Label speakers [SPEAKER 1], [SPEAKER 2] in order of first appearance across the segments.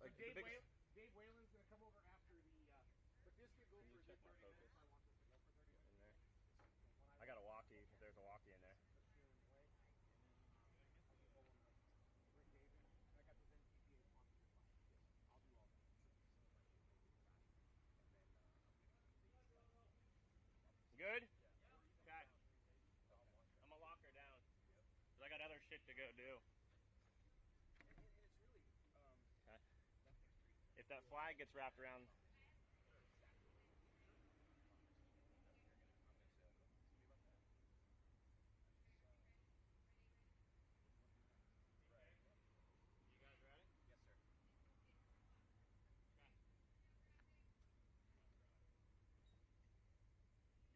[SPEAKER 1] Like
[SPEAKER 2] Dave Whalen's going to come over after the but this could go for a good 30 minutes. I want this to go for 30 minutes.
[SPEAKER 1] In there. I got a walkie, if there's a walkie in there.
[SPEAKER 2] I got those NTPA sponsors. I'll do all that.
[SPEAKER 1] Good? Okay. I'm gonna lock her down. Cause I got other shit to go do. Okay. If that flag gets wrapped around.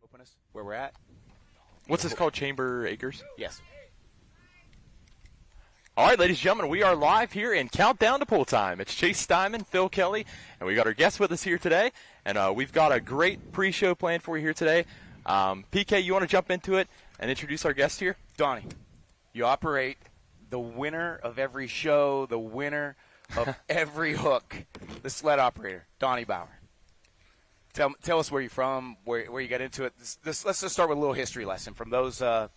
[SPEAKER 3] Open us where we're at.
[SPEAKER 4] What's this called? Chamber Acres?
[SPEAKER 3] Yes.
[SPEAKER 4] All right, ladies and gentlemen, we are live here in Countdown to Pull Time. It's Chase Steinman, Phil Kelly, and we got our guests with us here today. And we've got a great pre-show planned for you here today. PK, you want to jump into it and introduce our guest here?
[SPEAKER 3] Donnie, you operate the winner of every show, the winner of every hook, the sled operator, Donnie Bauer. Tell us where you're from, where you got into it. Let's just start with a little history lesson from those. Some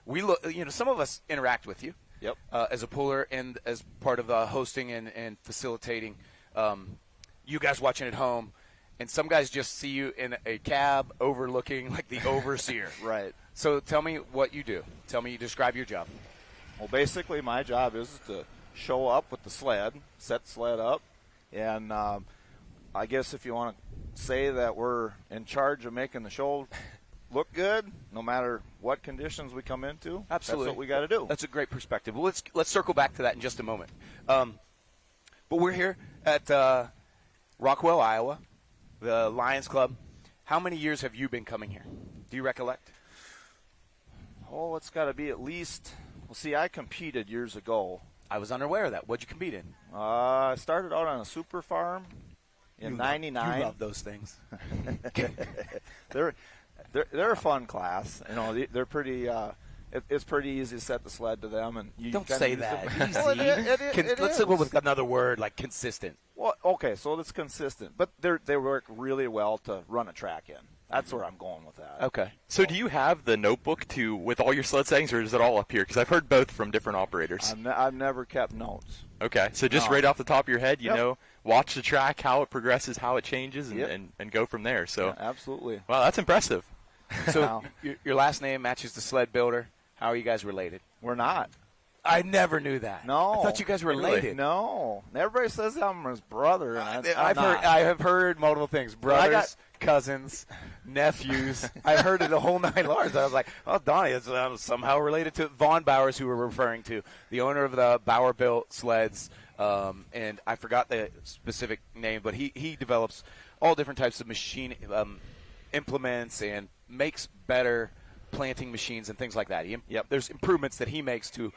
[SPEAKER 3] of us interact with you.
[SPEAKER 5] Yep.
[SPEAKER 3] As a puller and as part of hosting and facilitating. You guys watching at home, and some guys just see you in a cab overlooking like the overseer.
[SPEAKER 5] Right.
[SPEAKER 3] So tell me what you do. Describe your job.
[SPEAKER 5] Well, basically my job is to show up with the sled, set the sled up, and I guess if you want to say that we're in charge of making the show look good, no matter what conditions we come into.
[SPEAKER 3] Absolutely.
[SPEAKER 5] That's what we got to do.
[SPEAKER 3] That's a great perspective. Well, let's circle back to that in just a moment. But we're here at Rockwell, Iowa, the Lions Club. How many years have you been coming here? Do you recollect?
[SPEAKER 5] Oh, it's got to be at least. Well, see, I competed years ago.
[SPEAKER 3] I was unaware of that. What'd you compete in?
[SPEAKER 5] I started out on a super farm in '99.
[SPEAKER 3] You love those things.
[SPEAKER 5] They're a fun class. You know, they're pretty. It's pretty easy to set the sled to them, and you
[SPEAKER 3] don't say that. Easy.
[SPEAKER 5] Well,
[SPEAKER 3] Let's go with another word like consistent.
[SPEAKER 5] Well, okay, so it's consistent, but they work really well to run a track in. That's where I'm going with that.
[SPEAKER 3] Okay.
[SPEAKER 4] So do you have the notebook with all your sled settings, or is it all up here? Because I've heard both from different operators.
[SPEAKER 5] I've never kept notes.
[SPEAKER 4] Okay, so just right off the top of your head, you know, watch the track, how it progresses, how it changes, and go from there. So
[SPEAKER 5] yeah, absolutely.
[SPEAKER 4] Wow, that's impressive.
[SPEAKER 3] So your last name matches the sled builder. How are you guys related?
[SPEAKER 5] We're not.
[SPEAKER 3] I never knew that.
[SPEAKER 5] No.
[SPEAKER 3] I thought you guys were related.
[SPEAKER 5] Really? No. Everybody says I'm his brother. And
[SPEAKER 3] I have heard multiple things. Brothers, cousins, nephews. I've heard it the whole nine yards. I was like, oh, Donnie is somehow related to Vaughn Bowers, who we're referring to, the owner of the Bauer Built sleds. And I forgot the specific name, but he develops all different types of machine implements and makes better planting machines and things like that. There's improvements that he makes to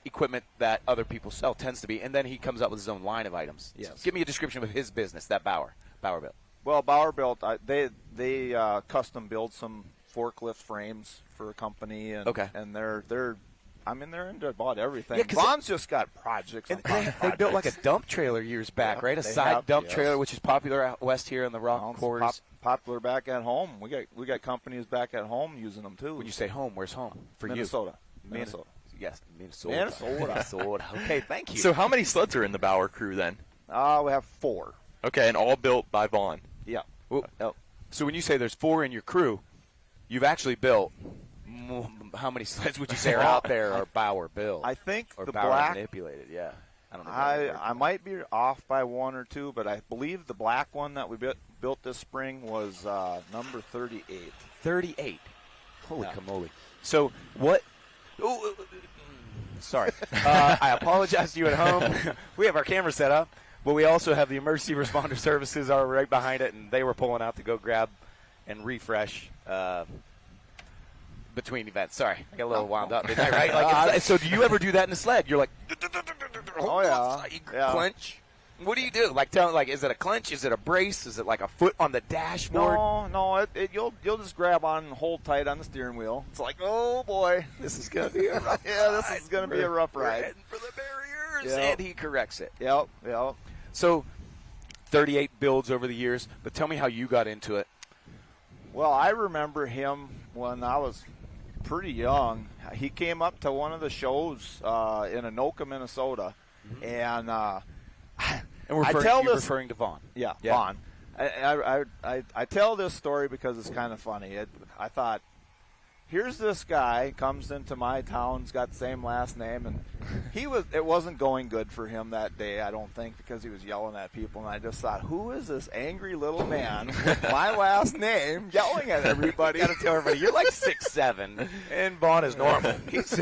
[SPEAKER 3] equipment that other people sell, tends to be, and then he comes up with his own line of items.
[SPEAKER 5] Yes.
[SPEAKER 3] So give me a description of his business, that Bauer Built.
[SPEAKER 5] Well, Bauer Built, they custom build some forklift frames for a company, and they're into about everything.
[SPEAKER 3] Yeah,
[SPEAKER 5] Vaughn's just got projects.
[SPEAKER 3] They built like a dump trailer years back, right? A side dump trailer, which is popular out west here in the Rock Quarters.
[SPEAKER 5] Popular back at home. We got companies back at home using them too.
[SPEAKER 3] When you say home, where's home for
[SPEAKER 5] Minnesota.
[SPEAKER 3] you? Minnesota. Yes,
[SPEAKER 5] Minnesota.
[SPEAKER 3] Okay, thank you.
[SPEAKER 4] So how many sleds are in the Bauer crew then?
[SPEAKER 5] We have 4.
[SPEAKER 4] Okay, and all built by Vaughn.
[SPEAKER 5] Yeah.
[SPEAKER 3] So when you say there's 4 in your crew, you've actually built. How many sleds would you say are out there are Bauer built?
[SPEAKER 5] I think
[SPEAKER 3] or
[SPEAKER 5] the
[SPEAKER 3] Bauer
[SPEAKER 5] black
[SPEAKER 3] manipulated. Yeah. I don't know.
[SPEAKER 5] I might be off by 1 or 2, but I believe the black one that we built this spring was number 38.
[SPEAKER 3] 38. Holy camoli. So what? Sorry. I apologize to you at home. We have our camera set up, but we also have the emergency responder services are right behind it, and they were pulling out to go grab and refresh between events. Sorry, I got a little wound up, didn't I? Right? So do you ever do that in the sled? You're like,
[SPEAKER 5] oh yeah,
[SPEAKER 3] you clench. What do you do? Is it a clench? Is it a brace? Is it like a foot on the dashboard?
[SPEAKER 5] No. You'll just grab on and hold tight on the steering wheel. It's like, oh boy,
[SPEAKER 3] this is gonna be a rough
[SPEAKER 5] this is gonna be a rough ride.
[SPEAKER 3] We're heading for the barriers, and he corrects it.
[SPEAKER 5] Yep.
[SPEAKER 3] So 38 builds over the years, but tell me how you got into it.
[SPEAKER 5] Well, I remember him when I was pretty young. He came up to one of the shows in Anoka, Minnesota, and
[SPEAKER 3] referring to Vaughn.
[SPEAKER 5] Yeah, Vaughn. I tell this story because it's kind of funny. I thought, here's this guy, comes into my town, has got the same last name, and it wasn't going good for him that day, I don't think, because he was yelling at people, and I just thought, who is this angry little man with my last name yelling at everybody?
[SPEAKER 3] Got to tell everybody, you're like 6'7", and Vaughn is normal. He's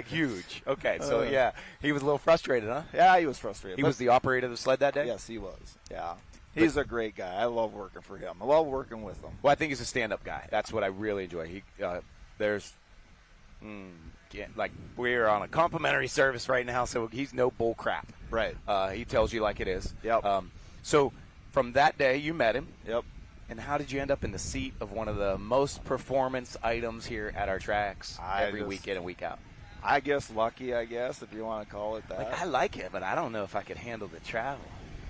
[SPEAKER 3] huge. Okay, so yeah, he was a little frustrated, huh?
[SPEAKER 5] Yeah, he was frustrated.
[SPEAKER 3] He was the operator of the sled that day?
[SPEAKER 5] Yes, he was, yeah. He's a great guy. I love working for him. I love working with him.
[SPEAKER 3] Well, I think he's a stand-up guy. That's what I really enjoy. We're on a complimentary service right now, so he's no bull crap.
[SPEAKER 5] Right.
[SPEAKER 3] He tells you like it is.
[SPEAKER 5] Yep.
[SPEAKER 3] So from that day, you met him.
[SPEAKER 5] Yep.
[SPEAKER 3] And how did you end up in the seat of one of the most performance items here at our tracks every week in and week out?
[SPEAKER 5] I guess lucky, if you want to call it that.
[SPEAKER 3] I like it, but I don't know if I could handle the travel.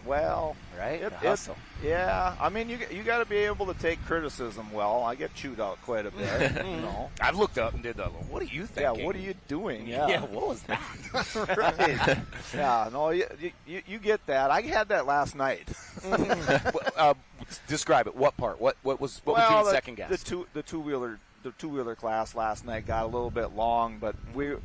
[SPEAKER 5] Well,
[SPEAKER 3] right? The hustle.
[SPEAKER 5] Yeah. I mean, you got to be able to take criticism well. I get chewed out quite a bit.
[SPEAKER 3] I've looked up and did the, what are you thinking?
[SPEAKER 5] Yeah, what are you doing?
[SPEAKER 3] Yeah, what was that?
[SPEAKER 5] Right. Yeah, no, you get that. I had that last night.
[SPEAKER 3] Describe it. What part? What was your second guess?
[SPEAKER 5] The two-wheeler class last night got a little bit long, but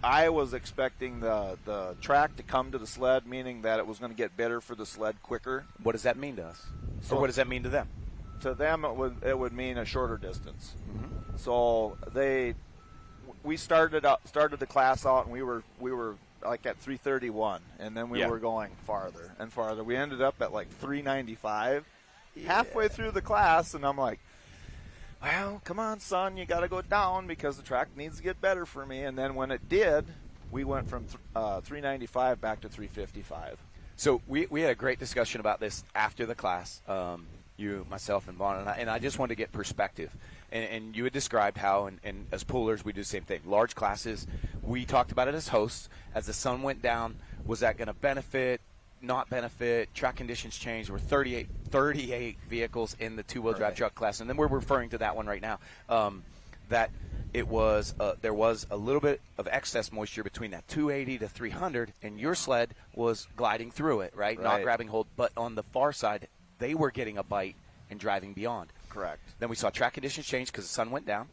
[SPEAKER 5] I was expecting the track to come to the sled, meaning that it was going to get better for the sled quicker.
[SPEAKER 3] What does that mean to us? So what does that mean to them?
[SPEAKER 5] To them, it would mean a shorter distance.
[SPEAKER 3] Mm-hmm.
[SPEAKER 5] So we started the class out, and we were like at 331, and then we were going farther and farther. We ended up at like 395 halfway through the class, and I'm like, well, come on, son, you got to go down because the track needs to get better for me. And then when it did, we went from 395 back to 355.
[SPEAKER 3] So we had a great discussion about this after the class, you, myself, and Vaughn, and I just wanted to get perspective. And you had described how, and as poolers, we do the same thing. Large classes, we talked about it as hosts. As the sun went down, was that going to benefit, not benefit? Track conditions changed. There were 38 vehicles in the two-wheel drive truck class, and then we're referring to that one right now. That it was there was a little bit of excess moisture between that 280 to 300, and your sled was gliding through it, right? Not grabbing hold. But on the far side, they were getting a bite and driving beyond.
[SPEAKER 5] Correct.
[SPEAKER 3] Then we saw track conditions change because the sun went down.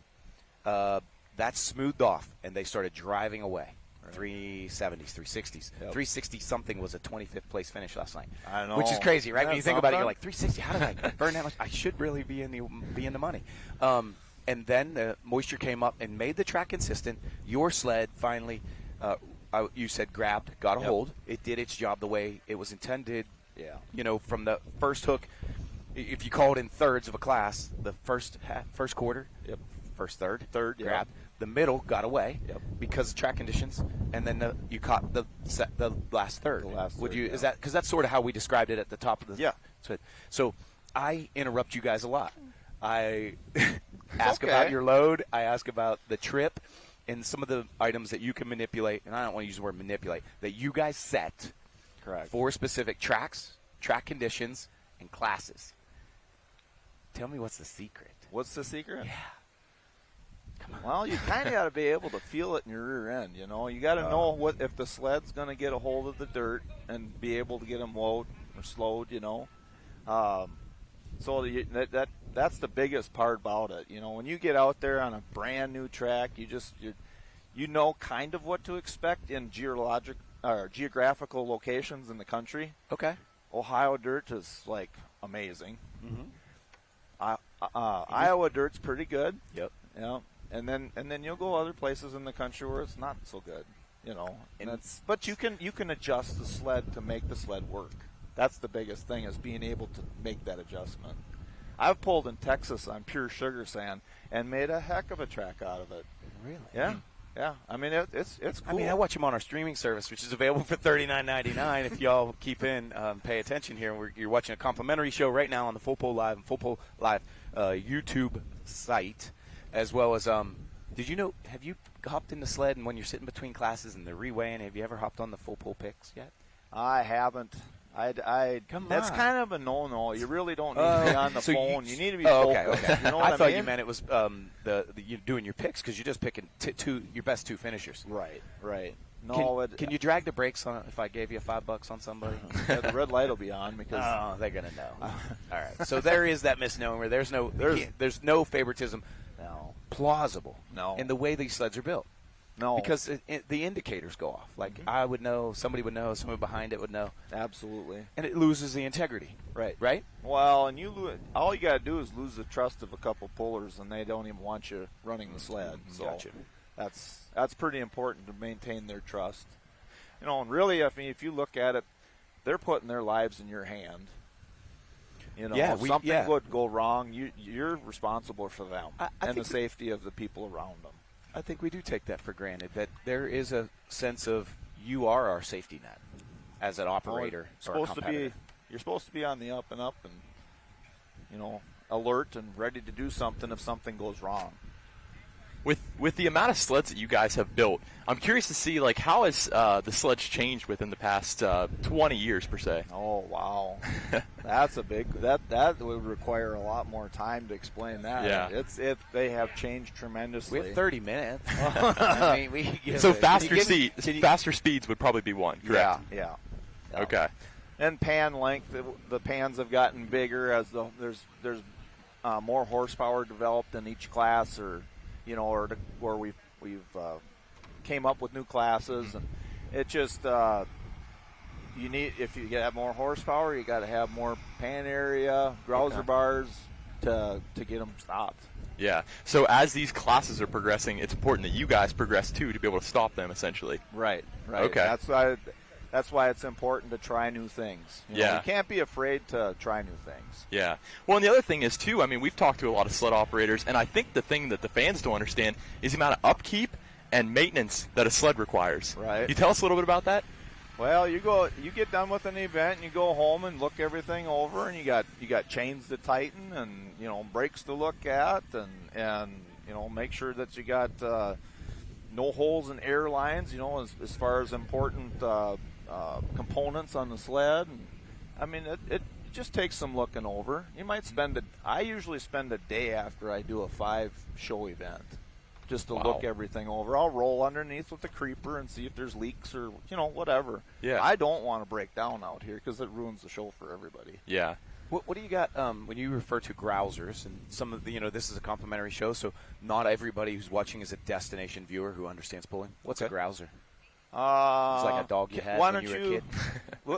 [SPEAKER 3] That smoothed off, and they started driving away. 370s, 360s. 360 something was a 25th place finish last night.
[SPEAKER 5] I know.
[SPEAKER 3] Which is crazy, right? When you think about it, you're like, 360, how did I burn that much? I should really be in the money. And then the moisture came up and made the track consistent. Your sled finally, you said grabbed, got a hold. It did its job the way it was intended.
[SPEAKER 5] Yeah.
[SPEAKER 3] You know, from the first hook, if you call it in thirds of a class, the first quarter, first third, grabbed. The middle got away because of track conditions, and then you caught the last third. Is that because that's sort of how we described it at the top of the So I interrupt you guys a lot. I ask about your load. I ask about the trip and some of the items that you can manipulate. And I don't want to use the word manipulate, that you guys set for specific tracks, track conditions, and classes. Tell me what's the secret.
[SPEAKER 5] What's the secret?
[SPEAKER 3] Yeah.
[SPEAKER 5] Well, you kind of got to be able to feel it in your rear end, you know. You got to know what if the sled's going to get a hold of the dirt and be able to get them low or slowed, you know. So that's the biggest part about it, you know. When you get out there on a brand new track, you know kind of what to expect in geographical locations in the country.
[SPEAKER 3] Okay.
[SPEAKER 5] Ohio dirt is like amazing. Mm-hmm. Iowa dirt's pretty good.
[SPEAKER 3] Yep.
[SPEAKER 5] Yeah. And then you'll go other places in the country where it's not so good, you know. But you can adjust the sled to make the sled work. That's the biggest thing, is being able to make that adjustment. I've pulled in Texas on pure sugar sand and made a heck of a track out of it.
[SPEAKER 3] Really?
[SPEAKER 5] Yeah. Yeah. I mean, it's cool.
[SPEAKER 3] I mean, I watch them on our streaming service, which is available for $39.99 if y'all keep in, pay attention here. You're watching a complimentary show right now on the Full Pull Live and Full Pull Live YouTube site. As well as, did you know, have you hopped in the sled and when you're sitting between classes and the reweighing, have you ever hopped on the full pull picks yet?
[SPEAKER 5] I haven't. That's kind of a no-no. You really don't need to be on the phone. You need to be focused.
[SPEAKER 3] Okay.
[SPEAKER 5] You know what
[SPEAKER 3] I thought
[SPEAKER 5] mean?
[SPEAKER 3] you meant it was you doing your picks because you're just picking your best two finishers.
[SPEAKER 5] Right. No,
[SPEAKER 3] can you drag the brakes on if I gave you $5 on somebody?
[SPEAKER 5] Yeah, the red light will be on because
[SPEAKER 3] they're gonna know. All right. So there is that misnomer. There's no favoritism.
[SPEAKER 5] No.
[SPEAKER 3] Plausible.
[SPEAKER 5] No.
[SPEAKER 3] In the way these sleds are built.
[SPEAKER 5] No.
[SPEAKER 3] Because the indicators go off. Like I would know, somebody would know, someone behind it would know.
[SPEAKER 5] Absolutely.
[SPEAKER 3] And it loses the integrity. Right?
[SPEAKER 5] Well, and all you got to do is lose the trust of a couple pullers, and they don't even want you running the sled. So
[SPEAKER 3] Gotcha.
[SPEAKER 5] That's pretty important to maintain their trust. And really, I mean, if you look at it, they're putting their lives in your hand. If something would go wrong, you're responsible for them and the safety of the people around them.
[SPEAKER 3] I think we do take that for granted, that there is a sense of you are our safety net as an operator or a competitor.
[SPEAKER 5] You're supposed to be on the up and up and, alert and ready to do something if something goes wrong.
[SPEAKER 4] With the amount of sleds that you guys have built, I'm curious to see, like, how has the sleds changed within the past 20 years, per se?
[SPEAKER 5] Oh, wow. That's a big – that would require a lot more time to explain that.
[SPEAKER 4] Yeah.
[SPEAKER 5] They have changed tremendously.
[SPEAKER 3] We have 30 minutes. I mean,
[SPEAKER 4] so faster speeds would probably be one, correct?
[SPEAKER 5] Yeah.
[SPEAKER 4] Okay.
[SPEAKER 5] And pan length, the pans have gotten bigger as there's more horsepower developed in each class, or we've came up with new classes, and it just if you have more horsepower, you got to have more pan area, grouser bars to get them stopped.
[SPEAKER 4] Yeah. So as these classes are progressing, it's important that you guys progress too to be able to stop them, essentially.
[SPEAKER 5] Right.
[SPEAKER 4] Okay.
[SPEAKER 5] That's why it's important to try new things. You can't be afraid to try new things.
[SPEAKER 4] Yeah. Well, and the other thing is, too, I mean, we've talked to a lot of sled operators, and I think the thing that the fans don't understand is the amount of upkeep and maintenance that a sled requires.
[SPEAKER 5] Right.
[SPEAKER 4] You tell us a little bit about that?
[SPEAKER 5] Well, you get done with an event, and you go home and look everything over, and you got chains to tighten, and brakes to look at, and make sure that you got no holes in air lines. As far as important components on the sled. And, I mean, it just takes some looking over. You might I usually spend a day after I do a 5-show event just to look everything over. I'll roll underneath with the creeper and see if there's leaks or, whatever.
[SPEAKER 4] Yeah.
[SPEAKER 5] I don't want to break down out here because it ruins the show for everybody.
[SPEAKER 4] Yeah.
[SPEAKER 3] What do you got when you refer to grousers? And some of the, this is a complimentary show, so not everybody who's watching is a destination viewer who understands pulling. What's a grouser? It's like a dog you had when you were a kid.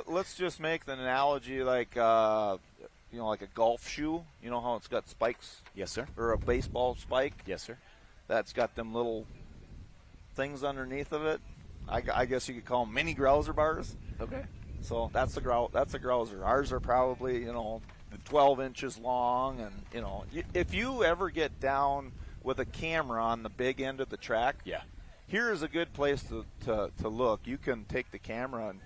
[SPEAKER 5] Let's just make the analogy like like a golf shoe. You know how it's got spikes?
[SPEAKER 3] Yes, sir.
[SPEAKER 5] Or a baseball spike?
[SPEAKER 3] Yes, sir.
[SPEAKER 5] That's got them little things underneath of it. I guess you could call them mini grouser bars.
[SPEAKER 3] Okay.
[SPEAKER 5] So that's a grouser. Ours are probably 12 inches long, and if you ever get down with a camera on the big end of the track, here is a good place to look. You can take the camera and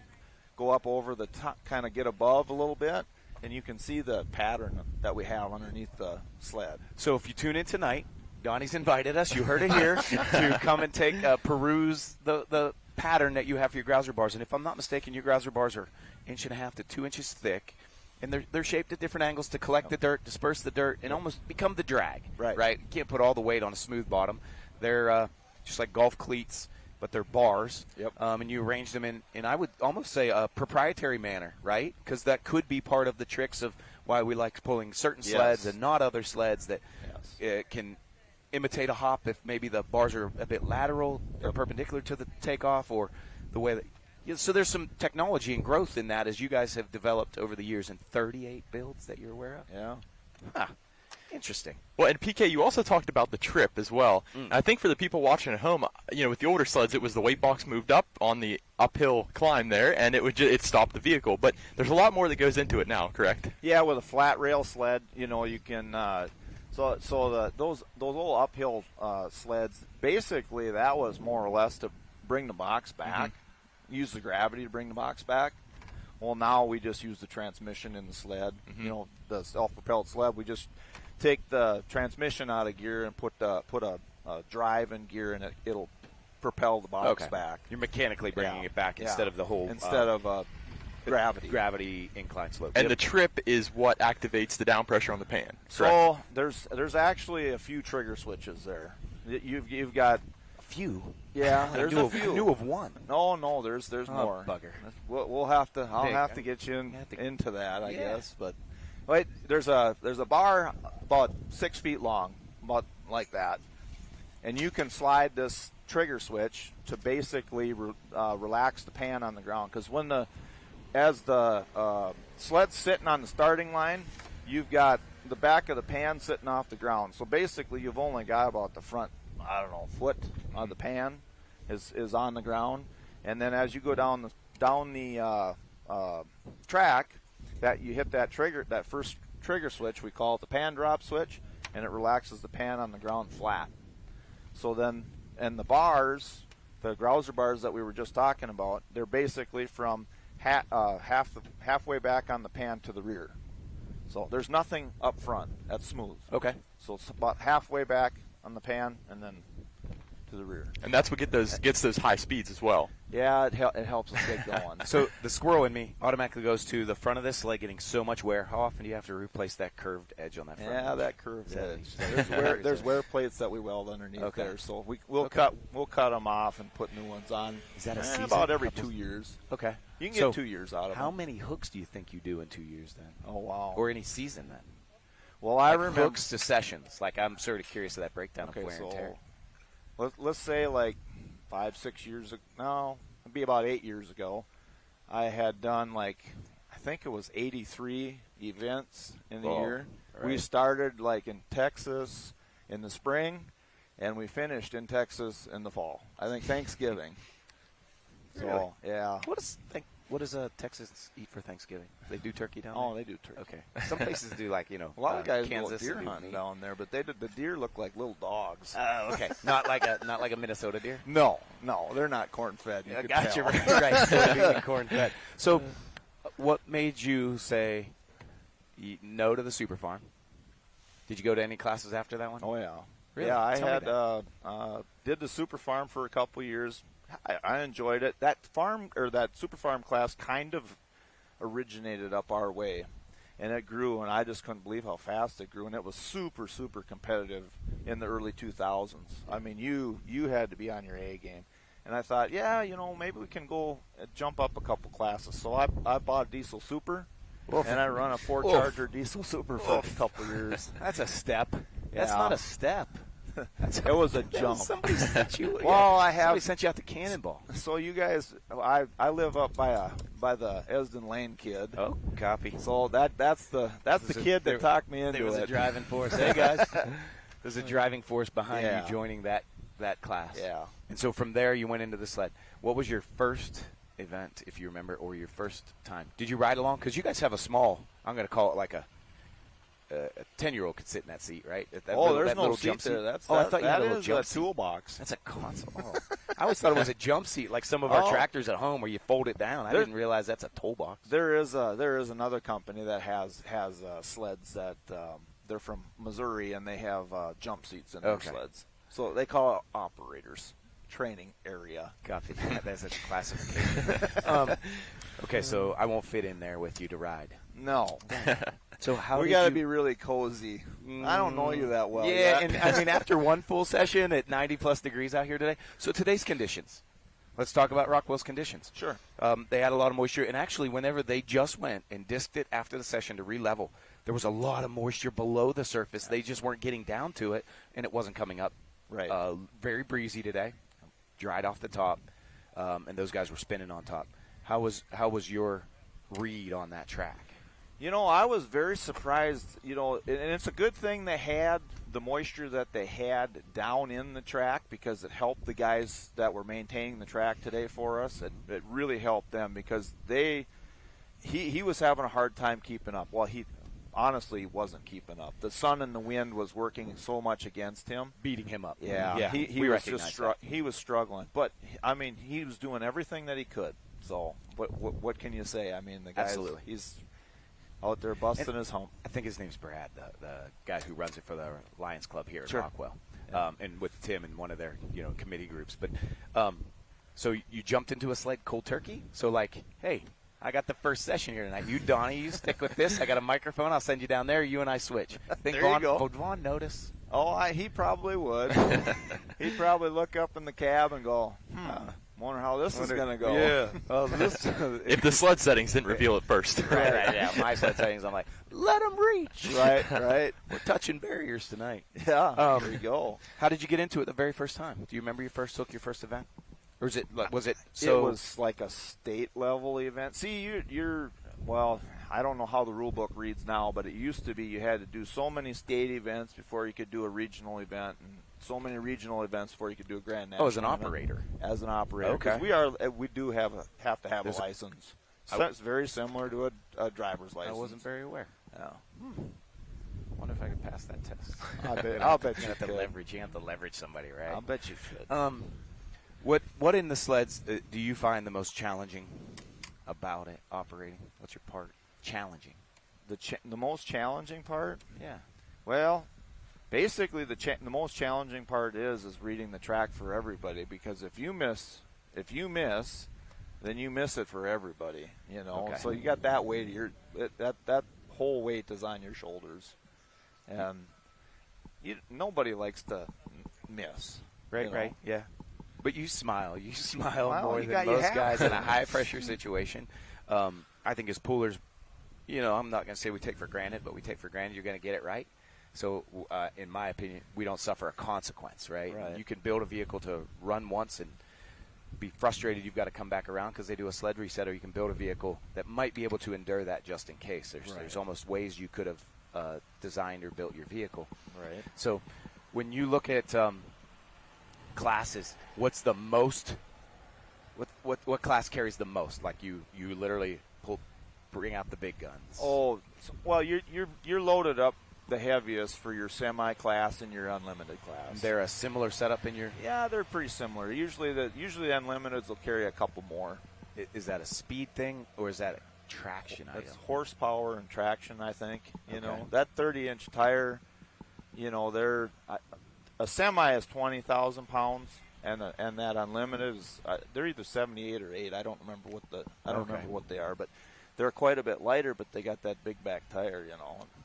[SPEAKER 5] go up over the top, kind of get above a little bit, and you can see the pattern that we have underneath the sled.
[SPEAKER 3] So if you tune in tonight, Donnie's invited us, you heard it here, to come and peruse the pattern that you have for your grouser bars. And if I'm not mistaken, your grouser bars are 1.5 to 2 inches thick, and they're shaped at different angles to collect the dirt, disperse the dirt, and almost become the drag. Right? You can't put all the weight on a smooth bottom. They're just like golf cleats, but they're bars.
[SPEAKER 5] Yep.
[SPEAKER 3] And you arrange them in I would almost say a proprietary manner, right? Because that could be part of the tricks of why we like pulling certain sleds and not other sleds that can imitate a hop if maybe the bars are a bit lateral or perpendicular to the takeoff, or the way that so there's some technology and growth in that as you guys have developed over the years in 38 builds that you're aware of.
[SPEAKER 5] Yeah.
[SPEAKER 3] Huh. Interesting.
[SPEAKER 4] Well, and PK, you also talked about the trip as well. I think for the people watching at home, with the older sleds, it was the weight box moved up on the uphill climb there, and it stopped the vehicle. But there's a lot more that goes into it now, correct?
[SPEAKER 5] Yeah, with a flat rail sled, you can those old uphill sleds, basically that was more or less to bring the box back, use the gravity to bring the box back. Well, now we just use the transmission in the sled. The self-propelled sled, we just take the transmission out of gear and put a drive in gear, and it'll propel the box back.
[SPEAKER 3] You're mechanically bringing it back instead of the whole gravity incline slope.
[SPEAKER 4] And the trip is what activates the down pressure on the pan.
[SPEAKER 5] So there's actually a few trigger switches there. You've got
[SPEAKER 3] a few.
[SPEAKER 5] Yeah, there's a few.
[SPEAKER 3] I knew of one.
[SPEAKER 5] No, there's more.
[SPEAKER 3] Bugger.
[SPEAKER 5] I'll have to get you into that, I guess. But wait, there's a bar about 6 feet long, about like that, and you can slide this trigger switch to basically relax the pan on the ground. Because as the sled's sitting on the starting line, you've got the back of the pan sitting off the ground. So basically, you've only got about the front, foot of the pan is on the ground, and then as you go down the track, that you hit that first trigger switch, we call it the pan drop switch, and it relaxes the pan on the ground flat. So then, and the bars, the grouser bars that we were just talking about, they're basically from halfway back on the pan to the rear. So there's nothing up front. That's smooth.
[SPEAKER 3] Okay.
[SPEAKER 5] So it's about halfway back on the pan and then to the rear.
[SPEAKER 4] And that's what gets those high speeds as well.
[SPEAKER 5] Yeah, it helps us get going.
[SPEAKER 3] So the squirrel in me automatically goes to the front of this sled getting so much wear. How often do you have to replace that curved edge on that front?
[SPEAKER 5] Yeah, that curved edge. There's wear plates that we weld underneath there. So we'll cut them off and put new ones on.
[SPEAKER 3] Is that a season?
[SPEAKER 5] About every 2 years.
[SPEAKER 3] Okay.
[SPEAKER 5] You can get 2 years out of them.
[SPEAKER 3] How many hooks do you think you do in 2 years then?
[SPEAKER 5] Oh, wow.
[SPEAKER 3] Or any season then?
[SPEAKER 5] Well, I remember
[SPEAKER 3] hooks to sessions. Like, I'm sort of curious of that breakdown of wear and tear.
[SPEAKER 5] Let's say like 5-6 years ago. No, it'd be about 8 years ago. I had done I think it was 83 events in the year. Right. We started in Texas in the spring, and we finished in Texas in the fall. I think Thanksgiving.
[SPEAKER 3] Really?
[SPEAKER 5] So yeah.
[SPEAKER 3] What does Texas eat for Thanksgiving? They do turkey down there?
[SPEAKER 5] Oh, they do turkey.
[SPEAKER 3] Okay. Some places do
[SPEAKER 5] a lot of guys
[SPEAKER 3] Kansas
[SPEAKER 5] go deer hunting down there, but the deer look like little dogs.
[SPEAKER 3] Oh, okay. Not like a Minnesota deer?
[SPEAKER 5] No, they're not corn fed.
[SPEAKER 3] Gotcha. Right. Corn fed. So, what made you say no to the super farm? Did you go to any classes after that one?
[SPEAKER 5] Oh yeah.
[SPEAKER 3] Really?
[SPEAKER 5] Yeah, I had did the super farm for a couple years. I enjoyed it. That super farm class kind of originated up our way, and it grew, and I just couldn't believe how fast it grew, and it was super, super competitive in the early 2000s. I mean, you had to be on your A game, and I thought, maybe we can go jump up a couple classes. So I bought a diesel super, and I run a 4-charger diesel super for a couple years.
[SPEAKER 3] That's a step. That's not a step.
[SPEAKER 5] It was a jump.
[SPEAKER 3] Somebody sent you.
[SPEAKER 5] Somebody
[SPEAKER 3] sent you out the Cannonball.
[SPEAKER 5] So you guys, I live up by the Esden Lane kid.
[SPEAKER 3] Oh, copy.
[SPEAKER 5] So that's the kid that talked me into it.
[SPEAKER 3] There was a driving force. Hey guys, there's a driving force behind you joining that class.
[SPEAKER 5] Yeah.
[SPEAKER 3] And so from there you went into the sled. What was your first event, if you remember, or your first time? Did you ride along? Because you guys have a small. I'm going to call it like a 10-year-old could sit in that seat, right?
[SPEAKER 5] There's no seat there. I thought you had a little jump seat. Toolbox.
[SPEAKER 3] That's a console. Oh. I always thought it was a jump seat, like some of our tractors at home, where you fold it down. I didn't realize that's a toolbox.
[SPEAKER 5] There is another company that has sleds that they're from Missouri, and they have jump seats in their sleds. So they call it operators training area.
[SPEAKER 3] Copy that. That's a classification. Okay, so I won't fit in there with you to ride.
[SPEAKER 5] No.
[SPEAKER 3] So
[SPEAKER 5] we got to be really cozy. I don't know you that well.
[SPEAKER 3] Yeah, and I mean, after one full session at 90-plus degrees out here today, so today's conditions. Let's talk about Rockwell's conditions.
[SPEAKER 5] Sure.
[SPEAKER 3] They had a lot of moisture, and actually, whenever they just went and disked it after the session to re-level, there was a lot of moisture below the surface. They just weren't getting down to it, and it wasn't coming up.
[SPEAKER 5] Right.
[SPEAKER 3] Very breezy today, dried off the top, and those guys were spinning on top. How was your read on that track?
[SPEAKER 5] I was very surprised, and it's a good thing they had the moisture that they had down in the track, because it helped the guys that were maintaining the track today for us. It really helped them, because he was having a hard time keeping up. Well, he honestly wasn't keeping up. The sun and the wind was working so much against him.
[SPEAKER 3] Beating him up.
[SPEAKER 5] Yeah. He was just he was struggling. But, I mean, he was doing everything that he could. So what can you say? I mean, the guy, he's out there busting his hump.
[SPEAKER 3] I think his name's Brad, the guy who runs it for the Lions Club here at Rockwell, and with Tim in one of their committee groups. But so you jumped into a sled cold turkey. So hey, I got the first session here tonight. You, Donnie, you stick with this. I got a microphone. I'll send you down there. You and I switch. Think
[SPEAKER 5] There you go.
[SPEAKER 3] Would Vaughn notice?
[SPEAKER 5] Oh, he probably would. He'd probably look up in the cab and go, wonder how this is going to go.
[SPEAKER 3] Yeah.
[SPEAKER 4] If the sled settings didn't reveal it first.
[SPEAKER 3] Right, yeah. My sled settings, I'm like, let him reach.
[SPEAKER 5] Right.
[SPEAKER 3] We're touching barriers tonight.
[SPEAKER 5] Yeah, there you go.
[SPEAKER 3] How did you get into it the very first time? Do you remember you first took your first event? Or was it
[SPEAKER 5] So it was like a state level event. See, well, I don't know how the rule book reads now, but it used to be you had to do so many state events before you could do a regional event, and so many regional events before you could do a grand national.
[SPEAKER 3] Oh, as an
[SPEAKER 5] event.
[SPEAKER 3] operator.
[SPEAKER 5] As an operator,
[SPEAKER 3] Okay.
[SPEAKER 5] because we do have to have a license. So it's very similar to a driver's license.
[SPEAKER 3] I wasn't very aware.
[SPEAKER 5] Yeah.
[SPEAKER 3] Wonder if I could pass that test.
[SPEAKER 5] I'll bet you
[SPEAKER 3] have to
[SPEAKER 5] could.
[SPEAKER 3] leverage. You have to leverage somebody, right?
[SPEAKER 5] I'll bet you could.
[SPEAKER 3] What in the sleds do you find the most challenging about it operating? What's your part challenging?
[SPEAKER 5] The most challenging part?
[SPEAKER 3] Yeah.
[SPEAKER 5] Well, basically the most challenging part is reading the track for everybody, because if you miss, then you miss it for everybody. You know,
[SPEAKER 3] Okay.
[SPEAKER 5] so you got that weight. That whole weight is on your shoulders, and nobody likes to miss.
[SPEAKER 3] Right,
[SPEAKER 5] you know?
[SPEAKER 3] right, yeah. But you smile. You smile
[SPEAKER 5] Well,
[SPEAKER 3] more
[SPEAKER 5] you
[SPEAKER 3] than
[SPEAKER 5] got your
[SPEAKER 3] most
[SPEAKER 5] hat.
[SPEAKER 3] guys in a high-pressure situation. I think as poolers, I'm not going to say we take for granted, but we take for granted you're going to get it right. So, in my opinion, we don't suffer a consequence, right?
[SPEAKER 5] Right.
[SPEAKER 3] You can build a vehicle to run once and be frustrated you've got to come back around because they do a sled reset, or you can build a vehicle that might be able to endure that just in case. There's almost ways you could have designed or built your vehicle.
[SPEAKER 5] Right.
[SPEAKER 3] So when you look at classes, what's the most? What class carries the most? Like you literally bring out the big guns.
[SPEAKER 5] Oh, well, you're loaded up the heaviest for your semi class and your unlimited class.
[SPEAKER 3] They're a similar setup in your.
[SPEAKER 5] Yeah, they're pretty similar. Usually the unlimiteds will carry a couple more.
[SPEAKER 3] Is that a speed thing or is that a traction item?
[SPEAKER 5] It's horsepower and traction, I think. You
[SPEAKER 3] Okay.
[SPEAKER 5] know, that 30-inch tire, they're a semi is 20,000 pounds, and that unlimited is they're either 78 or 8. I don't remember what they are, but they're quite a bit lighter. But they got that big back tire,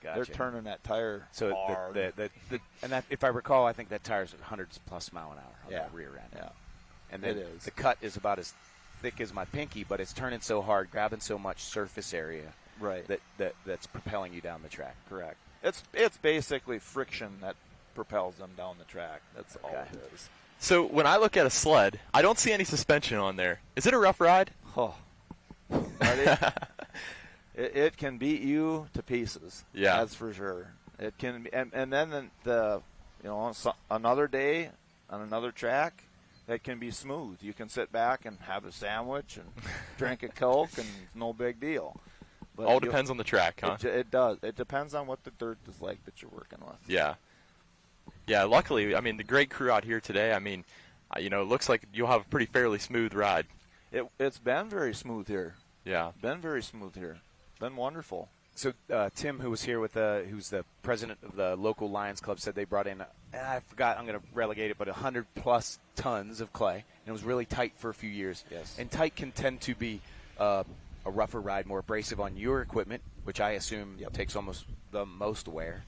[SPEAKER 3] Gotcha.
[SPEAKER 5] They're turning that tire
[SPEAKER 3] So
[SPEAKER 5] hard.
[SPEAKER 3] and that, if I recall, I think that tire's at 100+ mile an hour on
[SPEAKER 5] Yeah.
[SPEAKER 3] that rear end.
[SPEAKER 5] Yeah.
[SPEAKER 3] And then
[SPEAKER 5] It is.
[SPEAKER 3] the cut is about as thick as my pinky, but it's turning so hard, grabbing so much surface area,
[SPEAKER 5] Right.
[SPEAKER 3] that's propelling you down the track.
[SPEAKER 5] Correct. It's basically friction that propels them down the track. That's all
[SPEAKER 3] Okay.
[SPEAKER 5] it is.
[SPEAKER 4] So when I look at a sled, I don't see any suspension on there. Is it a rough ride?
[SPEAKER 5] Oh. Buddy, it can beat you to pieces.
[SPEAKER 4] Yeah.
[SPEAKER 5] That's for sure. It can be, and then another day on another track, it can be smooth. You can sit back and have a sandwich and drink a Coke, and no big deal. But
[SPEAKER 4] All depends on the track, huh?
[SPEAKER 5] It does. It depends on what the dirt is like that you're working with.
[SPEAKER 4] Yeah. Yeah, luckily, I mean, the great crew out here today, I mean, it looks like you'll have a pretty fairly smooth ride.
[SPEAKER 5] It's been very smooth here.
[SPEAKER 4] Yeah.
[SPEAKER 5] Been very smooth here. Been wonderful.
[SPEAKER 3] So Tim, who was here who's the president of the local Lions Club, said they brought in, I forgot, I'm going to relegate it, but 100+ tons of clay. And it was really tight for a few years.
[SPEAKER 5] Yes.
[SPEAKER 3] And tight can tend to be a rougher ride, more abrasive on your equipment, which I assume takes almost the most wear,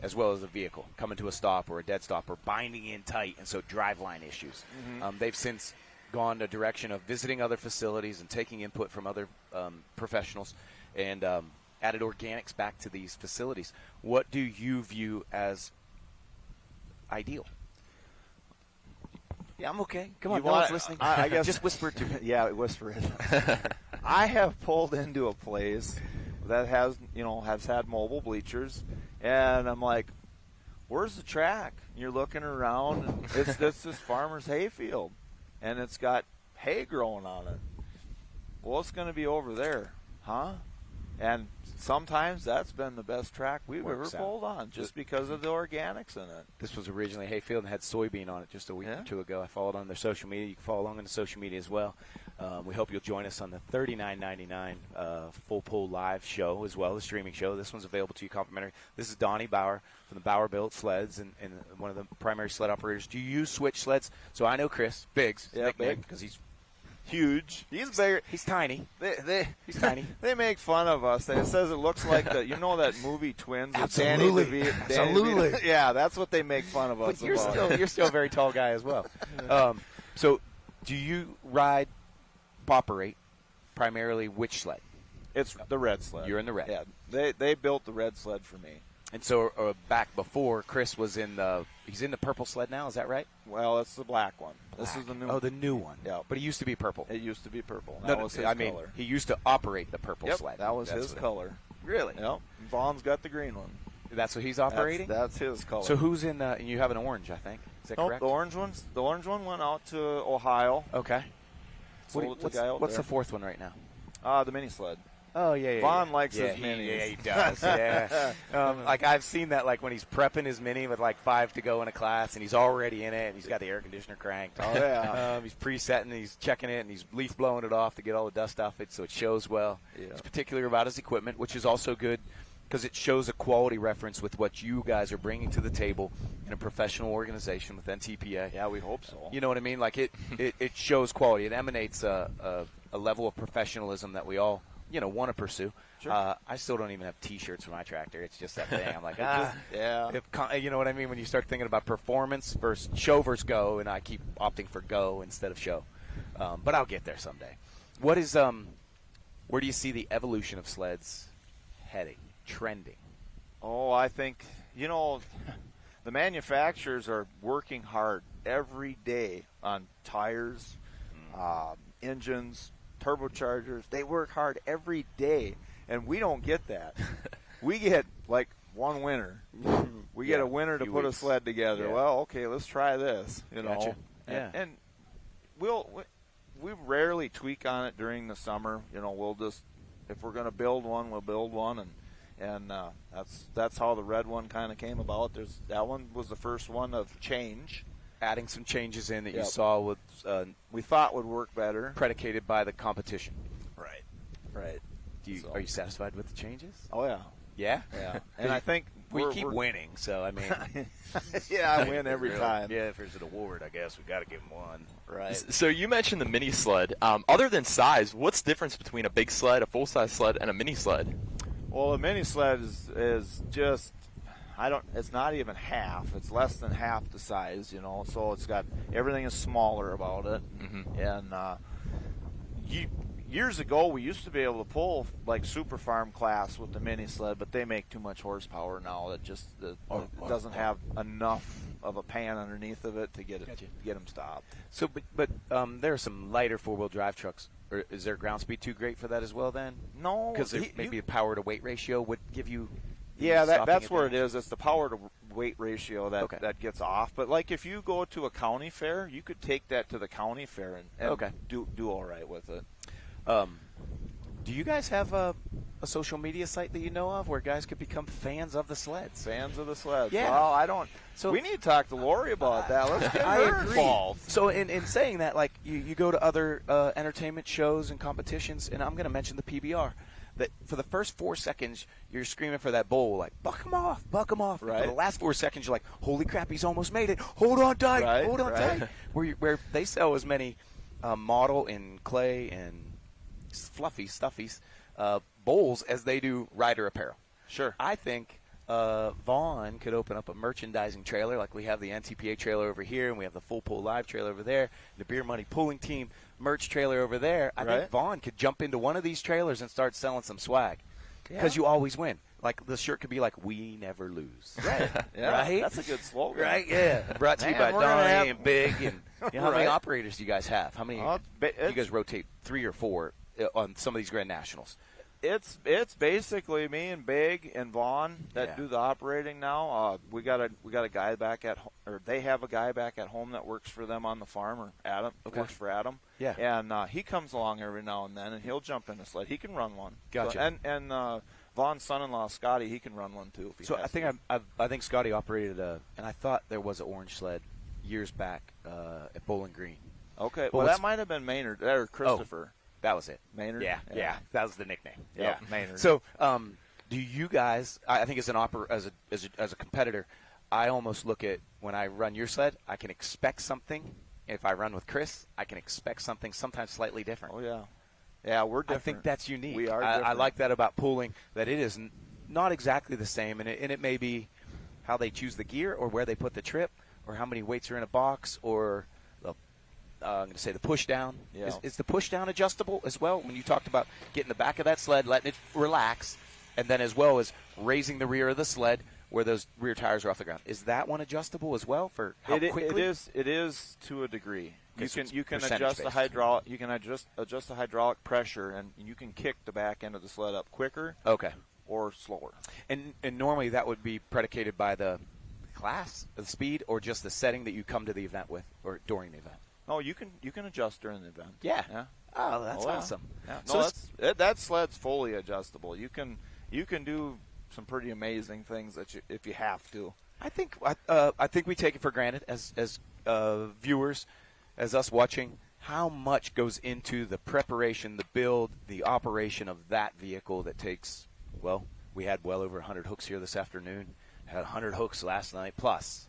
[SPEAKER 3] as well as the vehicle, coming to a stop or a dead stop or binding in tight, and so driveline issues.
[SPEAKER 5] Mm-hmm.
[SPEAKER 3] They've since gone a direction of visiting other facilities and taking input from other professionals and added organics back to these facilities. What do you view as ideal? Yeah, I'm okay. Come on, no one's listening.
[SPEAKER 5] I guess
[SPEAKER 3] Just whisper it to me.
[SPEAKER 5] Yeah, whisper it. I have pulled into a place that has had mobile bleachers, and I'm like, "Where's the track?" And you're looking around, and it's this farmer's hayfield, and it's got hay growing on it. Well, it's going to be over there, huh? And sometimes that's been the best track we've ever
[SPEAKER 3] Works out.
[SPEAKER 5] pulled on, just because of the organics in it.
[SPEAKER 3] This was originally hayfield and had soybean on it just a week or two ago. I followed on their social media. You can follow along on the social media as well. We hope you'll join us on the $39.99 full pull live show as well, the streaming show. This one's available to you complimentary. This is Donnie Bauer from the Bauer Built Sleds and one of the primary sled operators. Do you use switch sleds? So I know Chris Biggs,
[SPEAKER 5] Yeah,
[SPEAKER 3] nickname,
[SPEAKER 5] Big.
[SPEAKER 3] because he's
[SPEAKER 5] huge. He's bigger.
[SPEAKER 3] He's tiny.
[SPEAKER 5] He's
[SPEAKER 3] tiny.
[SPEAKER 5] They make fun of us. It says it looks like that movie Twins with
[SPEAKER 3] Absolutely.
[SPEAKER 5] Danny DeVito.
[SPEAKER 3] Absolutely.
[SPEAKER 5] Yeah, that's what they make fun of us
[SPEAKER 3] But you're
[SPEAKER 5] about.
[SPEAKER 3] still a very tall guy as well. So do you operate primarily which sled?
[SPEAKER 5] It's the red sled.
[SPEAKER 3] You're in the red.
[SPEAKER 5] Yeah, they built the red sled for me.
[SPEAKER 3] And so back before, Chris was he's in the purple sled now, is that right?
[SPEAKER 5] Well, it's the black one. This is the new one.
[SPEAKER 3] Oh, the new one.
[SPEAKER 5] Yeah.
[SPEAKER 3] But he used to be purple.
[SPEAKER 5] It used to be purple. That was his color.
[SPEAKER 3] He used to operate the purple
[SPEAKER 5] Yep,
[SPEAKER 3] sled.
[SPEAKER 5] that was his color.
[SPEAKER 3] Really?
[SPEAKER 5] Yep. Vaughn's got the green one.
[SPEAKER 3] That's what he's operating?
[SPEAKER 5] That's his color.
[SPEAKER 3] So who's in you have an orange, I think. Is that correct?
[SPEAKER 5] The orange one went out to Ohio.
[SPEAKER 3] Okay.
[SPEAKER 5] Sold it to a guy out
[SPEAKER 3] what's
[SPEAKER 5] there.
[SPEAKER 3] the fourth one right now?
[SPEAKER 5] The mini sled.
[SPEAKER 3] Oh, yeah.
[SPEAKER 5] Vaughn likes his minis.
[SPEAKER 3] Yeah, he does. Yeah. Like I've seen that, like when he's prepping his mini with like 5 to go in a class, and he's already in it, and he's got the air conditioner cranked.
[SPEAKER 5] Oh yeah.
[SPEAKER 3] He's presetting, he's checking it, and he's leaf blowing it off to get all the dust off it, so it shows well.
[SPEAKER 5] Yeah.
[SPEAKER 3] He's particular about his equipment, which is also good because it shows a quality reference with what you guys are bringing to the table in a professional organization with NTPA.
[SPEAKER 5] Yeah, we hope so.
[SPEAKER 3] You know what I mean? Like it shows quality. It emanates a level of professionalism that we all want to pursue.
[SPEAKER 5] Sure.
[SPEAKER 3] I still don't even have T-shirts for my tractor. It's just that thing. I'm like,
[SPEAKER 5] yeah.
[SPEAKER 3] You know what I mean? When you start thinking about performance versus show versus go, and I keep opting for go instead of show. But I'll get there someday. What is where do you see the evolution of sleds heading, trending?
[SPEAKER 5] Oh, I think the manufacturers are working hard every day on tires, engines, turbochargers. They work hard every day, and we don't get that. We get like one winter. We get a winter to put a sled together.
[SPEAKER 3] Yeah.
[SPEAKER 5] Well, okay, let's try this.
[SPEAKER 3] Gotcha.
[SPEAKER 5] And we rarely tweak on it during the summer. We'll just, if we're going to build one, we'll build one, and that's how the red one kind of came about. That one was the first one of change.
[SPEAKER 3] Adding some changes in that you
[SPEAKER 5] Yep.
[SPEAKER 3] saw with
[SPEAKER 5] We thought would work better.
[SPEAKER 3] predicated by the competition.
[SPEAKER 5] Right.
[SPEAKER 3] Are you satisfied with the changes?
[SPEAKER 5] Oh yeah.
[SPEAKER 3] Yeah.
[SPEAKER 5] Yeah. And I think
[SPEAKER 3] We keep winning, so I mean,
[SPEAKER 5] yeah, I win every time.
[SPEAKER 3] Yeah, if there's an award, I guess we got to give him one.
[SPEAKER 5] Right.
[SPEAKER 4] So you mentioned the mini sled. Other than size, what's the difference between a big sled, a full-size sled, and a mini sled?
[SPEAKER 5] Well, a mini sled is just it's not even half. It's less than half the size, So it's got everything is smaller about it.
[SPEAKER 4] Mm-hmm.
[SPEAKER 5] And years ago, we used to be able to pull like Super Farm class with the mini sled, but they make too much horsepower now. That just it doesn't have enough of a pan underneath of it to get them stopped.
[SPEAKER 3] So, but there are some lighter four-wheel drive trucks. Or is their ground speed too great for that as well? Then
[SPEAKER 5] No,
[SPEAKER 3] because maybe the power to weight ratio would give you.
[SPEAKER 5] Yeah,
[SPEAKER 3] stopping
[SPEAKER 5] that's where it
[SPEAKER 3] advantage.
[SPEAKER 5] is. It's the power to weight ratio that gets off. But like if you go to a county fair, you could take that to the county fair and do all right with it.
[SPEAKER 3] Do you guys have a social media site that you know of where guys could become fans of the sleds?
[SPEAKER 5] Fans of the sleds.
[SPEAKER 3] Yeah.
[SPEAKER 5] Well, I don't.
[SPEAKER 3] So
[SPEAKER 5] we need to talk to Lori about that. Let's get
[SPEAKER 3] I
[SPEAKER 5] her
[SPEAKER 3] agree.
[SPEAKER 5] involved.
[SPEAKER 3] So in saying that, like you go to other entertainment shows and competitions, and I'm going to mention the PBR. That for the first 4 seconds you're screaming for that bull, like buck him off.
[SPEAKER 5] Right.
[SPEAKER 3] For the last 4 seconds you're like, holy crap, he's almost made it. Hold on tight.
[SPEAKER 5] Right,
[SPEAKER 3] Hold on
[SPEAKER 5] right.
[SPEAKER 3] tight. Where they sell as many model in clay and fluffy stuffies bowls as they do rider apparel.
[SPEAKER 5] Sure.
[SPEAKER 3] I think Vaughn could open up a merchandising trailer like we have the NTPA trailer over here, and we have the Full Pull Live trailer over there, the Beer Money Pulling Team merch trailer over there. I think Vaughn could jump into one of these trailers and start selling some swag because you always win. Like the shirt could be like, "We never lose."
[SPEAKER 5] Right. Yeah.
[SPEAKER 3] Right?
[SPEAKER 5] That's a good slogan.
[SPEAKER 3] Right? Yeah. Brought to you by
[SPEAKER 5] we're gonna
[SPEAKER 3] Donnie
[SPEAKER 5] have-
[SPEAKER 3] and Big. And how many
[SPEAKER 5] Right.
[SPEAKER 3] operators do you guys have? How many?
[SPEAKER 5] Well,
[SPEAKER 3] You guys rotate 3 or 4 on some of these Grand Nationals.
[SPEAKER 5] It's basically me and Big and Vaughn that do the operating now. We got a guy back or they have a guy back at home that works for them on the farm, or Adam works for Adam.
[SPEAKER 3] Yeah.
[SPEAKER 5] And he comes along every now and then, and he'll jump in a sled. He can run one.
[SPEAKER 3] Gotcha.
[SPEAKER 5] So, and Vaughn's son-in-law Scotty, he can run one too. If he
[SPEAKER 3] So
[SPEAKER 5] has
[SPEAKER 3] I think
[SPEAKER 5] to.
[SPEAKER 3] I think Scotty operated and I thought there was an orange sled years back at Bowling Green.
[SPEAKER 5] Okay.
[SPEAKER 3] But
[SPEAKER 5] Well,
[SPEAKER 3] what's-
[SPEAKER 5] that might have been Maynard or Christopher.
[SPEAKER 3] That was it.
[SPEAKER 5] Maynard.
[SPEAKER 3] Yeah, that was the nickname.
[SPEAKER 5] Yeah, Maynard.
[SPEAKER 3] So, do you guys? I think as a competitor, I almost look at when I run your sled, I can expect something if I run with Chris, I can expect something sometimes slightly different.
[SPEAKER 5] Oh, yeah. Yeah, we're different.
[SPEAKER 3] I think that's unique.
[SPEAKER 5] We are
[SPEAKER 3] I
[SPEAKER 5] different.
[SPEAKER 3] like that about pooling, that it is not exactly the same, and it may be how they choose the gear or where they put the trip or how many weights are in a box or I'm going to say the push down.
[SPEAKER 5] Yeah.
[SPEAKER 3] Is the push down adjustable as well? When you talked about getting the back of that sled, letting it relax, and then as well as raising the rear of the sled where those rear tires are off the ground. Is that one adjustable as well for how quickly?
[SPEAKER 5] It is to a degree. You can adjust
[SPEAKER 3] percentage-based.
[SPEAKER 5] the hydraulic. You can adjust the hydraulic pressure, and you can kick the back end of the sled up quicker.
[SPEAKER 3] Okay.
[SPEAKER 5] Or slower.
[SPEAKER 3] And normally that would be predicated by the class, the speed, or just the setting that you come to the event with, or during the event.
[SPEAKER 5] No, you can adjust during the event.
[SPEAKER 3] Yeah.
[SPEAKER 5] Yeah.
[SPEAKER 3] Oh, that's awesome.
[SPEAKER 5] Yeah.
[SPEAKER 3] So
[SPEAKER 5] No, that sled's fully adjustable. You can do some pretty amazing things if you have to.
[SPEAKER 3] I think we take it for granted as viewers, as us watching, how much goes into the preparation, the build, the operation of that vehicle that takes. Well, we had well over 100 hooks here this afternoon. Had 100 hooks last night, plus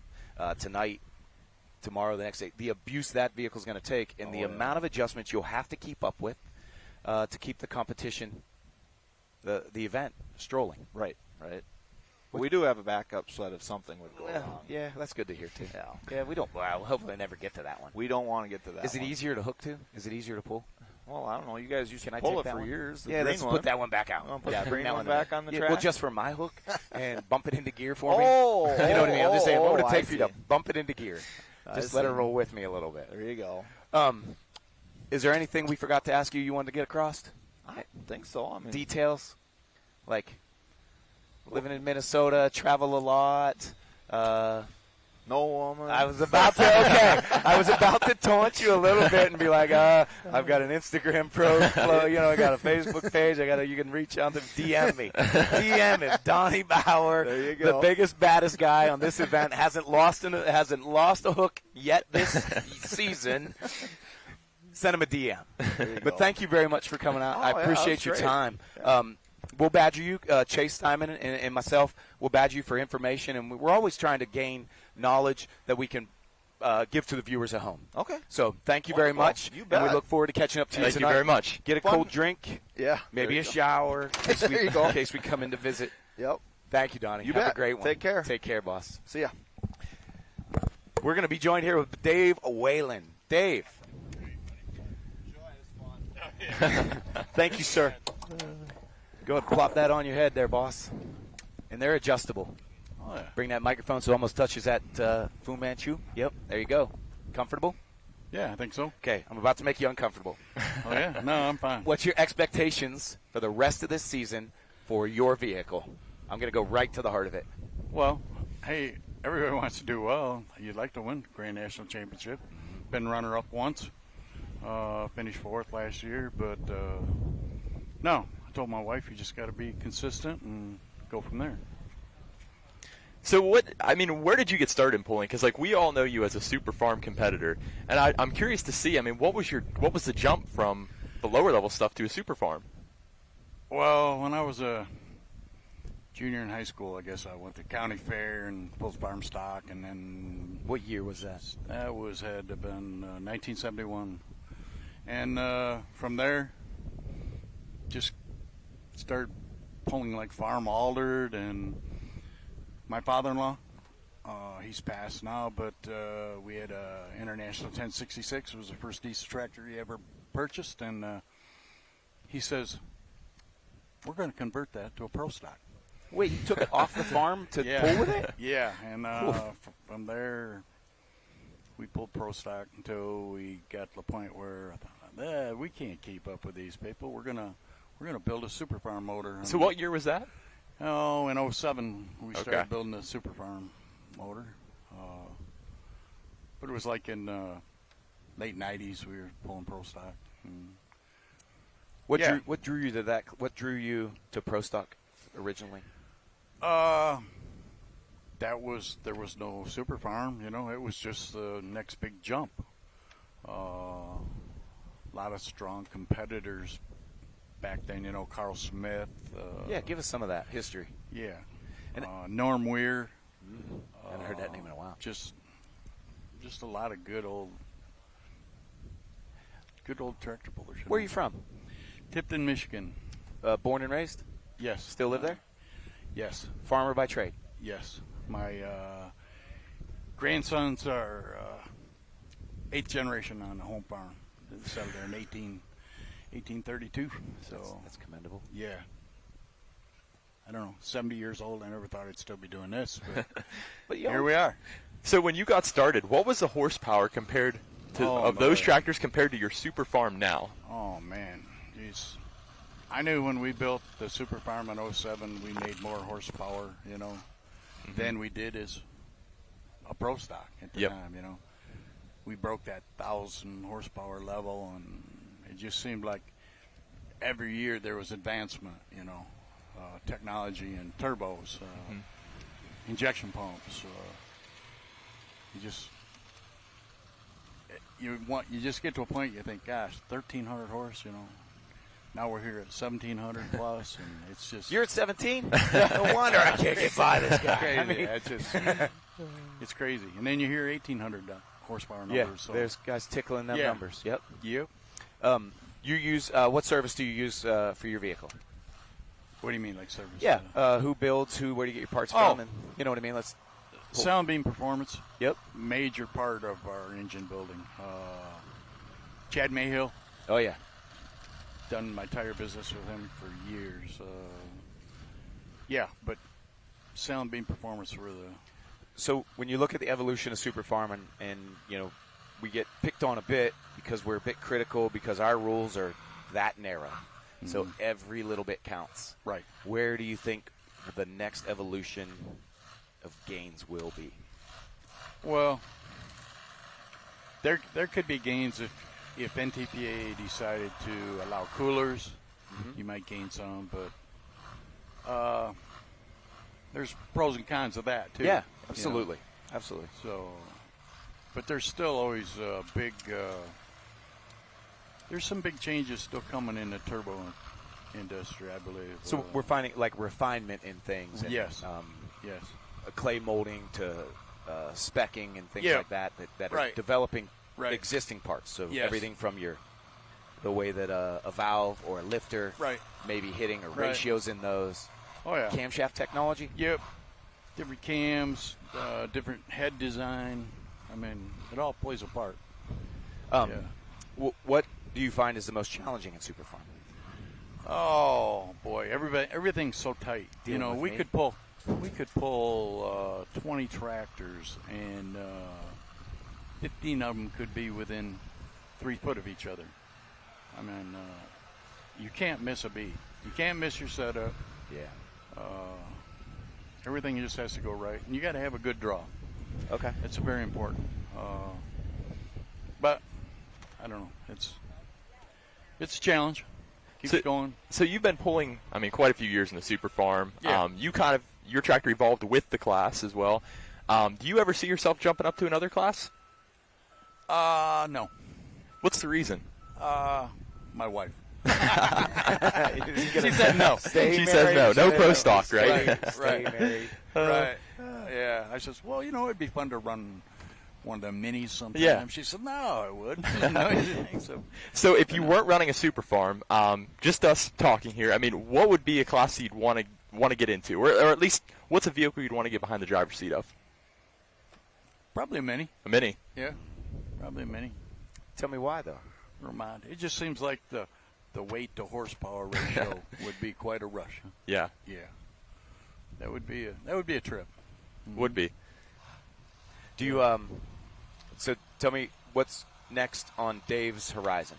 [SPEAKER 3] tonight, tomorrow, the next day. The abuse that vehicle is going to take, and the amount of adjustments you'll have to keep up with to keep the competition, the event strolling.
[SPEAKER 5] Right. We do have a backup sled if something would go wrong.
[SPEAKER 3] Yeah, that's good to hear too. Yeah, we don't. Well, hopefully never get to that one.
[SPEAKER 5] We don't want to get to that.
[SPEAKER 3] Is it easier to hook to? Is it easier to pull?
[SPEAKER 5] Well, I don't know. You guys used to
[SPEAKER 3] Can I
[SPEAKER 5] pull
[SPEAKER 3] take
[SPEAKER 5] it
[SPEAKER 3] that
[SPEAKER 5] for
[SPEAKER 3] one?
[SPEAKER 5] years. The
[SPEAKER 3] Yeah,
[SPEAKER 5] green
[SPEAKER 3] let's
[SPEAKER 5] one.
[SPEAKER 3] put that one back out.
[SPEAKER 5] Put
[SPEAKER 3] Yeah,
[SPEAKER 5] the green
[SPEAKER 3] that
[SPEAKER 5] one back on the track.
[SPEAKER 3] Well, just for my hook and bump it into gear for me.
[SPEAKER 5] Oh,
[SPEAKER 3] you know what I mean? I'm just saying, what would it
[SPEAKER 5] I
[SPEAKER 3] take for you to
[SPEAKER 5] see.
[SPEAKER 3] bump it into gear? Just let
[SPEAKER 5] see.
[SPEAKER 3] it roll with me a little bit.
[SPEAKER 5] There you go.
[SPEAKER 3] Is there anything we forgot to ask you wanted to get across?
[SPEAKER 5] I think so. I mean,
[SPEAKER 3] Details? Like living in Minnesota, travel a lot.
[SPEAKER 5] no woman.
[SPEAKER 3] I was about to taunt you a little bit and be like, I've got an Instagram profile, I got a Facebook page. You can reach out to DM me. DM it. Donnie Bauer,
[SPEAKER 5] There you go.
[SPEAKER 3] the biggest, baddest guy on this event, hasn't lost a hook yet this season. Send him a DM. But thank you very much for coming out. I appreciate your
[SPEAKER 5] great.
[SPEAKER 3] time. We'll badger you, Chase Diamond and myself. We'll badger you for information, and we're always trying to gain knowledge that we can give to the viewers at home.
[SPEAKER 5] Okay.
[SPEAKER 3] So thank you very much.
[SPEAKER 5] You
[SPEAKER 3] And
[SPEAKER 5] bet.
[SPEAKER 3] we look forward to catching up to you
[SPEAKER 4] Thank you
[SPEAKER 3] tonight.
[SPEAKER 4] very much.
[SPEAKER 3] Get a
[SPEAKER 5] Fun.
[SPEAKER 3] cold drink,
[SPEAKER 5] Yeah.
[SPEAKER 3] maybe
[SPEAKER 5] there
[SPEAKER 3] a
[SPEAKER 5] you go.
[SPEAKER 3] shower
[SPEAKER 5] There you go.
[SPEAKER 3] in case we come in to visit.
[SPEAKER 5] Yep.
[SPEAKER 3] Thank you, Donnie.
[SPEAKER 5] You
[SPEAKER 3] Have
[SPEAKER 5] bet.
[SPEAKER 3] a great one.
[SPEAKER 5] Take care.
[SPEAKER 3] Take care, boss.
[SPEAKER 5] See ya.
[SPEAKER 3] We're going to be joined here with Dave Whalen. Dave. Thank you, sir. Go ahead and plop that on your head there, boss. And they're adjustable.
[SPEAKER 6] Oh, yeah.
[SPEAKER 3] Bring that microphone so it almost touches that Fu Manchu. Yep, there you go. Comfortable?
[SPEAKER 6] Yeah, I think so.
[SPEAKER 3] Okay, I'm about to make you uncomfortable.
[SPEAKER 6] Oh, yeah? No, I'm fine.
[SPEAKER 3] What's your expectations for the rest of this season for your vehicle? I'm going to go right to the heart of it.
[SPEAKER 6] Well, hey, everybody wants to do well. You'd like to win Grand National Championship. Been runner-up once. Finished fourth last year. But, no, I told my wife you just got to be consistent and go from there.
[SPEAKER 4] So where did you get started in pulling? Because we all know you as a super farm competitor, and I'm curious to see. What was the jump from the lower level stuff to a super farm?
[SPEAKER 6] Well, when I was a junior in high school, I guess I went to county fair and pulled farm stock, and then
[SPEAKER 3] What year was that?
[SPEAKER 6] that had to have been 1971, and from there, just started pulling like farm altered and. My father-in-law, he's passed now, but we had a International 1066. It was the first diesel tractor he ever purchased, and he says, we're going to convert that to a pro stock.
[SPEAKER 3] Wait, you took it off the farm to
[SPEAKER 6] Yeah.
[SPEAKER 3] pull with it?
[SPEAKER 6] Yeah, and from there, we pulled pro stock until we got to the point where I thought, we can't keep up with these people. We're gonna build a super farm motor.
[SPEAKER 4] So what year was that?
[SPEAKER 6] Oh, in 07, we started
[SPEAKER 4] Okay.
[SPEAKER 6] building a super farm motor. But it was like in late 90s we were pulling pro stock.
[SPEAKER 3] What
[SPEAKER 6] Yeah.
[SPEAKER 3] drew you to that? What drew you to pro stock originally?
[SPEAKER 6] There was no super farm, it was just the next big jump. A lot of strong competitors back then, Carl Smith.
[SPEAKER 3] Yeah, give us some of that history.
[SPEAKER 6] Yeah.
[SPEAKER 3] And-
[SPEAKER 6] Norm Weir.
[SPEAKER 3] I haven't heard that name in a while.
[SPEAKER 6] Just a lot of good old Good old tractor pullers.
[SPEAKER 3] Where are you from?
[SPEAKER 6] Tipton, Michigan.
[SPEAKER 3] Born and raised?
[SPEAKER 6] Yes.
[SPEAKER 3] Still live there?
[SPEAKER 6] Yes.
[SPEAKER 3] Farmer by trade?
[SPEAKER 6] Yes. My grandsons are 8th generation on the home farm. They settled there in 1832. So
[SPEAKER 3] That's commendable.
[SPEAKER 6] yeah. I don't know, 70 years old. I never thought I'd still be doing this, but,
[SPEAKER 3] But
[SPEAKER 6] here we are.
[SPEAKER 4] So when you got started, what was the horsepower compared to of those
[SPEAKER 6] my.
[SPEAKER 4] tractors compared to your super farm now?
[SPEAKER 6] Oh, man. Jeez. I knew when we built the super farm in 07, we made more horsepower, than we did as a pro stock at the time, We broke that 1,000 horsepower level, and it just seemed like every year there was advancement, technology and turbos, injection pumps. You just get to a point you think, gosh, 1,300 horse, Now we're here at 1,700 plus, and it's just
[SPEAKER 3] You're at 17? No wonder I can't get by this guy.
[SPEAKER 6] crazy.
[SPEAKER 3] I mean,
[SPEAKER 6] It's just it's crazy. And then you hear 1,800 horsepower numbers.
[SPEAKER 3] yeah,
[SPEAKER 6] so.
[SPEAKER 3] there's guys tickling them
[SPEAKER 6] Yeah.
[SPEAKER 3] numbers. Yep.
[SPEAKER 6] Yep.
[SPEAKER 3] You use what service do you use for your vehicle?
[SPEAKER 6] What do you mean, like service?
[SPEAKER 3] Yeah. Who builds? Where do you get your parts
[SPEAKER 6] Oh.
[SPEAKER 3] from? And you know what I mean. Let's.
[SPEAKER 6] Sound Beam Performance.
[SPEAKER 3] Yep.
[SPEAKER 6] Major part of our engine building. Chad Mayhill.
[SPEAKER 3] Oh yeah.
[SPEAKER 6] Done my tire business with him for years. Yeah, but Sound Beam Performance were the.
[SPEAKER 3] So when you look at the evolution of Super Farm, and we get picked on a bit because we're a bit critical because our rules are that narrow. So every little bit counts.
[SPEAKER 6] Right.
[SPEAKER 3] Where do you think the next evolution of gains will be?
[SPEAKER 6] Well, there could be gains if NTPA decided to allow coolers. You might gain some, but there's pros and cons of that too.
[SPEAKER 3] Yeah, absolutely, absolutely.
[SPEAKER 6] So, but there's still always a big. There's some big changes still coming in the turbo industry, I believe.
[SPEAKER 3] So we're finding like refinement in things. And,
[SPEAKER 6] Yes.
[SPEAKER 3] Yes. Clay molding to specking and things
[SPEAKER 6] Yeah.
[SPEAKER 3] like that are
[SPEAKER 6] Right.
[SPEAKER 3] developing
[SPEAKER 6] Right.
[SPEAKER 3] existing parts. So
[SPEAKER 6] Yes.
[SPEAKER 3] everything from the way that a valve or a lifter
[SPEAKER 6] Right.
[SPEAKER 3] maybe hitting or
[SPEAKER 6] Right.
[SPEAKER 3] ratios in those.
[SPEAKER 6] Oh yeah.
[SPEAKER 3] Camshaft technology.
[SPEAKER 6] Yep. Different cams, different head design. I mean, it all plays a part. Yeah.
[SPEAKER 3] What do you find is the most challenging in Super Farm?
[SPEAKER 6] Oh boy, everything's so tight.
[SPEAKER 3] Dealing with
[SPEAKER 6] we
[SPEAKER 3] me.
[SPEAKER 6] could pull 20 tractors, and 15 of them could be within 3 foot of each other. I mean, you can't miss a beat. You can't miss your setup.
[SPEAKER 3] Yeah.
[SPEAKER 6] Everything just has to go right, and you got to have a good draw.
[SPEAKER 3] Okay.
[SPEAKER 6] It's very important. But I don't know. It's a challenge. Keeps going.
[SPEAKER 4] So you've been pulling, quite a few years in the super farm.
[SPEAKER 6] Yeah.
[SPEAKER 4] Your tractor evolved with the class as well. Do you ever see yourself jumping up to another class?
[SPEAKER 6] No.
[SPEAKER 4] What's the reason?
[SPEAKER 6] My wife.
[SPEAKER 4] She said no. She says no. No pro stock, right?
[SPEAKER 3] Stay married.
[SPEAKER 6] Right. Yeah. I says, well, it'd be fun to run one of them minis sometime.
[SPEAKER 4] Yeah.
[SPEAKER 6] She said, no, I would. No, you didn't think so.
[SPEAKER 4] So if you weren't running a super farm, just us talking here, what would be a class you'd want to get into, or at least what's a vehicle you'd want to get behind the driver's seat of?
[SPEAKER 6] Probably a mini.
[SPEAKER 4] A mini.
[SPEAKER 6] Yeah. Probably a mini.
[SPEAKER 3] Tell me why though.
[SPEAKER 6] Vermont. It just seems like the weight to horsepower ratio would be quite a rush.
[SPEAKER 4] Yeah.
[SPEAKER 6] Yeah. That would be a trip.
[SPEAKER 4] Would be.
[SPEAKER 3] Do you So tell me what's next on Dave's horizon.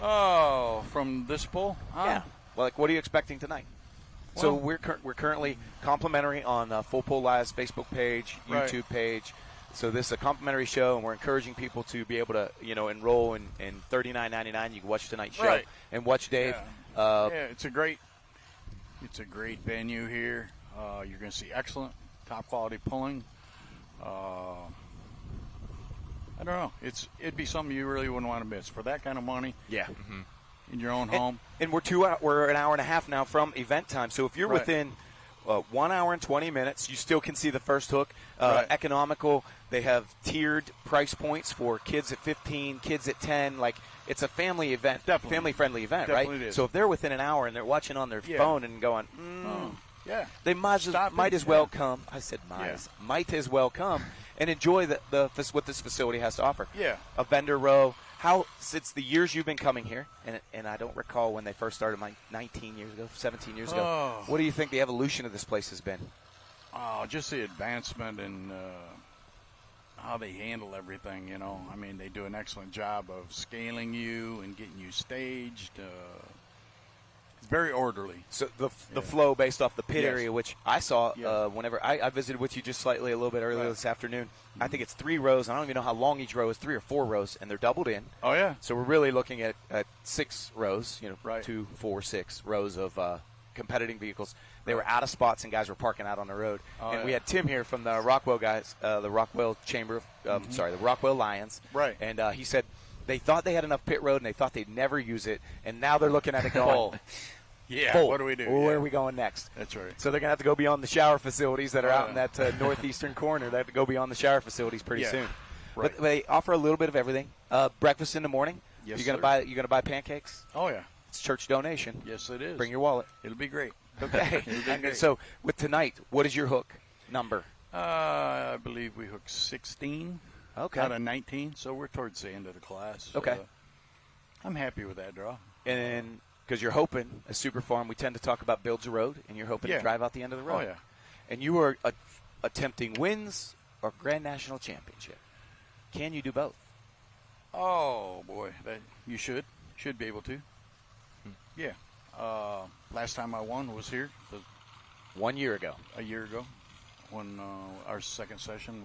[SPEAKER 6] Oh, from this pull?
[SPEAKER 3] Yeah. Well, what are you expecting tonight? So
[SPEAKER 6] Well-
[SPEAKER 3] we're currently complimentary on Full Pull Live's Facebook page,
[SPEAKER 6] Right.
[SPEAKER 3] YouTube page. So this is a complimentary show, and we're encouraging people to be able to, enroll in $39.99. You can watch tonight's show
[SPEAKER 6] Right.
[SPEAKER 3] and watch Dave.
[SPEAKER 6] Yeah, it's a great venue here. You're going to see excellent, top quality pulling. I don't know. It'd be something you really wouldn't want to miss for that kind of money
[SPEAKER 3] Yeah.
[SPEAKER 6] in your own home.
[SPEAKER 3] And we're an hour and a half now from event time. So if you're
[SPEAKER 6] Right.
[SPEAKER 3] within 1 hour and 20 minutes. You still can see the first hook.
[SPEAKER 6] Right.
[SPEAKER 3] Economical. They have tiered price points for kids at 15, kids at 10. Like, it's a family event,
[SPEAKER 6] Definitely.
[SPEAKER 3] family-friendly event,
[SPEAKER 6] Definitely
[SPEAKER 3] right?
[SPEAKER 6] it is.
[SPEAKER 3] So if they're within an hour and they're watching on their phone and going,
[SPEAKER 6] Yeah.
[SPEAKER 3] they might as well come. I said might as well come and enjoy what this facility has to offer.
[SPEAKER 6] Yeah.
[SPEAKER 3] A vendor row. How, since the years you've been coming here, and I don't recall when they first started, 19 years ago, 17 years ago,
[SPEAKER 6] Oh.
[SPEAKER 3] what do you think the evolution of this place has been?
[SPEAKER 6] Oh, just the advancement and how they handle everything, you know. I mean, they do an excellent job of scaling you and getting you staged. Very orderly.
[SPEAKER 3] So the flow based off the pit
[SPEAKER 6] Yes.
[SPEAKER 3] area, which I saw
[SPEAKER 6] Yeah.
[SPEAKER 3] whenever I visited with you just slightly a little bit earlier
[SPEAKER 6] Right.
[SPEAKER 3] this afternoon. I think it's 3 rows. I don't even know how long each row is, 3 or 4 rows, and they're doubled in.
[SPEAKER 6] Oh, yeah.
[SPEAKER 3] So we're really looking at 6 rows,
[SPEAKER 6] Right.
[SPEAKER 3] 2, 4, 6 rows of competing vehicles. They were out of spots, and guys were parking out on the road.
[SPEAKER 6] Oh,
[SPEAKER 3] and we
[SPEAKER 6] yeah.
[SPEAKER 3] had Tim here from the Rockwell guys, the Rockwell Chamber, the Rockwell Lions.
[SPEAKER 6] Right.
[SPEAKER 3] And he said they thought they had enough pit road, and they thought they'd never use it, and now they're looking at it going,
[SPEAKER 6] Yeah.
[SPEAKER 3] full.
[SPEAKER 6] What do we do?
[SPEAKER 3] Where
[SPEAKER 6] Yeah.
[SPEAKER 3] are we going next?
[SPEAKER 6] That's right.
[SPEAKER 3] So they're going to have to go beyond the shower facilities that are
[SPEAKER 6] Oh,
[SPEAKER 3] out in
[SPEAKER 6] yeah.
[SPEAKER 3] that northeastern corner. They have to go beyond the shower facilities pretty
[SPEAKER 6] Yeah.
[SPEAKER 3] soon.
[SPEAKER 6] Right.
[SPEAKER 3] But they offer a little bit of everything. Breakfast in the morning.
[SPEAKER 6] Yes,
[SPEAKER 3] you're
[SPEAKER 6] sir.
[SPEAKER 3] You're gonna buy pancakes.
[SPEAKER 6] Oh, yeah.
[SPEAKER 3] It's church donation.
[SPEAKER 6] Yes, it is.
[SPEAKER 3] Bring your wallet.
[SPEAKER 6] It'll be great.
[SPEAKER 3] Okay.
[SPEAKER 6] It'll be
[SPEAKER 3] And
[SPEAKER 6] great.
[SPEAKER 3] so with tonight, what is your hook number?
[SPEAKER 6] I believe we hooked 16
[SPEAKER 3] Okay.
[SPEAKER 6] out of 19, so we're towards the end of the class.
[SPEAKER 3] Okay.
[SPEAKER 6] I'm happy with that draw.
[SPEAKER 3] And because you're hoping, as Super Farm, we tend to talk about builds a road, and you're hoping
[SPEAKER 6] Yeah.
[SPEAKER 3] to drive out the end of the road.
[SPEAKER 6] Oh, yeah.
[SPEAKER 3] And you are attempting wins or Grand National Championship. Can you do both?
[SPEAKER 6] Oh, boy. That you should be able to. Yeah. Last time I won was here
[SPEAKER 3] 1 year ago.
[SPEAKER 6] a year ago when our second session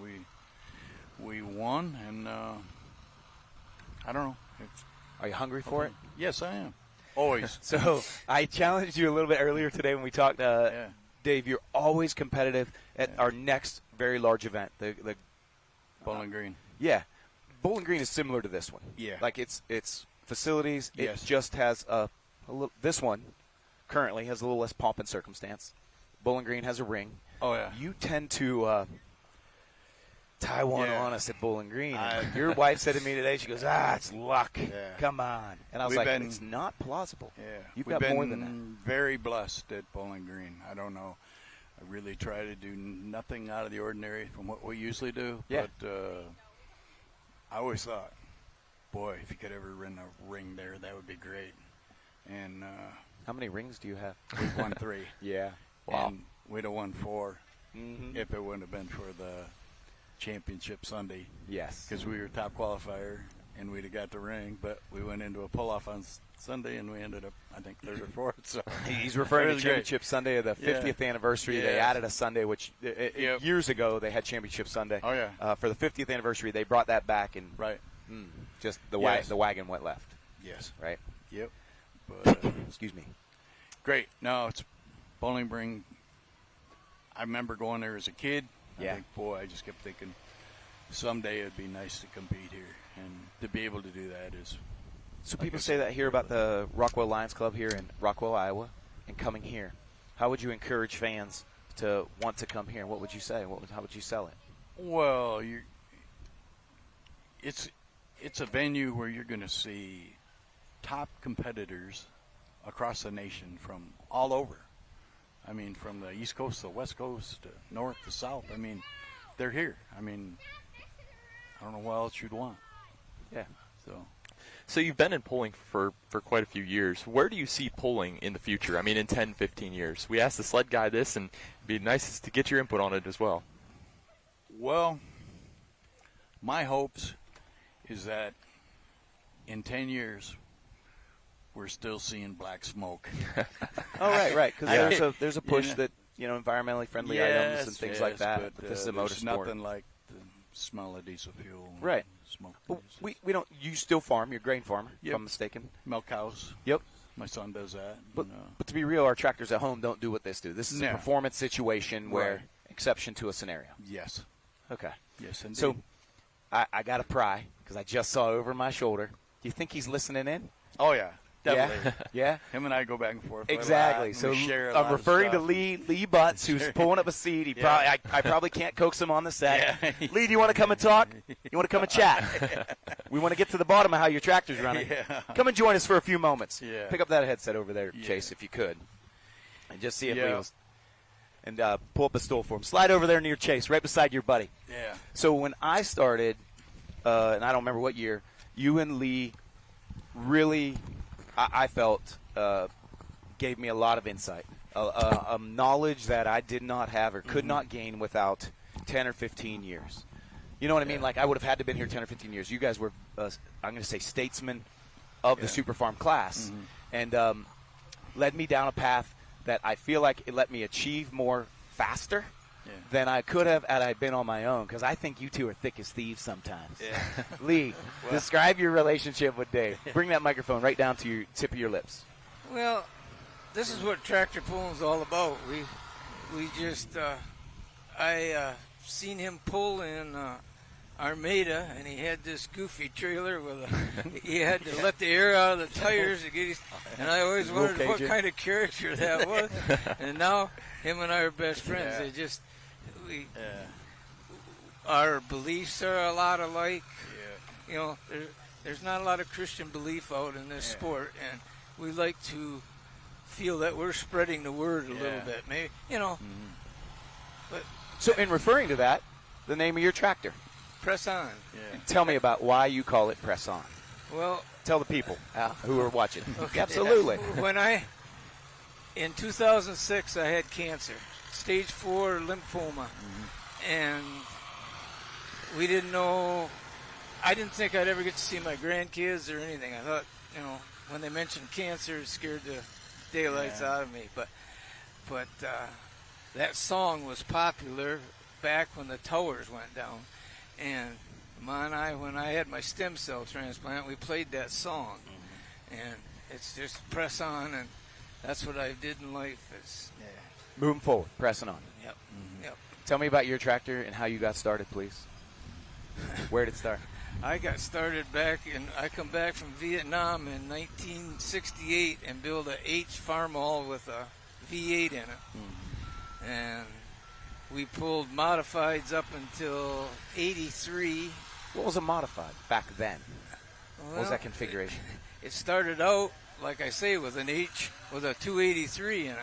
[SPEAKER 6] we won, and I don't know.
[SPEAKER 3] Are you hungry for it?
[SPEAKER 6] Yes, I am. Always.
[SPEAKER 3] So I challenged you a little bit earlier today when we talked.
[SPEAKER 6] Yeah.
[SPEAKER 3] Dave, you're always competitive at our next very large event. The
[SPEAKER 6] Bowling Green.
[SPEAKER 3] yeah, Bowling Green is similar to this one.
[SPEAKER 6] Yeah.
[SPEAKER 3] like it's facilities.
[SPEAKER 6] Yes.
[SPEAKER 3] It just has a little. This one currently has a little less pomp and circumstance. Bowling Green has a ring.
[SPEAKER 6] Oh, yeah.
[SPEAKER 3] You tend to tie one
[SPEAKER 6] Yeah.
[SPEAKER 3] on us at Bowling Green. Your wife said to me today, she goes, it's luck.
[SPEAKER 6] Yeah.
[SPEAKER 3] Come on. And I was
[SPEAKER 6] We've
[SPEAKER 3] like,
[SPEAKER 6] been-
[SPEAKER 3] it's not plausible.
[SPEAKER 6] Yeah,
[SPEAKER 3] You've
[SPEAKER 6] we've
[SPEAKER 3] got
[SPEAKER 6] been
[SPEAKER 3] more than that.
[SPEAKER 6] very blessed at Bowling Green. I don't know. I really try to do nothing out of the ordinary from what we usually do.
[SPEAKER 3] Yeah.
[SPEAKER 6] But I always thought, boy, if you could ever run a ring there, that would be great. And
[SPEAKER 3] How many rings do you have?
[SPEAKER 6] we've won 3.
[SPEAKER 3] Yeah. Wow.
[SPEAKER 6] And we'd have won 4
[SPEAKER 3] Mhm.
[SPEAKER 6] if it wouldn't have been for the championship Sunday.
[SPEAKER 3] Yes.
[SPEAKER 6] Because we were top qualifier and we'd have got the ring, but we went into a pull-off on Sunday and we ended up, I think, 3rd or 4th. So
[SPEAKER 3] He's referring
[SPEAKER 6] It
[SPEAKER 3] to
[SPEAKER 6] was great.
[SPEAKER 3] Championship Sunday of the 50th anniversary. They
[SPEAKER 6] Yeah.
[SPEAKER 3] added a Sunday, which
[SPEAKER 6] Yep.
[SPEAKER 3] years ago they had Championship Sunday.
[SPEAKER 6] Oh, yeah.
[SPEAKER 3] For the 50th anniversary, they brought that back, and
[SPEAKER 6] Right.
[SPEAKER 3] just the
[SPEAKER 6] Yes.
[SPEAKER 3] wagon went left.
[SPEAKER 6] Yes.
[SPEAKER 3] Right.
[SPEAKER 6] Yep. But
[SPEAKER 3] Excuse me.
[SPEAKER 6] great. No, it's Bowling Green. I remember going there as a kid.
[SPEAKER 3] Yeah.
[SPEAKER 6] I think, boy, I just kept thinking someday it'd be nice to compete here. And to be able to do that is.
[SPEAKER 3] So people say that here about the Rockwell Lions Club here in Rockwell, Iowa, and coming here. How would you encourage fans to want to come here? What would you say? How would you sell it?
[SPEAKER 6] Well, it's a venue where you're going to see top competitors across the nation from all over. I mean, from the East Coast to the West Coast to North to South. I mean, they're here. I mean, I don't know what else you'd want.
[SPEAKER 3] Yeah.
[SPEAKER 4] So you've been in polling for quite a few years. Where do you see polling in the future? I mean, in 10, 15 years. We asked the sled guy this, and it'd be nice to get your input on it as well.
[SPEAKER 6] Well, my hopes is that in 10 years, we're still seeing black smoke.
[SPEAKER 3] Oh, right. Because there's a push
[SPEAKER 6] Yeah.
[SPEAKER 3] that environmentally friendly items and things like that. But this is a
[SPEAKER 6] there's
[SPEAKER 3] motorsport.
[SPEAKER 6] nothing like the smell of diesel fuel. and
[SPEAKER 3] Right.
[SPEAKER 6] Smoke.
[SPEAKER 3] Well, we don't. You still farm. You're a grain farmer, if
[SPEAKER 6] Yep.
[SPEAKER 3] I'm mistaken.
[SPEAKER 6] Milk cows.
[SPEAKER 3] Yep.
[SPEAKER 6] My son does that.
[SPEAKER 3] But
[SPEAKER 6] and,
[SPEAKER 3] but to be real, our tractors at home don't do what this do. This is a
[SPEAKER 6] No.
[SPEAKER 3] performance situation where
[SPEAKER 6] Right.
[SPEAKER 3] exception to a scenario.
[SPEAKER 6] yes.
[SPEAKER 3] Okay.
[SPEAKER 6] Yes, indeed.
[SPEAKER 3] So I got to pry because I just saw over my shoulder. Do you think he's listening in?
[SPEAKER 6] oh, yeah. Definitely.
[SPEAKER 3] Yeah.
[SPEAKER 6] Him and I go back and forth. quite a lot,
[SPEAKER 3] Exactly.
[SPEAKER 6] and
[SPEAKER 3] So
[SPEAKER 6] we share a lot
[SPEAKER 3] I'm
[SPEAKER 6] of
[SPEAKER 3] referring to
[SPEAKER 6] stuff.
[SPEAKER 3] Lee Butts, who's pulling up a seat. He
[SPEAKER 6] Yeah.
[SPEAKER 3] I probably can't coax him on the set.
[SPEAKER 6] Yeah.
[SPEAKER 3] Lee, do you want to come and talk? You want to come and chat? We want to get to the bottom of how your tractor's running.
[SPEAKER 6] Yeah.
[SPEAKER 3] Come and join us for a few moments.
[SPEAKER 6] Yeah.
[SPEAKER 3] Pick up that headset over there,
[SPEAKER 6] Yeah.
[SPEAKER 3] Chase, if you could, and just see if
[SPEAKER 6] Yeah.
[SPEAKER 3] Lee was. And pull up a stool for him. Slide over there near Chase, right beside your buddy.
[SPEAKER 6] Yeah.
[SPEAKER 3] So when I started, and I don't remember what year, you and Lee really, I felt, gave me a lot of insight, knowledge that I did not have or could not gain without 10 or 15 years. You know what I mean? Like I would have had to been here 10 or 15 years. You guys were, I'm going to say, statesmen of the Super Farm class, and led me down a path that I feel like it let me achieve more faster than I could have had I been on my own, because I think you two are thick as thieves sometimes.
[SPEAKER 6] Yeah.
[SPEAKER 3] Lee, describe your relationship with Dave. Bring that microphone right down to your tip of your lips.
[SPEAKER 7] Well, this is what tractor pulling is all about. We just I seen him pull in Armada, and he had this goofy trailer with he had to let the air out of the tires to get his, and I always wondered what kind of character that was. And now him and I are best friends.
[SPEAKER 6] Yeah.
[SPEAKER 7] They just our beliefs are a lot alike.
[SPEAKER 6] Yeah.
[SPEAKER 7] You know, there's not a lot of Christian belief out in this sport, and we like to feel that we're spreading the word a little bit. Maybe, you know. But
[SPEAKER 3] So in referring to that, the name of your tractor,
[SPEAKER 7] press on.
[SPEAKER 6] Yeah.
[SPEAKER 3] tell me about why you call it Press On.
[SPEAKER 7] Well,
[SPEAKER 3] Tell the people who are watching. Absolutely.
[SPEAKER 7] when in 2006, I had cancer, stage 4 lymphoma, and we didn't know. I didn't think I'd ever get to see my grandkids or anything. I thought, you know, when they mentioned cancer, it scared the daylights out of me. But that song was popular back when the towers went down, and when I had my stem cell transplant, we played that song, and it's just press on, and that's what I did in life. Is
[SPEAKER 3] Moving forward, pressing on.
[SPEAKER 7] Yep. Yep.
[SPEAKER 3] Tell me about your tractor and how you got started, please. Where did it start?
[SPEAKER 7] I got started I come back from Vietnam in 1968 and built a H farm all with a V8 in it. And we pulled modifieds up until 83.
[SPEAKER 3] What was a modified back then? What was that configuration?
[SPEAKER 7] It started out, like I say, with an H with a 283 in it.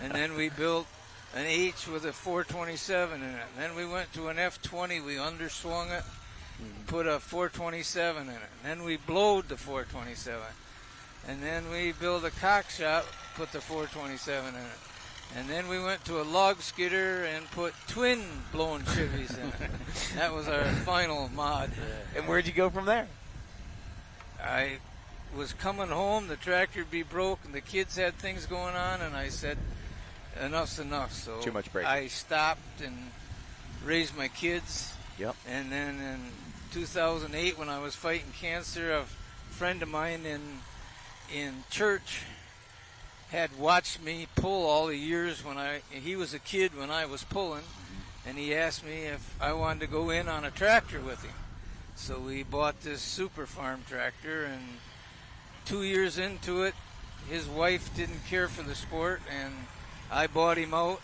[SPEAKER 7] And then we built an H with a 427 in it. And then we went to an F20, we underswung it, put a 427 in it. And then we blowed the 427. And then we built a cock shop, put the 427 in it. And then we went to a log skidder and put twin blown Chevys in it. That was our final mod.
[SPEAKER 3] And where'd you go from there?
[SPEAKER 7] I was coming home, the tractor would be broke, and the kids had things going on, and I said, enough's enough. So
[SPEAKER 3] Too much breaking.
[SPEAKER 7] I stopped and raised my kids.
[SPEAKER 3] Yep.
[SPEAKER 7] And then in 2008, when I was fighting cancer, a friend of mine in church had watched me pull all the years he was a kid when I was pulling, and he asked me if I wanted to go in on a tractor with him. So we bought this Super Farm tractor, and 2 years into it, his wife didn't care for the sport, and I bought him out.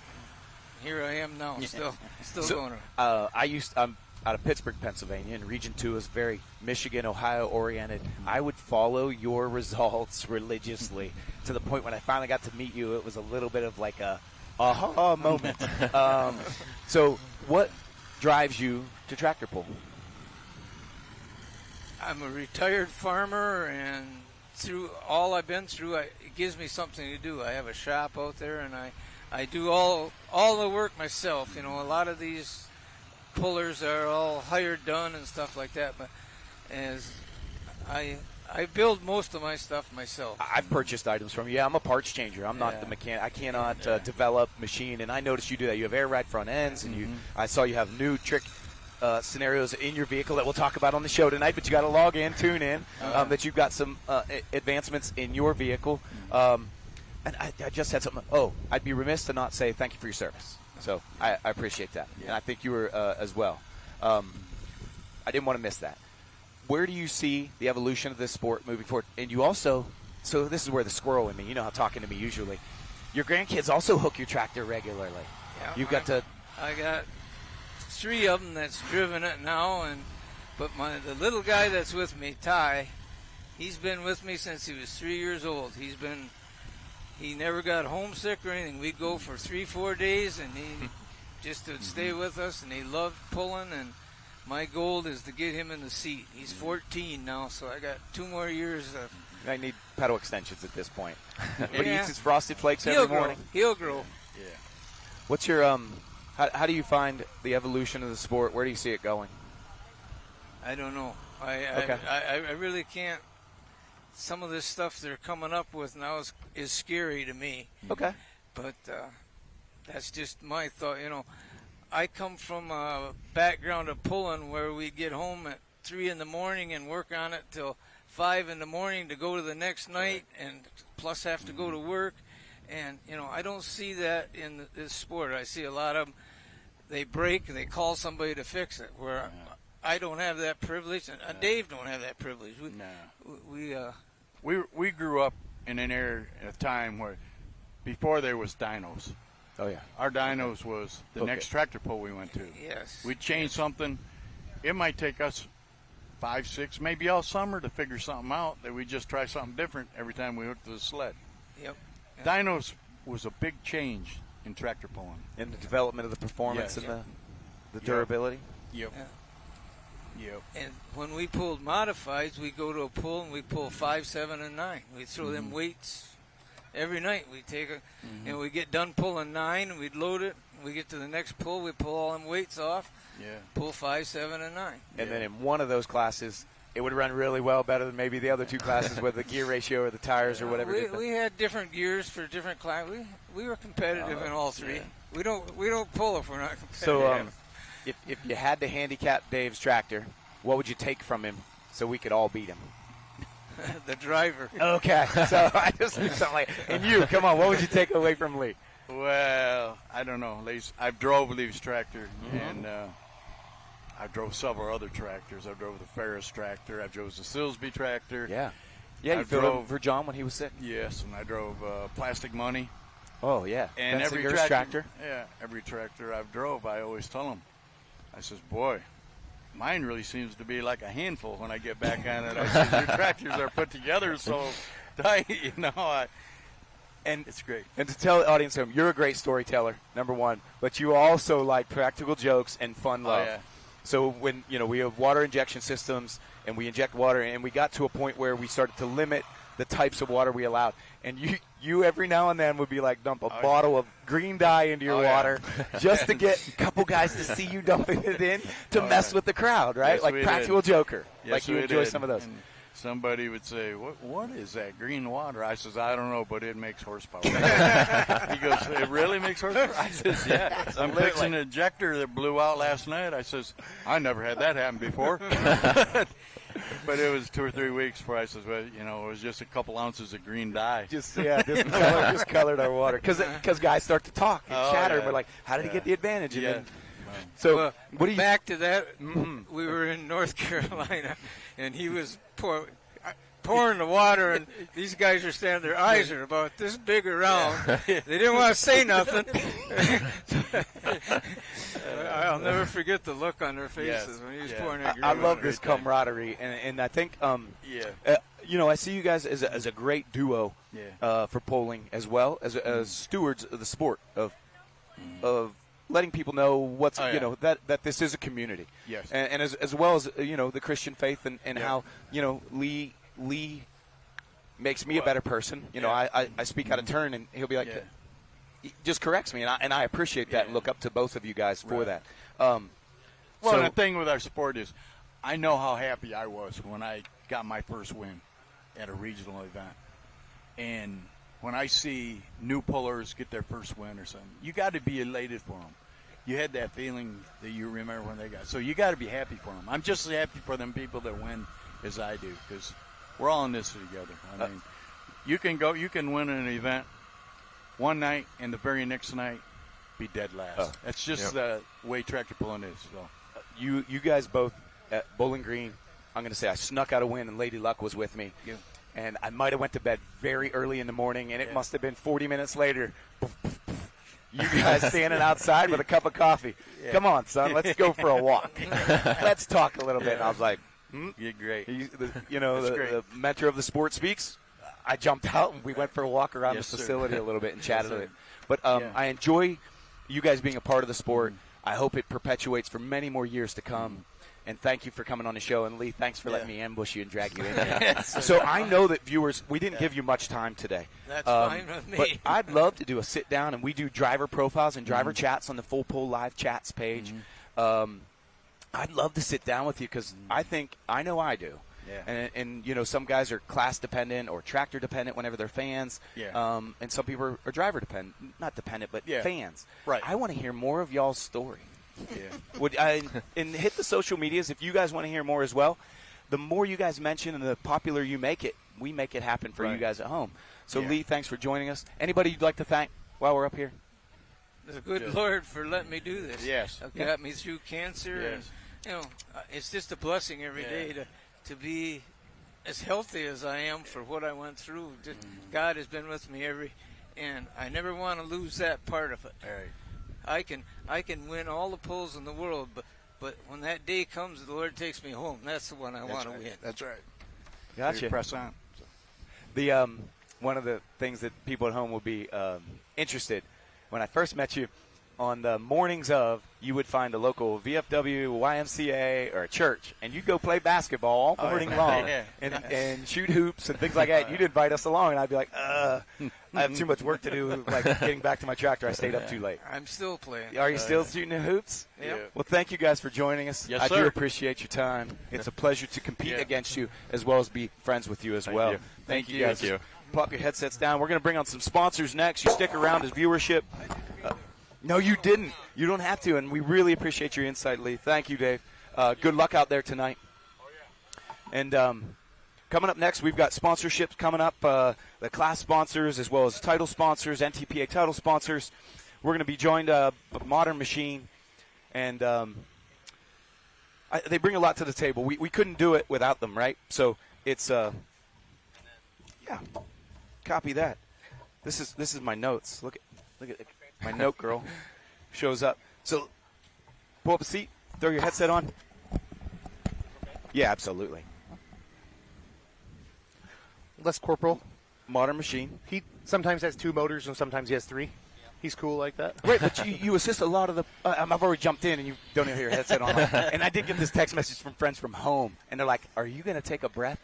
[SPEAKER 7] Here I am now, still going around.
[SPEAKER 3] I'm out of Pittsburgh, Pennsylvania, and Region 2 is very Michigan, Ohio oriented. I would follow your results religiously to the point when I finally got to meet you, it was a little bit of like a aha moment. So what drives you to tractor pull?
[SPEAKER 7] I'm a retired farmer, and through all I've been through, it gives me something to do. I have a shop out there, and I do all the work myself. You know, a lot of these pullers are all hired done and stuff like that, but as I build most of my stuff myself.
[SPEAKER 3] I've purchased items from you. Yeah, I'm a parts changer. I'm not the mechanic. I cannot develop machine, and I noticed you do that. You have air ride front ends, and I saw you have new trick scenarios in your vehicle that we'll talk about on the show tonight, but you got to log in, tune in, that you've got some advancements in your vehicle. And I just had something. I'd be remiss to not say thank you for your service. So I appreciate that, and I think you were as well. I didn't want to miss that. Where do you see the evolution of this sport moving forward? And you also So this is where the squirrel in me, talking to me usually. Your grandkids also hook your tractor regularly.
[SPEAKER 7] Yeah,
[SPEAKER 3] You've got to.
[SPEAKER 7] I got 3 of them that's driven it now, but the little guy that's with me, Ty, he's been with me since he was 3 years old. He never got homesick or anything. We'd go for 3-4 days, and he just would stay with us, and he loved pulling. And my goal is to get him in the seat. He's 14 now, so I got 2 more years of.
[SPEAKER 3] I need pedal extensions at this point.
[SPEAKER 7] Yeah.
[SPEAKER 3] But he eats his Frosted Flakes every morning.
[SPEAKER 7] He'll grow.
[SPEAKER 3] Yeah. What's your how do you find the evolution of the sport? Where do you see it going?
[SPEAKER 7] I don't know. I really can't. Some of this stuff they're coming up with now is scary to me.
[SPEAKER 3] Okay.
[SPEAKER 7] But that's just my thought. I come from a background of pulling where we get home at 3 in the morning and work on it till 5 in the morning to go to the next night, and plus have to go to work. And I don't see that in this sport. I see a lot of them. They break and they call somebody to fix it. Where I don't have that privilege, and Dave don't have that privilege.
[SPEAKER 6] We grew up in an era at a time where before there was dynos.
[SPEAKER 3] Oh yeah.
[SPEAKER 6] Our dynos was the next tractor pull we went to.
[SPEAKER 7] Yes.
[SPEAKER 6] We'd change something. It might take us 5, 6, maybe all summer to figure something out, that we just try something different every time we hooked to the sled.
[SPEAKER 7] Yep.
[SPEAKER 6] Dynos was a big change in tractor pulling.
[SPEAKER 3] In the development of the performance and the durability.
[SPEAKER 6] Yep.
[SPEAKER 7] Yeah.
[SPEAKER 6] Yep.
[SPEAKER 7] And when we pulled modifieds, we go to a pull and we pull 5, 7, and 9. We throw them weights every night. We take and we get done pulling 9, and we'd load it. We get to the next pull, we pull all them weights off.
[SPEAKER 6] Yeah.
[SPEAKER 7] Pull 5, 7, and 9.
[SPEAKER 3] And then in one of those classes, it would run really well, better than maybe the other 2 classes with the gear ratio or the tires or whatever.
[SPEAKER 7] We had different gears for different classes. We were competitive in all 3.
[SPEAKER 3] Yeah.
[SPEAKER 7] We don't pull if we're not competitive.
[SPEAKER 3] So if you had to handicap Dave's tractor, what would you take from him so we could all beat him?
[SPEAKER 7] The driver.
[SPEAKER 3] Okay. So I just need something like, and you, come on, what would you take away from Lee?
[SPEAKER 6] Well, I don't know. I've drove Lee's tractor, and I drove several other tractors. I drove the Ferris tractor. I drove the Silsby tractor.
[SPEAKER 3] Yeah. Yeah, you filled in for John when he was sick.
[SPEAKER 6] Yes, and I drove Plastic Money.
[SPEAKER 3] Oh, yeah.
[SPEAKER 6] And every
[SPEAKER 3] Bensinger's
[SPEAKER 6] tractor. Yeah, every tractor I've drove, I always tell them, I says, boy, mine really seems to be like a handful when I get back on it. I says, your tractors are put together so tight, and it's great.
[SPEAKER 3] And to tell the audience, you're a great storyteller, number one, but you also like practical jokes and fun love.
[SPEAKER 6] Oh, yeah.
[SPEAKER 3] So when, we have water injection systems and we inject water, and we got to a point where we started to limit the types of water we allowed. And you every now and then would be like, dump a bottle of green dye into your water just to get a couple guys to see you dumping it in to mess with the crowd, right?
[SPEAKER 6] Yes,
[SPEAKER 3] like practical joker.
[SPEAKER 6] Yes,
[SPEAKER 3] like you enjoy some of those.
[SPEAKER 6] And somebody would say, what is that green water? I says, I don't know, but it makes horsepower. He goes, it really makes horsepower? I says, yeah. I'm fixing an injector that blew out last night. I says, I never had that happen before. But it was 2 or 3 weeks before I says, well, it was just a couple ounces of green dye.
[SPEAKER 3] Just colored our water. Because guys start to talk and chatter. And we're like, how did he get the advantage? And then, so what do you...
[SPEAKER 7] Back to that, we were in North Carolina, and he was pouring the water, and these guys are standing, their eyes are about this big around. They didn't want to say nothing. I'll never forget the look on their faces when he was pouring that green
[SPEAKER 3] I love
[SPEAKER 7] water.
[SPEAKER 3] this camaraderie, and I think, I see you guys as a great duo for polling as well, as stewards of the sport of letting people know what's that this is a community.
[SPEAKER 6] Yes.
[SPEAKER 3] And as well as the Christian faith and how Lee makes me a better person. I speak out of turn, and he'll be like, he just corrects me, and I appreciate that and look up to both of you guys for that.
[SPEAKER 6] Well, the thing with our sport is, I know how happy I was when I got my first win at a regional event, and when I see new pullers get their first win or something, you got to be elated for them. You had that feeling that you remember when they got. So you got to be happy for them. I'm just as happy for them people that win as I do, because we're all in this together. I mean, you can win an event one night and the very next night be dead last. That's just the way tractor pulling is. So
[SPEAKER 3] you guys both at Bowling Green, I'm going to say I snuck out a win, and Lady Luck was with me.
[SPEAKER 6] Yeah.
[SPEAKER 3] and I might have went to bed very early in the morning, and it must have been 40 minutes later. You guys standing outside with a cup of coffee.
[SPEAKER 4] Yeah.
[SPEAKER 3] Come on, son, let's go for a walk. Let's talk a little bit. And I was like,
[SPEAKER 4] You're great.
[SPEAKER 3] the mentor of the sport speaks. I jumped out, and we went for a walk around
[SPEAKER 4] Yes,
[SPEAKER 3] the
[SPEAKER 4] sir.
[SPEAKER 3] facility a little bit and chatted
[SPEAKER 4] Yes,
[SPEAKER 3] with
[SPEAKER 4] sir.
[SPEAKER 3] it. But I enjoy you guys being a part of the sport. I hope it perpetuates for many more years to come. And thank you for coming on the show. And, Lee, thanks for letting me ambush you and drag you in here. So I know that viewers, we didn't give you much time today.
[SPEAKER 7] That's fine with me.
[SPEAKER 3] But I'd love to do a sit-down, and we do driver profiles and driver chats on the Full Pull Live Chats page. I'd love to sit down with you because I know I do.
[SPEAKER 4] Yeah.
[SPEAKER 3] And some guys are class dependent or tractor dependent whenever they're fans.
[SPEAKER 4] Yeah.
[SPEAKER 3] And some people are driver dependent, not dependent, but fans.
[SPEAKER 4] Right.
[SPEAKER 3] I want to hear more of y'all's story.
[SPEAKER 4] Yeah.
[SPEAKER 3] And hit the social medias if you guys want to hear more as well. The more you guys mention and the popular you make it, we make it happen for you guys at home. So, Lee, thanks for joining us. Anybody you'd like to thank while we're up here?
[SPEAKER 7] The good Lord for letting me do this.
[SPEAKER 4] Yes.
[SPEAKER 7] Got me through cancer.
[SPEAKER 4] Yes.
[SPEAKER 7] And, it's just a blessing every day to be as healthy as I am for what I went through. Just, God has been with me and I never want to lose that part of it.
[SPEAKER 4] All right.
[SPEAKER 7] I can win all the pulls in the world, but when that day comes, the Lord takes me home. That's the one I want to win.
[SPEAKER 4] That's right.
[SPEAKER 3] Gotcha.
[SPEAKER 6] Press on.
[SPEAKER 3] The one of the things that people at home will be interested. When I first met you, on the mornings of, you would find a local VFW, YMCA, or a church, and you'd go play basketball all morning long and shoot hoops and things like that. You'd invite us along, and I'd be like, I have too much work to do, like getting back to my tractor. I stayed up too late.
[SPEAKER 7] I'm still playing.
[SPEAKER 3] Are you still shooting the hoops?
[SPEAKER 7] Yeah.
[SPEAKER 3] Well, thank you guys for joining us.
[SPEAKER 4] Yes,
[SPEAKER 3] I
[SPEAKER 4] sir.
[SPEAKER 3] do appreciate your time. It's a pleasure to compete against you as well as be friends with you as well.
[SPEAKER 4] you.
[SPEAKER 3] Thank you
[SPEAKER 4] Thank
[SPEAKER 3] guys.
[SPEAKER 4] you.
[SPEAKER 3] Plop your headsets down. We're going to bring on some sponsors next. You stick around as viewership. No, you didn't. You don't have to, and we really appreciate your insight, Lee. Thank you, Dave. Good luck out there tonight. And coming up next, we've got sponsorships coming up, the class sponsors as well as title sponsors, NTPA title sponsors. We're going to be joined by Modern Machine, and they bring a lot to the table. We couldn't do it without them, right? So it's copy that. This is my notes. Look at my note girl shows up. So pull up a seat, throw your headset on. Yeah, absolutely.
[SPEAKER 8] Les Corporal.
[SPEAKER 3] Modern Machine.
[SPEAKER 8] He sometimes has 2 motors and sometimes he has 3. He's cool like that.
[SPEAKER 3] Right, but you assist a lot of the. I've already jumped in, and you don't even hear your headset on. And I did get this text message from friends from home, and they're like, "Are you going to take a breath?"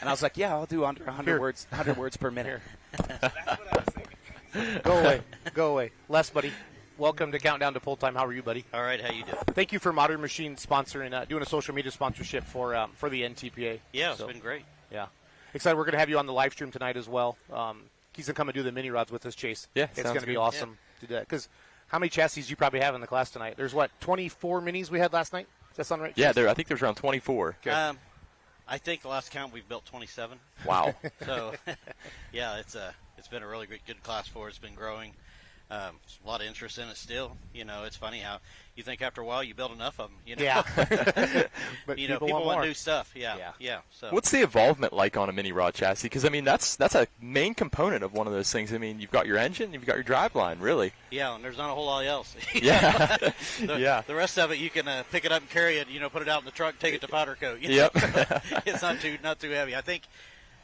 [SPEAKER 3] And I was like, "Yeah, I'll do under 100 words, 100 words per minute."
[SPEAKER 8] Go away. Les, buddy. Welcome to Countdown to Pull Time. How are you, buddy?
[SPEAKER 9] All right, how you doing?
[SPEAKER 8] Thank you for Modern Machine sponsoring, doing a social media sponsorship for the NTPA.
[SPEAKER 9] Yeah, it's been great.
[SPEAKER 8] Yeah. Excited. We're going to have you on the live stream tonight as well. He's going to come and do the mini rods with us, Chase.
[SPEAKER 4] Yeah,
[SPEAKER 8] it's going to be
[SPEAKER 4] good.
[SPEAKER 8] awesome to do that. Because how many chassis do you probably have in the class tonight? There's, 24 minis we had last night? Does that sound right, Chase?
[SPEAKER 4] Yeah, I think there's around 24.
[SPEAKER 8] Okay.
[SPEAKER 9] I think the last count we've built 27.
[SPEAKER 4] Wow.
[SPEAKER 9] So, yeah, it's been a really good class for us. It's been growing. There's a lot of interest in it still. It's funny how you think after a while you build enough of them.
[SPEAKER 8] Yeah. But
[SPEAKER 9] people want
[SPEAKER 8] more.
[SPEAKER 9] new stuff. Yeah. So
[SPEAKER 4] What's the involvement like on a mini rod chassis? Because, that's a main component of one of those things. You've got your engine, you've got your driveline, really.
[SPEAKER 9] Yeah, and there's not a whole lot else.
[SPEAKER 4] Yeah.
[SPEAKER 9] The rest of it, you can pick it up and carry it, put it out in the truck, take it to powder coat.
[SPEAKER 4] Yep.
[SPEAKER 9] It's not too heavy. I think,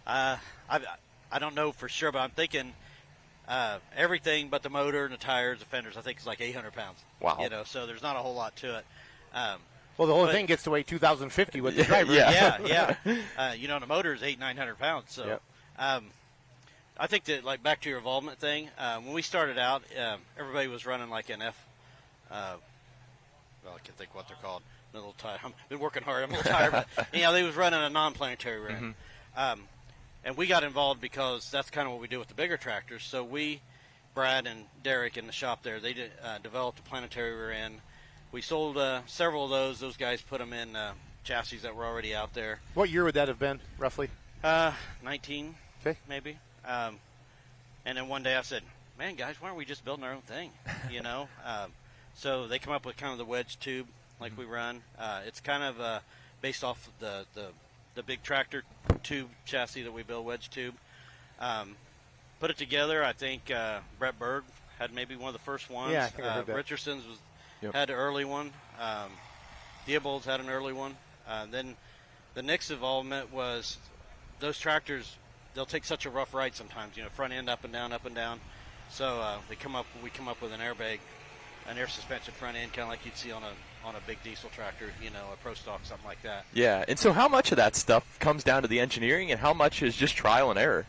[SPEAKER 9] I don't know for sure, but I'm thinking everything but the motor and the tires, the fenders, I think is like 800 pounds.
[SPEAKER 4] Wow.
[SPEAKER 9] So there's not a whole lot to it.
[SPEAKER 8] Well, the whole thing gets to weigh 2,050 with the driver.
[SPEAKER 9] Yeah. The motor is 900 pounds. So,
[SPEAKER 4] Yep.
[SPEAKER 9] I think that, back to your involvement thing, when we started out, everybody was running like an I can't think what they're called. I'm a little tired. I've been working hard. I'm a little tired. But, they was running a non-planetary rim. And we got involved because that's kind of what we do with the bigger tractors. So Brad and Derek in the shop there, they developed a planetary rear end. We sold several of those. Those guys put them in chassis that were already out there.
[SPEAKER 8] What year would that have been, roughly?
[SPEAKER 9] 19,
[SPEAKER 8] okay,
[SPEAKER 9] maybe. And then one day I said, man, guys, why aren't we just building our own thing? So they come up with kind of the wedge tube like we run. It's kind of based off the the big tractor tube chassis that we build, wedge tube. Put it together. I think Brett Berg had maybe one of the first ones.
[SPEAKER 8] Yeah, I think I heard that.
[SPEAKER 9] Richardson's had an early one. Diebold's had an early one. Then the next involvement was those tractors. They'll take such a rough ride sometimes. Front end up and down, up and down. So we come up with an airbag, an air suspension front end, kind of like you'd see on a big diesel tractor, a Pro Stock, something like that.
[SPEAKER 4] Yeah, and so how much of that stuff comes down to the engineering, and how much is just trial and error?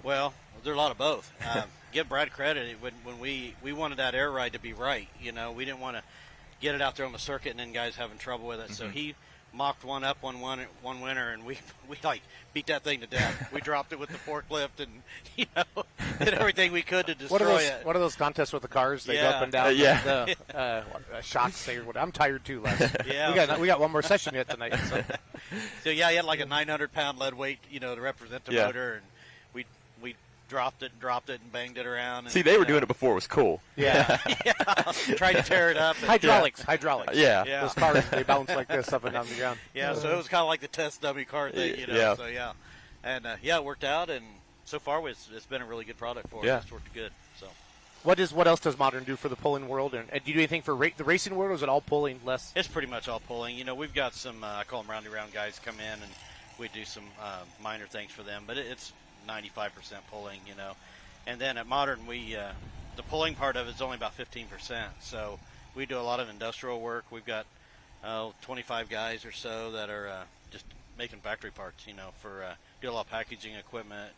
[SPEAKER 9] Well, there's a lot of both. Give Brad credit. When we wanted that air ride to be right, we didn't want to get it out there on the circuit and then guys having trouble with it. Mm-hmm. So he mocked one up one winter, and we like beat that thing to death. We dropped it with the forklift and did everything we could to destroy it.
[SPEAKER 8] What are those contests with the cars? They go up and down. The shots. I'm tired too. We got one more session yet tonight.
[SPEAKER 9] So he had like a 900-pound lead weight, to represent the motor, and we dropped it, and banged it around. And,
[SPEAKER 4] see, they were doing it before it was cool.
[SPEAKER 8] Yeah.
[SPEAKER 9] Tried to tear it up. And,
[SPEAKER 8] Hydraulics.
[SPEAKER 4] Yeah.
[SPEAKER 8] Those cars, they bounce like this up and down the ground.
[SPEAKER 9] Yeah, so it was kind of like the test dummy car thing,
[SPEAKER 4] Yeah.
[SPEAKER 9] So, yeah. And, it worked out, and so far it's been a really good product for us.
[SPEAKER 4] Yeah.
[SPEAKER 9] It's worked good, so.
[SPEAKER 8] What else does Modern do for the pulling world? And do you do anything for the racing world, or is it all pulling less?
[SPEAKER 9] It's pretty much all pulling. We've got some, I call them roundy-round guys come in, and we do some minor things for them, but it's 95% pulling, And then at Modern, the pulling part of it is only about 15%. So we do a lot of industrial work. We've got 25 guys or so that are just making factory parts, do a lot of packaging equipment.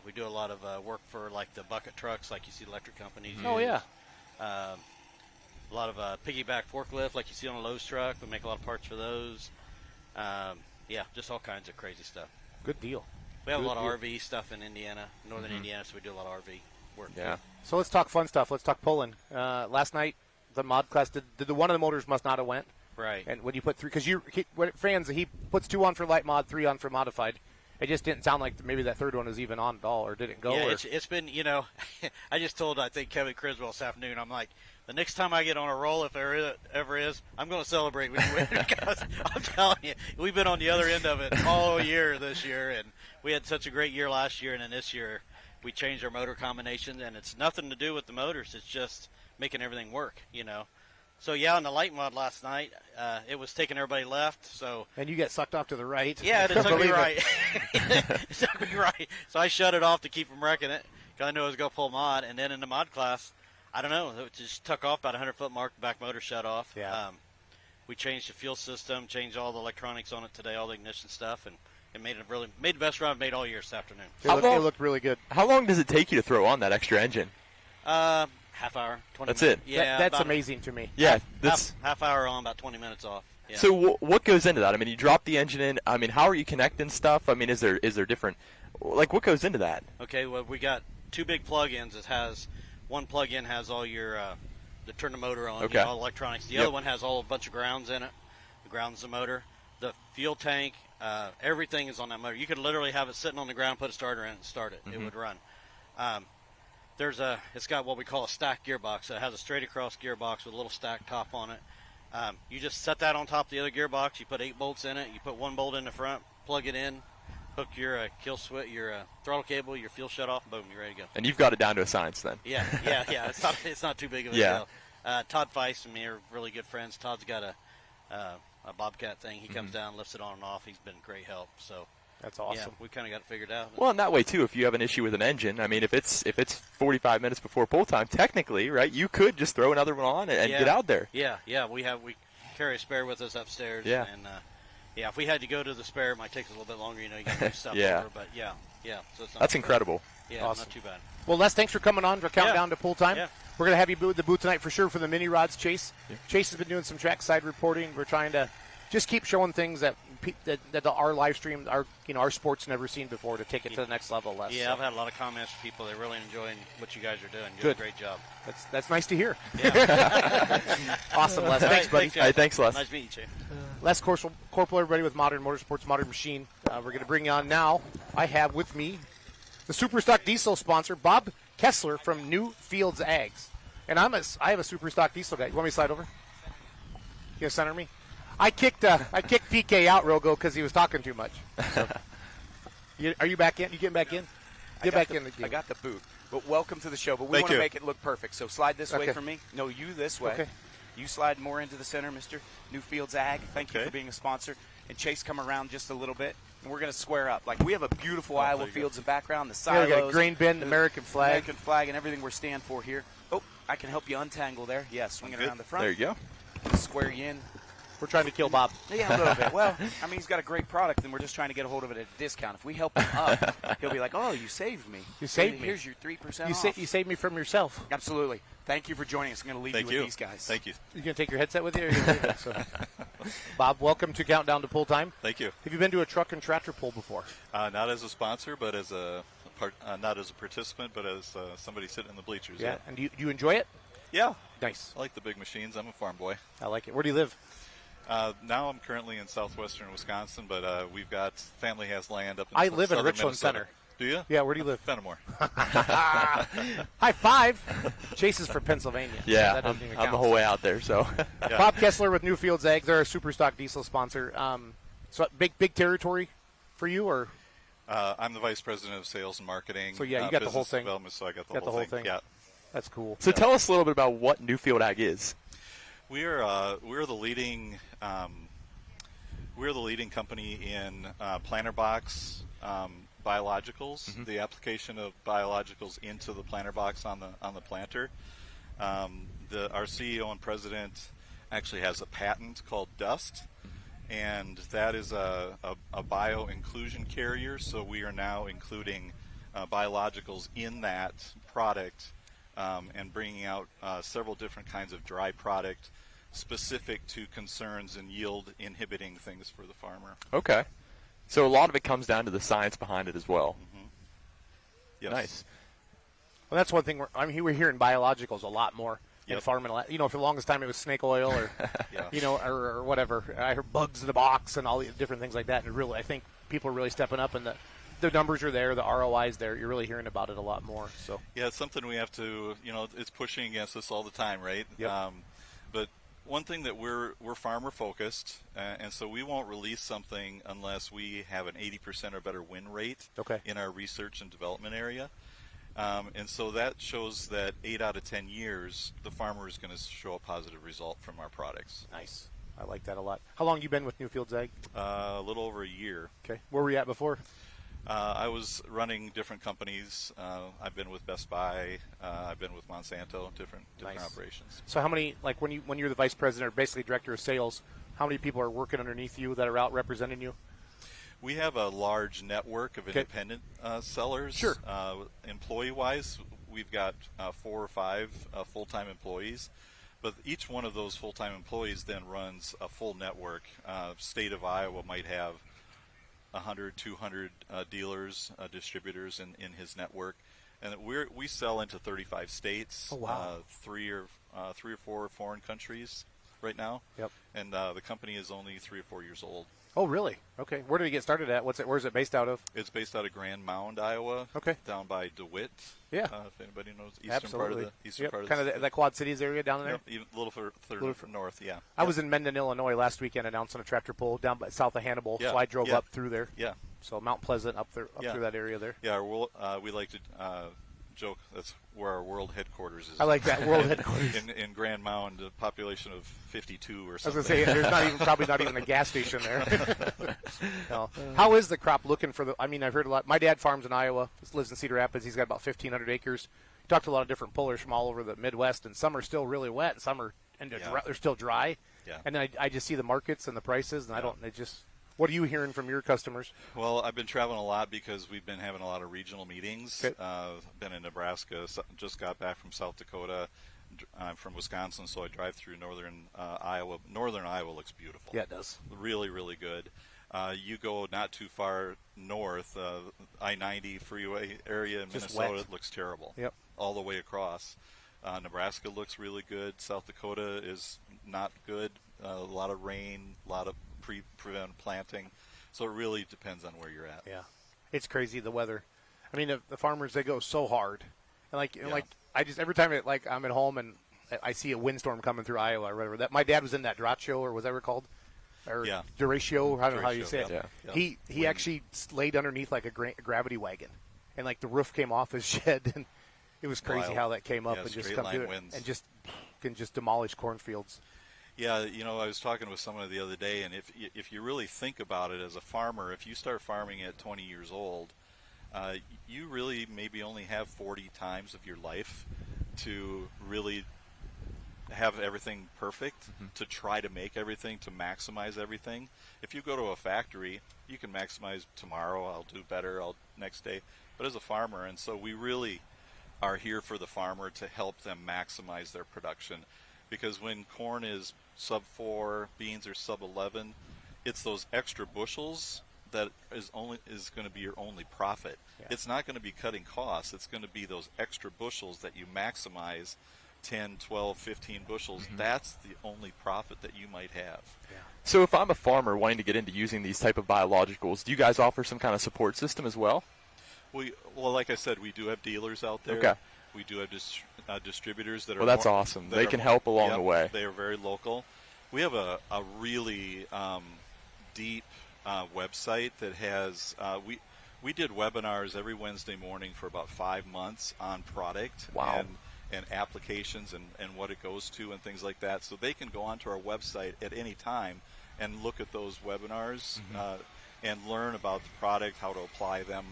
[SPEAKER 9] We do a lot of work for like the bucket trucks, like you see electric companies use.
[SPEAKER 8] Oh, yeah.
[SPEAKER 9] A lot of piggyback forklift, like you see on a Lowe's truck. We make a lot of parts for those. Just all kinds of crazy stuff.
[SPEAKER 8] Good deal.
[SPEAKER 9] We have a lot of RV stuff in Indiana, northern Indiana, so we do a lot of RV work.
[SPEAKER 4] Yeah.
[SPEAKER 8] So let's talk fun stuff. Let's talk pulling. Last night, the mod class, did the one of the motors must not have went.
[SPEAKER 9] Right.
[SPEAKER 8] And when you put three, because fans, he puts 2 on for light mod, 3 on for modified. It just didn't sound like maybe that third one was even on at all, or didn't go.
[SPEAKER 9] Yeah, it's been, I just told, I think, Kevin Criswell this afternoon, I'm like, the next time I get on a roll, if there ever is, I'm going to celebrate with you because I'm telling you, we've been on the other end of it all year this year, and we had such a great year last year, and then this year we changed our motor combination, and it's nothing to do with the motors. It's just making everything work, So, on the light mod last night, it was taking everybody left. So
[SPEAKER 8] and you get sucked off to the right.
[SPEAKER 9] Yeah, it took me right. It took me right. So I shut it off to keep from wrecking it because I knew I was going to pull mod. And then in the mod class, I don't know, it just took off about 100-foot mark, the back motor shut off.
[SPEAKER 8] Yeah.
[SPEAKER 9] We changed the fuel system, changed all the electronics on it today, all the ignition stuff, and it made the best run I've made all year this afternoon.
[SPEAKER 8] It looked really good.
[SPEAKER 4] How long does it take you to throw on that extra engine?
[SPEAKER 9] Half hour, 20
[SPEAKER 4] That's
[SPEAKER 9] minutes.
[SPEAKER 4] it.
[SPEAKER 9] Yeah,
[SPEAKER 8] that's amazing to me.
[SPEAKER 4] Yeah,
[SPEAKER 9] half hour on, about 20 minutes off. Yeah.
[SPEAKER 4] So what goes into that? I mean, you drop the engine in. I mean, how are you connecting stuff? I mean, is there different, like, what goes into that?
[SPEAKER 9] Okay, well, we got 2 big plug-ins. It has one plug-in has all your to turn the motor on,
[SPEAKER 4] okay,
[SPEAKER 9] all electronics. The other one has a bunch of grounds in it. The grounds the motor, the fuel tank, everything is on that motor. You could literally have it sitting on the ground, put a starter in, and start it. It would run. It's got what we call a stack gearbox. So it has a straight across gearbox with a little stack top on it. You just set that on top of the other gearbox. You put 8 bolts in it. You put 1 bolt in the front, plug it in, hook your kill switch, your throttle cable, your fuel shut off, boom, you're ready to go.
[SPEAKER 4] And you've got it down to a science then.
[SPEAKER 9] Yeah. It's not too big of a deal. Todd Feist and me are really good friends. Todd's got a Bobcat thing. He comes down, lifts it on and off. He's been great help. So.
[SPEAKER 8] That's awesome.
[SPEAKER 9] Yeah, we kind of got it figured out.
[SPEAKER 4] Well, in that way too, if you have an issue with an engine, I mean, if it's 45 minutes before pull time, technically, right, you could just throw another one on and get out there.
[SPEAKER 9] Yeah. We carry a spare with us upstairs.
[SPEAKER 4] Yeah.
[SPEAKER 9] And if we had to go to the spare, it might take us a little bit longer. You got to move stuff over. But yeah. So it's not
[SPEAKER 4] That's incredible.
[SPEAKER 9] Yeah,
[SPEAKER 8] awesome.
[SPEAKER 9] Not too bad.
[SPEAKER 8] Well, Les, thanks for coming on for Countdown to Pull Time.
[SPEAKER 9] Yeah.
[SPEAKER 8] We're going to have you at the booth tonight for sure for the mini rods, Chase. Yeah. Chase has been doing some trackside reporting. We're trying to just keep showing things that our live stream, our sports never seen before to take it to the next level, Les.
[SPEAKER 9] Yeah,
[SPEAKER 8] so.
[SPEAKER 9] I've had a lot of comments from people. They're really enjoying what you guys are doing. You're
[SPEAKER 8] Good.
[SPEAKER 9] doing a great job.
[SPEAKER 8] That's nice to hear.
[SPEAKER 9] Yeah.
[SPEAKER 8] Awesome, Les. Thanks, buddy.
[SPEAKER 4] Thanks, Les.
[SPEAKER 9] Nice to meet you.
[SPEAKER 8] Les Corporal, everybody with Modern Motorsports, Modern Machine. We're going to bring you on now. I have with me the Superstock Diesel sponsor, Bob Kessler from New Fields Ags. And I have a Superstock Diesel guy. You want me to slide over? You going to center me? I kicked PK out real go because he was talking too much. So. Are you back in? You getting back in? Get back in the game.
[SPEAKER 3] I got the boot. But welcome to the show. But we want to make it look perfect. So slide this way for me. No, you this way.
[SPEAKER 8] Okay.
[SPEAKER 3] You slide more into the center, Mr. Newfields Ag. Thank you for being a sponsor. And Chase, come around just a little bit. And we're going to square up. Like, we have a beautiful Iowa fields in the background. The silos.
[SPEAKER 8] We got a grain bin, the American flag.
[SPEAKER 3] And everything we're standing for here. Oh, I can help you untangle there. Yeah, swing it around the front.
[SPEAKER 4] There you go.
[SPEAKER 3] Square you in.
[SPEAKER 8] We're trying to kill Bob.
[SPEAKER 3] Yeah, a little bit. Well, I mean, he's got a great product, and we're just trying to get a hold of it at a discount. If we help him up, he'll be like, "Oh, you saved me.
[SPEAKER 8] You saved me.
[SPEAKER 3] Here's your 3% off."
[SPEAKER 8] You saved me from yourself.
[SPEAKER 3] Absolutely. Thank you for joining us. I'm going to leave you with these guys.
[SPEAKER 5] Thank you.
[SPEAKER 8] You going to take your headset with you? Or you gonna leave it? So. Bob, welcome to Countdown to Pull Time.
[SPEAKER 5] Thank you.
[SPEAKER 8] Have you been to a truck and tractor pull before?
[SPEAKER 5] Not as a sponsor, but as not as a participant, but as somebody sitting in the bleachers.
[SPEAKER 8] Yeah. And do you enjoy it?
[SPEAKER 5] Yeah.
[SPEAKER 8] Nice.
[SPEAKER 5] I like the big machines. I'm a farm boy.
[SPEAKER 8] I like it. Where do you live?
[SPEAKER 5] Now I'm currently in southwestern Wisconsin, but we've got family has land up in
[SPEAKER 8] I live in
[SPEAKER 5] southern
[SPEAKER 8] Richland
[SPEAKER 5] Minnesota.
[SPEAKER 8] Center.
[SPEAKER 5] Do you?
[SPEAKER 8] Yeah, where do you live?
[SPEAKER 5] Fenimore.
[SPEAKER 8] High five. Chase is from Pennsylvania.
[SPEAKER 4] Yeah,
[SPEAKER 8] that doesn't even
[SPEAKER 4] I'm
[SPEAKER 8] count.
[SPEAKER 4] the whole way out there. So,
[SPEAKER 5] Yeah.
[SPEAKER 8] Bob Kessler with Newfields Ag. They're a Superstock diesel sponsor. So big territory for you, or
[SPEAKER 5] I'm the vice president of sales and marketing.
[SPEAKER 8] So, yeah, you got the whole
[SPEAKER 5] business
[SPEAKER 8] thing.
[SPEAKER 5] development, so I got the
[SPEAKER 8] Got
[SPEAKER 5] whole
[SPEAKER 8] the whole thing.
[SPEAKER 5] Yeah.
[SPEAKER 8] that's cool.
[SPEAKER 4] so tell us a little bit about what Newfield Ag is.
[SPEAKER 5] We're the leading company in planter box biologicals.
[SPEAKER 8] Mm-hmm.
[SPEAKER 5] The application of biologicals into the planter box on the planter. Our CEO and president actually has a patent called Dust, and that is a bio inclusion carrier. So we are now including biologicals in that product and bringing out several different kinds of dry product specific to concerns and yield inhibiting things for the farmer.
[SPEAKER 4] Okay. So a lot of it comes down to the science behind it as well.
[SPEAKER 5] Mm-hmm. Yes.
[SPEAKER 4] Nice.
[SPEAKER 8] Well, that's one thing. We're hearing biologicals a lot more in
[SPEAKER 5] Yep.
[SPEAKER 8] farming. For the longest time it was snake oil or
[SPEAKER 5] Yeah.
[SPEAKER 8] or whatever. I heard bugs in the box and all the different things like that. And really, I think people are really stepping up, and the numbers are there, the ROI is there. You're really hearing about it a lot more. So
[SPEAKER 5] Yeah, it's something we have to, it's pushing against us all the time, right?
[SPEAKER 8] Yep.
[SPEAKER 5] But one thing that we're farmer focused, and so we won't release something unless we have an 80% or better win rate in our research and development area. And so that shows that 8 out of 10 years, the farmer is going to show a positive result from our products.
[SPEAKER 8] nice. I like that a lot. How long you been with Newfields Ag?
[SPEAKER 5] A little over a year.
[SPEAKER 8] Okay. Where were you at before?
[SPEAKER 5] I was running different companies. I've been with Best Buy. I've been with Monsanto, different
[SPEAKER 8] Nice.
[SPEAKER 5] operations.
[SPEAKER 8] So how many, like when you're the vice president or basically director of sales, how many people are working underneath you that are out representing you?
[SPEAKER 5] We have a large network of independent sellers.
[SPEAKER 8] Sure.
[SPEAKER 5] Employee-wise, we've got 4 or 5 full-time employees, but each one of those full-time employees then runs a full network. State of Iowa might have 100, 200 dealers, distributors in his network, and we sell into 35 states.
[SPEAKER 8] Oh, wow.
[SPEAKER 5] 3 or 4 foreign countries right now.
[SPEAKER 8] Yep.
[SPEAKER 5] And the company is only 3 or 4 years old.
[SPEAKER 8] Oh, really? Okay. Where did it get started at? Where's it based out of?
[SPEAKER 5] It's based out of Grand Mound, Iowa.
[SPEAKER 8] Okay.
[SPEAKER 5] Down by DeWitt.
[SPEAKER 8] Yeah.
[SPEAKER 5] If anybody knows eastern
[SPEAKER 8] Absolutely.
[SPEAKER 5] part of the
[SPEAKER 8] Yep.
[SPEAKER 5] part of
[SPEAKER 8] Kind
[SPEAKER 5] the
[SPEAKER 8] of that Quad Cities area down there.
[SPEAKER 5] Yep, even a little further north. Yeah.
[SPEAKER 8] I was in Mendon, Illinois last weekend announcing a tractor pull down by south of Hannibal,
[SPEAKER 5] Yeah.
[SPEAKER 8] so I drove
[SPEAKER 5] Yeah.
[SPEAKER 8] up through there.
[SPEAKER 5] Yeah.
[SPEAKER 8] So Mount Pleasant up there,
[SPEAKER 5] Yeah.
[SPEAKER 8] through that area there.
[SPEAKER 5] Yeah. We like to joke that's where our world headquarters is.
[SPEAKER 8] I like that world headquarters.
[SPEAKER 5] in Grand Mound, a population of 52 or
[SPEAKER 8] I was
[SPEAKER 5] something.
[SPEAKER 8] going to say there's probably not even a gas station there. No. How is the crop looking for I've heard a lot. My dad farms in Iowa. He lives in Cedar Rapids. He's got about 1,500 acres. He talked to a lot of different pullers from all over the Midwest, and some are still really wet, and some are they're still dry.
[SPEAKER 5] Yeah.
[SPEAKER 8] And then I just see the markets and the prices, and what are you hearing from your customers?
[SPEAKER 5] Well, I've been traveling a lot because we've been having a lot of regional meetings.
[SPEAKER 8] Okay.
[SPEAKER 5] Been in Nebraska, just got back from South Dakota. I'm from Wisconsin, so I drive through northern Iowa. Northern Iowa looks beautiful.
[SPEAKER 8] Yeah, it does.
[SPEAKER 5] Really, really good. You go not too far north, I-90 freeway area in
[SPEAKER 8] Just
[SPEAKER 5] Minnesota,
[SPEAKER 8] wet.
[SPEAKER 5] it looks terrible.
[SPEAKER 8] Yep.
[SPEAKER 5] All the way across. Nebraska looks really good. South Dakota is not good. A lot of rain, a lot of prevent planting. So it really depends on where you're at.
[SPEAKER 8] Yeah, it's crazy the weather. I mean, the farmers, they go so hard, and I just every time I'm at home and I see a windstorm coming through Iowa or whatever. That my dad was in that drought show, or was that ever called? or
[SPEAKER 10] Yeah.
[SPEAKER 8] Duratio, I don't know how you
[SPEAKER 10] Duratio,
[SPEAKER 8] say it.
[SPEAKER 10] yeah. Yeah.
[SPEAKER 8] He actually laid underneath like a gravity wagon, and like the roof came off his shed, and it was crazy
[SPEAKER 10] Wild.
[SPEAKER 8] how that came up
[SPEAKER 10] Yeah,
[SPEAKER 8] and just
[SPEAKER 10] straight
[SPEAKER 8] come
[SPEAKER 10] line
[SPEAKER 8] to it
[SPEAKER 10] winds.
[SPEAKER 8] and just can just demolish cornfields.
[SPEAKER 10] Yeah, you know, I was talking with someone the other day, and if you really think about it as a farmer, if you start farming at 20 years old, you really maybe only have 40 times of your life to really have everything perfect, to try to make everything, to maximize everything. If you go to a factory, you can maximize tomorrow, I'll do better, next day. But as a farmer, and so we really are here for the farmer to help them maximize their production. Because when corn is sub 4, beans are sub 11, it's those extra bushels that is going to be your only profit.
[SPEAKER 8] Yeah.
[SPEAKER 10] It's not going to be cutting costs. It's going to be those extra bushels that you maximize, 10, 12, 15 bushels. That's the only profit that you might have.
[SPEAKER 8] Yeah.
[SPEAKER 4] So if I'm a farmer wanting to get into using these type of biologicals, do you guys offer some kind of support system as well?
[SPEAKER 10] Well, like I said, we do have dealers out there.
[SPEAKER 4] Okay.
[SPEAKER 10] We do have distributors that are.
[SPEAKER 4] Well, that's awesome. They can help along the way.
[SPEAKER 10] They are very local. We have a really deep website that has. We did webinars every Wednesday morning for about 5 months on product.
[SPEAKER 4] Wow.
[SPEAKER 10] And applications and what it goes to and things like that. So they can go onto our website at any time and look at those webinars and learn about the product, how to apply them,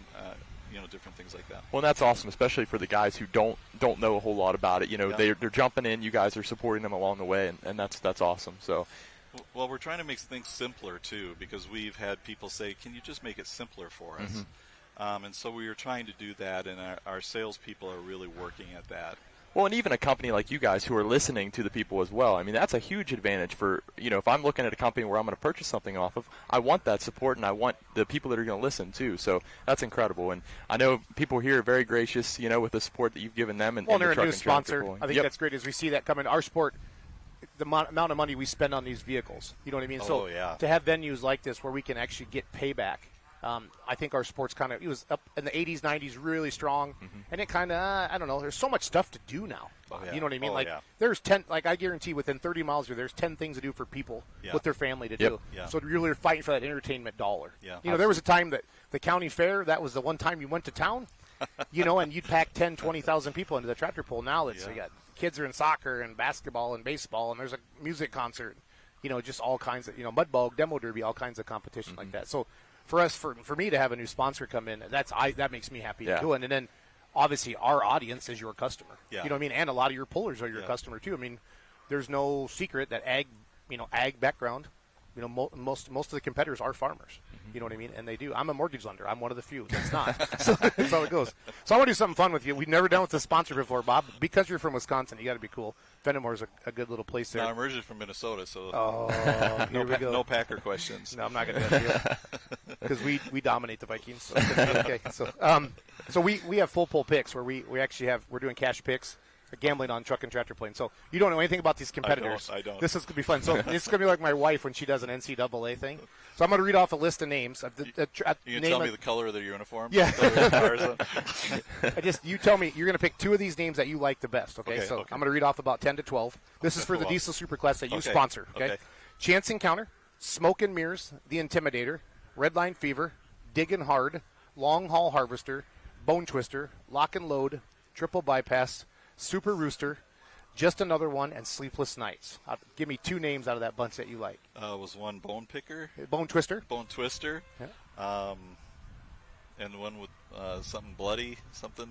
[SPEAKER 10] different things like that.
[SPEAKER 4] Well, that's awesome, especially for the guys who don't know a whole lot about it. They're jumping in. You guys are supporting them along the way, and that's awesome. So.
[SPEAKER 10] Well, we're trying to make things simpler too, because we've had people say, "Can you just make it simpler for us?" And so we are trying to do that, and our salespeople are really working at that.
[SPEAKER 4] Well, and even a company like you guys who are listening to the people as well. I mean, that's a huge advantage for, if I'm looking at a company where I'm going to purchase something off of, I want that support and I want the people that are going to listen too. So that's incredible. And I know people here are very gracious, with the support that you've given them. And
[SPEAKER 8] they're
[SPEAKER 4] the
[SPEAKER 8] a new sponsor. I think
[SPEAKER 4] Yep.
[SPEAKER 8] that's great as we see that come in. Our sport, the amount of money we spend on these vehicles, you know what I mean? So to have venues like this where we can actually get payback, I think our sport's it was up in the 80s, 90s, really strong. And it kind of, I don't know, there's so much stuff to do now. You know what I mean? There's 10, I guarantee within 30 miles here, there's 10 things to do for people with their family to do.
[SPEAKER 10] Yeah.
[SPEAKER 8] So you're really fighting for that entertainment dollar.
[SPEAKER 10] Yeah.
[SPEAKER 8] There was a time that the county fair, that was the one time you went to town, and you'd pack 10, 20,000 people into the tractor pull. Now it's, you got kids are in soccer and basketball and baseball, and there's a music concert, just all kinds of, mud bog, demo derby, all kinds of competition like that. So for us, for me to have a new sponsor come in, that makes me happy to do it. And then obviously our audience is your customer.
[SPEAKER 10] Yeah.
[SPEAKER 8] You know what I mean? And a lot of your pullers are your customer too. I mean, there's no secret that ag background, most of the competitors are farmers. You know what I mean? And they do. I'm a mortgage lender. I'm one of the few that's not. So that's how it goes. So I want to do something fun with you. We've never done with a sponsor before, Bob. Because you're from Wisconsin, you got to be cool. Fenimore's a good little place there.
[SPEAKER 10] No, I'm originally from Minnesota, so
[SPEAKER 8] here we go.
[SPEAKER 10] No Packer questions.
[SPEAKER 8] No, I'm not going to do that because we dominate the Vikings. So okay. So we have full pull picks where we actually we're doing cash picks. Gambling on truck and tractor plane. So you don't know anything about these competitors.
[SPEAKER 10] I don't.
[SPEAKER 8] This is going to be fun. So this is going to be like my wife when she does an NCAA thing. So I'm going to read off a list of names.
[SPEAKER 10] You can tell me the color of their uniform?
[SPEAKER 8] Yeah.
[SPEAKER 10] Cars
[SPEAKER 8] you tell me. You're going to pick two of these names that you like the best, okay? So I'm going to read off about 10 to 12. This is for the diesel superclass that you sponsor, okay? Chance Encounter, Smoke and Mirrors, The Intimidator, Redline Fever, Diggin' Hard, Long Haul Harvester, Bone Twister, Lock and Load, Triple Bypass, Super Rooster, Just Another One, and Sleepless Nights. Give me two names out of that bunch that you like.
[SPEAKER 10] Was one Bone Picker?
[SPEAKER 8] Bone Twister.
[SPEAKER 10] Bone Twister.
[SPEAKER 8] Yeah.
[SPEAKER 10] And one with something bloody, something.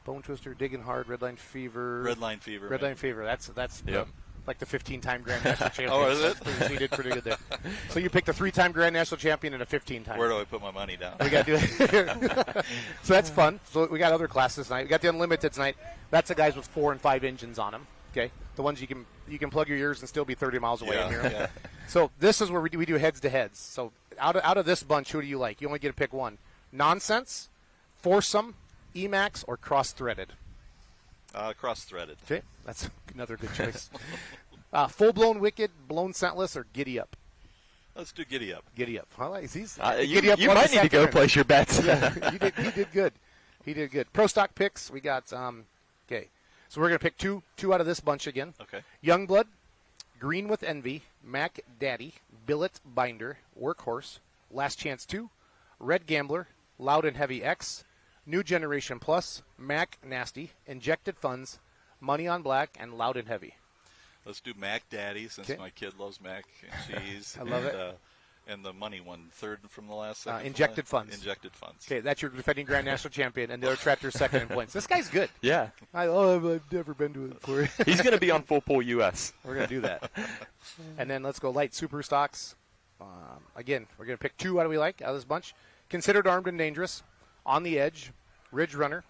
[SPEAKER 8] Bone Twister, Digging Hard, Redline Fever.
[SPEAKER 10] Redline Fever.
[SPEAKER 8] Redline Fever. That's like the 15-time Grand National Champion.
[SPEAKER 10] Oh, is it?
[SPEAKER 8] So you did pretty good there. So you picked a 3-time Grand National Champion and a 15-time.
[SPEAKER 10] Where do I put my money down?
[SPEAKER 8] We got to do it. So that's fun. So we got other classes tonight. We got the Unlimited tonight. That's the guys with 4 and 5 engines on them. Okay, the ones you can plug your ears and still be 30 miles away and hear them.
[SPEAKER 10] Yeah.
[SPEAKER 8] So this is where we do heads to heads. So out of this bunch, who do you like? You only get to pick one. Nonsense, Foursome, Emax, or Cross-Threaded.
[SPEAKER 10] Cross-Threaded.
[SPEAKER 8] Okay, that's another good choice. Full-blown Wicked, Blown Scentless, or Giddy Up?
[SPEAKER 10] Let's do Giddy Up.
[SPEAKER 8] Giddy Up. I like these.
[SPEAKER 4] You might need to go place your bets.
[SPEAKER 8] Yeah, he did good. He did good. Pro Stock picks, we got, okay. So we're going to pick two out of this bunch again.
[SPEAKER 10] Okay.
[SPEAKER 8] Youngblood, Green with Envy, Mac Daddy, Billet Binder, Workhorse, Last Chance 2, Red Gambler, Loud and Heavy X, New Generation Plus, Mac Nasty, Injected Funds, Money on Black, and Loud and Heavy.
[SPEAKER 10] Let's do Mac Daddy since
[SPEAKER 8] Okay.
[SPEAKER 10] my kid loves mac and cheese.
[SPEAKER 8] I love it.
[SPEAKER 10] And the money one, third from the last. Second
[SPEAKER 8] Injected Funds.
[SPEAKER 10] Injected Funds.
[SPEAKER 8] Okay, that's your defending Grand National champion, and the other tractor's second in points. This guy's good.
[SPEAKER 4] Yeah.
[SPEAKER 8] I've never been to it before.
[SPEAKER 4] He's going to be on Full Pull US.
[SPEAKER 8] We're going to do that. And then let's go light super stocks. Again, we're going to pick two out of this bunch. Considered Armed and Dangerous, On the Edge, Ridge Runner,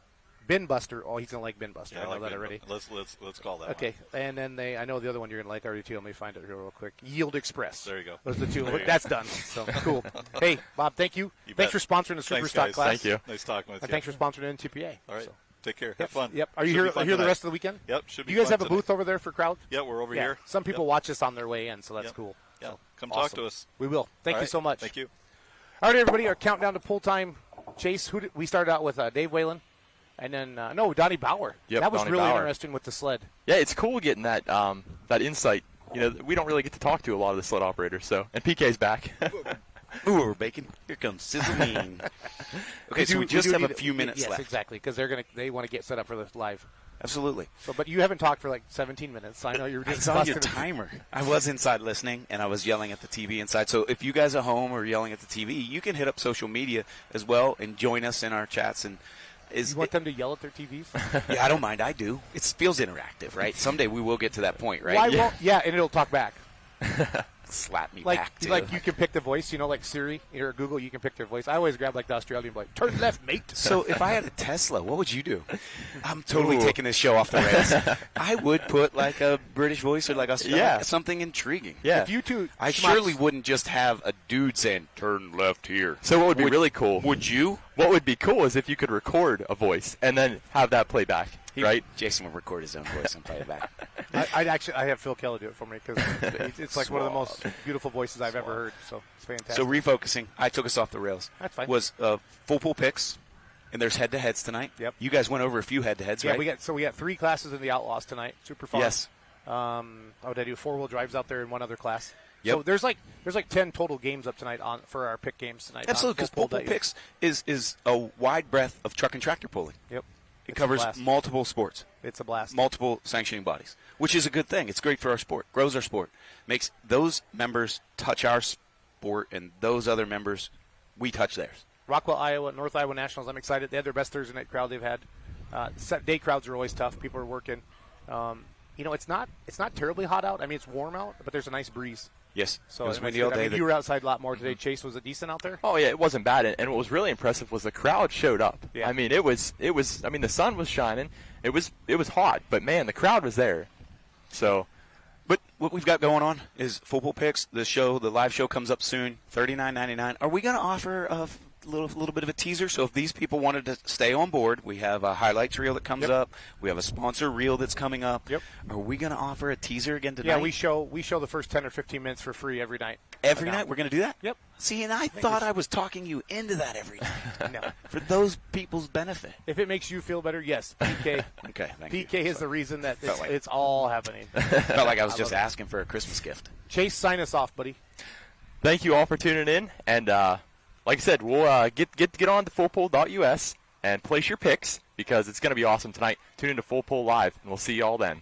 [SPEAKER 8] Bin Buster. Oh, he's going to like Bin Buster.
[SPEAKER 10] Yeah,
[SPEAKER 8] I know
[SPEAKER 10] like
[SPEAKER 8] that
[SPEAKER 10] Bin
[SPEAKER 8] already.
[SPEAKER 10] Let's call that.
[SPEAKER 8] Okay, and then I know the other one you're going to like already too. Let me find it here real quick. Yield Express.
[SPEAKER 10] There you go.
[SPEAKER 8] Those are the two.
[SPEAKER 10] There you
[SPEAKER 8] That's done. So cool. Hey, Bob, thank you.
[SPEAKER 10] You
[SPEAKER 8] Thanks
[SPEAKER 10] bet.
[SPEAKER 8] for sponsoring the super
[SPEAKER 10] Thanks,
[SPEAKER 8] stock
[SPEAKER 10] guys.
[SPEAKER 8] class.
[SPEAKER 4] Thank you.
[SPEAKER 10] Nice talking with
[SPEAKER 8] And
[SPEAKER 10] you.
[SPEAKER 8] thanks for sponsoring NTPA.
[SPEAKER 10] All right.
[SPEAKER 8] So.
[SPEAKER 10] Take care. Have fun.
[SPEAKER 8] Yep. Are you
[SPEAKER 10] Should
[SPEAKER 8] here?
[SPEAKER 10] be fun
[SPEAKER 8] Here the
[SPEAKER 10] tonight.
[SPEAKER 8] rest of the weekend?
[SPEAKER 10] Yep. Should be.
[SPEAKER 8] You guys
[SPEAKER 10] fun
[SPEAKER 8] have a
[SPEAKER 10] tonight.
[SPEAKER 8] booth over there for crowd?
[SPEAKER 10] Yeah, we're over
[SPEAKER 8] Yeah.
[SPEAKER 10] here.
[SPEAKER 8] Some people
[SPEAKER 10] Yep.
[SPEAKER 8] watch us on their way in, so that's
[SPEAKER 10] Yep.
[SPEAKER 8] cool.
[SPEAKER 10] Yeah.
[SPEAKER 8] So,
[SPEAKER 10] Come
[SPEAKER 8] awesome.
[SPEAKER 10] talk to us.
[SPEAKER 8] We will. Thank
[SPEAKER 10] All
[SPEAKER 8] you
[SPEAKER 10] right.
[SPEAKER 8] so much.
[SPEAKER 10] Thank you.
[SPEAKER 8] All right, everybody. Our countdown to pull time. Chase. We started out with Dave Whalen, and then Donnie Bauer.
[SPEAKER 4] Yep,
[SPEAKER 8] that was
[SPEAKER 4] Donnie
[SPEAKER 8] really
[SPEAKER 4] Bauer.
[SPEAKER 8] interesting with the sled.
[SPEAKER 4] Yeah, it's cool getting that that insight. You know, we don't really get to talk to a lot of the sled operators. So, and PK's back.
[SPEAKER 3] Ooh, we're baking. Here comes Sizzling. Okay, so we just have a few minutes
[SPEAKER 8] yes,
[SPEAKER 3] left.
[SPEAKER 8] exactly, because they want to get set up for the live.
[SPEAKER 3] Absolutely.
[SPEAKER 8] So, but you haven't talked for like 17 minutes. So I know you're
[SPEAKER 3] I
[SPEAKER 8] just
[SPEAKER 3] saw your
[SPEAKER 8] busting-
[SPEAKER 3] timer. I was inside listening, and I was yelling at the TV inside. So if you guys at home are yelling at the TV, you can hit up social media as well and join us in our chats. And
[SPEAKER 8] You want them to yell at their TVs?
[SPEAKER 3] yeah, I don't mind. I do. It feels interactive, right? Someday we will get to that point, right?
[SPEAKER 8] Why won't? Yeah, and it'll talk back.
[SPEAKER 3] Slap me
[SPEAKER 8] Like
[SPEAKER 3] back. Too.
[SPEAKER 8] you can pick the voice, like Siri or Google, you can pick their voice. I always grab like the Australian, like turn left, mate.
[SPEAKER 3] So if I had a Tesla, what would you do? I'm totally
[SPEAKER 4] Ooh.
[SPEAKER 3] taking this show off the rails. I would put like a British voice or like
[SPEAKER 4] Yeah.
[SPEAKER 3] something intriguing.
[SPEAKER 4] Yeah.
[SPEAKER 8] If you two,
[SPEAKER 3] I surely wouldn't just have a dude saying "turn left here."
[SPEAKER 4] So what would be really cool?
[SPEAKER 3] Would you?
[SPEAKER 4] What would be cool is if you could record a voice and then have that play back, right?
[SPEAKER 3] Jason would record his own voice and play it back.
[SPEAKER 8] I have Phil Keller do it for me because it's like one of the most beautiful voices I've ever heard. So it's fantastic.
[SPEAKER 3] So refocusing, I took us off the rails.
[SPEAKER 8] That's fine.
[SPEAKER 3] Was full pool picks, and there's head-to-heads tonight.
[SPEAKER 8] Yep.
[SPEAKER 3] You guys went over a few head-to-heads,
[SPEAKER 8] yeah,
[SPEAKER 3] right?
[SPEAKER 8] we got 3 classes in the Outlaws tonight. Super fun.
[SPEAKER 3] Yes.
[SPEAKER 8] What did I do? 4-wheel drives out there in one other class.
[SPEAKER 3] Yep.
[SPEAKER 8] So there's like 10 total games up tonight for our pick games tonight.
[SPEAKER 3] Absolutely, because full pool
[SPEAKER 8] fullpool.us.
[SPEAKER 3] picks is a wide breadth of truck and tractor pulling.
[SPEAKER 8] Yep.
[SPEAKER 3] It
[SPEAKER 8] It's a
[SPEAKER 3] covers
[SPEAKER 8] blast.
[SPEAKER 3] multiple sports.
[SPEAKER 8] It's a blast.
[SPEAKER 3] Multiple sanctioning bodies, which is a good thing. It's great for our sport, grows our sport, makes those members touch our sport, and those other members, we touch theirs.
[SPEAKER 8] Rockwell, Iowa, North Iowa Nationals. I'm excited. They had their best Thursday night crowd they've had. Day crowds are always tough. People are working. It's not terribly hot out. I mean, it's warm out, but there's a nice breeze.
[SPEAKER 3] Yes,
[SPEAKER 8] So
[SPEAKER 3] it was
[SPEAKER 8] it
[SPEAKER 3] windy
[SPEAKER 8] makes
[SPEAKER 3] all
[SPEAKER 8] it- I
[SPEAKER 3] day.
[SPEAKER 8] mean, you were outside a lot more today. Chase, was it decent out there?
[SPEAKER 4] Oh yeah, it wasn't bad, and what was really impressive was the crowd showed up.
[SPEAKER 8] Yeah.
[SPEAKER 4] I mean, it was. I mean, the sun was shining. It was hot, but man, the crowd was there. So,
[SPEAKER 3] But what we've got going on is full pool picks. The live show comes up soon. $39.99. Are we going to offer a little bit of a teaser? So if these people wanted to stay on board, we have a highlights reel that comes up. We have a sponsor reel that's coming up.
[SPEAKER 8] Yep.
[SPEAKER 3] Are we going to offer a teaser again tonight?
[SPEAKER 8] Yeah, we show the first 10 or 15 minutes for free every night.
[SPEAKER 3] Every night we're going to do that?
[SPEAKER 8] Yep.
[SPEAKER 3] See, and I thought I was talking you into that every night.
[SPEAKER 8] No.
[SPEAKER 3] For those people's benefit.
[SPEAKER 8] If it makes you feel better, yes. PK.
[SPEAKER 3] Okay, thank you.
[SPEAKER 8] PK is the reason that
[SPEAKER 3] Felt like-
[SPEAKER 8] it's all happening.
[SPEAKER 3] Felt like I was
[SPEAKER 8] I
[SPEAKER 3] just
[SPEAKER 8] love it.
[SPEAKER 3] asking for a Christmas gift.
[SPEAKER 8] Chase, sign us off, buddy.
[SPEAKER 4] thank you all for tuning in, and like I said, we'll get on to fullpull.us and place your picks because it's going to be awesome tonight. Tune into Full Pull Live, and we'll see you all then.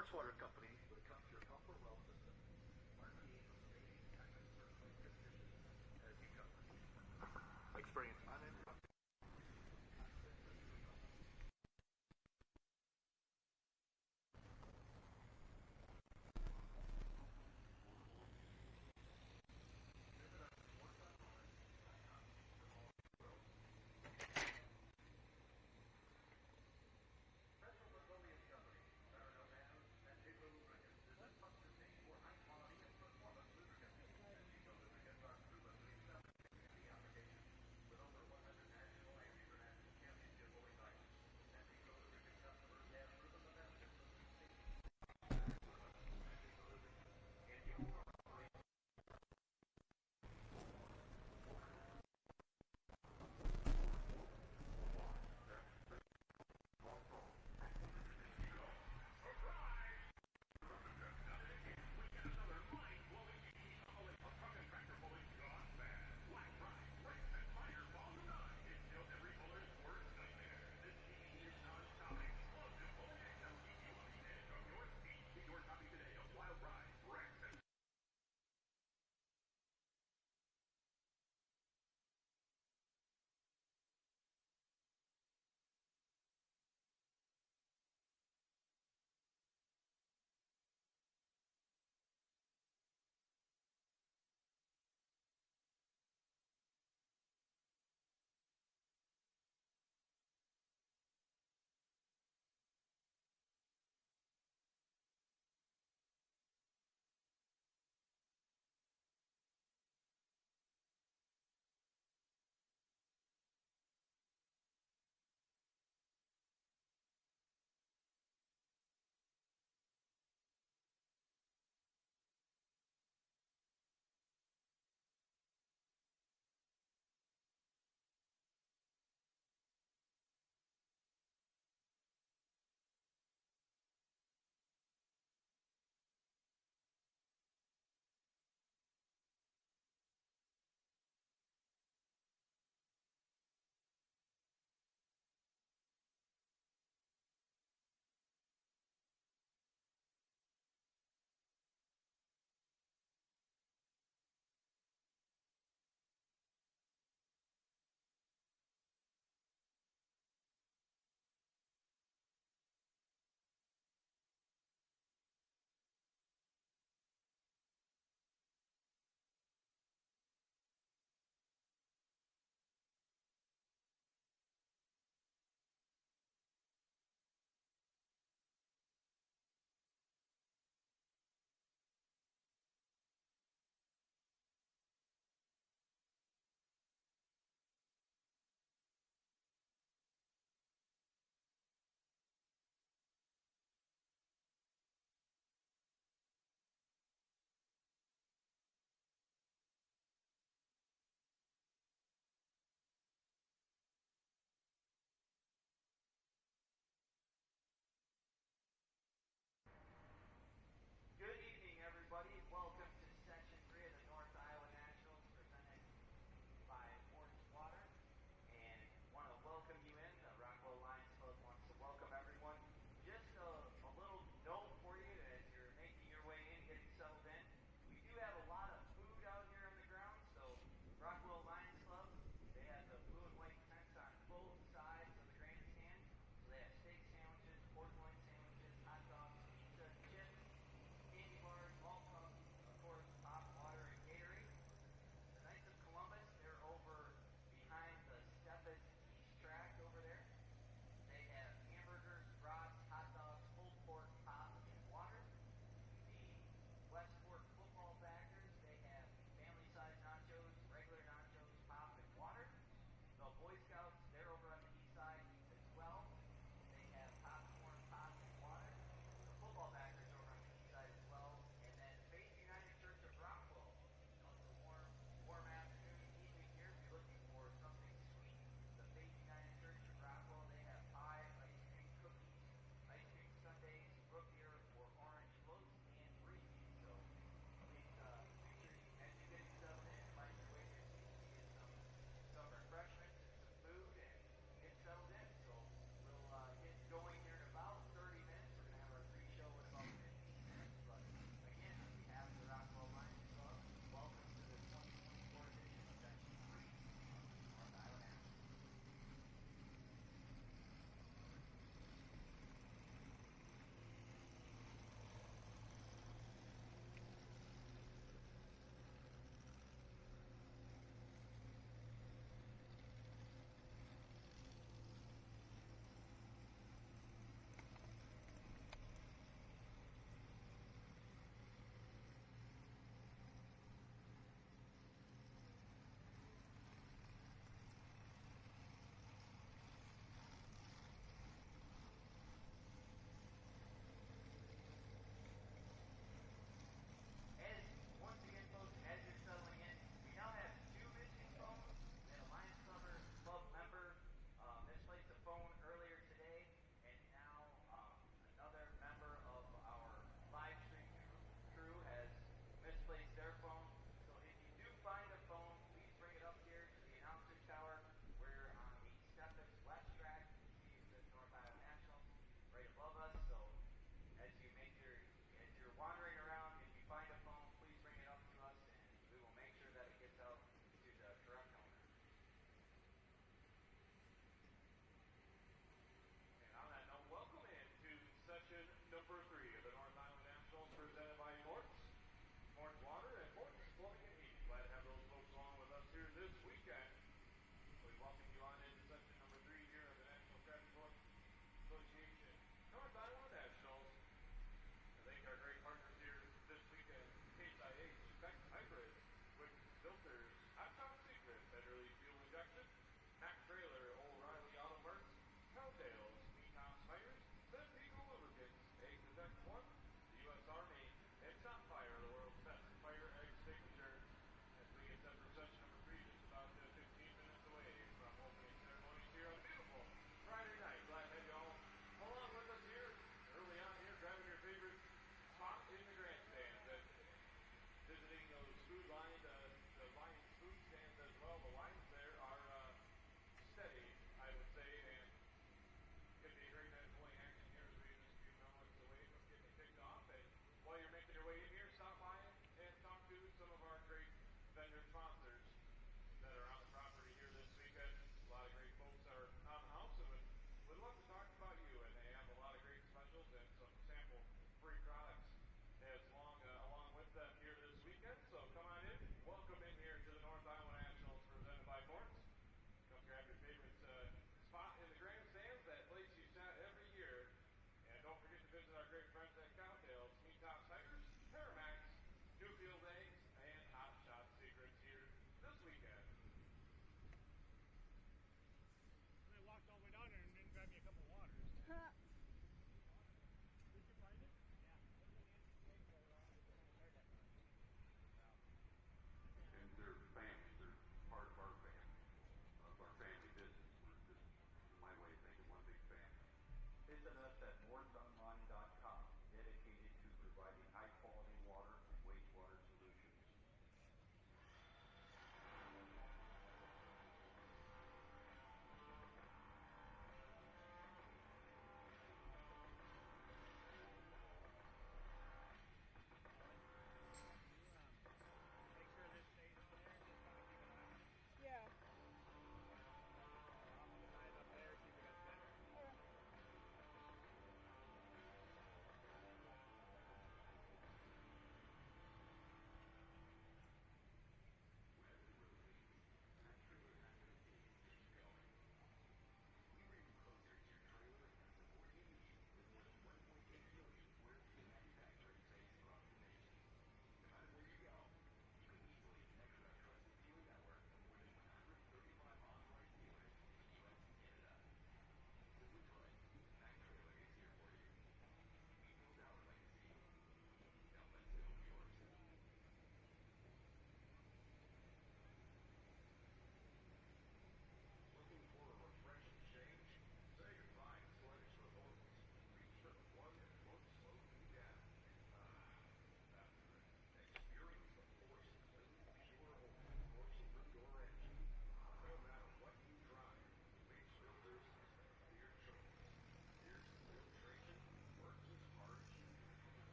[SPEAKER 2] Mark's Water Company, when it comes to your comfort level system, experience.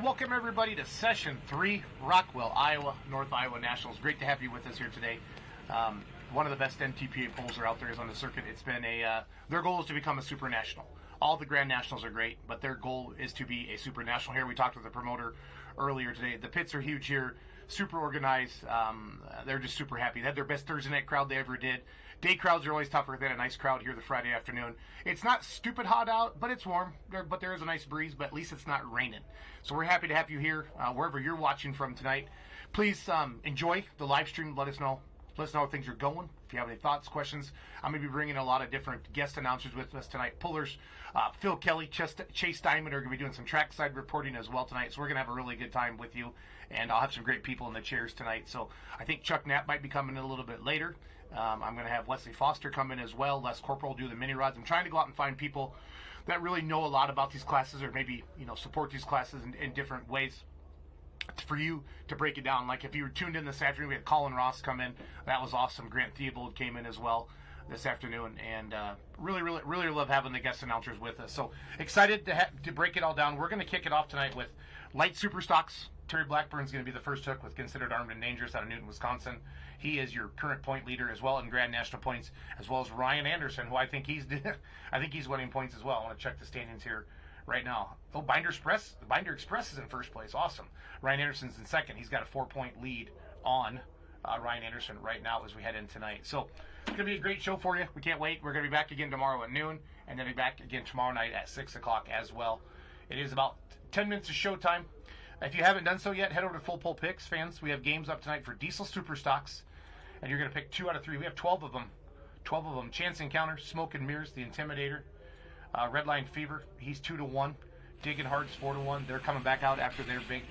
[SPEAKER 8] Welcome everybody to Session 3, Rockwell, Iowa, North Iowa Nationals. Great to have you with us here today. One of the best NTPA polls are out there is on the circuit. It's been their goal is to become a super national. All the Grand Nationals are great, but their goal is to be a super national here. We talked with the promoter earlier today. The pits are huge here, super organized. They're just super happy. They had their best Thursday night crowd they ever did. Day crowds are always tougher. They had a nice crowd here the Friday afternoon. It's not stupid hot out, but it's warm. But there is a nice breeze, but at least it's not raining. So we're happy to have you here, wherever you're watching from tonight. Please enjoy the live stream. Let us know how things are going. If you have any thoughts, questions, I'm going to be bringing a lot of different guest announcers with us tonight. Pullers, Phil Kelly, Chase Diamond are going to be doing some trackside reporting as well tonight. So we're going to have a really good time with you. And I'll have some great people in the chairs tonight. So I think Chuck Knapp might be coming in a little bit later. I'm going to have Wesley Foster come in as well. Les Corporal do the mini rods. I'm trying to go out and find people that really know a lot about these classes, or maybe support these classes in different ways for you to break it down. Like if you were tuned in this afternoon, we had Colin Ross come in. That was awesome. Grant Theobald came in as well this afternoon, and really love having the guest announcers with us. So excited to break it all down. We're going to kick it off tonight with light super stocks. Terry Blackburn's going to be the first hook with Considered Armed and Dangerous out of Newton, Wisconsin. He is your current point leader as well in Grand National points, as well as Ryan Anderson, who I think he's winning points as well. I want to check the standings here right now. Oh, Binder Express is in first place. Awesome. Ryan Anderson's in second. He's got a 4-point lead on Ryan Anderson right now as we head in tonight. So it's going to be a great show for you. We can't wait. We're going to be back again tomorrow at noon, and then be back again tomorrow night at 6 o'clock as well. It is about 10 minutes of showtime. If you haven't done so yet, head over to Full Pull Picks, fans. We have games up tonight for Diesel Super Stocks, and you're going to pick 2 out of 3. We have 12 of them. 12 of them. Chance Encounter, Smoke and Mirrors, the Intimidator, Redline Fever, he's 2-1. Digging Hearts 4-1. They're coming back out after their big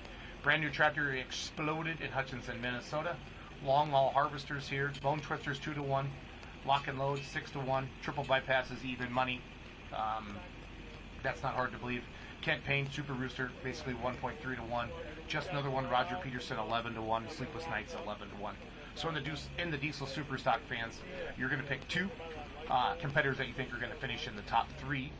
[SPEAKER 8] brand new tractor exploded in Hutchinson, Minnesota. Long Haul Harvesters here. Bone Twisters 2-1. Lock and Load 6-1. Triple Bypasses even money. That's not hard to believe. Kent Payne, Super Rooster, basically 1.3-1. Just Another One, Roger Peterson, 11-1. Sleepless Nights, 11-1. So in the Diesel Superstock, fans, you're going to pick 2 competitors that you think are going to finish in the top 3.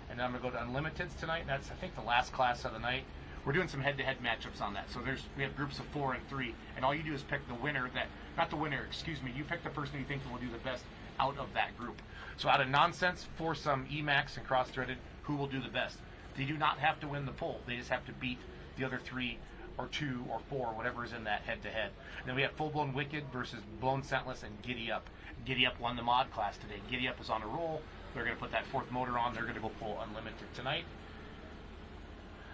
[SPEAKER 8] And then I'm going to go to Unlimiteds tonight. That's, I think, the last class of the night. We're doing some head-to-head matchups on that. So we have groups of 4 and 3. And all you do is pick the winner you pick the person you think will do the best out of that group. So out of nonsense, foursome, Emacs, and cross-threaded, who will do the best? They do not have to win the poll. They just have to beat the other 3 or 2 or 4, whatever is in that head-to-head. And then we have Full Blown Wicked versus Blown Scentless and Giddy Up. Giddy Up won the mod class today. Giddy Up is on a roll. They're going to put that 4th motor on. They're going to go full unlimited tonight.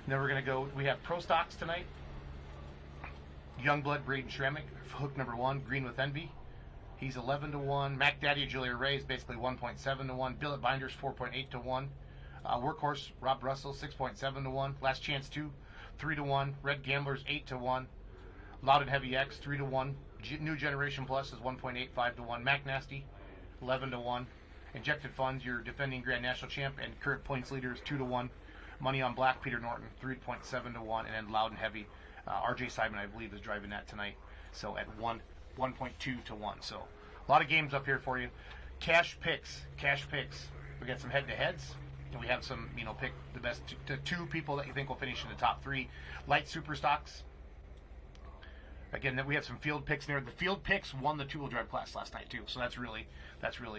[SPEAKER 8] And then we're going to go, we have Pro Stocks tonight. Youngblood, Braden Shremick, hook number 1, Green with Envy. He's 11-1. Mac Daddy, Julia Ray is basically 1.7-1. Billet Binders, 4.8-1. Workhorse, Rob Russell, 6.7-1. Last Chance 2, 3-1. Red Gamblers, 8-1. Loud and Heavy X, 3-1. New Generation Plus is 1.85-1. Mac Nasty, 11-1. Injected Funds, your defending Grand National Champ and current points leader, is 2-1. Money on Black, Peter Norton, 3.7-1. And then Loud and Heavy, RJ Simon, I believe, is driving that tonight. So at 1.2-1. So a lot of games up here for you. Cash picks. We got some head-to-heads. And we have some, pick the best 2 people that you think will finish in the top 3. Light super stocks. Again, then we have some field picks there. The field picks won the 2-wheel drive class last night too, so that's really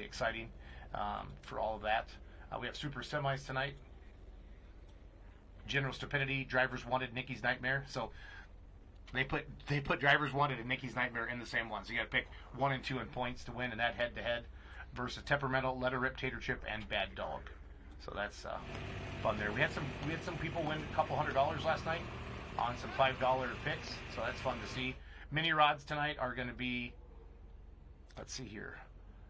[SPEAKER 8] exciting for all of that. We have super semis tonight. General Stupidity, Drivers Wanted, Nikki's Nightmare. So they put Drivers Wanted and Nikki's Nightmare in the same one. So you got to pick 1 and 2 in points to win in that head-to-head versus Temperamental, Let Her Rip, Tater Chip, and Bad Dog. So that's fun there. We had some people win a couple $100 last night on some $5 picks, so that's fun to see. Mini rods tonight are going to be, let's see here.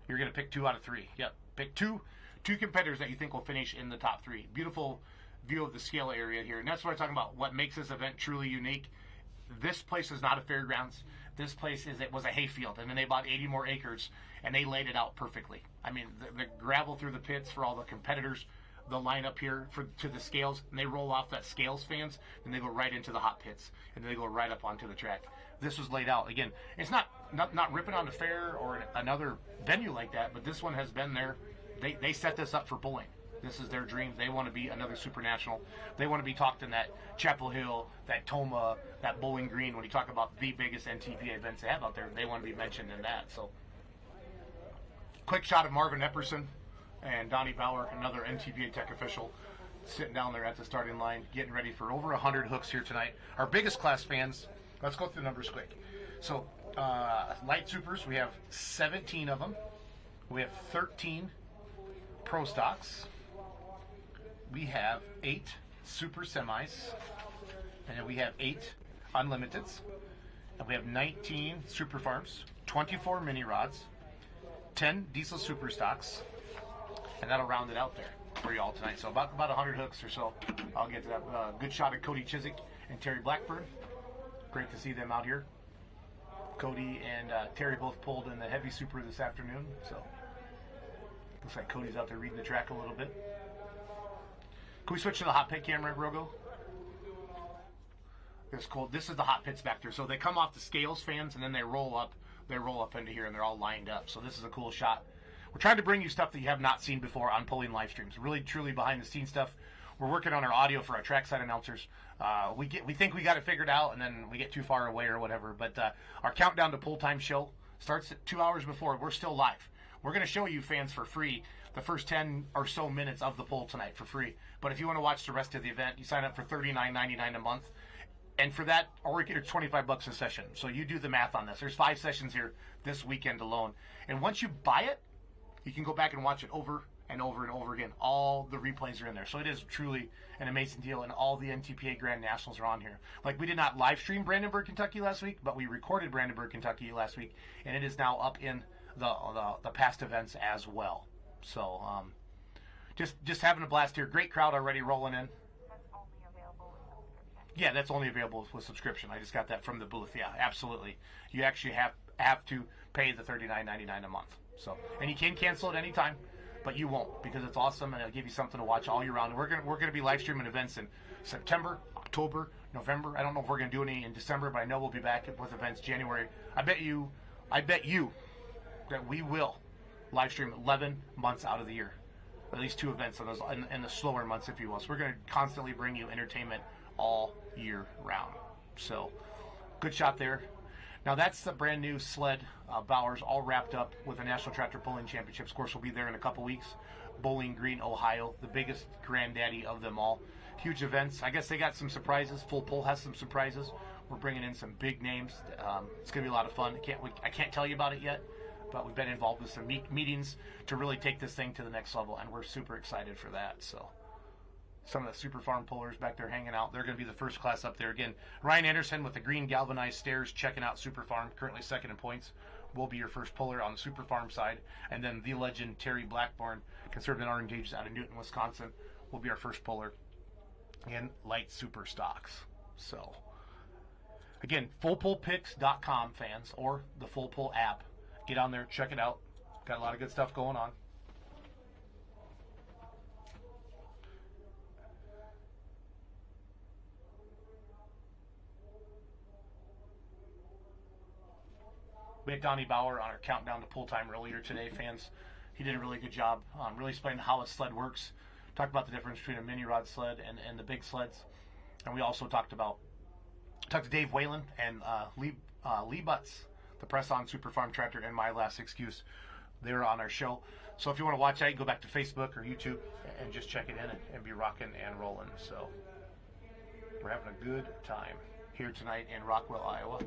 [SPEAKER 8] You're going to pick 2 out of 3. Yep, pick two competitors that you think will finish in the top 3. Beautiful view of the scale area here, and that's what I'm talking about. What makes this event truly unique? This place is not a fairgrounds. This place was a hayfield, and then they bought 80 more acres, and they laid it out perfectly. I mean, the gravel through the pits for all the competitors, the line up here to the scales, and they roll off that scales, fans, and they go right into the hot pits, and they go right up onto the track. This was laid out. Again, it's not ripping on the fair or another venue like that, but this one has been there. They set this up for bowling. This is their dream. They want to be another Super National. They want to be talked in that Chapel Hill, that Toma, that Bowling Green. When you talk about the biggest NTPA events they have out there, they want to be mentioned in that. So, quick shot of Marvin Epperson and Donnie Bauer, another NTPA Tech official, sitting down there at the starting line, getting ready for over 100 hooks here tonight. Our biggest class fans, let's go through the numbers quick. So, light supers, we have 17 of them. We have 13 pro stocks. We have 8 super semis. And then we have 8 unlimiteds. And we have 19 super farms, 24 mini rods, 10 diesel super stocks. And that'll round it out there for you all tonight. So about 100 hooks or so. I'll get to that. Good shot of Cody Chiswick and Terry Blackburn. Great to see them out here. Cody and Terry both pulled in the heavy super this afternoon. So looks like Cody's out there reading the track a little bit. Can we switch to the hot pit camera, Rogo? It's cool. This is the hot pits back there. So they come off the scales, fans, and then they roll up. They roll up into here, and they're all lined up. So this is a cool shot. We're trying to bring you stuff that you have not seen before on pulling live streams. Really, truly behind-the-scenes stuff. We're working on our audio for our trackside announcers. We think we got it figured out, and then we get too far away or whatever. But our countdown to pull time show starts at 2 hours before. We're still live. We're going to show you fans for free the first 10 or so minutes of the poll tonight for free. But if you want to watch the rest of the event, you sign up for $39.99 a month. And for that, or you get $25 a session. So you do the math on this. There's 5 sessions here this weekend alone. And once you buy it, you can go back and watch it over and over and over again. All the replays are in there. So it is truly an amazing deal, and all the NTPA Grand Nationals are on here. Like, we did not live stream Brandenburg, Kentucky last week, but we recorded Brandenburg, Kentucky last week, and it is now up in the past events as well. So just having a blast here. Great crowd already rolling in. Yeah, that's only available with subscription. I just got that from the booth. Yeah, absolutely. You actually have to pay the $39.99 a month. So, and you can cancel at any time, but you won't, because it's awesome and it'll give you something to watch all year round. We're gonna be live streaming events in September, October, November. I don't know if we're gonna do any in December, but I know we'll be back with events January. I bet you that we will live stream 11 months out of the year, at least 2 events in those in the slower months, if you will. So we're gonna constantly bring you entertainment all year round. So, good shot there. Now that's the brand new sled, Bowers, all wrapped up with the National Tractor Pulling Championships. Of course, we'll be there in a couple weeks. Bowling Green, Ohio, the biggest granddaddy of them all. Huge events. I guess they got some surprises. Full Pull has some surprises. We're bringing in some big names. It's going to be a lot of fun. I can't tell you about it yet, but we've been involved with some meetings to really take this thing to the next level, and we're super excited for that. So, some of the Super Farm pullers back there hanging out. They're going to be the first class up there. Again, Ryan Anderson with the green galvanized stairs checking out Super Farm, currently second in points, will be your first puller on the Super Farm side. And then the legend Terry Blackburn, conservative and engaged out of Newton, Wisconsin, will be our first puller in light super stocks. So, again, fullpullpicks.com, fans, or the Full Pull app. Get on there, check it out. Got a lot of good stuff going on. We had Donnie Bauer on our countdown to pull time earlier today, fans. He did a really good job really explaining how a sled works. Talked about the difference between a mini rod sled and the big sleds. And we also talked to Dave Whalen and Lee Butts, the press-on Super Farm Tractor and My Last Excuse. They were on our show. So if you want to watch that, you go back to Facebook or YouTube and just check it in and be rocking and rolling. So we're having a good time here tonight in Rockwell, Iowa.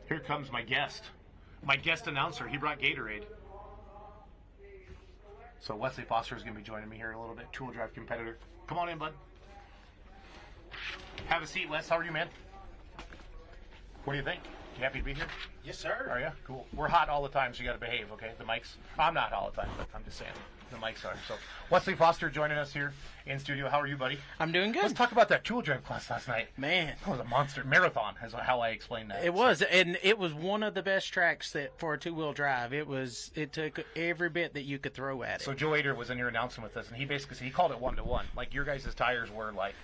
[SPEAKER 8] Here comes my guest announcer. He brought Gatorade. So Wesley Foster is going to be joining me here in a little bit. Two-wheel drive competitor. Come on in, bud. Have a seat, Wes. How are you, man? What do you think? You happy to be here?
[SPEAKER 2] Yes, sir.
[SPEAKER 8] Are you? Cool. We're hot all the time, so you got to behave, okay? The mics. I'm not all the time, but I'm just saying. The mics are. So Wesley Foster joining us here in studio. How are you, buddy?
[SPEAKER 11] I'm doing good.
[SPEAKER 8] Let's talk about that two-wheel drive class last night.
[SPEAKER 11] Man.
[SPEAKER 8] That was a monster. Marathon is how I explained that.
[SPEAKER 11] It was, and it was one of the best tracks for a two-wheel drive. It took every bit that you could throw at it.
[SPEAKER 8] So Joe Ader was in here announcing with us, and he basically said he called it 1-to-1. Like your guys' tires were like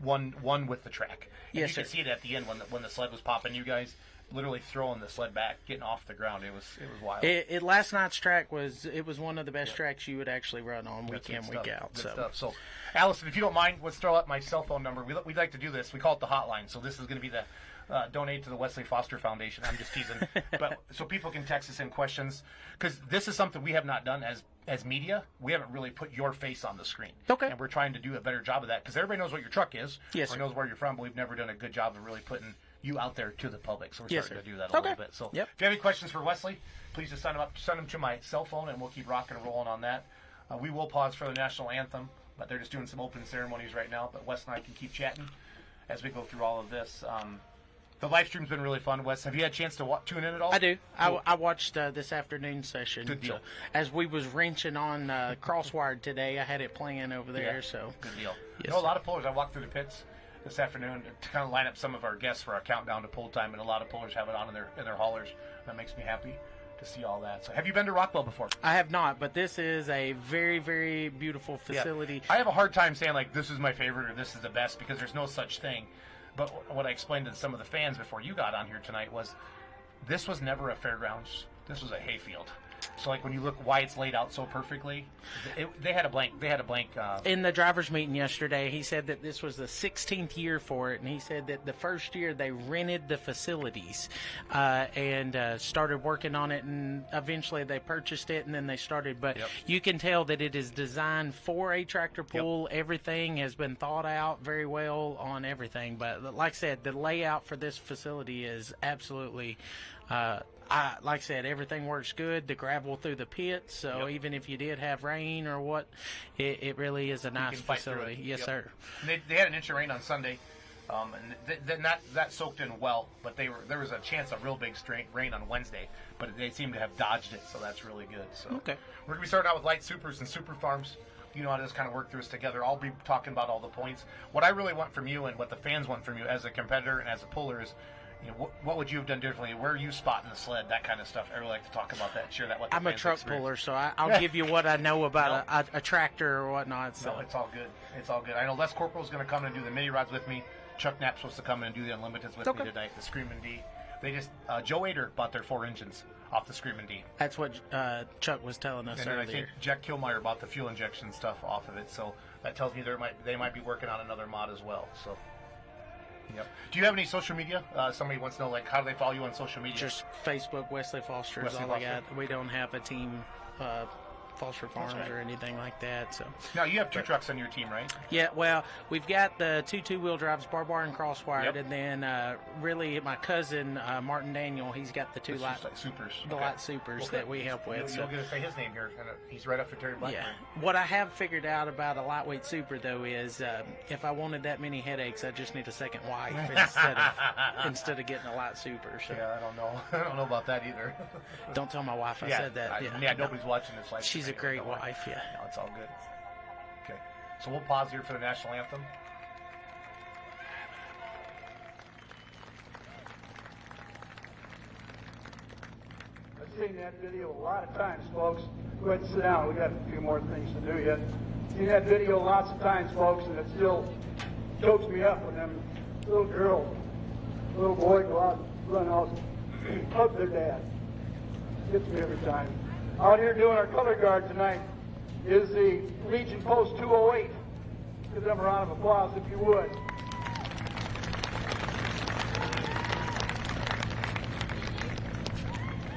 [SPEAKER 8] one with the track. And
[SPEAKER 11] yes,
[SPEAKER 8] you could see it at the end when the sled was popping. You guys literally throwing the sled back, getting off the ground. It was wild.
[SPEAKER 11] Last night's track was one of the best tracks you would actually run on week in, week out.
[SPEAKER 8] Good stuff. So, Allison, if you don't mind, let's throw up my cell phone number. We'd like to do this. We call it the hotline. So this is going to be the donate to the Wesley Foster Foundation. I'm just teasing. But so people can text us in questions, because this is something we have not done as media. We haven't really put your face on the screen.
[SPEAKER 11] Okay.
[SPEAKER 8] And we're trying to do a better job of that, because everybody knows what your truck is.
[SPEAKER 11] Yes,
[SPEAKER 8] or
[SPEAKER 11] sir.
[SPEAKER 8] knows where you're from, but we've never done a good job of really putting you out there to the public. So we're
[SPEAKER 11] Yes,
[SPEAKER 8] starting
[SPEAKER 11] sir.
[SPEAKER 8] to do that a little bit. So if you have any questions for Wesley, please just send them to my cell phone, and we'll keep rocking and rolling on that. We will pause for the national anthem, but they're just doing some open ceremonies right now. But Wes and I can keep chatting as we go through all of this. The live stream's been really fun. Wes, have you had a chance to tune in at all?
[SPEAKER 11] I do.
[SPEAKER 8] Cool.
[SPEAKER 11] I watched this afternoon session.
[SPEAKER 8] Good deal.
[SPEAKER 11] So, as we was wrenching on Crosswired today, I had it playing over there.
[SPEAKER 8] Yeah,
[SPEAKER 11] so
[SPEAKER 8] good deal.
[SPEAKER 11] Yes,
[SPEAKER 8] a lot of pullers. I walked through the pits this afternoon to kind of line up some of our guests for our countdown to pull time, and a lot of pullers have it on in their haulers. That makes me happy to see all that. So, have you been to Rockwell before?
[SPEAKER 11] I have not, but this is a very, very beautiful facility.
[SPEAKER 8] Yeah. I have a hard time saying, like, this is my favorite or this is the best, because there's no such thing. But what I explained to some of the fans before you got on here tonight was, this was never a fairgrounds. This was a hayfield. So, like, when you look why it's laid out so perfectly, they had a blank.
[SPEAKER 11] In the driver's meeting yesterday, he said that this was the 16th year for it, and he said that the first year they rented the facilities and started working on it, and eventually they purchased it, and then they started. But you can tell that it is designed for a tractor pull. Everything has been thought out very well on everything. But like I said, the layout for this facility is absolutely like I said, everything works good. The gravel through the pits, so even if you did have rain or what, it really is a nice facility. Yes, sir.
[SPEAKER 8] They had an inch of rain on Sunday, and that soaked in well, but there was a chance of real big rain on Wednesday, but they seem to have dodged it, so that's really good. So we're going to be starting out with light supers and super farms. You know how to just kind of work through this together. I'll be talking about all the points. What I really want from you, and what the fans want from you as a competitor and as a puller, is, you know, what would you have done differently? Where are you spotting the sled? That kind of stuff. I really like to talk about that. Share that with the
[SPEAKER 11] I'm a
[SPEAKER 8] fans
[SPEAKER 11] truck
[SPEAKER 8] experience.
[SPEAKER 11] puller, so I'll give you what I know about a tractor or whatnot. So.
[SPEAKER 8] No, it's all good. It's all good. I know Les Corporal's going to come and do the mini rods with me. Chuck Knapp's supposed to come in and do the Unlimiteds with me tonight. The Screamin' D. They just Joe Ader bought their 4 engines off the Screamin' D.
[SPEAKER 11] That's what Chuck was telling us earlier.
[SPEAKER 8] I think Jack Kilmeyer bought the fuel injection stuff off of it. So that tells me they might be working on another mod as well. So. Yep. Do you have any social media? Somebody wants to know, like, how do they follow you on social media?
[SPEAKER 11] Just Facebook, Wesley Foster is all I got. We don't have a team, Foster Farms or anything like that. So
[SPEAKER 8] now you have 2 trucks on your team, right?
[SPEAKER 11] Yeah. Well, we've got the 2 2-wheel drives, bar and crosswired, and then really my cousin Martin Daniel, he's got the 2 light supers, light supers that we help with.
[SPEAKER 8] You'll get to say his name here. He's right after Terry Blackburn.
[SPEAKER 11] Yeah. What I have figured out about a lightweight super though is if I wanted that many headaches, I just need a second wife instead of getting a light super. So.
[SPEAKER 8] Yeah, I don't know. I don't know about that either.
[SPEAKER 11] Don't tell my wife I said that.
[SPEAKER 8] Nobody's watching this live.
[SPEAKER 11] She's a great wife,
[SPEAKER 8] No, it's all good. Okay, so we'll pause here for the national anthem.
[SPEAKER 12] I've seen that video a lot of times, folks. Go ahead and sit down. We got a few more things to do yet. Seen that video lots of times, folks, and it still chokes me up when them little girls, little boy go out and run out and hug their dad. Gets me every time. Out here doing our color guard tonight is the Legion Post 208. Give them a round of applause if you would.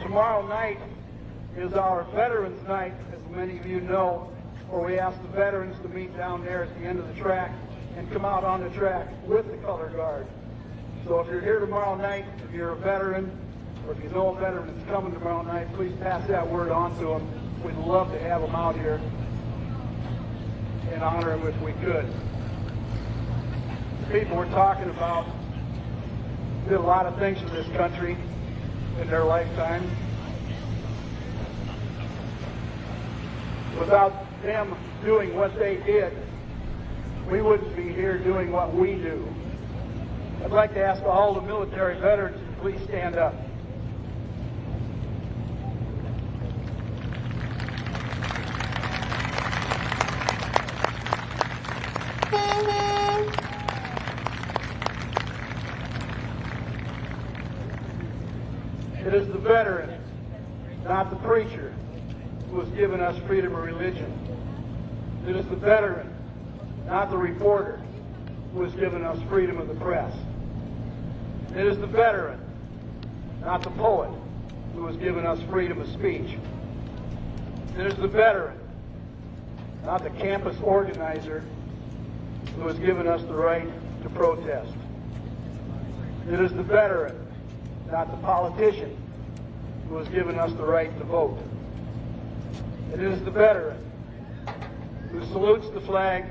[SPEAKER 12] Tomorrow night is our Veterans Night, as many of you know, where we ask the veterans to meet down there at the end of the track and come out on the track with the color guard. So if you're here tomorrow night, if you're a veteran, or if you know a veteran that's coming tomorrow night, please pass that word on to them. We'd love to have them out here and honor them if we could. The people we're talking about did a lot of things for this country in their lifetime. Without them doing what they did, we wouldn't be here doing what we do. I'd like to ask all the military veterans to please stand up. is the veteran, not the preacher, who has given us freedom of religion. It is the veteran, not the reporter, who has given us freedom of the press. It is the veteran, not the poet, who has given us freedom of speech. It is the veteran, not the campus organizer, who has given us the right to protest. It is the veteran, not the politician, who has given us the right to vote. It is the veteran who salutes the flag,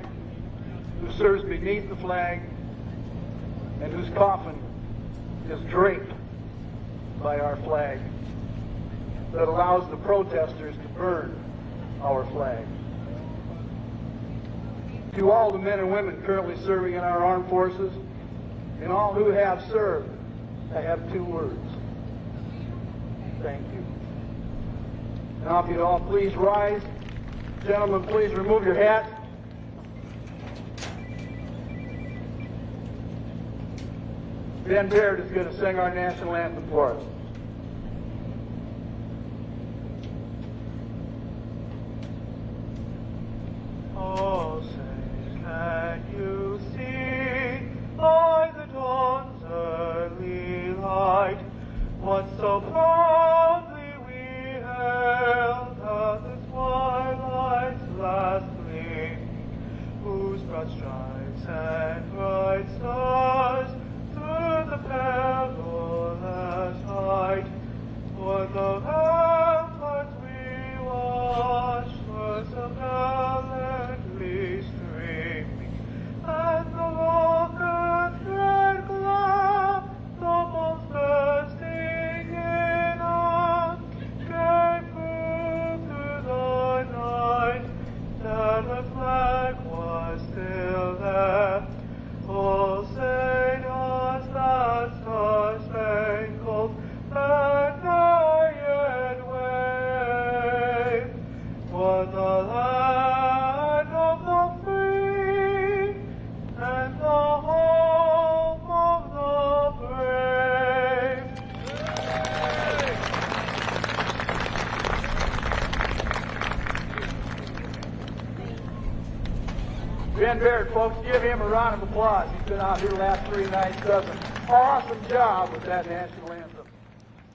[SPEAKER 12] who serves beneath the flag, and whose coffin is draped by our flag, that allows the protesters to burn our flag. To all the men and women currently serving in our armed forces, and all who have served, I have two words. Thank you. Now if you'd all please rise. Gentlemen, please remove your hats. Ben Baird is going to sing our national anthem for us. Oh, say, can you see by the dawn's early light what so proudly we hailed at the twilight's last gleam, whose broad stripes and bright stars through the perilous night, for the ramparts we watched were so gallantly streaming, and the rocket red glare, the bolts bursting in us, gave proof through the night that the flag was still there. Oh, say does that star-spangled banner yet wave for the land of the free and the home of the brave? Ben Baird, folks, give him a round of applause. He's been out here the last 3 nights, does an awesome job with that national anthem.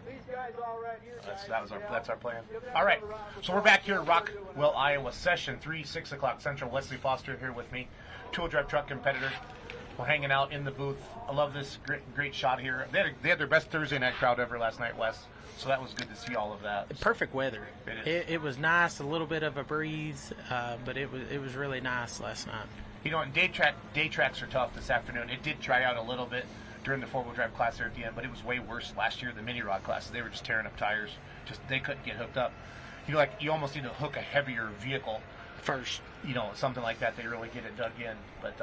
[SPEAKER 12] These guys all right here.
[SPEAKER 8] That's our plan. All right, so we're back here at Rockwell, Iowa, session 3, 6 o'clock Central. Wesley Foster here with me, two-wheel drive truck competitor. We're hanging out in the booth. I love this great shot here. They had their best Thursday night crowd ever last night, Wes. So that was good to see all of that.
[SPEAKER 11] Perfect weather. It was nice, a little bit of a breeze, but it was really nice last night.
[SPEAKER 8] You know, and day tracks are tough this afternoon. It did dry out a little bit during the four-wheel drive class there at the end, but it was way worse last year, the mini rod class. They were just tearing up tires. They couldn't get hooked up. You almost need to hook a heavier vehicle
[SPEAKER 11] first.
[SPEAKER 8] Something like that. They really get it dug in. But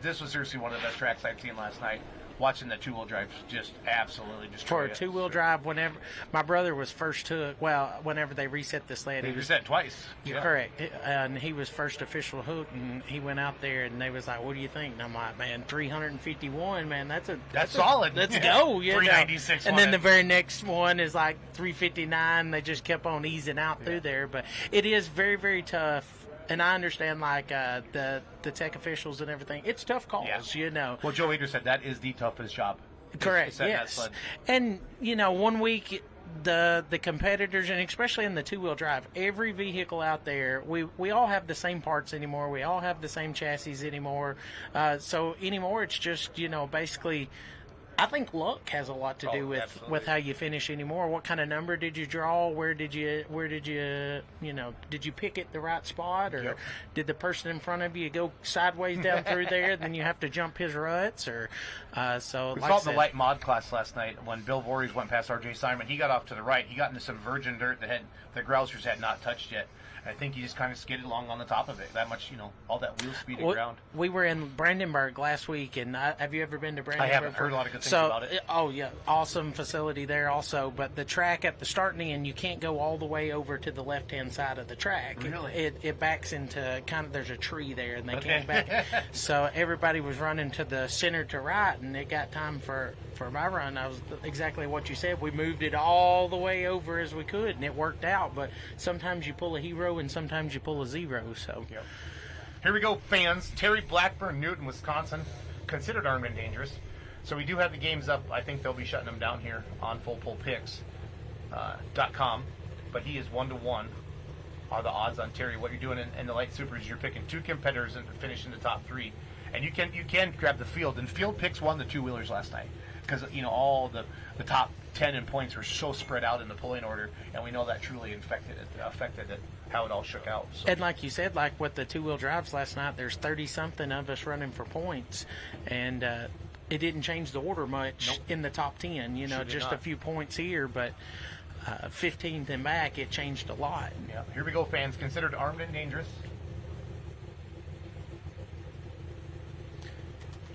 [SPEAKER 8] this was seriously one of the best tracks I'd seen last night. Watching the two-wheel drive just absolutely destroy
[SPEAKER 11] it. For a two-wheel drive, whenever my brother was first hooked, whenever they reset the sled.
[SPEAKER 8] They reset twice.
[SPEAKER 11] Yeah. Correct. And he was first official hook, and he went out there, and they was like, what do you think? And I'm like, man, 351, man, that's
[SPEAKER 8] solid.
[SPEAKER 11] Let's go.
[SPEAKER 8] 396.
[SPEAKER 11] And then the very next one is like 359. They just kept on easing out through there. But it is very, very tough. And I understand, the tech officials and everything. It's tough calls,
[SPEAKER 8] Well, Joe Eater said that is the toughest job.
[SPEAKER 11] Correct, yes. And, one week, the competitors, and especially in the two-wheel drive, every vehicle out there, we all have the same parts anymore. We all have the same chassis anymore. So anymore, it's just, basically... I think luck has a lot to do with how you finish anymore. What kind of number did you draw? Where did you did you pick it the right spot, or did the person in front of you go sideways down through there? Then you have to jump his ruts, or so.
[SPEAKER 8] We saw the light mod class last night when Bill Voorhees went past R.J. Simon. He got off to the right. He got into some virgin dirt that the grousers had not touched yet. I think he just kind of skidded along on the top of it. That much, all that wheel speed and ground.
[SPEAKER 11] We were in Brandenburg last week, and have you ever been to Brandenburg?
[SPEAKER 8] I haven't heard a lot of good things
[SPEAKER 11] So,
[SPEAKER 8] about it.
[SPEAKER 11] oh yeah, awesome facility there also. But the track at the starting end, you can't go all the way over to the left-hand side of the track.
[SPEAKER 8] Really?
[SPEAKER 11] It backs into kind of, there's a tree there, and they can't back. So everybody was running to the center to right, and it got time for my run. I was exactly what you said. We moved it all the way over as we could, and it worked out. But sometimes you pull a hero, and sometimes you pull a zero. So.
[SPEAKER 8] Yep. Here we go, fans. Terry Blackburn, Newton, Wisconsin, considered armed and dangerous. So we do have the games up. I think they'll be shutting them down here on fullpullpicks.com. But he is 1-1 are the odds on Terry. What you're doing in the light supers, you're picking 2 competitors and finishing the top 3. And you can grab the field. And Field Picks won the 2-wheelers last night because all the top 10 in points were so spread out in the pulling order, and we know that truly affected it, how it all shook out. So.
[SPEAKER 11] And like you said, like with the 2-wheel drives last night, there's 30-something of us running for points, and it didn't change the order much in the top 10.
[SPEAKER 8] Sure
[SPEAKER 11] just
[SPEAKER 8] not.
[SPEAKER 11] a few points here, but 15th and back, it changed a lot.
[SPEAKER 8] Yeah. Here we go, fans. Considered armed and dangerous.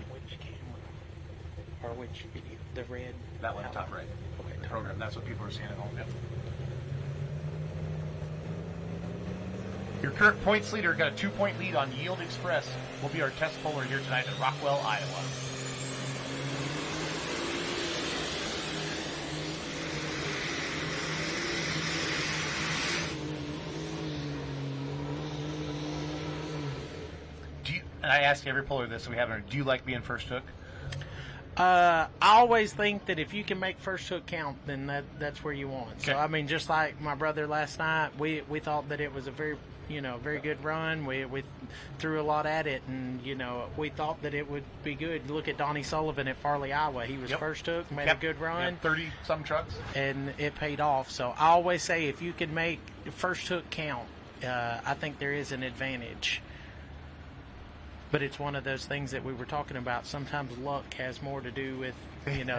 [SPEAKER 11] Which camera? Or which video? The red?
[SPEAKER 8] That one, top right. Okay, the program. That's what people are seeing at home. Yep. Your current points leader got a 2-point lead on Yield Express. Will be our test puller here tonight in Rockwell, Iowa. And I ask every puller this, so we haven't. Do you like being first hook?
[SPEAKER 11] I always think that if you can make first hook count, then that's where you want.
[SPEAKER 8] Okay.
[SPEAKER 11] So I mean, just like my brother last night, we thought that it was a very very good run. We threw a lot at it, and we thought that it would be good. Look at Donnie Sullivan at Farley, Iowa. He was first hook, made a good run,
[SPEAKER 8] 30-some trucks,
[SPEAKER 11] and it paid off. So I always say if you can make first hook count, I think there is an advantage. But it's one of those things that we were talking about. Sometimes luck has more to do with,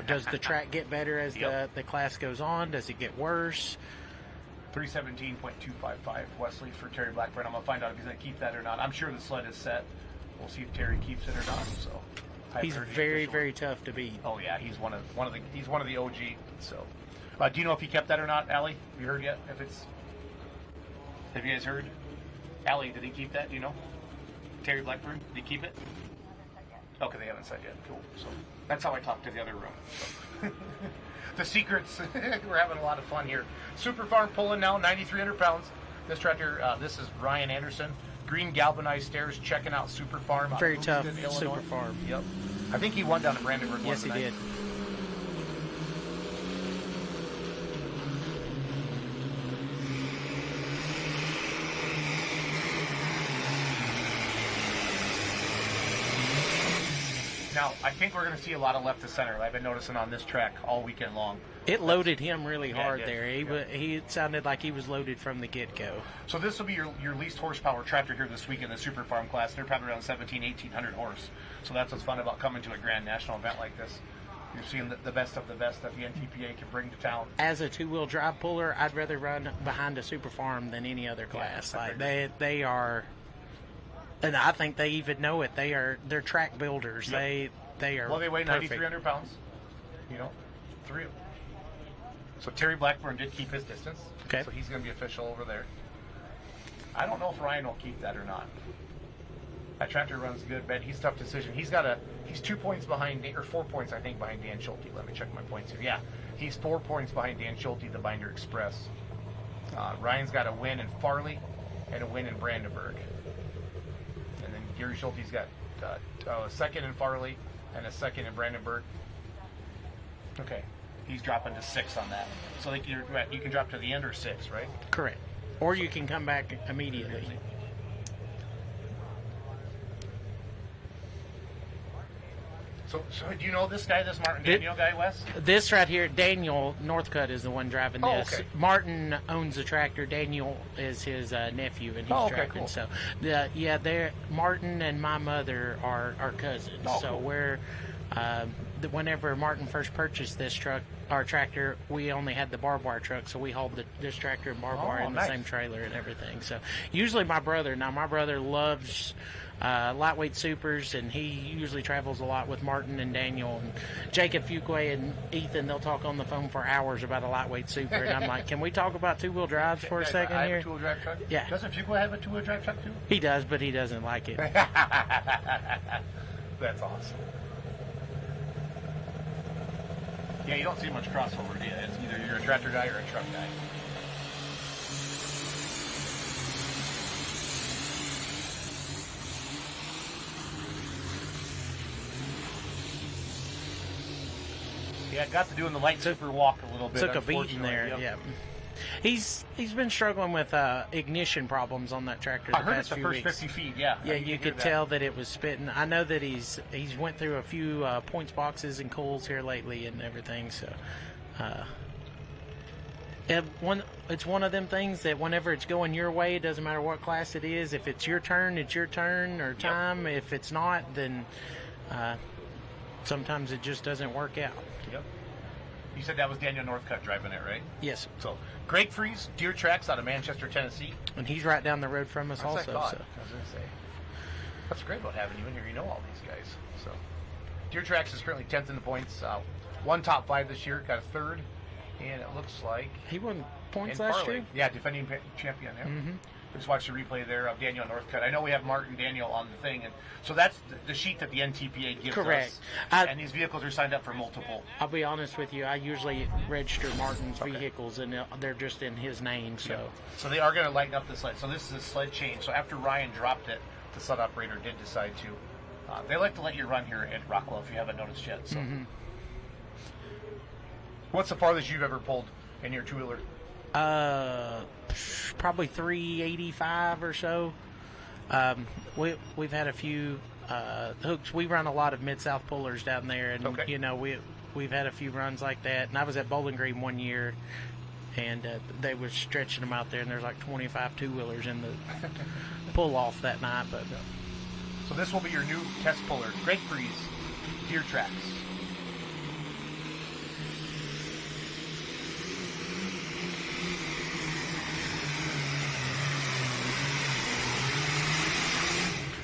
[SPEAKER 11] does the track get better as the class goes on? Does it get worse?
[SPEAKER 8] 317.255 Wesley for Terry Blackburn. I'm going to find out if he's going to keep that or not. I'm sure the sled is set. We'll see if Terry keeps it or not. So
[SPEAKER 11] he's very, very tough to beat.
[SPEAKER 8] Oh yeah, he's one of the OG. So, do you know if he kept that or not, Allie? Have you heard yet? Have you guys heard? Allie, did he keep that? Do you know? Terry Blackburn, did he keep it? Okay, they haven't said yet. Cool. So that's how I talk to the other room. So. The secrets. We're having a lot of fun here. Super Farm pulling now, 9,300 pounds. This tractor, this is Ryan Anderson. Green galvanized stairs, checking out Super Farm.
[SPEAKER 11] Very tough, Super Farm.
[SPEAKER 8] Yep. I think he won down at Brandenburg.
[SPEAKER 11] Yes, he did.
[SPEAKER 8] Now, I think we're going to see a lot of left to center. I've been noticing on this track all weekend long.
[SPEAKER 11] It loaded him really hard
[SPEAKER 8] it
[SPEAKER 11] there. He sounded like he was loaded from the get-go.
[SPEAKER 8] So this will be your least horsepower tractor here this week in the Super Farm class. They're probably around 1,800 horse. So that's what's fun about coming to a grand national event like this. You're seeing the best of the best that the NTPA can bring to town.
[SPEAKER 11] As a 2-wheel drive puller, I'd rather run behind a Super Farm than any other class. They are... And I think they even know it. They're track builders.
[SPEAKER 8] Yep.
[SPEAKER 11] They are.
[SPEAKER 8] Well, they weigh
[SPEAKER 11] perfect.
[SPEAKER 8] 9,300 pounds. 3 of them. So Terry Blackburn did keep his distance.
[SPEAKER 11] Okay.
[SPEAKER 8] So he's going to be official over there. I don't know if Ryan will keep that or not. That tractor runs good, but he's tough decision. He's 2 points behind, or 4 points I think behind Dan Schulte. Let me check my points here. Yeah, he's 4 points behind Dan Schulte, the Binder Express. Ryan's got a win in Farley and a win in Brandenburg. Gary Schulte's got a second in Farley and a second in Brandenburg. Okay. He's dropping to 6 on that. So you can drop to the end or 6, right?
[SPEAKER 11] Correct. Or you can come back immediately.
[SPEAKER 8] So do you know this guy, this Martin Daniel guy, Wes?
[SPEAKER 11] This right here, Daniel Northcutt is the one driving this.
[SPEAKER 8] Okay.
[SPEAKER 11] Martin owns the tractor. Daniel is his nephew, and he's driving.
[SPEAKER 8] Cool.
[SPEAKER 11] So, Martin and my mother are cousins.
[SPEAKER 8] Oh,
[SPEAKER 11] so
[SPEAKER 8] cool.
[SPEAKER 11] Whenever Martin first purchased this truck, our tractor, we only had the barbed wire truck, so we hauled this tractor and barbed wire in the same trailer and everything. So usually my brother loves lightweight supers, and he usually travels a lot with Martin and Daniel and Jacob Fuquay and Ethan. They'll talk on the phone for hours about a lightweight super, and I'm like, can we talk about two-wheel drives for a second
[SPEAKER 8] I
[SPEAKER 11] here?
[SPEAKER 8] have a two-wheel drive truck?
[SPEAKER 11] Yeah.
[SPEAKER 8] Doesn't Fuquay have a two-wheel drive truck too?
[SPEAKER 11] He does, but he doesn't like it.
[SPEAKER 8] That's awesome. Yeah, you don't see much crossover, do you? It's either you're a tractor guy or a truck guy. Yeah, got to doing the light super walk a little bit.
[SPEAKER 11] Took a beating there,
[SPEAKER 8] yep.
[SPEAKER 11] yeah. He's been struggling with ignition problems on that tractor.
[SPEAKER 8] I heard it's the first 50 feet, yeah.
[SPEAKER 11] Yeah, you could tell that it was spitting. I know that he's went through a few points boxes and coals here lately and everything. So, it's one of them things that whenever it's going your way, it doesn't matter what class it is. If it's your turn, it's your turn or time. Yep. If it's not, then sometimes it just doesn't work out.
[SPEAKER 8] Yep. You said that was Daniel Northcutt driving it, right?
[SPEAKER 11] Yes.
[SPEAKER 8] So, Greg Freeze, Deer Tracks out of Manchester, Tennessee.
[SPEAKER 11] And he's right down the road from us also. So.
[SPEAKER 8] I was going to say. That's great about having you in here. You know all these guys. So, Deer Tracks is currently 10th in the points. Won top 5 this year, got a third. And it looks like
[SPEAKER 11] he won points last year?
[SPEAKER 8] Yeah, defending champion there.
[SPEAKER 11] Mm-hmm.
[SPEAKER 8] We just watched the replay there of Daniel Northcutt. I know we have Martin Daniel on the thing, and so that's the sheet that the NTPA gives
[SPEAKER 11] Correct.
[SPEAKER 8] us. And these vehicles are signed up for multiple.
[SPEAKER 11] I'll be honest with you. I usually register Martin's vehicles, and they're just in his name. So,
[SPEAKER 8] so they are going to lighten up the sled. So this is a sled change. So after Ryan dropped it, the sled operator did decide to. They like to let you run here at Rockwell if you haven't noticed yet. So, What's the farthest you've ever pulled in your two-wheeler?
[SPEAKER 11] Probably 385 or so. We've had a few hooks. We run a lot of Mid-South pullers down there, and you know we've had a few runs like that. And I was at Bowling Green one year, and they were stretching them out there, and there's like 25 two-wheelers in the pull-off that night. But
[SPEAKER 8] so this will be your new test puller, Greg Freeze, Deer Tracks.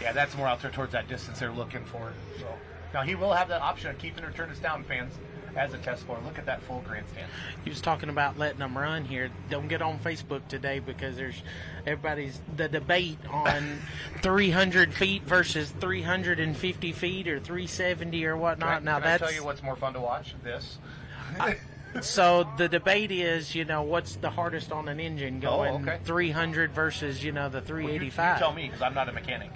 [SPEAKER 8] Yeah, that's more out there towards that distance they're looking for. So now he will have that option of keeping or turn us down, fans, as a test score. Look at that full grandstand.
[SPEAKER 11] He was talking about letting them run here. Don't get on Facebook today because there's the debate on 300 feet versus 350 feet or 370 or whatnot.
[SPEAKER 8] Can I tell you what's more fun to watch? This.
[SPEAKER 11] So the debate is, what's the hardest on an engine going 300 versus, the 385.
[SPEAKER 8] Well, you tell me because I'm not a mechanic.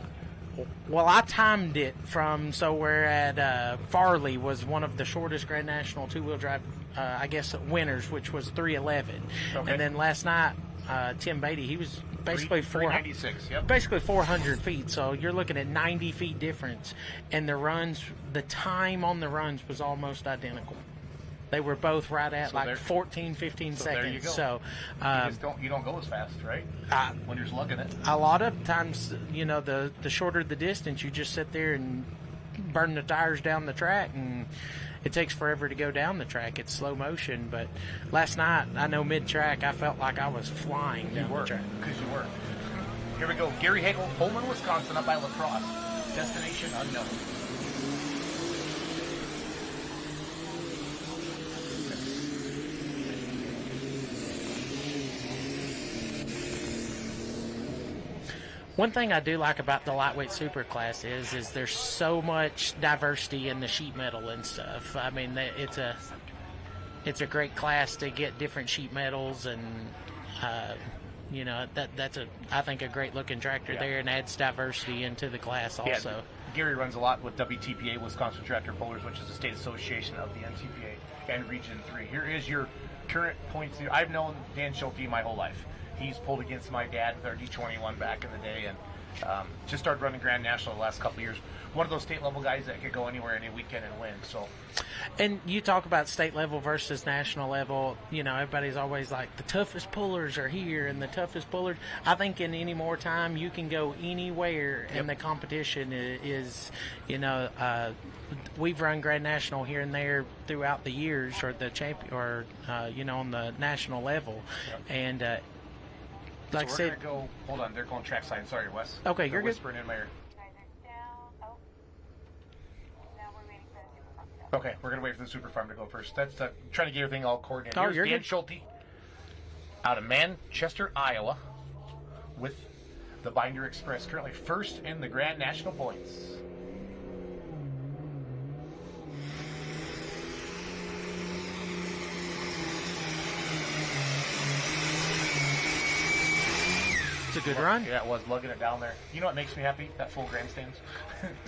[SPEAKER 11] Well, I timed it from, so we're at Farley was one of the shortest Grand National two-wheel drive, winners, which was 311.
[SPEAKER 8] Okay.
[SPEAKER 11] And then last night, Tim Beatty, he was basically
[SPEAKER 8] 396,
[SPEAKER 11] basically 400 feet. So you're looking at 90 feet difference. And the time on the runs was almost identical. They were both right at 14, 15 seconds.
[SPEAKER 8] There you go.
[SPEAKER 11] So
[SPEAKER 8] you don't go as fast, right? When you're slugging it.
[SPEAKER 11] A lot of times, the shorter the distance, you just sit there and burn the tires down the track, and it takes forever to go down the track. It's slow motion. But last night, I know mid-track, I felt like I was flying down the track.
[SPEAKER 8] Because you were. Here we go. Gary Hagel, Pullman, Wisconsin, up by La Crosse. Destination unknown.
[SPEAKER 11] One thing I do like about the lightweight super class is there's so much diversity in the sheet metal and stuff. I mean, it's a great class to get different sheet metals, and that's I think a great looking tractor there, and adds diversity into the class also.
[SPEAKER 8] Yeah, Gary runs a lot with WTPA, Wisconsin Tractor Pullers, which is the state association of the NTPA and Region 3. Here is your current points. I've known Dan Schulte my whole life. He's pulled against my dad with our D21 back in the day, and Just started running Grand National the last couple of years. One of those state level guys that could go anywhere any weekend and win. So,
[SPEAKER 11] and you talk about state level versus national level. You know, everybody's always like the toughest pullers are here and the toughest pullers. I think in any more time you can go anywhere, and the competition is you know, we've run Grand National here and there throughout the years, or the champion, or you know, on the national level, and. Like
[SPEAKER 8] so
[SPEAKER 11] I
[SPEAKER 8] we're
[SPEAKER 11] said,
[SPEAKER 8] gonna go. Hold on, they're going trackside. Sorry, Wes.
[SPEAKER 11] Okay,
[SPEAKER 8] they're
[SPEAKER 11] you're good.
[SPEAKER 8] whispering in my ear. Okay, we're gonna wait for the super farm to go first. That's trying to get everything all coordinated.
[SPEAKER 11] Oh,
[SPEAKER 8] Here's
[SPEAKER 11] you're
[SPEAKER 8] Dan
[SPEAKER 11] good.
[SPEAKER 8] Schulte out of Manchester, Iowa, with the Binder Express, currently first in the Grand National points.
[SPEAKER 11] It's a good run.
[SPEAKER 8] Yeah, it was, lugging it down there. You know what makes me happy? That full grandstands.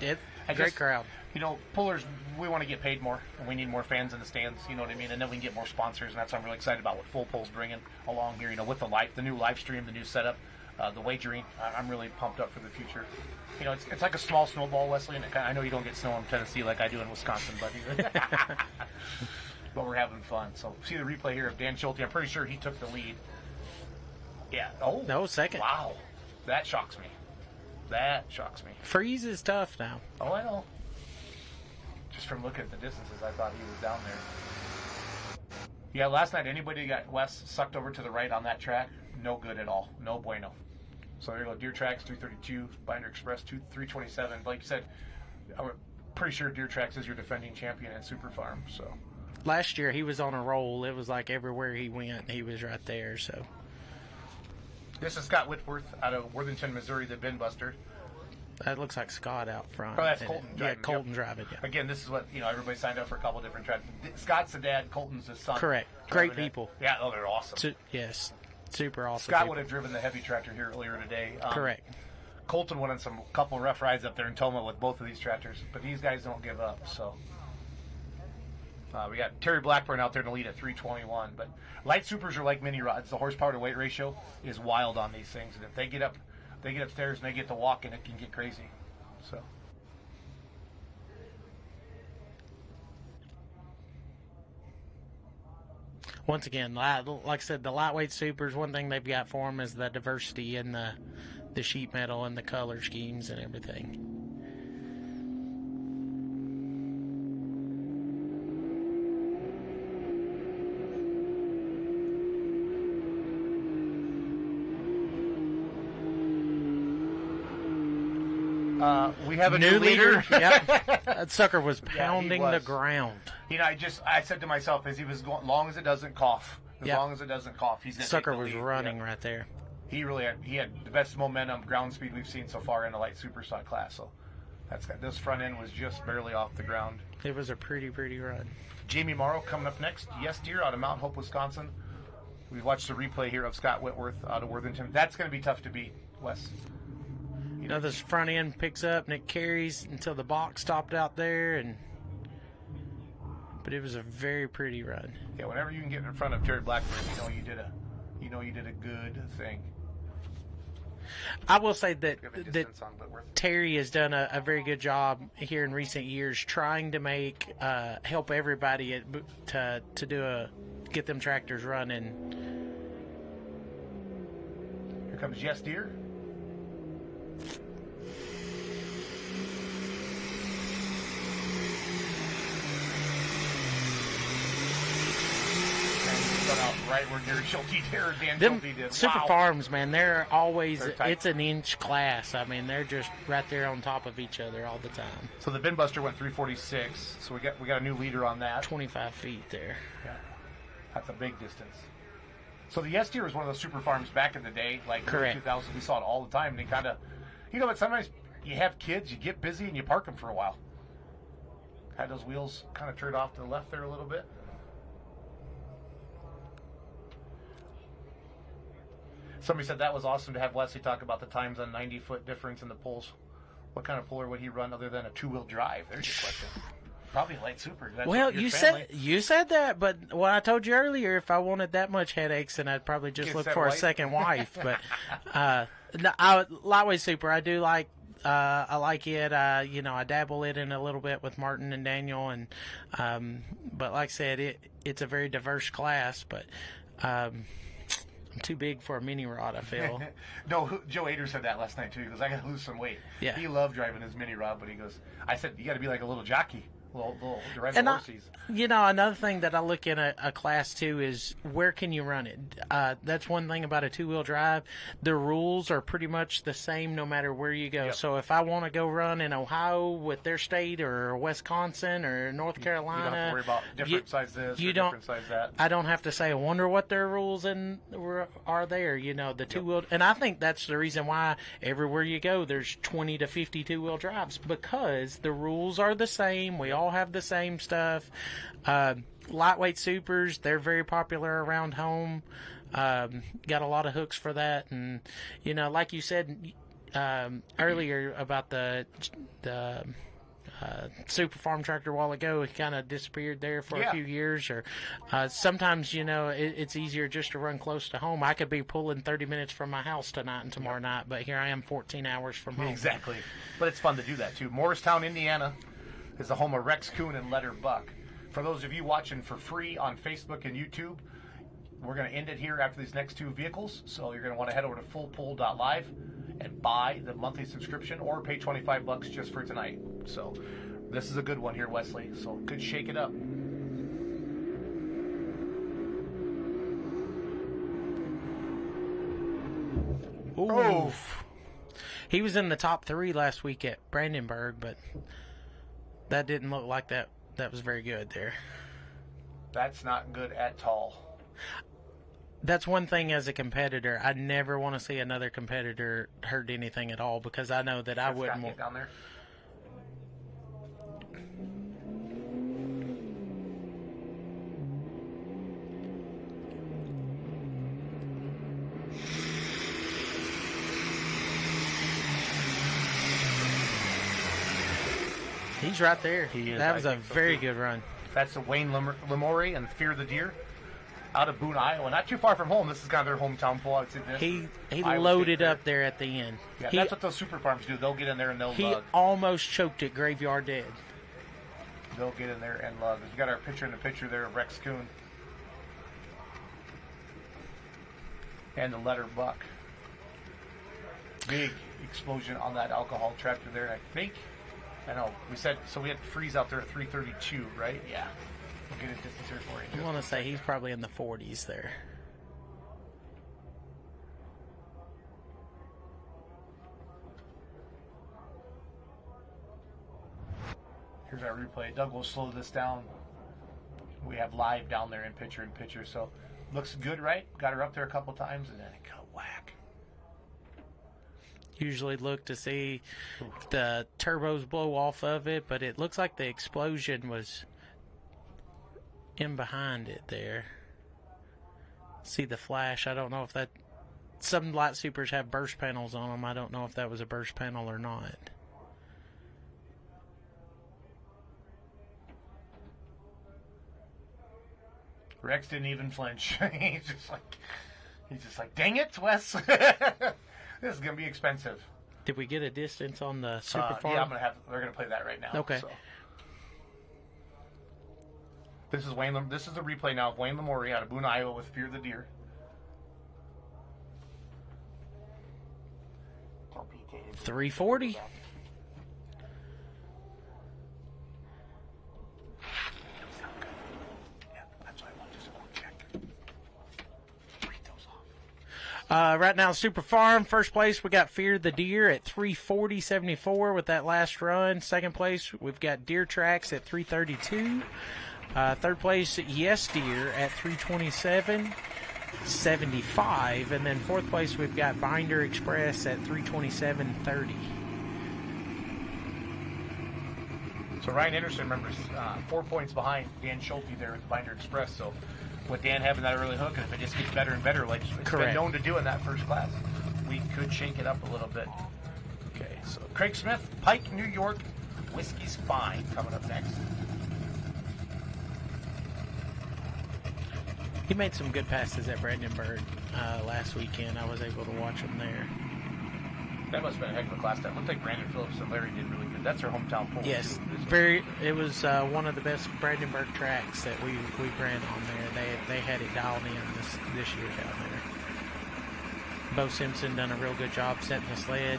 [SPEAKER 11] Yep,
[SPEAKER 8] I
[SPEAKER 11] great
[SPEAKER 8] just-
[SPEAKER 11] crowd.
[SPEAKER 8] You know, pullers, we want to get paid more, and we need more fans in the stands, you know what I mean? And then we can get more sponsors, and that's what I'm really excited about what Full Pull's bringing along here, you know, with the new live stream, the new setup, the wagering. I'm really pumped up for the future. You know, it's like a small snowball, Wesley, and I know you don't get snow in Tennessee like I do in Wisconsin, but but we're having fun. So see the replay here of Dan Schulte. I'm pretty sure he took the lead. Yeah. Oh.
[SPEAKER 11] No, second.
[SPEAKER 8] Wow. That shocks me. That shocks me.
[SPEAKER 11] Freeze is tough now.
[SPEAKER 8] Oh, I know. Just from looking at the distances, I thought he was down there. Yeah, last night, anybody got Wes sucked over to the right on that track? No good at all. No bueno. So there you go. Deer Tracks, 332. Binder Express, 327. Like you said, I'm pretty sure Deer Tracks is your defending champion at Super Farm. So
[SPEAKER 11] Last year he was on a roll. It was like everywhere he went, he was right there. So
[SPEAKER 8] this is Scott Whitworth out of Worthington, Missouri, the bin buster.
[SPEAKER 11] that looks like Scott out front.
[SPEAKER 8] Oh, that's
[SPEAKER 11] And
[SPEAKER 8] Colton
[SPEAKER 11] yeah,
[SPEAKER 8] driving.
[SPEAKER 11] Colton
[SPEAKER 8] Yep.
[SPEAKER 11] driving. Yeah.
[SPEAKER 8] Again, this is what, you know, everybody signed up for a couple different tracks. Scott's the dad, Colton's the son.
[SPEAKER 11] Correct.
[SPEAKER 8] Driving
[SPEAKER 11] Great
[SPEAKER 8] it.
[SPEAKER 11] people.
[SPEAKER 8] Yeah, oh, they're awesome.
[SPEAKER 11] Yes, super awesome.
[SPEAKER 8] Scott
[SPEAKER 11] people.
[SPEAKER 8] would have driven the heavy tractor here earlier today.
[SPEAKER 11] Correct.
[SPEAKER 8] Colton went on some couple rough rides up there in Toma with both of these tractors, but these guys don't give up. So we got Terry Blackburn out there in the lead at 321. But light supers are like mini rods. The horsepower to weight ratio is wild on these things, and if they get upstairs and they get to walking, it can get crazy. So.
[SPEAKER 11] Once again, like I said, the lightweight supers, one thing they've got for them is the diversity in the sheet metal and the color schemes and everything.
[SPEAKER 8] We have a
[SPEAKER 11] New leader.
[SPEAKER 8] leader.
[SPEAKER 11] Yep. That sucker was pounding the
[SPEAKER 8] was.
[SPEAKER 11] ground.
[SPEAKER 8] You know, I said to myself as he was going, long as it doesn't cough, as
[SPEAKER 11] Yep.
[SPEAKER 8] long as it doesn't cough, he's going to
[SPEAKER 11] Sucker
[SPEAKER 8] take the
[SPEAKER 11] was
[SPEAKER 8] lead.
[SPEAKER 11] running
[SPEAKER 8] Yeah.
[SPEAKER 11] right there.
[SPEAKER 8] He had the best momentum, ground speed we've seen so far in the light superstock class. So this front end was just barely off the ground.
[SPEAKER 11] It was a pretty run.
[SPEAKER 8] Jamie Morrow coming up next. Yes, dear, out of Mount Hope, Wisconsin. We've watched the replay here of Scott Whitworth out of Worthington. That's going to be tough to beat, Wes.
[SPEAKER 11] You know, this front end picks up and it carries until the box stopped out there, but it was a very pretty run.
[SPEAKER 8] Yeah, whenever you can get in front of Jared Blackburn, you know you did a good thing.
[SPEAKER 11] I will say that
[SPEAKER 8] We have a distance on Whitworth.
[SPEAKER 11] Terry has done a very good job here in recent years trying to make help everybody get them tractors running.
[SPEAKER 8] Here comes Yes Deer. Out right where Gary Schulte did or Dan
[SPEAKER 11] Them
[SPEAKER 8] Schulte did.
[SPEAKER 11] Super
[SPEAKER 8] Wow.
[SPEAKER 11] Farms, man, they're always,
[SPEAKER 8] They're tight.
[SPEAKER 11] it's an inch class. I mean, they're just right there on top of each other all the time.
[SPEAKER 8] So the bin buster went 346. So we got a new leader on that.
[SPEAKER 11] 25 feet there.
[SPEAKER 8] Yeah, that's a big distance. So the Yes Deer was one of those super farms back in the day, like
[SPEAKER 11] Correct.
[SPEAKER 8] 2000. We saw it all the time. And they kind of, but sometimes you have kids, you get busy, and you park them for a while. Had those wheels kind of turned off to the left there a little bit. Somebody said that was awesome to have Wesley talk about the times on 90-foot difference in the pulls. What kind of puller would he run other than a two-wheel drive? There's your question. Probably light super. That's
[SPEAKER 11] Well,
[SPEAKER 8] your
[SPEAKER 11] you
[SPEAKER 8] family.
[SPEAKER 11] said that, but what I told you earlier, if I wanted that much headaches, then I'd probably just
[SPEAKER 8] Get
[SPEAKER 11] look
[SPEAKER 8] that
[SPEAKER 11] for a
[SPEAKER 8] wife.
[SPEAKER 11] second wife. But lightweight super, I do like. I like it. I dabble it in a little bit with Martin and Daniel, and but like I said, it's a very diverse class. But I'm too big for a mini rod, I feel.
[SPEAKER 8] No, Joe Ader said that last night too. He goes, "I got to lose some weight."
[SPEAKER 11] Yeah.
[SPEAKER 8] He loved driving his mini rod, but he goes, "I said you got to be like a little jockey, little driving horses."
[SPEAKER 11] Another thing that I look in a class too is where can you run it. That's one thing about a two-wheel drive. The rules are pretty much the same no matter where you go.
[SPEAKER 8] Yep.
[SPEAKER 11] So if I want to go run in Ohio with their state, or Wisconsin, or North Carolina,
[SPEAKER 8] you don't have to worry about different size this or different size that.
[SPEAKER 11] I don't have to say, I wonder what their rules are there. The two-wheel, and I think that's the reason why everywhere you go there's 20 to 50 two-wheel drives, because the rules are the same. We all have the same stuff. Lightweight supers, they're very popular around home. Got a lot of hooks for that, and like you said earlier about the Super Farm tractor a while ago, it kind of disappeared there for a few years. Or sometimes it's easier just to run close to home. I could be pulling 30 minutes from my house tonight and tomorrow night, but here I am 14 hours from home.
[SPEAKER 8] Exactly, but it's fun to do that too. Morristown, Indiana, is the home of Rex Coon and Letter Buck. For those of you watching for free on Facebook and YouTube, we're going to end it here after these next two vehicles. So you're going to want to head over to fullpull.live and buy the monthly subscription, or pay $25 just for tonight. So this is a good one here, Wesley. So good, shake it up.
[SPEAKER 11] Oof. He was in the top 3 last week at Brandenburg, but that didn't look like that. That was very good there.
[SPEAKER 8] That's not good at all.
[SPEAKER 11] That's one thing as a competitor. I never want to see another competitor hurt anything at all, because I know that I wouldn't want.
[SPEAKER 8] Down there.
[SPEAKER 11] He's right there.
[SPEAKER 8] He is.
[SPEAKER 11] That was a very good run.
[SPEAKER 8] That's the Wayne Lamore and Fear the Deer out of Boone, Iowa. Not too far from home. This is kind of their hometown pull. I would say this.
[SPEAKER 11] He loaded up there at the end.
[SPEAKER 8] Yeah, that's what those super farms do. They'll get in there and they'll
[SPEAKER 11] He
[SPEAKER 8] lug.
[SPEAKER 11] almost choked it Graveyard Dead.
[SPEAKER 8] They'll get in there and lug. We've got our picture in the picture there of Rex Coon and the Letter Buck. Big explosion on that alcohol tractor there. And I know, we said, so we had freeze out there at 332, right? Yeah. We'll get a distance here for you.
[SPEAKER 11] I want to say he's probably in the 40s there.
[SPEAKER 8] Here's our replay. Doug will slow this down. We have live down there in picture, so looks good, right? Got her up there a couple times, and then it got whack.
[SPEAKER 11] Usually look to see the turbos blow off of it, but it looks like the explosion was in behind it there. See the flash. I don't know if that... Some light supers have burst panels on them. I don't know if that was a burst panel or not.
[SPEAKER 8] Rex didn't even flinch. He's just like, dang it, Wes. This is gonna be expensive.
[SPEAKER 11] Did we get a distance on the Super Farm?
[SPEAKER 8] Yeah, we're gonna play that right now.
[SPEAKER 11] Okay.
[SPEAKER 8] So. This is the replay now of Wayne Lamore out of Boone, Iowa with Fear the Deer.
[SPEAKER 11] 340. Right now, Super Farm, first place, we got Fear the Deer at 340.74 with that last run. Second place, we've got Deer Tracks at 332. Third place, Yes Deer at 327.75. And then fourth place, we've got Binder Express at 327.30.
[SPEAKER 8] So Ryan Anderson, remembers, 4 points behind Dan Schulte there with Binder Express. So with Dan having that early hook, and if it just gets better and better, like it's been known to do in that first class, we could shake it up a little bit. Okay, so Craig Smith, Pike, New York, Whiskey's Fine coming up next.
[SPEAKER 11] He made some good passes at Brandenburg last weekend. I was able to watch him there.
[SPEAKER 8] That must have been a heck of a class. That looked like Brandon Phillips and Larry did really good. That's their hometown poll.
[SPEAKER 11] Yes,
[SPEAKER 8] too.
[SPEAKER 11] It was one of the best Brandenburg tracks that we ran on there. They had it dialed in this year down there. Bo Simpson done a real good job setting the sled.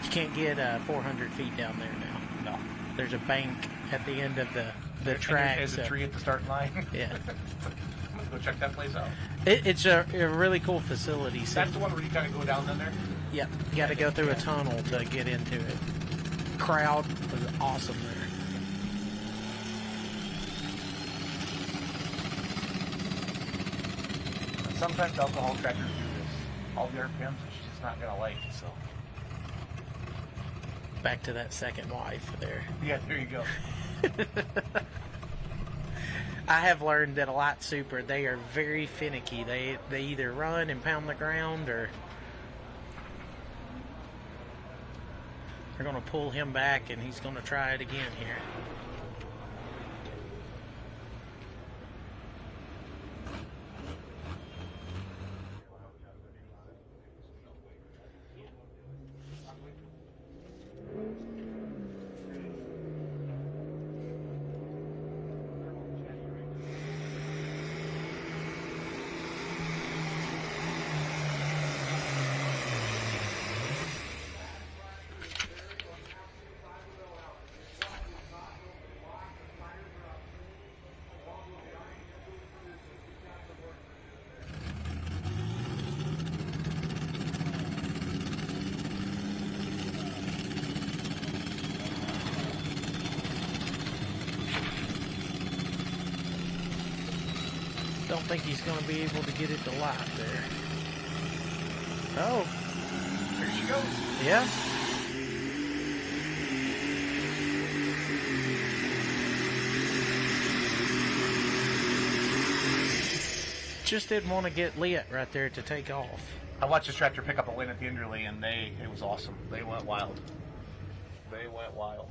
[SPEAKER 11] You can't get 400 feet down there now.
[SPEAKER 8] No.
[SPEAKER 11] There's a bank at the end of the track.
[SPEAKER 8] There's a tree at the starting line.
[SPEAKER 11] Yeah.
[SPEAKER 8] I'm going to go check that place out.
[SPEAKER 11] It's a really cool facility. So
[SPEAKER 8] That's the one where you kind of go down in there?
[SPEAKER 11] Yep. You got to go through a tunnel to get into it. Crowd was awesome there.
[SPEAKER 8] Sometimes alcohol tractors do this. All the RPMs, she's just not going to like it, so.
[SPEAKER 11] Back to that second wife there.
[SPEAKER 8] Yeah, there you go.
[SPEAKER 11] I have learned that a light super, they are very finicky. They either run and pound the ground, or they're going to pull him back, and he's going to try it again here. Don't think he's going to be able to get it to light there. Oh.
[SPEAKER 8] There she goes.
[SPEAKER 11] Yeah. Just didn't want to get lit right there to take off.
[SPEAKER 8] I watched this tractor pick up a win at the Inderley, and it was awesome. They went wild. They went wild.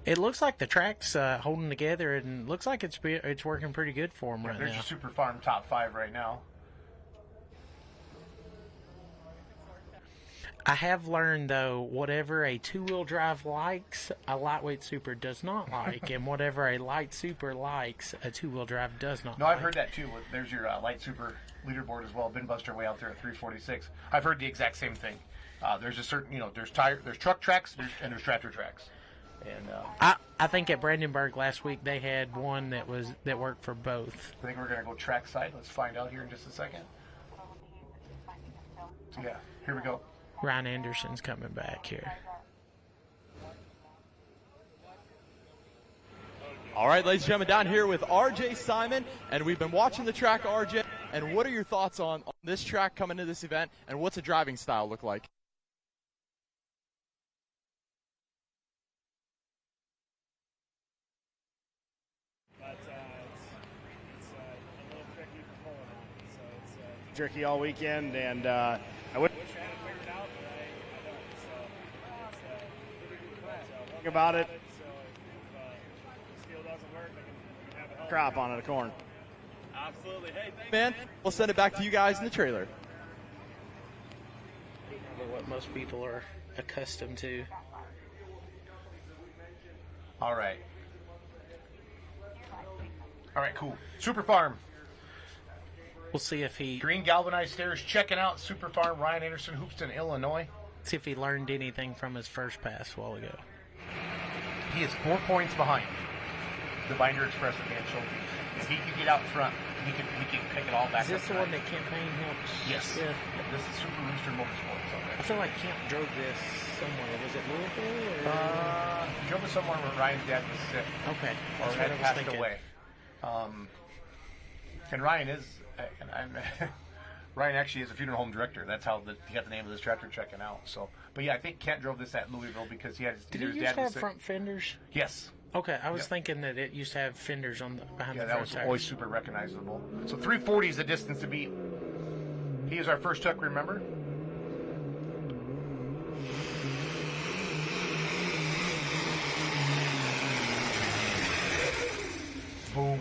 [SPEAKER 11] It looks like the track's holding together, and looks like it's working pretty good for him right
[SPEAKER 8] There's
[SPEAKER 11] now.
[SPEAKER 8] your Super Farm top 5 right now.
[SPEAKER 11] I have learned, though, whatever a two-wheel drive likes, a lightweight super does not like, and whatever a light super likes, a two-wheel drive does not
[SPEAKER 8] No,
[SPEAKER 11] like.
[SPEAKER 8] I've heard that too. There's your light super leaderboard as well. Bin Buster way out there at 346. I've heard the exact same thing. There's a certain, there's truck tracks and there's tractor tracks. And
[SPEAKER 11] I think at Brandenburg last week they had one that worked for both.
[SPEAKER 8] I think we're gonna go track side. Let's find out here in just a second. So yeah, here we go.
[SPEAKER 11] Ryan Anderson's coming back here.
[SPEAKER 4] All right, ladies and gentlemen, down here with RJ Simon, and we've been watching the track, RJ. And what are your thoughts on this track coming to this event, and what's a driving style look like?
[SPEAKER 13] Tricky all weekend, and I wish I had it figured out, but I don't. So think about it. So if the steel doesn't work, I can have a crop on it, of corn.
[SPEAKER 4] Absolutely. Hey, thanks, man. We'll send it back to you guys in the trailer.
[SPEAKER 11] What most people are accustomed to.
[SPEAKER 8] All right, cool. Super Farm.
[SPEAKER 11] We'll see if he...
[SPEAKER 8] Green galvanized stairs checking out Super Farm, Ryan Anderson, Hoopston, Illinois.
[SPEAKER 11] See if he learned anything from his first pass a while ago.
[SPEAKER 8] He is 4 points behind the Binder Express at Dan Schulte. If he could get out front, he can pick it all back
[SPEAKER 11] Is this
[SPEAKER 8] up
[SPEAKER 11] the one
[SPEAKER 8] tonight.
[SPEAKER 11] that Campaign helped?
[SPEAKER 8] Yes.
[SPEAKER 11] Yeah.
[SPEAKER 8] This is Super Rooster Motorsports. Okay.
[SPEAKER 11] I feel like Camp drove this somewhere. Was it Louisville? Or?
[SPEAKER 8] He drove it somewhere where Ryan's dad was sick.
[SPEAKER 11] Okay.
[SPEAKER 8] Or
[SPEAKER 11] That's
[SPEAKER 8] had
[SPEAKER 11] what I was
[SPEAKER 8] passed
[SPEAKER 11] thinking.
[SPEAKER 8] away. And Ryan is, and I'm, Ryan actually is a funeral home director. That's how he got the name of this tractor checking out. So, but yeah, I think Kent drove this at Louisville because he had his,
[SPEAKER 11] Did it
[SPEAKER 8] his
[SPEAKER 11] used
[SPEAKER 8] dad
[SPEAKER 11] to
[SPEAKER 8] was
[SPEAKER 11] have front fenders?
[SPEAKER 8] Yes.
[SPEAKER 11] Okay, I was thinking that it used to have fenders on behind the
[SPEAKER 8] Yeah, that
[SPEAKER 11] front
[SPEAKER 8] was
[SPEAKER 11] tires.
[SPEAKER 8] always super recognizable. So 340 is the distance to beat. He is our first truck, remember? Boom.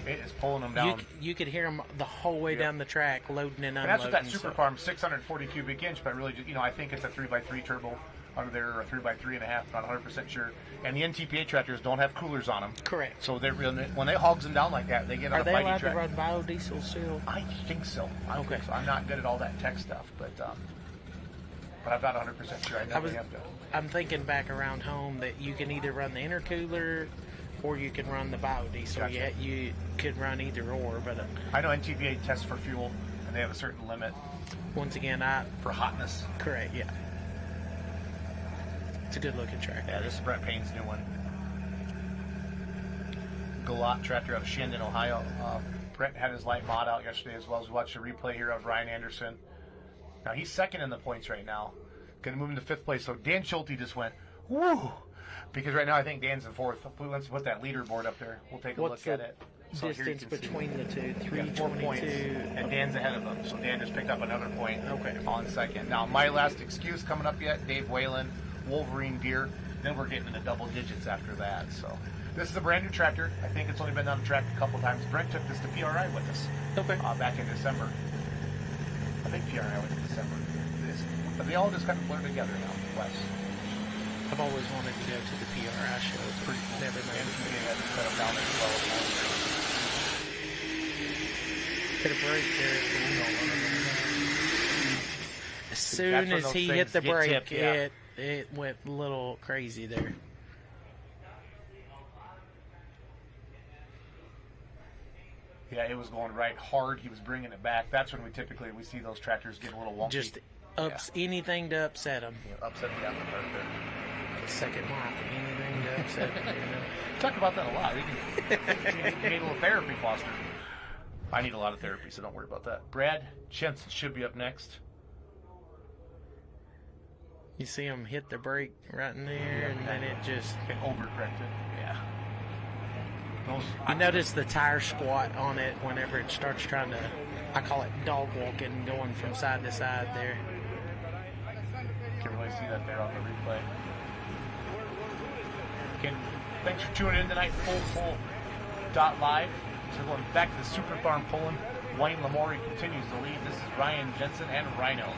[SPEAKER 8] It is pulling him down.
[SPEAKER 11] You could hear him the whole way down the track, loading and unloading.
[SPEAKER 8] And that's what that Super Farm 640 cubic inch, but really, I think it's a 3x3 turbo under there, or a 3x3.5, not 100% sure. And the NTPA tractors don't have coolers on them.
[SPEAKER 11] Correct.
[SPEAKER 8] So when they hogs them down like that, they get on
[SPEAKER 11] Are
[SPEAKER 8] a
[SPEAKER 11] they
[SPEAKER 8] fighting
[SPEAKER 11] allowed
[SPEAKER 8] track.
[SPEAKER 11] to run biodiesel still?
[SPEAKER 8] I think so.
[SPEAKER 11] Okay.
[SPEAKER 8] So I'm not good at all that tech stuff, but I'm not 100% sure. I know they have to.
[SPEAKER 11] I'm thinking back around home that you can either run the intercooler or you can run the biodiesel.
[SPEAKER 8] Gotcha.
[SPEAKER 11] Yeah, you could run either or, but
[SPEAKER 8] I know NTPA tests for fuel, and they have a certain limit.
[SPEAKER 11] Once again,
[SPEAKER 8] for hotness.
[SPEAKER 11] Correct. Yeah. It's a good looking tractor.
[SPEAKER 8] Yeah, this is Brett Payne's new one. Galot tractor out of Shandon, Ohio. Brett had his light mod out yesterday as well as we watched a replay here of Ryan Anderson. Now he's second in the points right now. Going to move into 5th place. So Dan Schulte just went, woo! Because right now I think Dan's in 4th. Let's put that leaderboard up there. We'll take a
[SPEAKER 11] What's
[SPEAKER 8] look at
[SPEAKER 11] the
[SPEAKER 8] it. So here you
[SPEAKER 11] distance
[SPEAKER 8] can see.
[SPEAKER 11] between the two?
[SPEAKER 8] 4 points.
[SPEAKER 11] 322.
[SPEAKER 8] And Dan's ahead of him. So Dan just picked up another point
[SPEAKER 11] Okay.
[SPEAKER 8] on second. Now, my last excuse coming up yet, Dave Whalen, Wolverine Deer. Then we're getting into double digits after that. So this is a brand new tractor. I think it's only been on the track a couple times. Brent took this to PRI with us back in December. I think PRI was in December. But they all just kind of blur together now, Wes.
[SPEAKER 11] I've always wanted to go to the PRI show. It's pretty cool. Never made it.
[SPEAKER 8] Yeah, just set them down there as well.
[SPEAKER 11] Hit a break there. As soon
[SPEAKER 8] That's when
[SPEAKER 11] as
[SPEAKER 8] those
[SPEAKER 11] he
[SPEAKER 8] things
[SPEAKER 11] hit the
[SPEAKER 8] get
[SPEAKER 11] brake,
[SPEAKER 8] tipped, yeah.
[SPEAKER 11] it went a little crazy there.
[SPEAKER 8] Yeah, it was going right hard. He was bringing it back. That's when we see those tractors get a little wonky.
[SPEAKER 11] Just anything to upset him.
[SPEAKER 8] Yeah, upset the apple cart there.
[SPEAKER 11] Second life, anything to upset him.
[SPEAKER 8] Talk about that a lot. You need a little therapy, Foster. I need a lot of therapy, so don't worry about that. Brad Jensen should be up next.
[SPEAKER 11] You see him hit the brake right in there, and then it just...
[SPEAKER 8] It overcorrected. Yeah.
[SPEAKER 11] You notice the tire squat on it whenever it starts trying to, I call it dog walking, going from side to side there.
[SPEAKER 8] You can really see that there on the replay. Again, thanks for tuning in tonight. Full.live. So going back to the Super Farm pulling. Wayne Lamore continues to lead. This is Ryan Jensen and Rhino.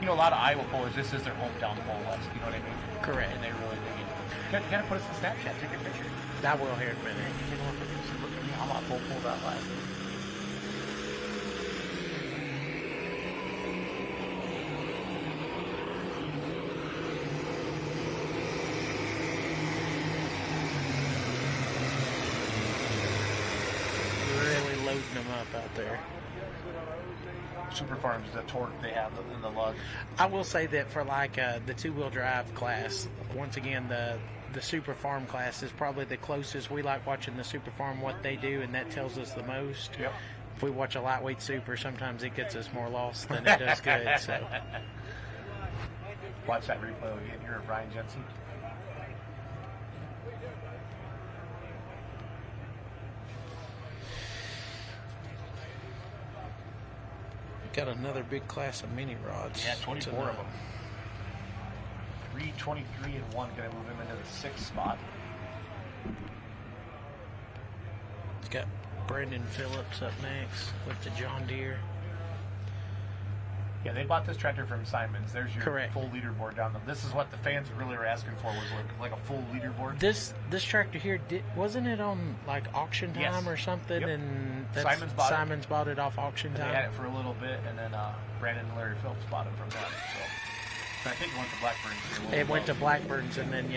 [SPEAKER 8] A lot of Iowa pullers, this is their hometown pull, West. You know what I mean?
[SPEAKER 11] Correct.
[SPEAKER 8] And they really dig it. You gotta put us in Snapchat. Take a picture.
[SPEAKER 11] I will here in a minute.
[SPEAKER 8] Look at me. I'm on full.live.
[SPEAKER 11] Really loading them up out there.
[SPEAKER 8] Super Farms, the torque they have in the lug.
[SPEAKER 11] I will say that for like the two-wheel drive class, once again, the Super Farm class is probably the closest. We like watching the Super Farm, what they do, and that tells us the most.
[SPEAKER 8] Yep.
[SPEAKER 11] If we watch a lightweight Super, sometimes it gets us more lost than it does good. So
[SPEAKER 8] watch that replay again here of Ryan Jensen.
[SPEAKER 11] got another big class of mini rods.
[SPEAKER 8] Yeah, 24 of them. 323 and 1 going to move him into the 6th spot.
[SPEAKER 11] It's got Brandon Phillips up next with the John Deere.
[SPEAKER 8] Yeah, they bought this tractor from Simons. There's your
[SPEAKER 11] Correct.
[SPEAKER 8] full leaderboard down there. This is what the fans really were asking for, was like a full leaderboard.
[SPEAKER 11] This tractor here, wasn't it on like auction time
[SPEAKER 8] Yes.
[SPEAKER 11] or something?
[SPEAKER 8] Yep.
[SPEAKER 11] And
[SPEAKER 8] Simons bought
[SPEAKER 11] it off auction
[SPEAKER 8] And
[SPEAKER 11] time.
[SPEAKER 8] they had it for a little bit, and then Brandon and Larry Phillips bought it from them. So I think it went to Blackburn.
[SPEAKER 11] It went to Blackburn's, and then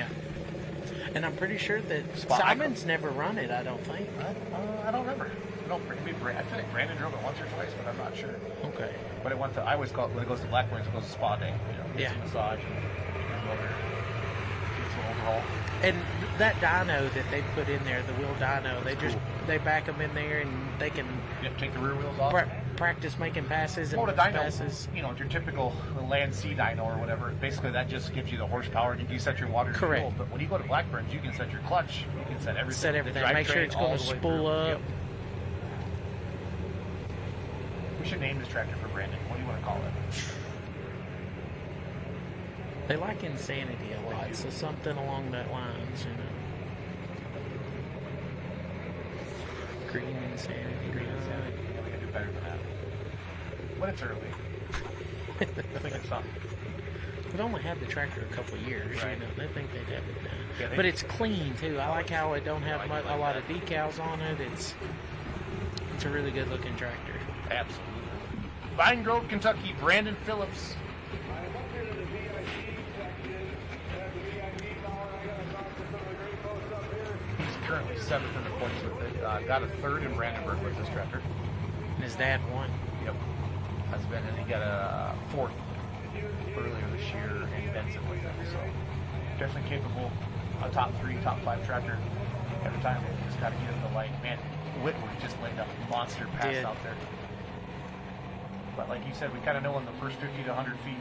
[SPEAKER 11] and I'm pretty sure that Simons never run it. I don't think.
[SPEAKER 8] I don't remember. I feel like Brandon drove it once or twice, but I'm not sure.
[SPEAKER 11] Okay.
[SPEAKER 8] But it went to. I always call it when it goes to Blackburn's, it goes to spa day. Gets a massage. And gets a little haul.
[SPEAKER 11] And that dyno that they put in there, the wheel dyno, they back them in there and they can
[SPEAKER 8] take the rear wheels off.
[SPEAKER 11] Practice making passes and
[SPEAKER 8] the dyno,
[SPEAKER 11] passes.
[SPEAKER 8] Your typical Land C dyno or whatever. Basically, that just gives you the horsepower. You can set your water
[SPEAKER 11] Correct.
[SPEAKER 8] fuel. But when you go to Blackburns, you can set your clutch. You can set everything.
[SPEAKER 11] Set everything. Make sure it's going to spool up.
[SPEAKER 8] Yep. We should name this tractor for Brandon. What do you want to call it?
[SPEAKER 11] They like Insanity a lot, so something along that lines, Green Insanity.
[SPEAKER 8] Green Insanity. We can do better than that. When it's early. I think it's something.
[SPEAKER 11] We've only had the tractor a couple of years,
[SPEAKER 8] Right.
[SPEAKER 11] They think they'd have it now.
[SPEAKER 8] Yeah,
[SPEAKER 11] But it's clean, too. I like how it don't have a lot of decals on it. It's a really good-looking tractor.
[SPEAKER 8] Absolutely. Vine Grove, Kentucky, Brandon Phillips. He's currently 7th in the points with it. Got a 3rd in Brandenburg with this tractor.
[SPEAKER 11] And his dad won.
[SPEAKER 8] Yep. And he got a 4th earlier this year in Benson with him. So definitely capable. A top 3, top 5 tractor. Every time they just got to get him the light. Man, Whitworth just laid a monster pass out there. But like you said, we kind of know in the first 50 to 100 feet.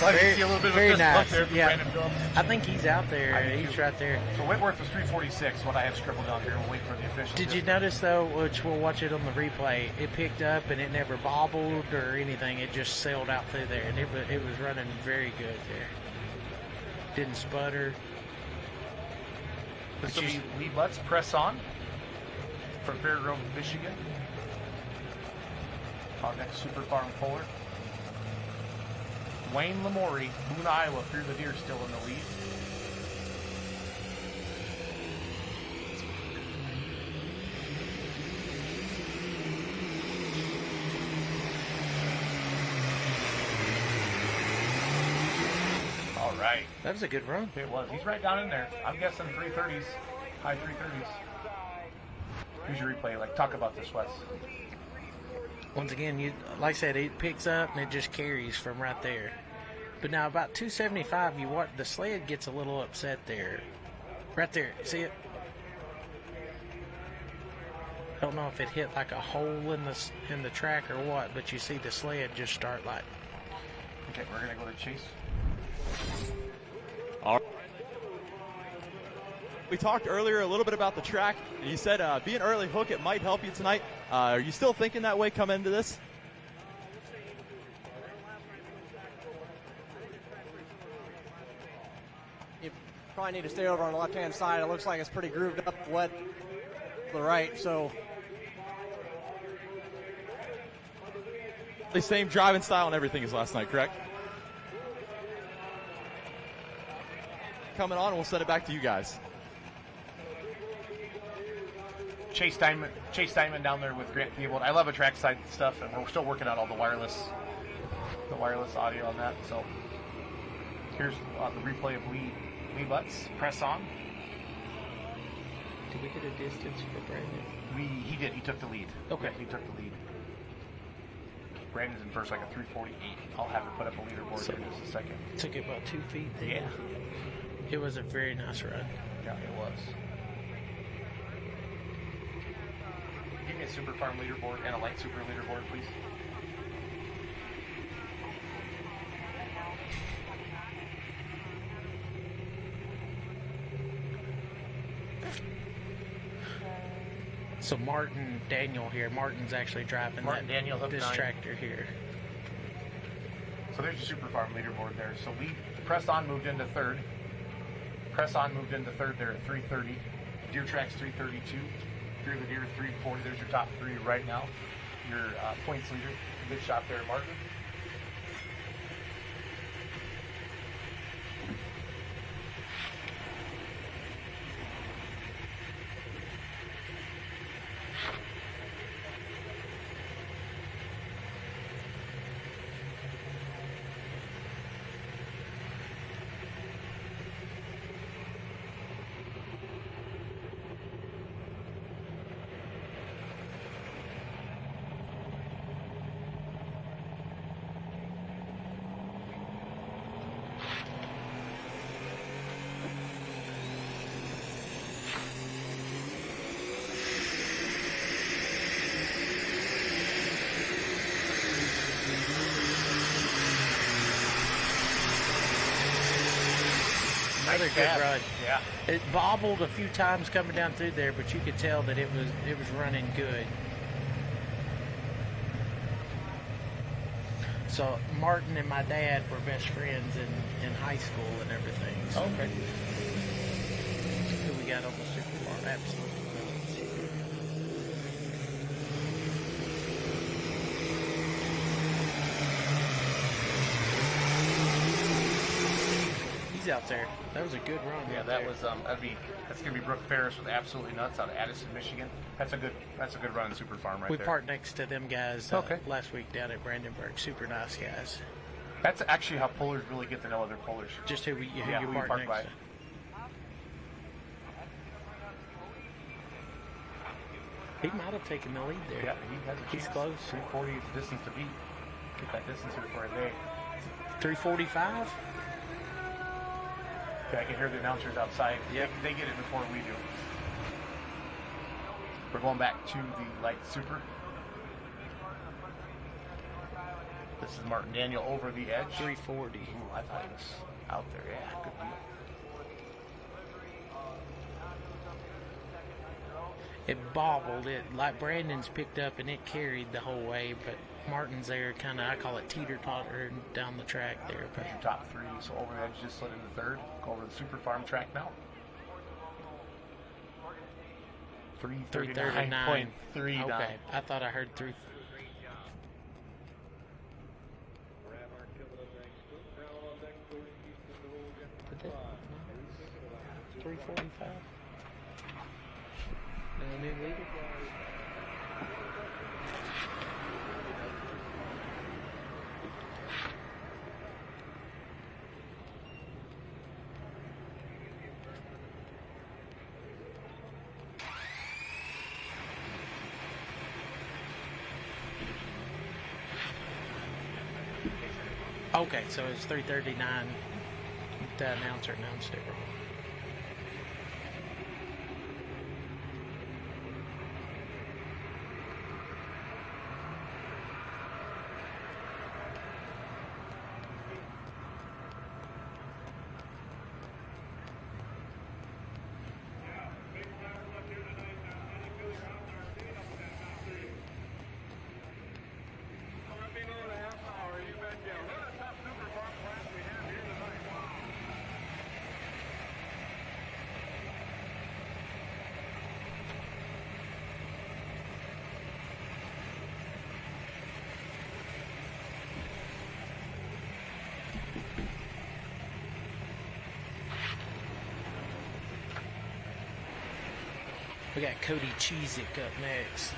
[SPEAKER 8] See a little bit of
[SPEAKER 11] very
[SPEAKER 8] a
[SPEAKER 11] nice.
[SPEAKER 8] there for Brandon Phillips.
[SPEAKER 11] I think he's out there. He's right there.
[SPEAKER 8] So Whitworth was 346, what I have scribbled down here. We'll wait for the official.
[SPEAKER 11] Did you notice, though, which we'll watch it on the replay, it picked up and it never bobbled or anything. It just sailed out through there, and it was running very good there. Didn't sputter.
[SPEAKER 8] This will be Lee Butts, Press On, from Fairgrove, Michigan. Our next Super Farm puller. Wayne Lamori, Boone, Iowa, Fear the Deer still in the lead. All right.
[SPEAKER 11] That was a good run.
[SPEAKER 8] It was. He's right down in there. I'm guessing 330s, high 330s. Here's your replay. Talk about this, Wes.
[SPEAKER 11] Once again, like I said, it picks up and it just carries from right there. But now about 275, the sled gets a little upset there. Right there, see it? I don't know if it hit like a hole in the track or what, but you see the sled just start like.
[SPEAKER 8] Okay, we're gonna go to Chase.
[SPEAKER 4] All right. We talked earlier a little bit about the track, and you said being an early hook, it might help you tonight. Are you still thinking that way coming into this?
[SPEAKER 14] You probably need to stay over on the left-hand side. It looks like it's pretty grooved up, wet to the right, so.
[SPEAKER 4] The same driving style and everything as last night, correct? Coming on, and we'll send it back to you guys.
[SPEAKER 8] Chase Diamond down there with Grant Theobald. I love a trackside stuff, and we're still working out all the wireless audio on that. So here's the replay of Lee Butts. Press On.
[SPEAKER 11] Did we get a distance for Brandon?
[SPEAKER 8] He did. He took the lead.
[SPEAKER 11] Okay.
[SPEAKER 8] Yeah, he took the lead. Brandon's in first, like a 348. I'll have her put up a leaderboard here in just a second.
[SPEAKER 11] Took it about 2 feet there.
[SPEAKER 8] Yeah.
[SPEAKER 11] It was a very nice run.
[SPEAKER 8] Yeah, it was. Give me a Super Farm leaderboard and a Light Super leaderboard, please.
[SPEAKER 11] So Martin Daniel here. Martin's actually driving this tractor here.
[SPEAKER 8] So there's your Super Farm leaderboard there. So Press On moved into third. Press On moved into third there at 330. Deer Track's 332. Fear the Deer 340. There's your top three right now. Your points leader. Good shot there, Martin.
[SPEAKER 11] another good run.
[SPEAKER 8] Yeah.
[SPEAKER 11] It bobbled a few times coming down through there, but you could tell that it was running good. So Martin and my dad were best friends in high school and everything. So
[SPEAKER 8] Okay.
[SPEAKER 11] Who we got on the Super Farm? Absolutely. He's out there. That was a good run.
[SPEAKER 8] Yeah,
[SPEAKER 11] right
[SPEAKER 8] that
[SPEAKER 11] there.
[SPEAKER 8] was that's gonna be Brooke Ferris with Absolutely Nuts out of Addison, Michigan. That's a good run Super Farm right
[SPEAKER 11] We
[SPEAKER 8] there.
[SPEAKER 11] parked next to them guys last week down at Brandenburg. Super nice guys.
[SPEAKER 8] That's actually how pullers really get to know other pullers.
[SPEAKER 11] Just who you
[SPEAKER 8] we
[SPEAKER 11] park
[SPEAKER 8] park
[SPEAKER 11] next
[SPEAKER 8] by.
[SPEAKER 11] to. He might have taken the lead there.
[SPEAKER 8] Yeah,
[SPEAKER 11] He's close.
[SPEAKER 8] 340 is the distance to beat. Get that distance here for a day.
[SPEAKER 11] 345.
[SPEAKER 8] Yeah, I can hear the announcers outside. Yeah, they get it before we do. We're going back to the light super. This is Martin Daniel over the edge.
[SPEAKER 11] 340.
[SPEAKER 8] Ooh, I thought he was out there. Yeah, good deal.
[SPEAKER 11] It bobbled. It like Brandon's picked up and it carried the whole way, but Martin's there kind of, I call it teeter-totter down the track there. But
[SPEAKER 8] top three, so over the edge just slid into third. Go over the Super Farm track now. 339.3 down.
[SPEAKER 11] Okay, I thought I heard 3. No, 345. No new leader. Okay, so it's 339. The announcer announced it wrong. We got Cody Cheezick up next.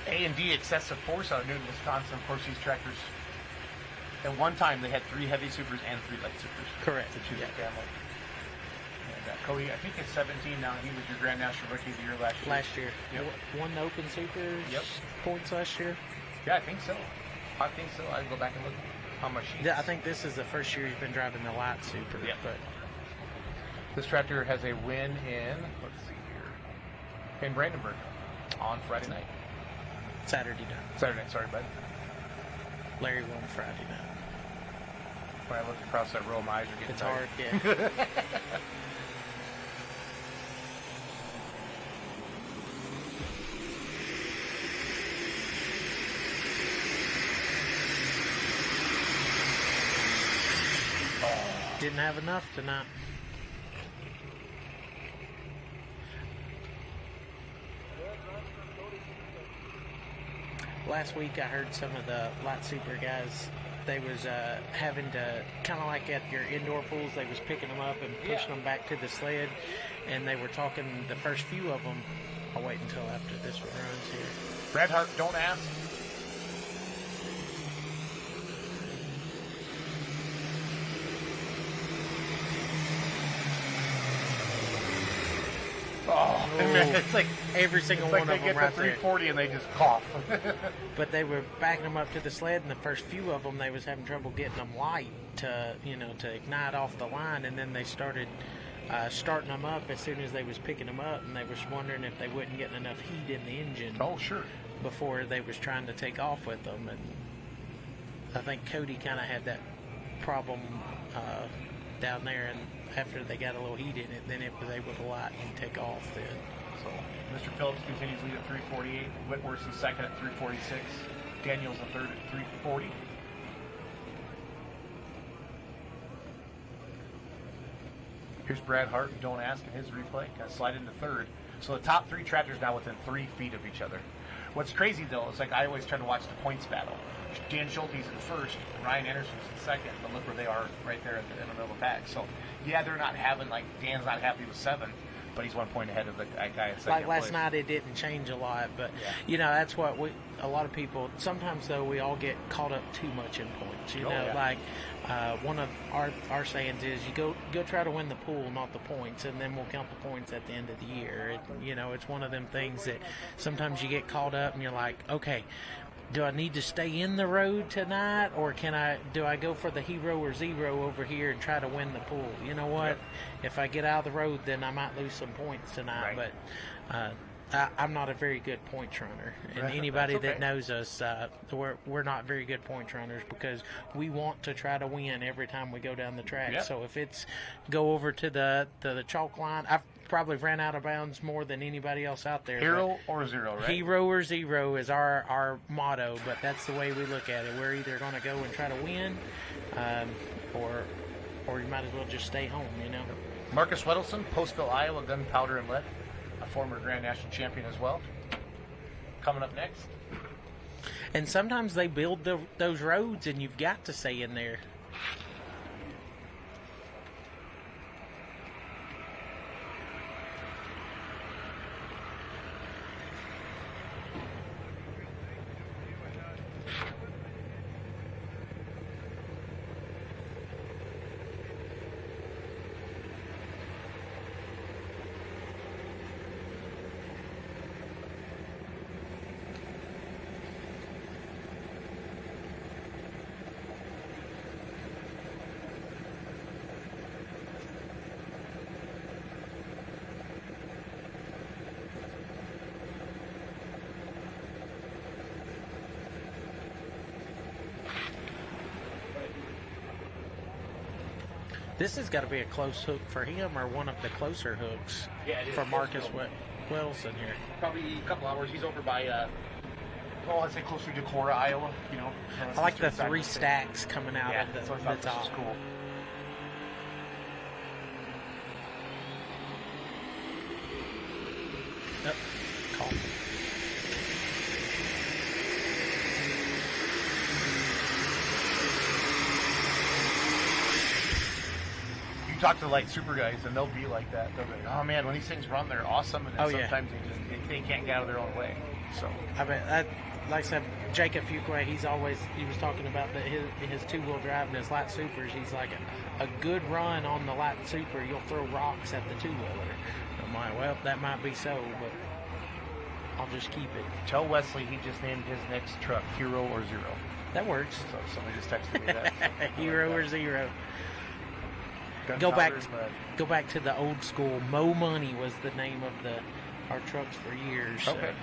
[SPEAKER 8] A&D Excessive Force out of Newton, Wisconsin. Of course, these tractors, at one time, they had 3 heavy supers and 3 light supers.
[SPEAKER 11] Correct.
[SPEAKER 8] The Cheezick family. And Cody, I think it's 17 now. He was your Grand National Rookie of the Year last year. Yep.
[SPEAKER 11] Won the Open Super points last year.
[SPEAKER 8] Yeah, I think so. I'd go back and look how much he's...
[SPEAKER 11] Yeah, I think this is the first year he's been driving the light super.
[SPEAKER 8] Yeah.
[SPEAKER 11] But
[SPEAKER 8] this tractor has a win in, let's see here, in Brandenburg on Friday night.
[SPEAKER 11] Saturday night.
[SPEAKER 8] Saturday night, sorry, bud.
[SPEAKER 11] Larry won Friday night.
[SPEAKER 8] When I look across that row, my eyes are getting
[SPEAKER 11] It's
[SPEAKER 8] tired.
[SPEAKER 11] hard, yeah. Didn't have enough tonight. Last week I heard some of the light super guys, they was having to, kind of like at your indoor pools, they was picking them up and pushing them back to the sled, and they were talking, the first few of them, I'll wait until after this one runs here.
[SPEAKER 8] Red Heart, don't ask. Oh, it's like
[SPEAKER 11] every single one of them
[SPEAKER 8] they get
[SPEAKER 11] right
[SPEAKER 8] to 340 and they just cough.
[SPEAKER 11] But they were backing them up to the sled, and the first few of them, they was having trouble getting them light to, to ignite off the line, and then they started starting them up as soon as they was picking them up, and they was wondering if they wasn't getting enough heat in the engine.
[SPEAKER 8] Oh, sure.
[SPEAKER 11] Before they was trying to take off with them, and I think Cody kind of had that problem down there, and after they got a little heat in it, then it was able to light and take off then.
[SPEAKER 8] So Mr. Phillips continues lead at 348. Whitworth's in second at 346. Daniels in third at 340. Here's Brad Hart, don't ask in his replay. Got to slide into third. So the top three tractors now within 3 feet of each other. What's crazy, though, is like I always try to watch the points battle. Dan Schulte's in first, Ryan Anderson's in second, but look where they are right there in the middle of the pack. So, yeah, they're not having, like, Dan's not happy with 7, but he's 1 point ahead of the guy in second
[SPEAKER 11] Like last
[SPEAKER 8] place.
[SPEAKER 11] night, it didn't change a lot, but, you know, that's what a lot of people, sometimes, though, we all get caught up too much in points. You know, like one of our sayings is you go try to win the pool, not the points, and then we'll count the points at the end of the year. You know, it's one of them things that sometimes you get caught up and you're like, okay, do I need to stay in the road tonight, or do I go for the hero or zero over here and try to win the pool? You know what? If I get out of the road, then I might lose some points tonight. But I'm not a very good points runner, and anybody that knows us, we're not very good points runners because we want to try to win every time we go down the track. So if it's go over to the chalk line, I've probably ran out of bounds more than anybody else out there.
[SPEAKER 8] Hero or zero, right?
[SPEAKER 11] Hero or zero is our motto, but that's the way we look at it. We're either going to go and try to win, or you might as well just stay home, you know.
[SPEAKER 8] Marcus Weddleson, Postville, Iowa, Gunpowder and Lead, a former Grand National champion as well. Coming up next.
[SPEAKER 11] And sometimes they build those roads, and you've got to stay in there. This has got to be a close hook for him, or one of the closer hooks for Marcus Wilson here.
[SPEAKER 8] Probably a couple hours. He's over by, I'd say closer to Decorah, Iowa. You know,
[SPEAKER 11] I like the 3 stacks coming out of the top.
[SPEAKER 8] This is cool.
[SPEAKER 11] Call.
[SPEAKER 8] You talk to like super guys and they'll be like that. They'll be like, oh man, when these things run, they're awesome, and then sometimes they can't get out of their own way. So
[SPEAKER 11] I mean, like I said, Jacob Fuqua, he was talking about his 2-wheel drive and his light supers. He's like a good run on the light super, you'll throw rocks at the 2-wheeler. I'm like, well, that might be so, but I'll just keep it.
[SPEAKER 8] Tell Wesley he just named his next truck Hero or Zero.
[SPEAKER 11] That works.
[SPEAKER 8] So somebody just texted me that.
[SPEAKER 11] Hero or Zero. Go back to the old school. Mo Money was the name of our trucks for years.
[SPEAKER 8] Okay.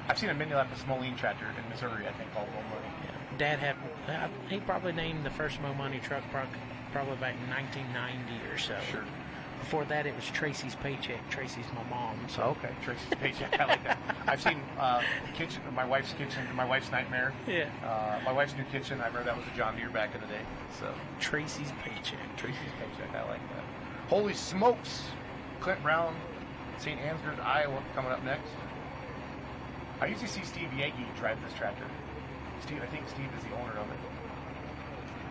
[SPEAKER 8] I've seen a Minneapolis Moline tractor in Missouri, I think, called Mo Money.
[SPEAKER 11] Yeah. Dad he probably named the first Mo Money truck probably back in 1990 or so.
[SPEAKER 8] Sure.
[SPEAKER 11] Before that, it was Tracy's Paycheck. Tracy's my mom. So.
[SPEAKER 8] Okay, Tracy's Paycheck. I like that. I've seen my wife's kitchen, my wife's nightmare.
[SPEAKER 11] Yeah.
[SPEAKER 8] My wife's new kitchen. I remember that was a John Deere back in the day. So
[SPEAKER 11] Tracy's Paycheck.
[SPEAKER 8] Tracy's Paycheck. I like that. Holy smokes! Clint Brown, St. Ansgar, Iowa, coming up next. I usually see Steve Yagi drive this tractor. I think Steve is the owner of it.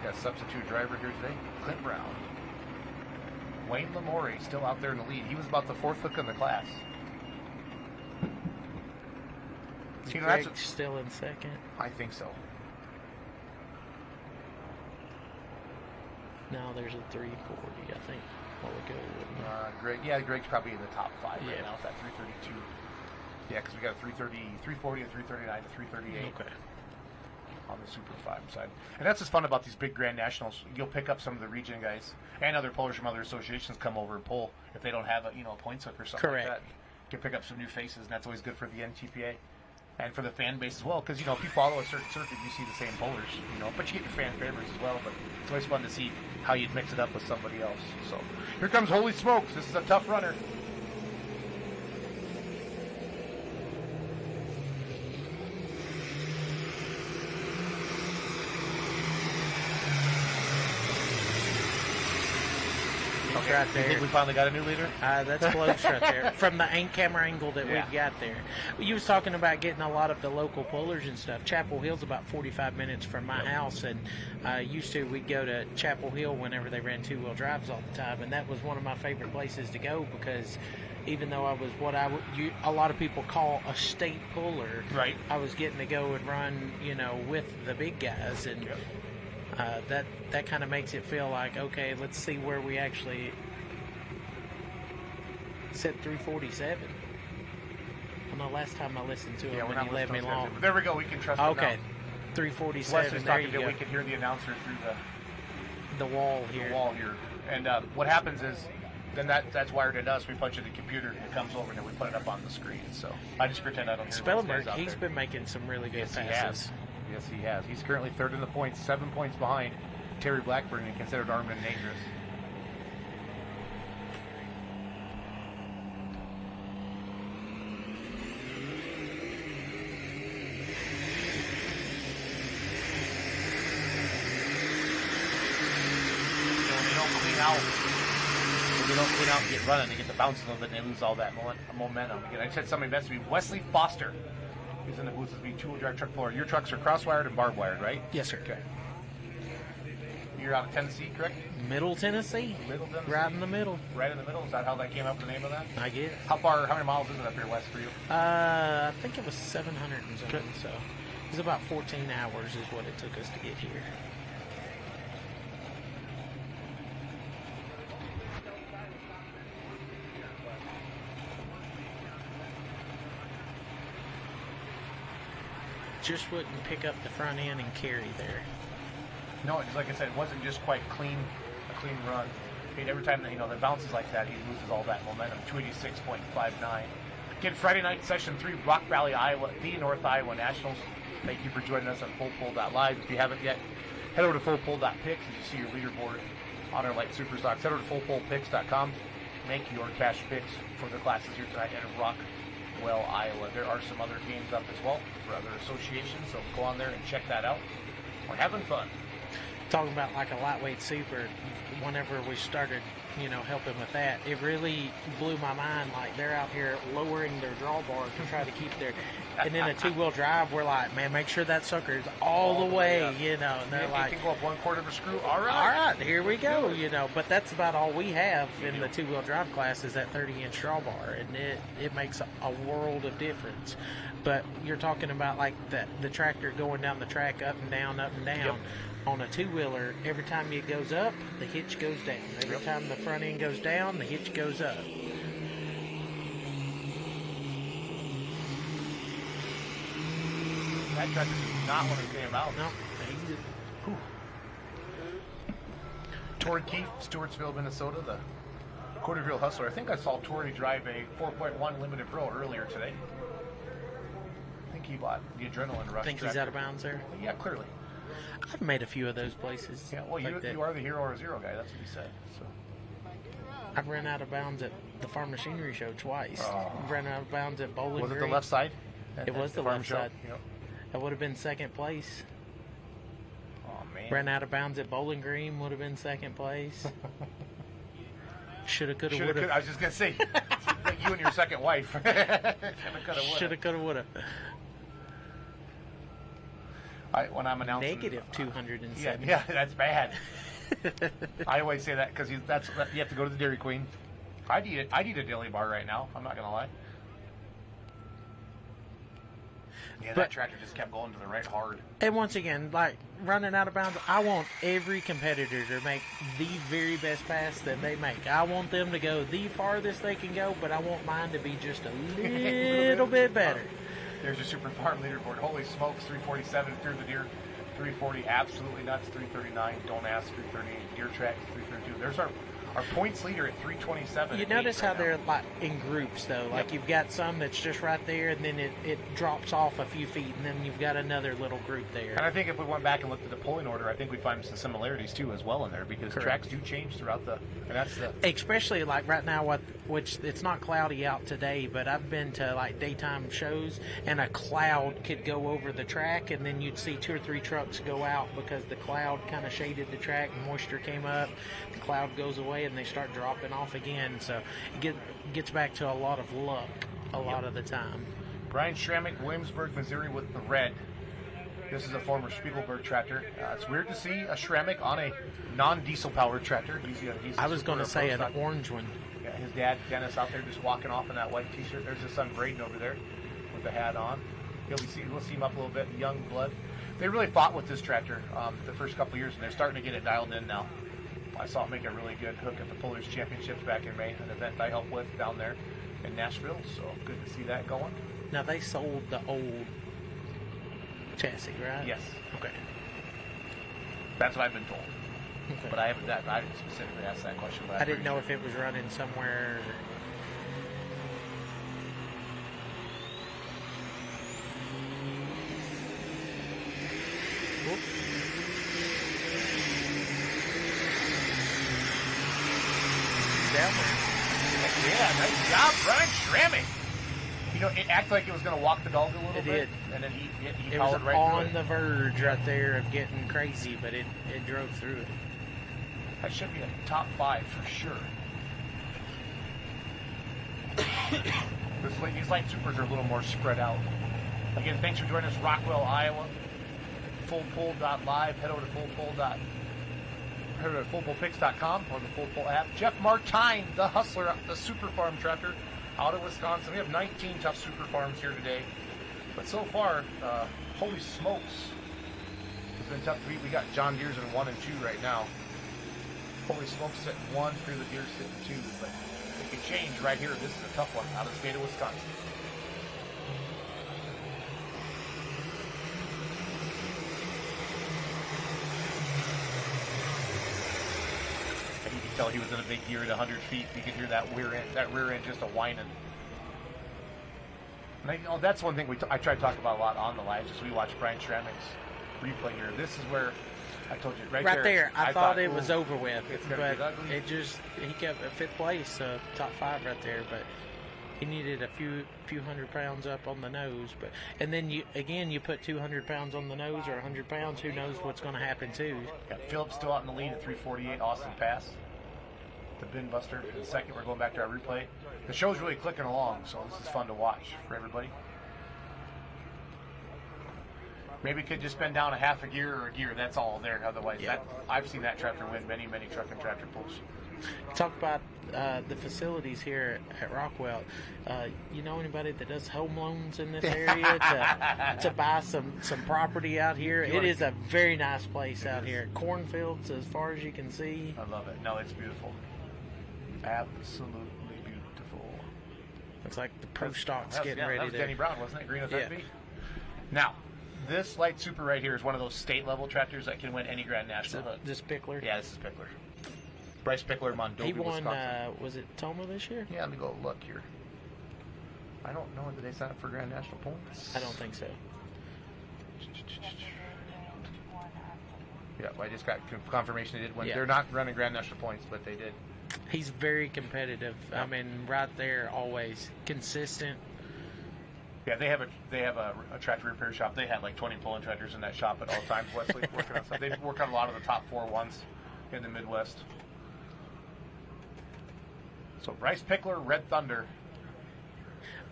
[SPEAKER 8] Got a substitute driver here today, Clint Brown. Wayne Lamore still out there in the lead. He was about the 4th hook in the class.
[SPEAKER 11] Greg's still in second.
[SPEAKER 8] I think so.
[SPEAKER 11] Now there's a 340, I think.
[SPEAKER 8] Greg's probably in the top 5 right now. It's at 332. Yeah, because we got a 340, a 339, a 338.
[SPEAKER 11] Okay.
[SPEAKER 8] On the Super 5 side. And that's what's fun about these big Grand Nationals. You'll pick up some of the region guys and other pullers from other associations come over and pull if they don't have a points hook or something like that. You can pick up some new faces, and that's always good for the NTPA. and for the fan base as well. Because if you follow a certain circuit, you see the same pullers. But you get your fan favorites as well. But it's always fun to see how you'd mix it up with somebody else. So here comes Holy Smokes. This is a tough runner.
[SPEAKER 11] Right there.
[SPEAKER 8] You think we finally got a new leader?
[SPEAKER 11] That's close right there. From the camera angle that we've got there. You was talking about getting a lot of the local pullers and stuff. Chapel Hill's about 45 minutes from my house, and we'd go to Chapel Hill whenever they ran two-wheel drives all the time, and that was one of my favorite places to go because even though I was a lot of people call a state puller,
[SPEAKER 8] right?
[SPEAKER 11] I was getting to go and run, with the big guys, and that kind of makes it feel like, okay, let's see where we actually set 347. Well, no, last time I listened to him, and he led me long.
[SPEAKER 8] There we go. We can trust him
[SPEAKER 11] Okay,
[SPEAKER 8] now.
[SPEAKER 11] 347.
[SPEAKER 8] Wesley's
[SPEAKER 11] There
[SPEAKER 8] talking
[SPEAKER 11] you
[SPEAKER 8] to,
[SPEAKER 11] go.
[SPEAKER 8] we can hear the announcer through
[SPEAKER 11] the wall here.
[SPEAKER 8] And what happens is, then that's wired into us. We punch it in the computer, and it comes over, and then we put it up on the screen. So I just pretend I don't hear
[SPEAKER 11] Spellenberg, he's been making some really good passes.
[SPEAKER 8] Yes, he has. He's currently third in the points, 7 points behind Terry Blackburn, and considered armed and dangerous. When they don't clean out and get running, they get to bounce a little bit, and they lose all that momentum. Again, I said somebody messaged me. Wesley Foster is in the booth with me, two-wheel drive truck puller. Your trucks are cross-wired and barb-wired, right?
[SPEAKER 11] Yes, sir.
[SPEAKER 8] Okay. You're out of Tennessee, correct?
[SPEAKER 11] Middle Tennessee.
[SPEAKER 8] Middle Tennessee.
[SPEAKER 11] Right in the middle.
[SPEAKER 8] Right in the middle? Is that how that came up, the name of that?
[SPEAKER 11] I get it.
[SPEAKER 8] How many miles is it up here west for you?
[SPEAKER 11] I think it was 700 and something, so it was about 14 hours is what it took us to get here. Just wouldn't pick up the front end and carry there.
[SPEAKER 8] No, it's like I said, it wasn't just quite a clean run. I mean, every time that that bounces like that, he loses all that momentum. 286.59. Again, Friday night, session 3, Rock Valley, Iowa, the North Iowa Nationals. Thank you for joining us on FullPull.live. If you haven't yet, head over to FullPull.picks as you see your leaderboard on our light super stocks. Head over to FullPullPicks.com. Make your cash picks for the classes here tonight in Rockwell, Iowa. There are some other games up as well for other associations, so go on there and check that out. We're having fun.
[SPEAKER 11] Talking about like a lightweight super, whenever we started, helping with that, it really blew my mind. Like they're out here lowering their drawbar to try to keep their, and then a two-wheel drive, we're like, man, make sure that sucker is all the way, and they're like,
[SPEAKER 8] you can go up 1/4 of a screw.
[SPEAKER 11] all right, here we go, But that's about all we have in the two-wheel drive class is that 30-inch drawbar, and it makes a world of difference. But you're talking about like the tractor going down the track up and down, up and down. Yep. On a two-wheeler, every time it goes up, the hitch goes down. Every time the front end goes down, the hitch goes up.
[SPEAKER 8] That tractor did not want to came out.
[SPEAKER 11] No.
[SPEAKER 8] Tori Keefe, Stewartsville, Minnesota, the Quarterville Hustler. I think I saw Tori drive a 4.1 Limited Pro earlier today. I think he bought the Adrenaline Rush.
[SPEAKER 11] Think he's out of bounds there?
[SPEAKER 8] Yeah, clearly.
[SPEAKER 11] I've made a few of those places.
[SPEAKER 8] Yeah, well, you are the hero or zero guy. That's what he said. So.
[SPEAKER 11] I've ran out of bounds at the Farm Machinery Show twice. I've ran out of bounds at Bowling Green.
[SPEAKER 8] Was it the left side?
[SPEAKER 11] It was the left side.
[SPEAKER 8] Yep.
[SPEAKER 11] That would have been second place.
[SPEAKER 8] Oh, man.
[SPEAKER 11] Ran out of bounds at Bowling Green would have been second place. Shoulda, coulda, woulda.
[SPEAKER 8] I was just going to say, like you and your second wife.
[SPEAKER 11] Shoulda, coulda, woulda.
[SPEAKER 8] When I'm announcing
[SPEAKER 11] negative 207.
[SPEAKER 8] Yeah, that's bad. I always say that because you have to go to the Dairy Queen. I'd eat a dilly bar right now. I'm not gonna lie. Yeah, that tractor just kept going to the right hard.
[SPEAKER 11] And once again, like running out of bounds, I want every competitor to make the very best pass that they make. I want them to go the farthest they can go, but I want mine to be just a little bit better.
[SPEAKER 8] There's your Super Farm leaderboard. Holy smokes, 347 through the deer, 340, absolutely nuts, 339, don't ask, 338, deer track, 332. There's Our points leader at 327.
[SPEAKER 11] You notice how they're like in groups, though. Like you've got some that's just right there, and then it drops off a few feet, and then you've got another little group there.
[SPEAKER 8] And I think if we went back and looked at the pulling order, I think we'd find some similarities too as well in there, because tracks do change throughout the, and that's the.
[SPEAKER 11] Especially like right now, which it's not cloudy out today, but I've been to like daytime shows, and a cloud could go over the track, and then you'd see 2 or 3 trucks go out because the cloud kind of shaded the track, and moisture came up, the cloud goes away, and they start dropping off again. So it gets back to a lot of luck a lot of the time.
[SPEAKER 8] Brian Schrammick, Williamsburg, Missouri, with the red. This is a former Spiegelberg tractor. It's weird to see a Schrammick on a non-diesel powered tractor.
[SPEAKER 11] I was going to say an orange one.
[SPEAKER 8] Yeah, his dad, Dennis, out there just walking off in that white T-shirt. There's his son, Braden, over there with the hat on. We'll see him up a little bit, young blood. They really fought with this tractor the first couple of years, and they're starting to get it dialed in now. I saw it make a really good hook at the Pullers Championships back in May, an event I helped with down there in Nashville, so good to see that going.
[SPEAKER 11] Now, they sold the old chassis, right?
[SPEAKER 8] Yes.
[SPEAKER 11] Okay.
[SPEAKER 8] That's what I've been told. Okay. But I didn't specifically ask that question. But
[SPEAKER 11] I didn't know if it was running somewhere. Whoop. Down there.
[SPEAKER 8] Yeah, nice job, Brian Schrammick. You know, it acted like it was going to walk the dog a little bit.
[SPEAKER 11] Did.
[SPEAKER 8] And then he
[SPEAKER 11] it
[SPEAKER 8] followed
[SPEAKER 11] was
[SPEAKER 8] right
[SPEAKER 11] on
[SPEAKER 8] through it.
[SPEAKER 11] the verge right there of getting crazy, but it drove through it.
[SPEAKER 8] That should be a top 5 for sure. These light supers are a little more spread out. Again, thanks for joining us, Rockwell, Iowa. FullPull.live. Head over to FullPullPicks.com or the Full Pull app. Jeff Martine, the hustler, the Super Farm tractor out of Wisconsin. We have 19 tough Super Farms here today. But so far, holy smokes, it's been tough to beat. We got John Deere's in 1 and 2 right now. Holy smokes sitting 1, Fear the Deer sitting 2. But it could change right here. This is a tough one out of the state of Wisconsin. And you could tell he was in a big gear at 100 feet. You could hear that rear end just a whining. And that's one thing I try to talk about a lot on the lives, is we watch Brian Schrammick's replay here. This is where I told you right there.
[SPEAKER 11] I thought it was over with, but he kept at 5th place, top 5 right there. But he needed a few hundred pounds up on the nose. And then you put 200 pounds on the nose or 100 pounds. Who knows what's going to happen too?
[SPEAKER 8] Got Phillips still out in the lead at 348. Austin Pass, the bin buster in the second. We're going back to our replay. The show's really clicking along, so this is fun to watch for everybody. Maybe it could just been down a half a gear or a gear. That's all there. Otherwise, I've seen that tractor win many truck and tractor pulls.
[SPEAKER 11] Talk about the facilities here at Rockwell. You know anybody that does home loans in this area to buy some property out here? It is a very nice place out here. Cornfields as far as you can see.
[SPEAKER 8] I love it. No, it's beautiful. Absolutely beautiful.
[SPEAKER 11] Looks like the pro stock's getting ready.
[SPEAKER 8] That was Denny Brown, wasn't it? Green with
[SPEAKER 11] yeah.
[SPEAKER 8] Now, this light super right here is one of those state level tractors that can win any Grand National.
[SPEAKER 11] This Pickler?
[SPEAKER 8] Yeah, this is Pickler. Bryce Pickler, Mondovi,
[SPEAKER 11] he won,
[SPEAKER 8] Wisconsin.
[SPEAKER 11] Was it Toma this year?
[SPEAKER 8] Yeah, let me go look here. I don't know. Did they sign up for Grand National points?
[SPEAKER 11] I don't think so.
[SPEAKER 8] Yeah, well, I just got confirmation they did win.
[SPEAKER 11] Yeah.
[SPEAKER 8] They're not running Grand National points, but they did.
[SPEAKER 11] He's very competitive. Yeah. I mean, right there, always consistent.
[SPEAKER 8] Yeah, they have a tractor repair shop. They had like 20 pulling tractors in that shop at all times. Wesley working on stuff. They work on a lot of the top 4 ones in the Midwest. So Bryce Pickler, Red Thunder.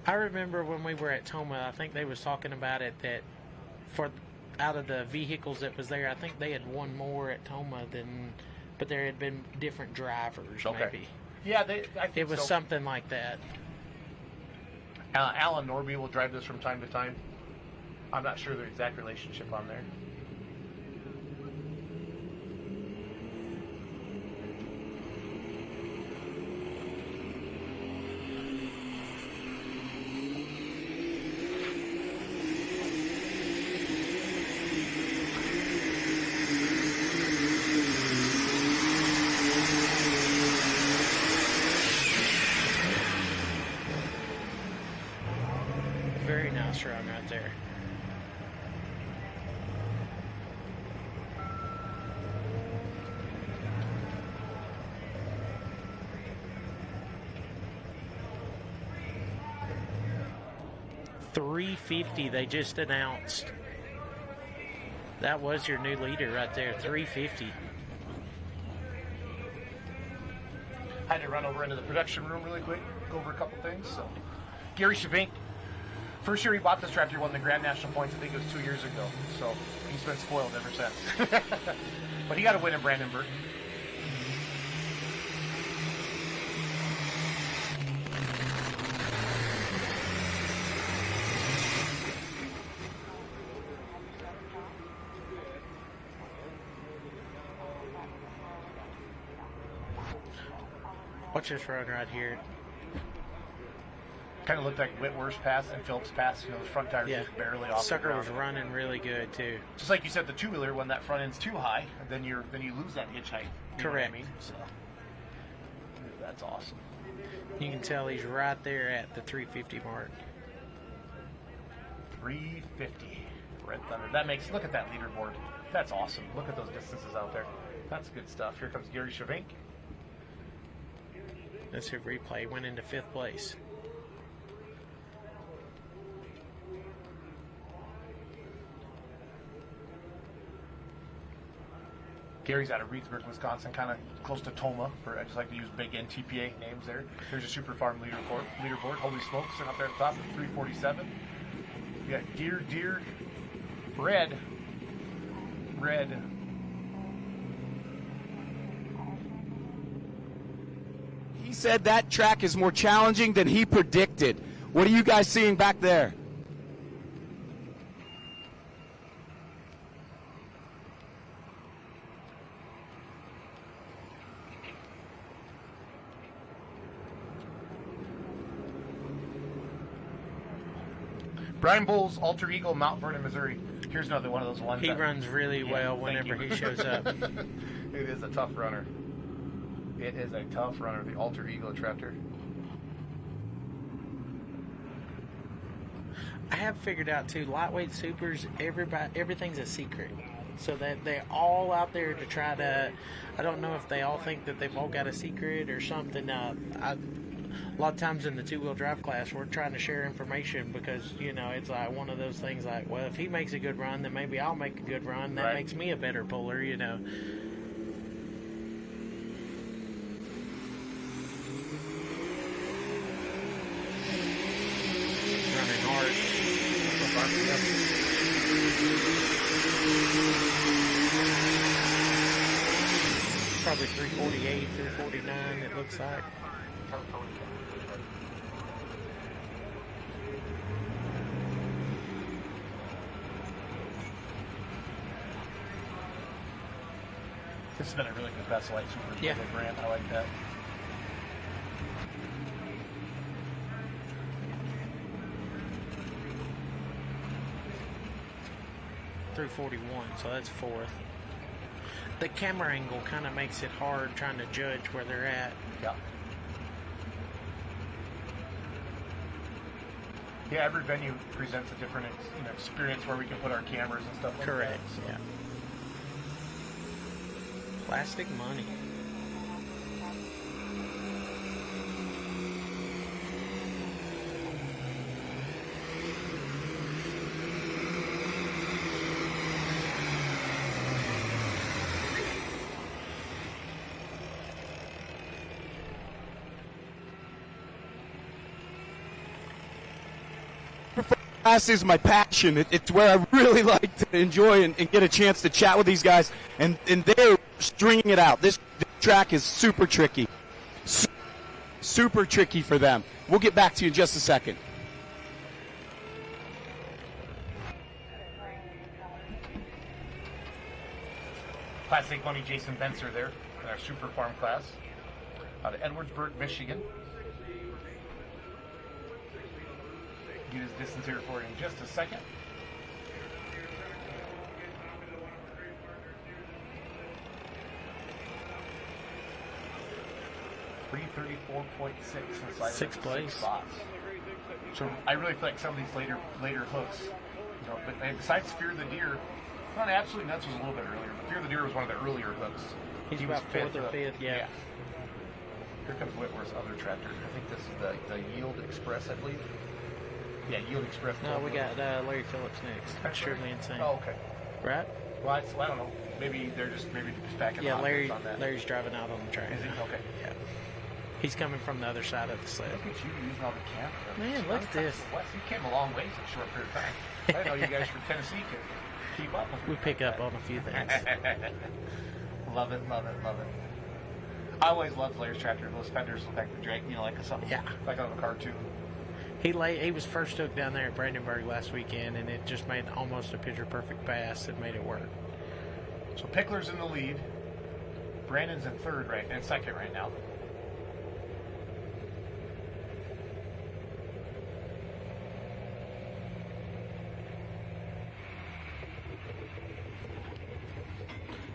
[SPEAKER 11] I remember when we were at Toma, I think they was talking about it that out of the vehicles that was there, I think they had won more at Toma but there had been different drivers maybe.
[SPEAKER 8] Yeah, I think
[SPEAKER 11] it was
[SPEAKER 8] so.
[SPEAKER 11] something like that.
[SPEAKER 8] Alan Norby will drive this from time to time. I'm not sure the exact relationship on there.
[SPEAKER 11] Nice run right there. $350 they just announced. That was your new leader right there, $350.
[SPEAKER 8] I had to run over into the production room really quick, go over a couple things. So, Gary Shavink, first year he bought this tractor, he won the Grand National Points. I think it was 2 years ago. So he's been spoiled ever since. But he got a win in Brandenburg.
[SPEAKER 11] Watch this run right here.
[SPEAKER 8] Kind of looked like Whitworth's pass and Phillips' pass. You know, the front tires just barely off the
[SPEAKER 11] Sucker
[SPEAKER 8] ground.
[SPEAKER 11] was running really good too.
[SPEAKER 8] Just like you said, the two-wheeler, when that front end's too high, then you lose that hitch height. You know what I mean? So, that's awesome.
[SPEAKER 11] You can tell he's right there at the 350 mark.
[SPEAKER 8] 350. Red Thunder. That makes, look at that leaderboard. That's awesome. Look at those distances out there. That's good stuff. Here comes Gary Shavink.
[SPEAKER 11] That's his replay. Went into 5th place.
[SPEAKER 8] Gary's out of Reedsburg, Wisconsin, kind of close to Toma. I just like to use big NTPA names there. Here's a Super Farm leaderboard. Holy smokes, sitting up there at the top at 347. We got Deer, Red.
[SPEAKER 15] He said that track is more challenging than he predicted. What are you guys seeing back there?
[SPEAKER 8] Brian Bull's Alter Ego, Mount Vernon, Missouri. Here's another one of those ones.
[SPEAKER 11] He runs really well whenever he shows up.
[SPEAKER 8] It is a tough runner. It is a tough runner, the Alter Ego tractor.
[SPEAKER 11] I have figured out too, lightweight supers, everything's a secret. So that they're all out there to try to, I don't know if they all think that they've all got a secret or something. A lot of times in the two-wheel drive class, we're trying to share information because, you know, it's like one of those things like, well, if he makes a good run, then maybe I'll make a good run. That makes me a better puller, you know. Running hard. Probably 348, 349, it looks like.
[SPEAKER 8] This has been a really good Best Light Super.
[SPEAKER 11] Yeah.
[SPEAKER 8] Brand. I like that.
[SPEAKER 11] .341, so that's 4th. The camera angle kind of makes it hard trying to judge where they're at.
[SPEAKER 8] Yeah. Yeah, every venue presents a different experience where we can put our cameras and stuff like that.
[SPEAKER 11] Correct, yeah. Plastic money.
[SPEAKER 15] Class is my passion. It's where I really like to enjoy and get a chance to chat with these guys, and they're stringing it out. This track is super tricky. Super tricky for them. We'll get back to you in just a second.
[SPEAKER 8] Classic Money Jason Benser there in our Super Farm class out of Edwardsburg, Michigan. Get his distance here for you in just a second. .334.6 inside
[SPEAKER 11] 6th place.
[SPEAKER 8] 6 spots. So I really feel like some of these later hooks, but besides Fear the Deer, not Absolutely Nuts was a little bit earlier, but Fear the Deer was one of the earlier hooks.
[SPEAKER 11] He
[SPEAKER 8] was
[SPEAKER 11] about fourth or fifth, yeah.
[SPEAKER 8] Here comes Whitworth's other tractor. I think this is the Yield Express, I believe. Yeah, Yield Express.
[SPEAKER 11] No, we got Larry Phillips next. Extremely Insane.
[SPEAKER 8] Oh, okay.
[SPEAKER 11] Right?
[SPEAKER 8] Well, I don't know. Maybe they're just packing on that.
[SPEAKER 11] Larry's driving out on the track.
[SPEAKER 8] Is he? Okay.
[SPEAKER 11] Yeah. He's coming from the other side of the sled.
[SPEAKER 8] Look at you using all the camera.
[SPEAKER 11] Man, look at this.
[SPEAKER 8] You came a long ways in a short period of time. I didn't know you guys from Tennessee could keep up with
[SPEAKER 11] We pick up on a few things.
[SPEAKER 8] Love it. I always loved Larry's tractor. Those fenders look like the Drake, like something like out of a cartoon.
[SPEAKER 11] He was first hooked down there at Brandenburg last weekend, and it just made almost a picture-perfect pass that made it work.
[SPEAKER 8] So Pickler's in the lead. Brandon's in second right now.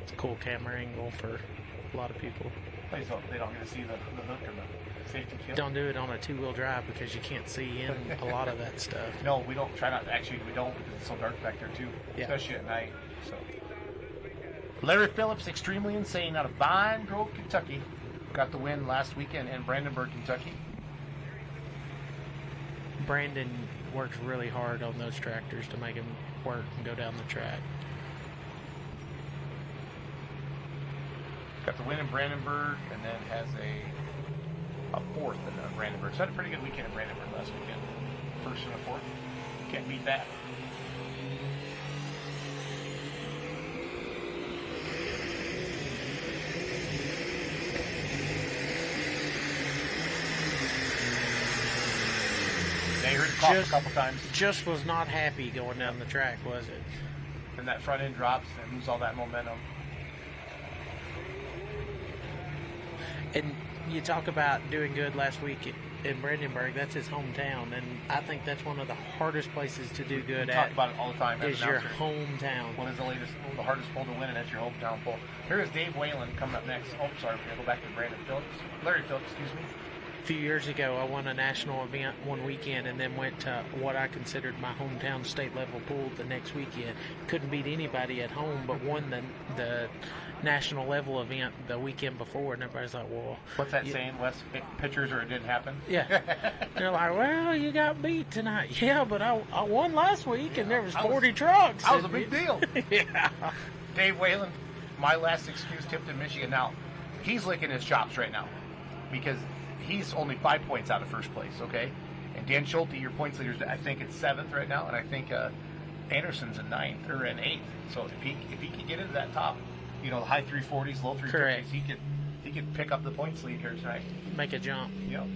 [SPEAKER 11] It's a cool camera angle for a lot of people.
[SPEAKER 8] They don't get to see the hook or the safety kill.
[SPEAKER 11] Don't do it on a two-wheel drive because you can't see in a lot of that stuff.
[SPEAKER 8] No, we don't. Try not. Actually, we don't because it's so dark back there too, especially at night. So, Larry Phillips, Extremely Insane, out of Vine Grove, Kentucky, got the win last weekend in Brandenburg, Kentucky.
[SPEAKER 11] Brandon works really hard on those tractors to make them work and go down the track.
[SPEAKER 8] Got the win in Brandenburg, and then has a fourth in Brandenburg. So had a pretty good weekend in Brandenburg last weekend. First and a fourth. Can't beat that. Yeah, you heard the cough a couple times.
[SPEAKER 11] Just was not happy going down the track, was it?
[SPEAKER 8] And that front end drops and lose all that momentum.
[SPEAKER 11] And you talk about doing good last week in Brandenburg. That's his hometown, and I think that's one of the hardest places to do good
[SPEAKER 8] we
[SPEAKER 11] at.
[SPEAKER 8] Talk about it all the time.
[SPEAKER 11] Is your hometown.
[SPEAKER 8] What is the hardest pole to win, and that's your hometown pole. Here is Dave Whalen coming up next. Oh, sorry, we're going to go back to Larry Phillips, excuse me.
[SPEAKER 11] A few years ago, I won a national event one weekend and then went to what I considered my hometown state level pool the next weekend. Couldn't beat anybody at home, but won the national level event the weekend before, and everybody's like, well...
[SPEAKER 8] What's that saying, Wes? Pictures or it didn't happen?
[SPEAKER 11] Yeah. They're like, well, you got beat tonight. Yeah, but I won last week, and there was 40 trucks.
[SPEAKER 8] That was a big deal.
[SPEAKER 11] Yeah.
[SPEAKER 8] Dave Whalen, my last excuse, Tipton, Michigan. Now, he's licking his chops right now because he's only 5 points out of first place, okay? And Dan Schulte, your points leader, I think it's 7th right now, and I think Anderson's in 9th or in 8th. So if he can get into that top, the high 340s, low 350s,
[SPEAKER 11] correct,
[SPEAKER 8] he could pick up the points lead here tonight.
[SPEAKER 11] Make a jump.
[SPEAKER 8] Yep.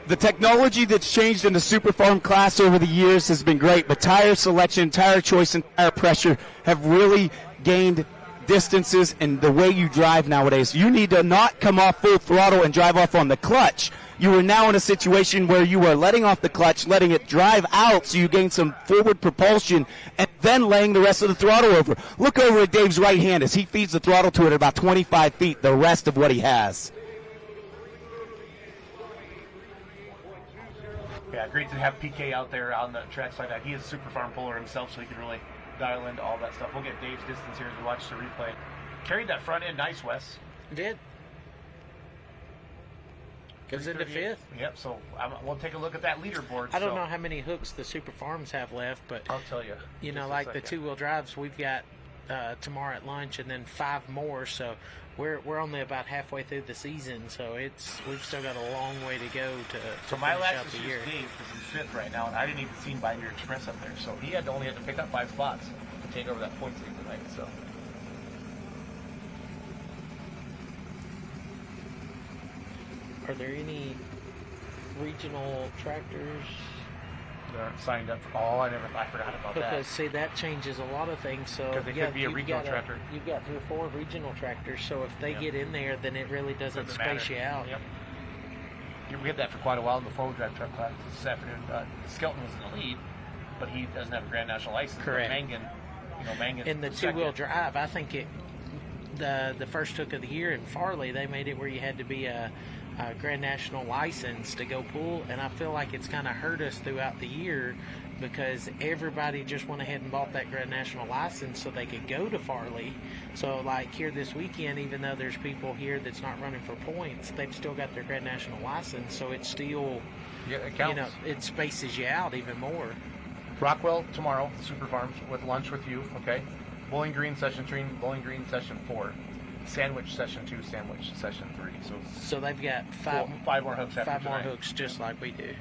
[SPEAKER 15] The technology that's changed in the Super Farm class over the years has been great, but tire selection, tire choice, and tire pressure have really gained distances in the way you drive nowadays. You need to not come off full throttle and drive off on the clutch. You are now in a situation where you are letting off the clutch, letting it drive out so you gain some forward propulsion, and then laying the rest of the throttle over. Look over at Dave's right hand as he feeds the throttle to it at about 25 feet, the rest of what he has.
[SPEAKER 8] Yeah, great to have PK out there on the track side. He is a Super Farm puller himself, so he can really dial into all that stuff. We'll get Dave's distance here as we watch the replay. Carried that front end nice, Wes.
[SPEAKER 11] Did. Goes into 5th.
[SPEAKER 8] Yep, so we'll take a look at that leaderboard.
[SPEAKER 11] I don't know how many hooks the Super Farms have left, but
[SPEAKER 8] I'll tell you.
[SPEAKER 11] Like the two-wheel drives, we've got tomorrow at lunch and then 5 more, so we're only about halfway through the season, so we've still got a long way to go to
[SPEAKER 8] so my
[SPEAKER 11] finish
[SPEAKER 8] last
[SPEAKER 11] out
[SPEAKER 8] is
[SPEAKER 11] the
[SPEAKER 8] just
[SPEAKER 11] year.
[SPEAKER 8] Dave, because he's 5th right now, and I didn't even see Binder Express up there, so he only had to pick up 5 spots to take over that points lead tonight. So
[SPEAKER 11] are there any regional tractors
[SPEAKER 8] that aren't signed up for I forgot about that.
[SPEAKER 11] Because see, that changes a lot of things. So
[SPEAKER 8] because it could be a regional tractor.
[SPEAKER 11] You've got 3 or 4 regional tractors. So if they get in there, then it really doesn't space you out.
[SPEAKER 8] Yep. we had that for quite a while in the four-wheel drive truck class this afternoon. Skelton was in the lead, but he doesn't have a Grand National license.
[SPEAKER 11] Correct.
[SPEAKER 8] Mangan
[SPEAKER 11] in the two-wheel drive, I think the first hook of the year in Farley, they made it where you had to be a Grand National license to go pull, and I feel like it's kind of hurt us throughout the year because everybody just went ahead and bought that Grand National license so they could go to Farley. So like here this weekend, even though there's people here that's not running for points, they've still got their Grand National license, so it's still,
[SPEAKER 8] it counts.
[SPEAKER 11] It spaces you out even more.
[SPEAKER 8] Rockwell tomorrow, Super Farms, with lunch with you, okay? Bowling Green Session 3, Bowling Green Session 4. Sandwich Session 2, Sandwich Session 3.
[SPEAKER 11] So they've got
[SPEAKER 8] five more hooks after
[SPEAKER 11] five more
[SPEAKER 8] tonight.
[SPEAKER 11] hooks just like we do.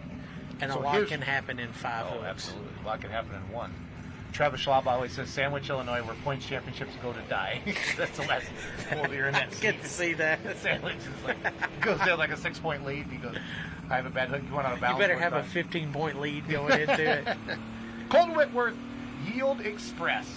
[SPEAKER 11] And
[SPEAKER 8] So
[SPEAKER 11] a lot
[SPEAKER 8] here's-
[SPEAKER 11] can happen in 5 hooks.
[SPEAKER 8] Absolutely. A lot can happen in one. Travis Schwab always says, Sandwich, Illinois, where points championships go to die. That's the last quote here in that
[SPEAKER 11] I can see that.
[SPEAKER 8] Sandwich is like, goes down like a 6-point lead. He goes, I have a bad hook. You went out of
[SPEAKER 11] You
[SPEAKER 8] bounds.
[SPEAKER 11] better
[SPEAKER 8] one
[SPEAKER 11] have a
[SPEAKER 8] time.
[SPEAKER 11] 15-point lead going into it.
[SPEAKER 8] Colton Whitworth, Yield Express.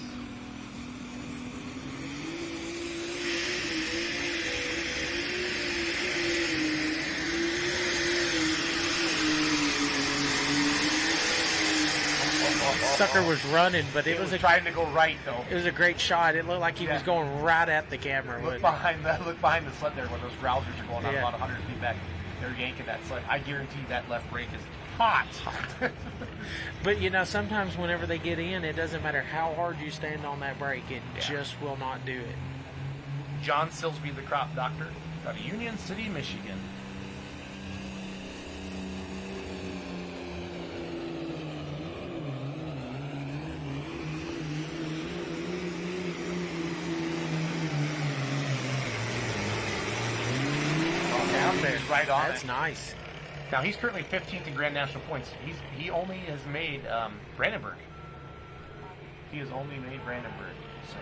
[SPEAKER 11] Sucker was running, but it was
[SPEAKER 8] trying to go right though.
[SPEAKER 11] It was a great shot. It looked like he was going right at the camera.
[SPEAKER 8] Look behind the sled there where those grousers are going on about 100 feet back. They're yanking that sled. I guarantee that left brake is hot.
[SPEAKER 11] But sometimes whenever they get in, it doesn't matter how hard you stand on that brake, it just will not do it.
[SPEAKER 8] John Silsby, the crop doctor, out of Union City, Michigan.
[SPEAKER 11] Down there.
[SPEAKER 8] He's right on
[SPEAKER 11] That's
[SPEAKER 8] it.
[SPEAKER 11] nice.
[SPEAKER 8] Now he's currently 15th in Grand National points. He only has made Brandenburg. He has only made Brandenburg. So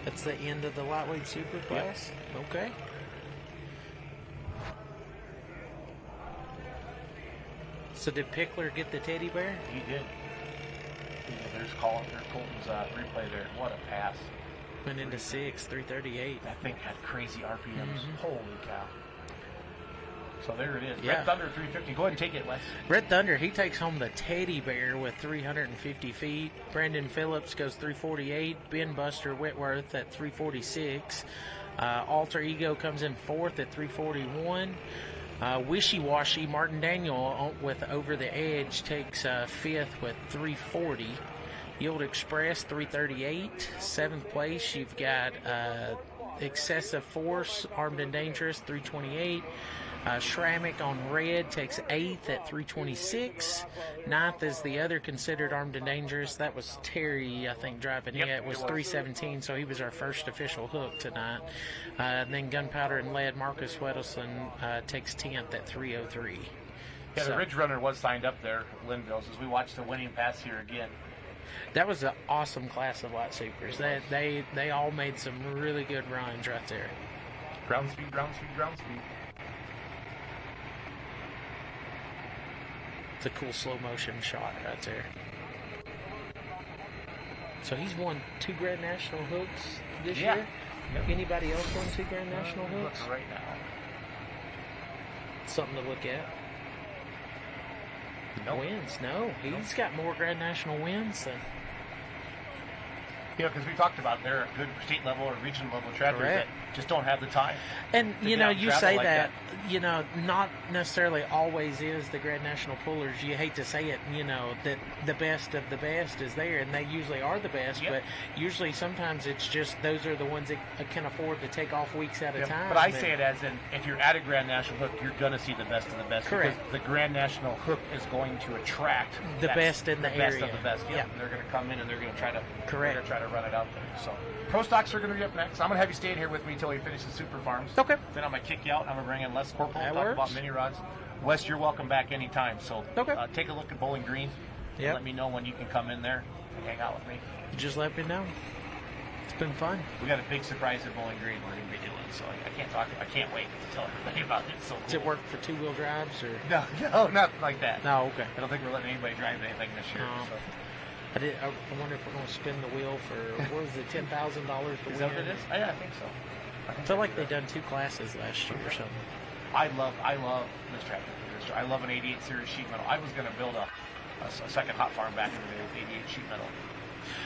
[SPEAKER 11] that's the end of the lightweight super class. Yep. Okay. So did Pickler get the teddy bear?
[SPEAKER 8] He did. There's Colton's replay there. What a pass!
[SPEAKER 11] Went into 338.
[SPEAKER 8] That thing had crazy RPMs.
[SPEAKER 11] Mm-hmm.
[SPEAKER 8] Holy cow! So there it is.
[SPEAKER 11] Yeah.
[SPEAKER 8] Red Thunder 350. Go ahead and take it, Wes.
[SPEAKER 11] Red Thunder, he takes home the teddy bear with 350 feet. Brandon Phillips goes 348. Ben Buster Whitworth at 346. Alter Ego comes in 4th at 341. Wishy Washy, Martin Daniel with Over the Edge takes 5th with 340. Yield Express 338. 7th place, you've got Excessive Force, Armed and Dangerous 328. Shramik on red takes 8th at 326. 9th is the other considered Armed and Dangerous. That was Terry, I think, driving it. It was 317, so he was our first official hook tonight. Then Gunpowder and Lead, Marcus Wedelson takes 10th at 303.
[SPEAKER 8] Yeah, the Ridge Runner was signed up there, Linville's, as we watch the winning pass here again.
[SPEAKER 11] That was an awesome class of light supers. They all made some really good runs right there.
[SPEAKER 8] Ground speed, ground speed, ground speed.
[SPEAKER 11] It's a cool slow motion shot right there. So he's won 2 Grand National hooks this year. Yep. Anybody else won 2 Grand National hooks?
[SPEAKER 8] Right now.
[SPEAKER 11] Something to look at.
[SPEAKER 8] Nope.
[SPEAKER 11] Wins? No, he's got more Grand National wins than.
[SPEAKER 8] Because we talked about they're a good state level or regional level trackers that just don't have the time.
[SPEAKER 11] And,
[SPEAKER 8] you
[SPEAKER 11] say like that, not necessarily always is the Grand National pullers. You hate to say it, that the best of the best is there, and they usually are the best, but usually sometimes it's just those are the ones that can afford to take off weeks at a time.
[SPEAKER 8] But I say it as in, if you're at a Grand National hook, you're going to see the best of the best.
[SPEAKER 11] Correct.
[SPEAKER 8] Because the Grand National hook is going to attract
[SPEAKER 11] the best in the area.
[SPEAKER 8] Best of the best. Yep. They're going to come in and they're going to try to run it out there. So Pro Stocks are going to be up next. I'm going to have you staying here with me until we finish the Super Farms.
[SPEAKER 11] Okay.
[SPEAKER 8] Then I'm going to kick you out and I'm going to bring in Les Corporal and talk
[SPEAKER 11] works.
[SPEAKER 8] about mini rods. Wes, you're welcome back anytime. So take a look at Bowling Green. And let me know when you can come in there and hang out with me.
[SPEAKER 11] Just let me know. It's been fun.
[SPEAKER 8] We got a big surprise at Bowling Green we're going to be doing, so I can't wait to tell everybody about it. It's so cool.
[SPEAKER 11] Does it work for 2-wheel drives or?
[SPEAKER 8] No, not like that.
[SPEAKER 11] No, okay.
[SPEAKER 8] I don't think we're letting anybody drive anything this year.
[SPEAKER 11] No.
[SPEAKER 8] So.
[SPEAKER 11] I wonder if we're going to spin the wheel for, what is it, $10,000 to win?
[SPEAKER 8] Is that what it is? Yeah, I think so.
[SPEAKER 11] I feel like they done 2 classes last year or something.
[SPEAKER 8] I love this tractor. I love an 88 series sheet metal. I was going to build a second hot farm back in the day with 88 sheet metal.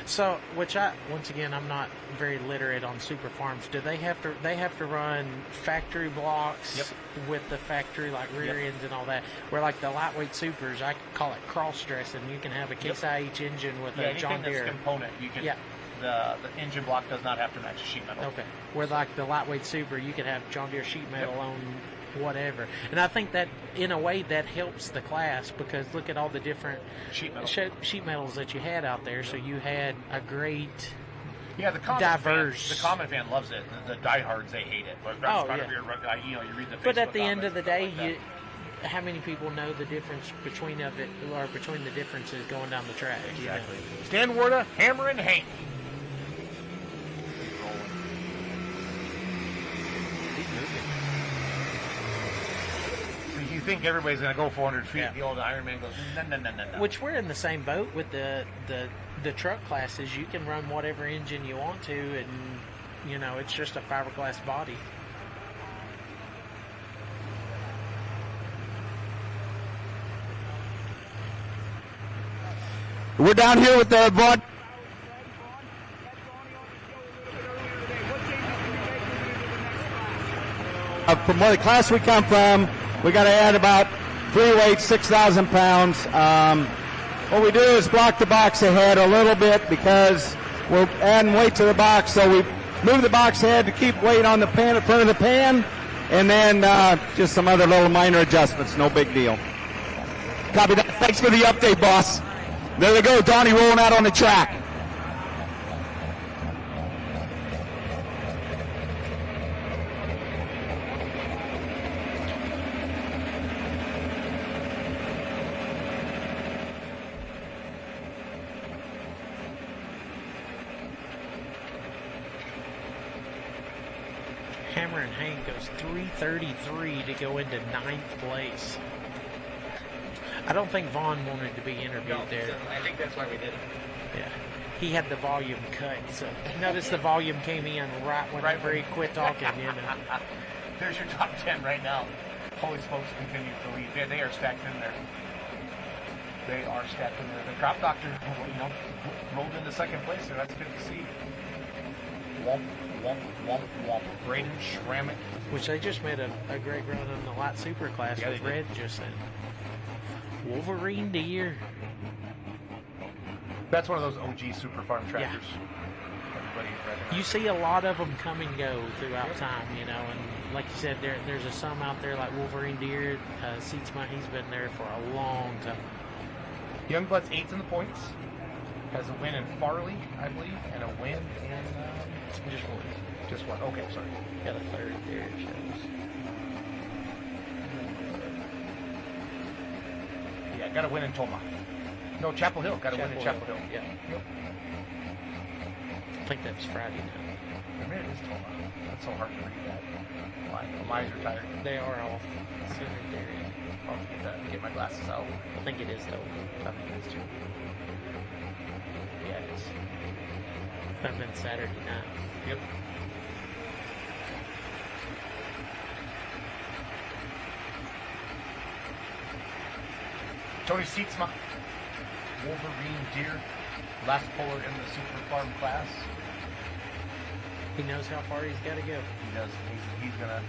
[SPEAKER 11] So, once again, I'm not very literate on super farms. Do they have to run factory blocks with the factory like rear ends and all that? Where like the lightweight supers, I call it cross dressing. You can have a Case IH engine with a John Deere
[SPEAKER 8] component. You can. The engine block does not have to match sheet metal.
[SPEAKER 11] Okay. Where like the lightweight super, you can have John Deere sheet metal on whatever. And I think that in a way that helps the class, because look at all the different sheet metals that you had out there. So you had a great
[SPEAKER 8] the
[SPEAKER 11] diverse.
[SPEAKER 8] The common fan loves it. The diehards, they hate it. But you read the.
[SPEAKER 11] But at the end of the day, how many people know the difference between the differences going down the track?
[SPEAKER 8] Exactly. Stan Warda, Hammer and Hank. You think everybody's going to go 400 feet. The old Ironman goes, no.
[SPEAKER 11] Which we're in the same boat with the truck classes. You can run whatever engine you want to, and, it's just a fiberglass body.
[SPEAKER 15] We're down here with the Vaughn. From where the class we come from, we got to add about 3 weights, 6,000 pounds. What we do is block the box ahead a little bit because we're adding weight to the box. So we move the box head to keep weight on the pan in front of the pan, and then just some other little minor adjustments. No big deal. Copy that. Thanks for the update, boss. There they go, Donnie rolling out on the track.
[SPEAKER 11] Hammer and Hank goes 3:33 to go into 9th place. I don't think Vaughn wanted to be interviewed there.
[SPEAKER 8] I think that's why we did it.
[SPEAKER 11] Yeah. He had the volume cut, so notice the volume came in right whenever he quit talking.
[SPEAKER 8] There's your top 10 right now. Holy smokes, continue to lead. They are stacked in there. They are stacked in there. The crop doctor, rolled into second place there. That's good to see. Womp, womp, womp, womp. Braden Schrammick.
[SPEAKER 11] Which they just made a great run in the light super class with Red just then. Wolverine Deer.
[SPEAKER 8] That's one of those OG super farm tractors.
[SPEAKER 11] You see a lot of them come and go throughout time, and like you said, there's some out there like Wolverine Deer. Seatsma, he's been there for a long time.
[SPEAKER 8] Youngblood's 8th in the points. Has a win in Farley, I believe, and a win in
[SPEAKER 11] just one.
[SPEAKER 8] Just one. Okay, sorry.
[SPEAKER 11] Got a third there, it shows.
[SPEAKER 8] Yeah, got a win in Toma. No, Chapel Hill. Got a win in Chapel Hill.
[SPEAKER 11] Yeah.
[SPEAKER 8] Yep.
[SPEAKER 11] I think that's Friday now.
[SPEAKER 8] Maybe it is Toma. That's so hard to read that. Mine's retired.
[SPEAKER 11] They are all sooner there.
[SPEAKER 8] I'll get my glasses out.
[SPEAKER 11] I think it is Toma. I think it is too.
[SPEAKER 8] Yeah, it is.
[SPEAKER 11] I've been Saturday night.
[SPEAKER 8] Yep. Tony Seatsma, Wolverine Deer, last puller in the super farm class.
[SPEAKER 11] He knows how far he's got to go.
[SPEAKER 8] He does. He's gonna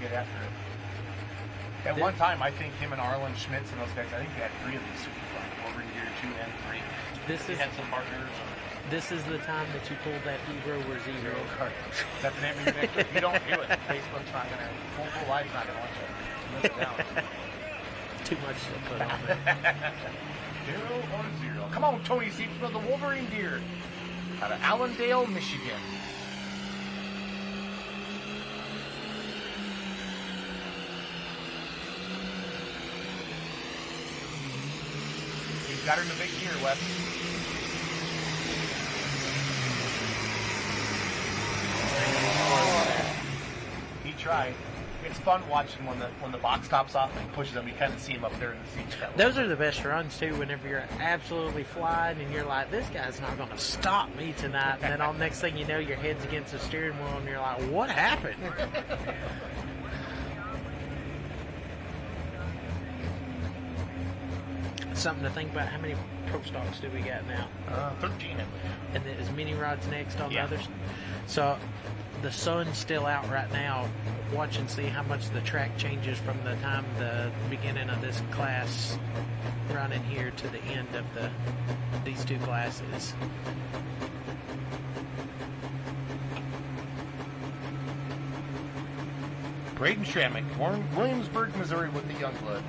[SPEAKER 8] get after it. At one time, I think him and Arlen Schmitz and those guys, I think they had 3 of these super farms, Wolverine Deer 2 and 3. They had some partners.
[SPEAKER 11] This is the time that you pulled that Hero or Zero
[SPEAKER 8] card. That's the name of your next. If you don't do it, Facebook's not gonna. Full Live's not gonna want you. Live it down.
[SPEAKER 11] Too much to put on there.
[SPEAKER 8] Hero or Zero. Come on, Tony Seatsma, the Wolverine Deer, out of Allendale, Michigan. He's got her in the big gear, Wes. He tried. It's fun watching when the box tops off and pushes them. You kind of see him up there in the seats.
[SPEAKER 11] Those are the best runs too. Whenever you're absolutely flying and you're like, "This guy's not going to stop me tonight," and then all next thing you know, your head's against the steering wheel and you're like, "What happened?" something to think about. How many pro stocks do we got now?
[SPEAKER 8] 13.
[SPEAKER 11] And then is mini rods next on
[SPEAKER 8] Yeah.
[SPEAKER 11] the others? So the sun's still out right now. Watch and see how much the track changes from the time the beginning of this class running here to the end of these two classes.
[SPEAKER 8] Braden Shammick, Williamsburg, Missouri with the Youngblood.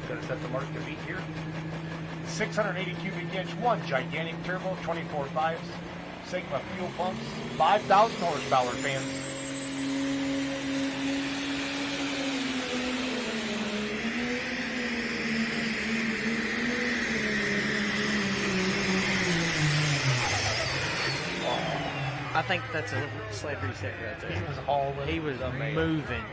[SPEAKER 8] Going to set the mark to beat here. 680 cubic inch, one gigantic turbo, 24 5s, Sigma fuel pumps, 5,000 horsepower fans.
[SPEAKER 11] I think that's a sled reset right there.
[SPEAKER 8] He was hauling.
[SPEAKER 11] He was moving.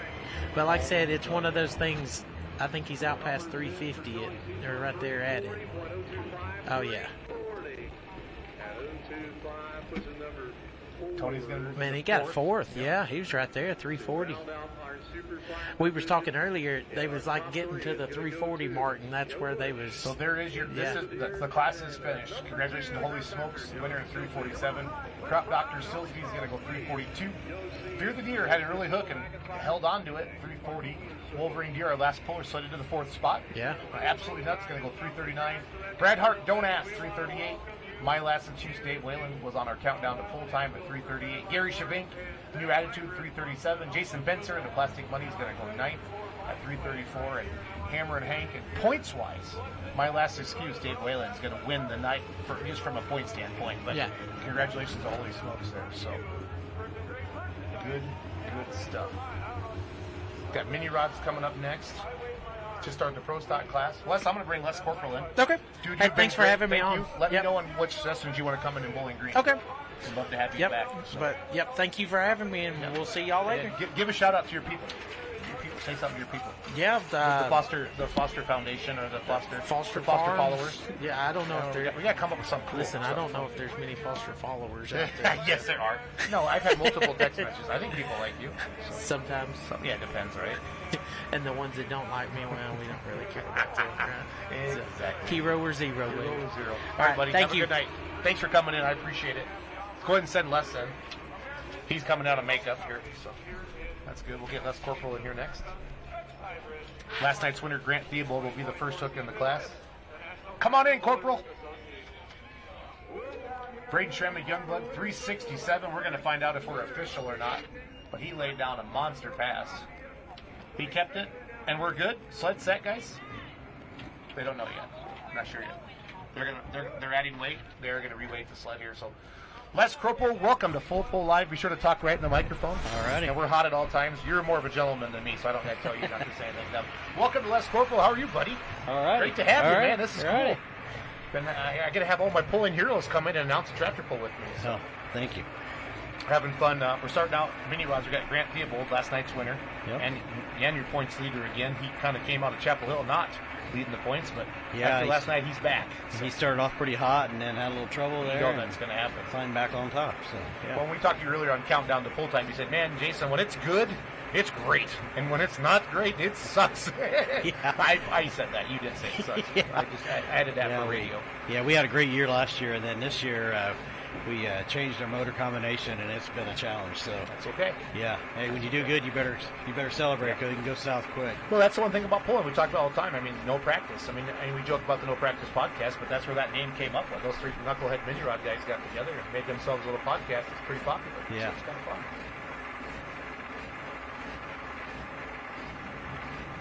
[SPEAKER 11] But like I said, it's one of those things. I think he's out past 350. They're right there at it. Oh, yeah.
[SPEAKER 8] Tony's going to
[SPEAKER 11] Man, he got fourth. Yeah, he was right there at 340. We was talking earlier, they was like getting to the 340 mark, and that's where they was.
[SPEAKER 8] So there is your, this is, the class is finished. Congratulations to Holy Smokes, winner in 347. Crop Dr. Silsby is going to go 342. Fear the Deer had an early hook and held on to it, 340. Wolverine Deer, our last puller, slid into the fourth spot.
[SPEAKER 11] Yeah.
[SPEAKER 8] Absolutely nuts, going to go 339. Brad Hart, Don't Ask, 338. My last and Chiefs Dave Whalen was on our countdown to full time at 338. Gary Shabink, New Attitude, 337. Jason Benser in the Plastic Money is going to go 9th at 334. And Hammer and Hank, and points wise, My Last Excuse, Dave Whalen is going to win the night just from a point standpoint. But
[SPEAKER 11] yeah.
[SPEAKER 8] Congratulations to Holy Smokes there. So good stuff. Got mini rods coming up next. Just started the pro stock class. Les, I'm going to bring Les Corporal in.
[SPEAKER 11] Okay.
[SPEAKER 8] Dude,
[SPEAKER 11] hey, thanks for having me on.
[SPEAKER 8] Let me know on which sessions you want to come in Bowling Green.
[SPEAKER 11] Okay.
[SPEAKER 8] I'd love to have you back. So.
[SPEAKER 11] But thank you for having me, and we'll see y'all later.
[SPEAKER 8] Give a shout out to your people. Say something to your people.
[SPEAKER 11] Yeah,
[SPEAKER 8] the Foster Foundation or the Foster followers.
[SPEAKER 11] Yeah, I don't know if there.
[SPEAKER 8] We got to come up with something. Cool.
[SPEAKER 11] Listen, I don't know if there's many Foster followers out there.
[SPEAKER 8] Yes, there are. No, I've had multiple text messages. I think people like you. So.
[SPEAKER 11] Sometimes.
[SPEAKER 8] Yeah, it depends, right?
[SPEAKER 11] And the ones that don't like me, well, we don't really care about them, right?
[SPEAKER 8] Exactly.
[SPEAKER 11] Hero or zero.
[SPEAKER 8] Hero or zero.
[SPEAKER 11] All right,
[SPEAKER 8] buddy.
[SPEAKER 11] Thank
[SPEAKER 8] have
[SPEAKER 11] you.
[SPEAKER 8] a good night. Thanks for coming in. I appreciate it. Let's go ahead and send Les in. He's coming out of makeup here, so that's good. We'll get Les Corporal in here next. Last night's winner, Grant Theobald, will be the first hook in the class. Come on in, Corporal. Braden Shremick, Youngblood, 367. We're going to find out if we're official or not. But he laid down a monster pass. He kept it, and we're good. Sled set, guys? They don't know yet. I'm not sure yet. They're adding weight. They're going to reweight the sled here. So, Les Corporal, welcome to Full Pull Live. Be sure to talk right in the microphone.
[SPEAKER 16] All righty.
[SPEAKER 8] And we're hot at all times. You're more of a gentleman than me, so I don't have to tell you not to say anything dumb. Welcome to Les Corporal. How are you, buddy?
[SPEAKER 16] All right.
[SPEAKER 8] Great to have you, man. This is
[SPEAKER 16] all
[SPEAKER 8] cool.
[SPEAKER 16] right.
[SPEAKER 8] I got to have all my pulling heroes come in and announce a tractor pull with me. So.
[SPEAKER 16] Oh, thank you.
[SPEAKER 8] Having fun. We're starting out mini rods. We got Grant Theobald, last night's winner,
[SPEAKER 16] Yep.
[SPEAKER 8] and your points leader again. He kind of came out of Chapel Hill not leading the points, but
[SPEAKER 16] Yeah,
[SPEAKER 8] after last night he's back. So.
[SPEAKER 16] He started off pretty hot and then had a little trouble there.
[SPEAKER 8] You know that's going to happen.
[SPEAKER 16] Climbed back on top. So yeah.
[SPEAKER 8] When we talked to you earlier on Countdown to Full Time, you said, "Man, Jason, when it's good, it's great, and when it's not great, it sucks."
[SPEAKER 16] Yeah.
[SPEAKER 8] I said that. You didn't say it sucks.
[SPEAKER 16] Yeah.
[SPEAKER 8] I just added that for radio.
[SPEAKER 16] Yeah, we had a great year last year, and then this year we changed our motor combination, and it's been a challenge. So
[SPEAKER 8] that's okay.
[SPEAKER 16] Yeah. Hey, when you do good, you better celebrate because you can go south quick.
[SPEAKER 8] Well, that's the one thing about pulling. We talk about all the time. I mean, no practice. I mean, we joke about the No Practice podcast, but that's where that name came up with. Those three knucklehead mini rod guys got together and made themselves a little podcast. It's pretty popular.
[SPEAKER 16] Yeah.
[SPEAKER 8] So it's kind of fun.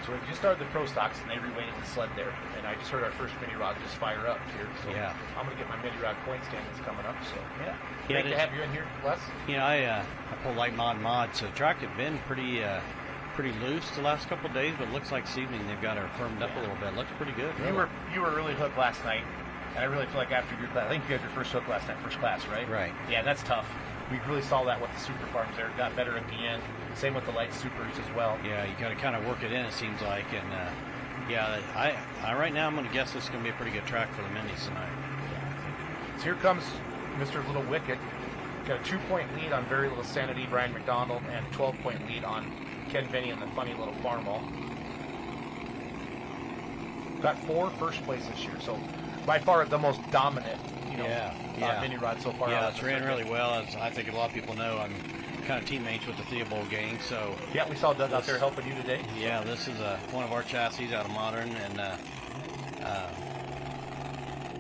[SPEAKER 8] So we just started the pro stocks, and they reweighted the sled there. And I just heard our first mini rod just fire up here. So
[SPEAKER 16] Yeah.
[SPEAKER 8] I'm going to get my mini rod point stand that's coming up. So, yeah.
[SPEAKER 16] Yeah,
[SPEAKER 8] Great to have you in here, Les.
[SPEAKER 16] You know, I pull light mod, so track had been pretty loose the last couple of days, but it looks like this evening they've got her firmed up a little bit. Looks pretty good. Really.
[SPEAKER 8] You were really hooked last night, and I really feel like after your class, I think you had your first hook last night, first class, right?
[SPEAKER 16] Right.
[SPEAKER 8] Yeah, that's tough. We really saw that with the super farms there. It got better at the end. Same with the light supers as well.
[SPEAKER 16] Yeah, you got to kind of work it in, it seems like. And, yeah, I right now I'm going to guess this is going to be a pretty good track for the minis tonight.
[SPEAKER 8] So here comes Mr. Little Wicked. Got a 2-point lead on Very Little Sanity, Brian McDonald, and a 12-point lead on Ken Benny and the Funny Little Farm Ball. got 4 first place this year, so by far the most dominant, mini rod so far.
[SPEAKER 16] Yeah, it's ran really well. As I think a lot of people know, I'm kind of teammates with the Theobald gang. So
[SPEAKER 8] yeah, we saw Doug out there helping you today.
[SPEAKER 16] Yeah, this is one of our chassis out of Modern, and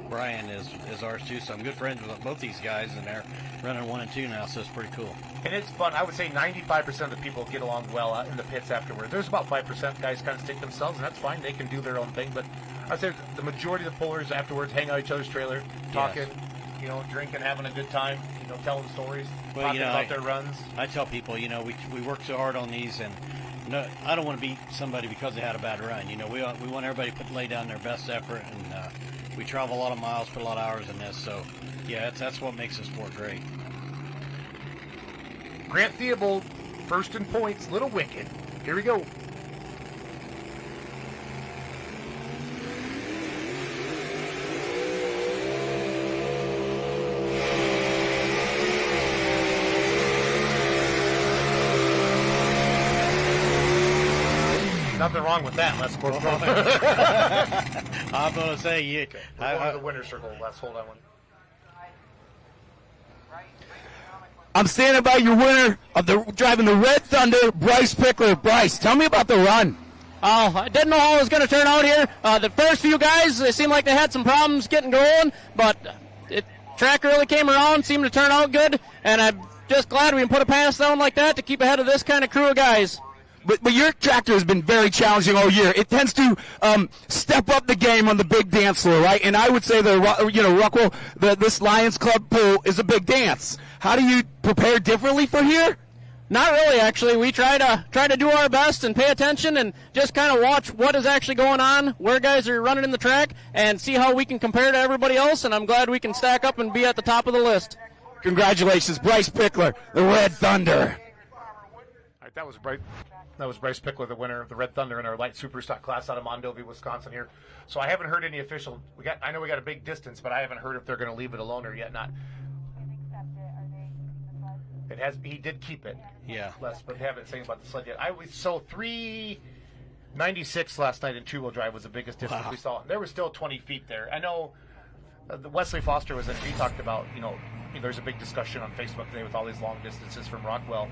[SPEAKER 16] Brian is ours too. So I'm good friends with both these guys, and they're running 1 and 2 now. So it's pretty cool.
[SPEAKER 8] And it's fun. I would say 95% of the people get along well in the pits afterward. There's about 5% guys kind of stick themselves, and that's fine. They can do their own thing. But I'd say the majority of the pullers afterwards hang out each other's trailer, talking, drinking, having a good time, telling stories, talking about their runs.
[SPEAKER 16] I tell people, we work so hard on these, and I don't want to beat somebody because they had a bad run. We want everybody to lay down their best effort, and we travel a lot of miles, put a lot of hours in this. So, yeah, that's what makes the sport great.
[SPEAKER 8] Grant Theobald, first in points, Little Wicked. Here we go. Nothing wrong with that. Let's go.
[SPEAKER 16] I'm going to say,
[SPEAKER 8] we're going to the winner's circle. Let's hold on one.
[SPEAKER 15] I'm standing by your winner of driving the Red Thunder, Bryce Pickler. Bryce, tell me about the run.
[SPEAKER 17] Oh, I didn't know how it was going to turn out here. The first few guys, they seemed like they had some problems getting going, but track really came around, seemed to turn out good, and I'm just glad we can put a pass down like that to keep ahead of this kind of crew of guys.
[SPEAKER 15] But your tractor has been very challenging all year. It tends to step up the game on the big dance floor, right? And I would say Rockwell, this Lions Club pull is a big dance. How do you prepare differently for here?
[SPEAKER 17] Not really, actually. We try to do our best and pay attention and just kind of watch what is actually going on, where guys are running in the track, and see how we can compare to everybody else. And I'm glad we can stack up and be at the top of the list.
[SPEAKER 15] Congratulations, Bryce Pickler, the Red Thunder.
[SPEAKER 8] All right, that was Bryce Pickler, the winner of the Red Thunder in our light super stock class out of Mondovi, Wisconsin here. So I haven't heard any official. I know we got a big distance, but I haven't heard if they're going to leave it alone or yet not. He did keep it.
[SPEAKER 16] Yeah.
[SPEAKER 8] But they haven't said about the sled yet. 396 last night in two-wheel drive was the biggest distance we saw. There was still 20 feet there. I know Wesley Foster was he talked about, there's a big discussion on Facebook today with all these long distances from Rockwell.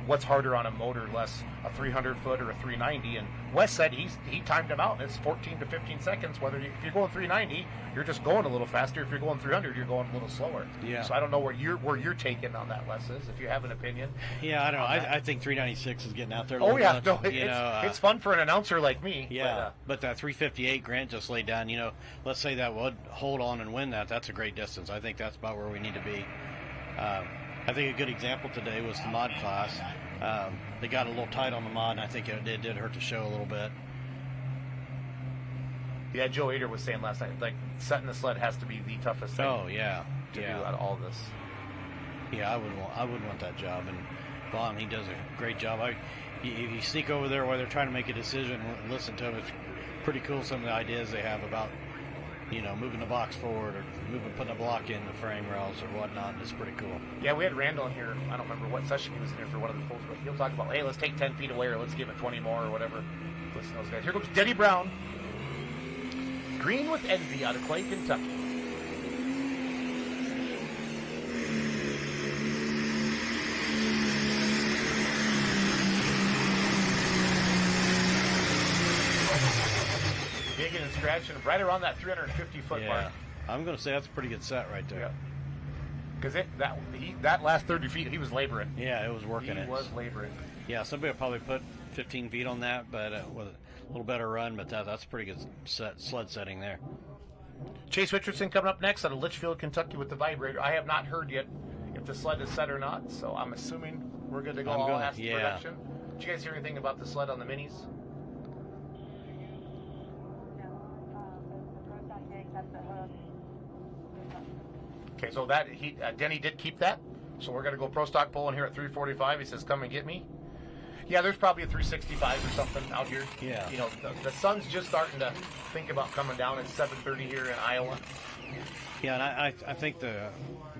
[SPEAKER 8] What's harder on a motor, less a 300-foot or a 390? And Wes said he timed him out, and it's 14 to 15 seconds. If you're going 390, you're just going a little faster. If you're going 300, you're going a little slower.
[SPEAKER 16] Yeah.
[SPEAKER 8] So I don't know where you're taking on that, Wes, is, if you have an opinion.
[SPEAKER 16] Yeah, I don't know. I think 396 is getting out there a
[SPEAKER 8] little
[SPEAKER 16] much.
[SPEAKER 8] No, it's fun for an announcer like me.
[SPEAKER 16] Yeah, but that 358 Grant just laid down, let's say that would hold on and win that. That's a great distance. I think that's about where we need to be. I think a good example today was the mod class. They got a little tight on the mod, and I think it did hurt the show a little bit.
[SPEAKER 8] Yeah, Joe Ader was saying last night, setting the sled has to be the toughest thing.
[SPEAKER 16] Oh yeah,
[SPEAKER 8] to do out of all this.
[SPEAKER 16] Yeah, I wouldn't want that job. And Vaughn, he does a great job. You sneak over there while they're trying to make a decision and listen to them. It's pretty cool some of the ideas they have about moving the box forward or putting a block in the frame rails or whatnot. It's pretty cool.
[SPEAKER 8] Yeah, we had Randall in here. I don't remember what session he was in here for one of the pulls, but he'll talk about, hey, let's take 10 feet away or let's give it 20 more or whatever. Listen to those guys. Here comes Denny Brown. Green with Envy out of Clay, Kentucky. Digging and scratching right around that 350-foot mark.
[SPEAKER 16] I'm going to say that's a pretty good set right there.
[SPEAKER 8] Because that last 30 feet, he was laboring.
[SPEAKER 16] Yeah, it was working.
[SPEAKER 8] He was laboring.
[SPEAKER 16] Yeah, somebody will probably put 15 feet on that, but with a little better run. But that's a pretty good sled setting there.
[SPEAKER 8] Chase Richardson coming up next out of Litchfield, Kentucky with the vibrator. I have not heard yet if the sled is set or not, so I'm assuming we're good to go all past production. Did you guys hear anything about the sled on the minis? Okay, so Denny did keep that. So we're going to go pro stock pulling here at 345. He says, come and get me. Yeah, there's probably a 365 or something out here.
[SPEAKER 16] Yeah.
[SPEAKER 8] You know, the sun's just starting to think about coming down. It's 7:30 here in Iowa.
[SPEAKER 16] Yeah, and I think the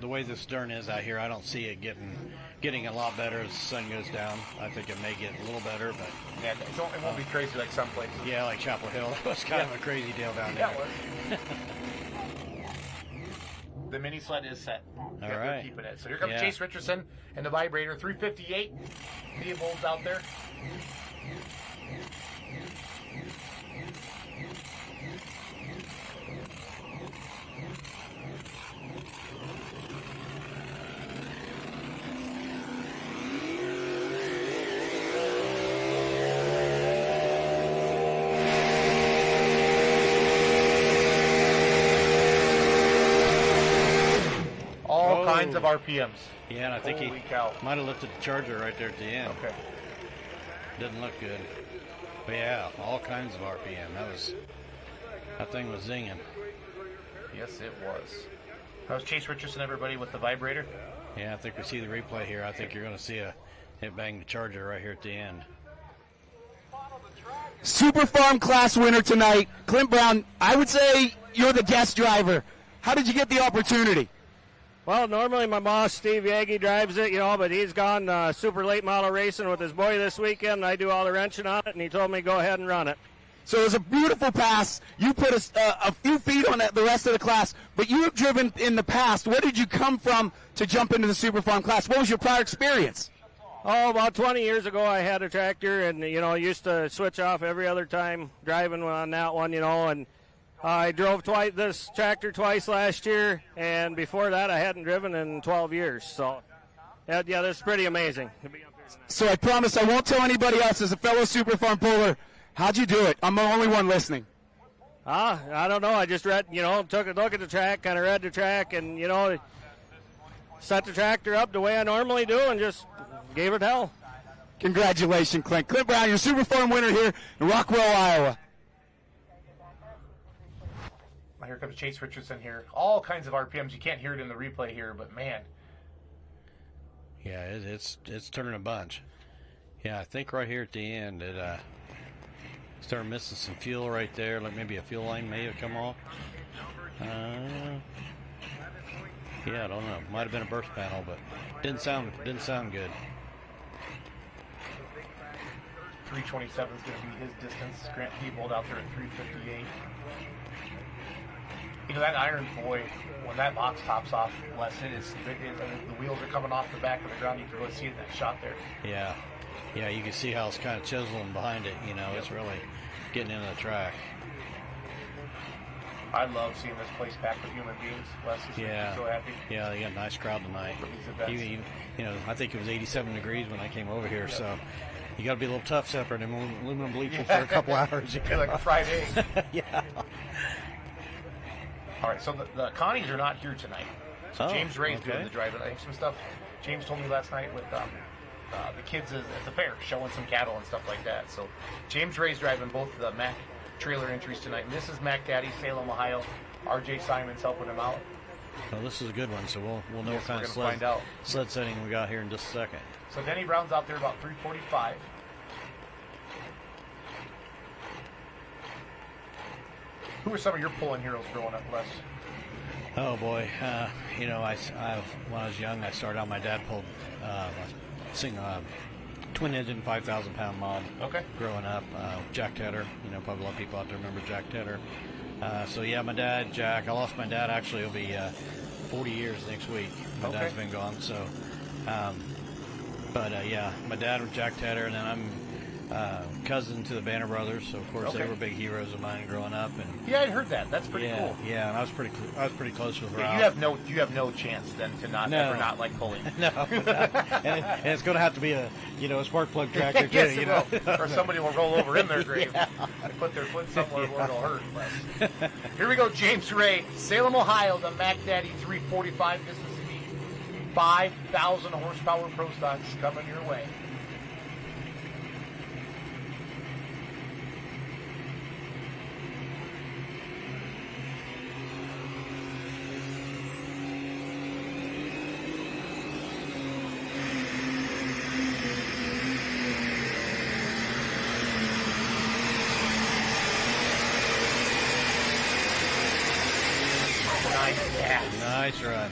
[SPEAKER 16] way this stern is out here, I don't see it getting a lot better as the sun goes down. I think it may get a little better, but
[SPEAKER 8] yeah, it won't be crazy like some places.
[SPEAKER 16] Yeah, like Chapel Hill. That was kind of a crazy deal down there.
[SPEAKER 8] Yeah, it was. The mini sled is set.
[SPEAKER 16] All
[SPEAKER 8] They're
[SPEAKER 16] right.
[SPEAKER 8] keeping it. So here comes
[SPEAKER 16] Yeah.
[SPEAKER 8] Chase Richardson and the vibrator. 358. Theobald's out there. All kinds of RPMs.
[SPEAKER 16] Yeah, and I think
[SPEAKER 8] Holy
[SPEAKER 16] he
[SPEAKER 8] cow.
[SPEAKER 16] might have lifted the charger right there at the end.
[SPEAKER 8] Okay.
[SPEAKER 16] Didn't look good. But yeah, all kinds of RPM. That thing was zinging.
[SPEAKER 8] Yes, it was. That was Chase Richardson, everybody, with the vibrator.
[SPEAKER 16] Yeah, I think we see the replay here. I think you're going to see it bang the charger right here at the end.
[SPEAKER 15] Super Farm Class winner tonight, Clint Brown. I would say you're the guest driver. How did you get the opportunity?
[SPEAKER 14] Well, normally my boss, Steve Yagi, drives it, but he's gone super late model racing with his boy this weekend, and I do all the wrenching on it, and he told me go ahead and run it.
[SPEAKER 15] So it was a beautiful pass. You put a few feet on the rest of the class, but you have driven in the past. Where did you come from to jump into the Super Farm Class? What was your prior experience?
[SPEAKER 14] Oh, about 20 years ago, I had a tractor, and, used to switch off every other time driving on that one, and I drove this tractor twice last year, and before that, I hadn't driven in 12 years. So, yeah, this is pretty amazing.
[SPEAKER 15] So I promise I won't tell anybody else as a fellow Super Farm puller. How'd you do it? I'm the only one listening.
[SPEAKER 14] I don't know. I just read, took a look at the track, kind of read the track, and, set the tractor up the way I normally do and just gave it hell.
[SPEAKER 15] Congratulations, Clint. Clint Brown, your Super Farm winner here in Rockwell, Iowa.
[SPEAKER 8] Here comes Chase Richardson here. All kinds of RPMs. You can't hear it in the replay here, but man.
[SPEAKER 16] Yeah, it's turning a bunch. Yeah, I think right here at the end it started missing some fuel right there. Like maybe a fuel line may have come off. Yeah, I don't know. Might have been a burst panel, but didn't sound good.
[SPEAKER 8] 327 is going to be his distance. Grant Theobald out there at 358. That iron boy, when that box tops off, Les, the wheels are coming off the back of the ground. You can really see it in that shot there.
[SPEAKER 16] Yeah, you can see how it's kind of chiseling behind it. It's really getting into the track.
[SPEAKER 8] I love seeing this place packed with human beings. Les is so happy.
[SPEAKER 16] Yeah, they got a nice crowd tonight. I think it was 87 degrees when I came over here, so you got to be a little tough separating aluminum bleaching for a couple hours.
[SPEAKER 8] Like a fried egg.
[SPEAKER 16] Yeah.
[SPEAKER 8] All right, so the Connies are not here tonight. So James Ray's doing the driving. I think some stuff James told me last night with the kids at the fair, showing some cattle and stuff like that. So James Ray's driving both the Mac trailer entries tonight. And this is Mac Daddy, Salem, Ohio. RJ Simon's helping him out.
[SPEAKER 16] Well, this is a good one, so we'll know what kind of sled setting we got here in just a second.
[SPEAKER 8] So Denny Brown's out there about 345. Who were some of your pulling heroes growing up, Les?
[SPEAKER 16] Oh boy, when I was young, I started out. My dad pulled twin engine 5,000 pound mod.
[SPEAKER 8] Okay.
[SPEAKER 16] Growing up, Jack Tedder. Probably a lot of people out there remember Jack Tedder. So yeah, my dad, Jack. I lost my dad. Actually, it'll be 40 years next week. My dad's been gone. So, yeah, my dad was Jack Tedder, and then I'm cousin to the Banner brothers, so of course they were big heroes of mine growing up. And
[SPEAKER 8] yeah, I'd heard that. That's pretty cool.
[SPEAKER 16] Yeah, and I was pretty close with Rob.
[SPEAKER 8] Yeah, you have no chance then to ever not like pulling.
[SPEAKER 16] No, and it's going to have to be a spark plug tractor too.
[SPEAKER 8] Yes, or somebody will roll over in their grave and put their foot somewhere where it'll hurt. Here we go, James Ray, Salem, Ohio, the Mac Daddy 345. This is the 5,000 horsepower Pro Stocks coming your way.
[SPEAKER 16] Nice run.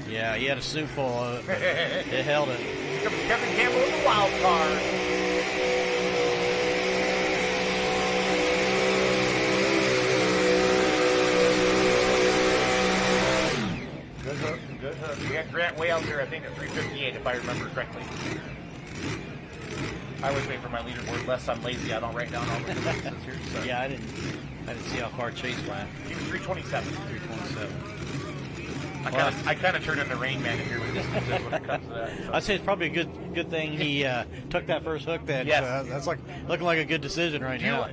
[SPEAKER 16] Yeah, he had a snoot full of it, but it held it.
[SPEAKER 8] Here comes Kevin Campbell with the wild card. Good hook, good hook. We had Grant way out there, I think, at 358, if I remember correctly. I always wait for my leaderboard, less I'm lazy. I don't write down all the distances here. So.
[SPEAKER 16] Yeah, I didn't see how far Chase went.
[SPEAKER 8] He was 327.
[SPEAKER 16] 327.
[SPEAKER 8] I kind of turned into Rain Man here with distances when it comes to that. So.
[SPEAKER 16] I'd say it's probably a good thing he took that first hook. Then
[SPEAKER 8] yes.
[SPEAKER 16] That's like looking like a good decision right now.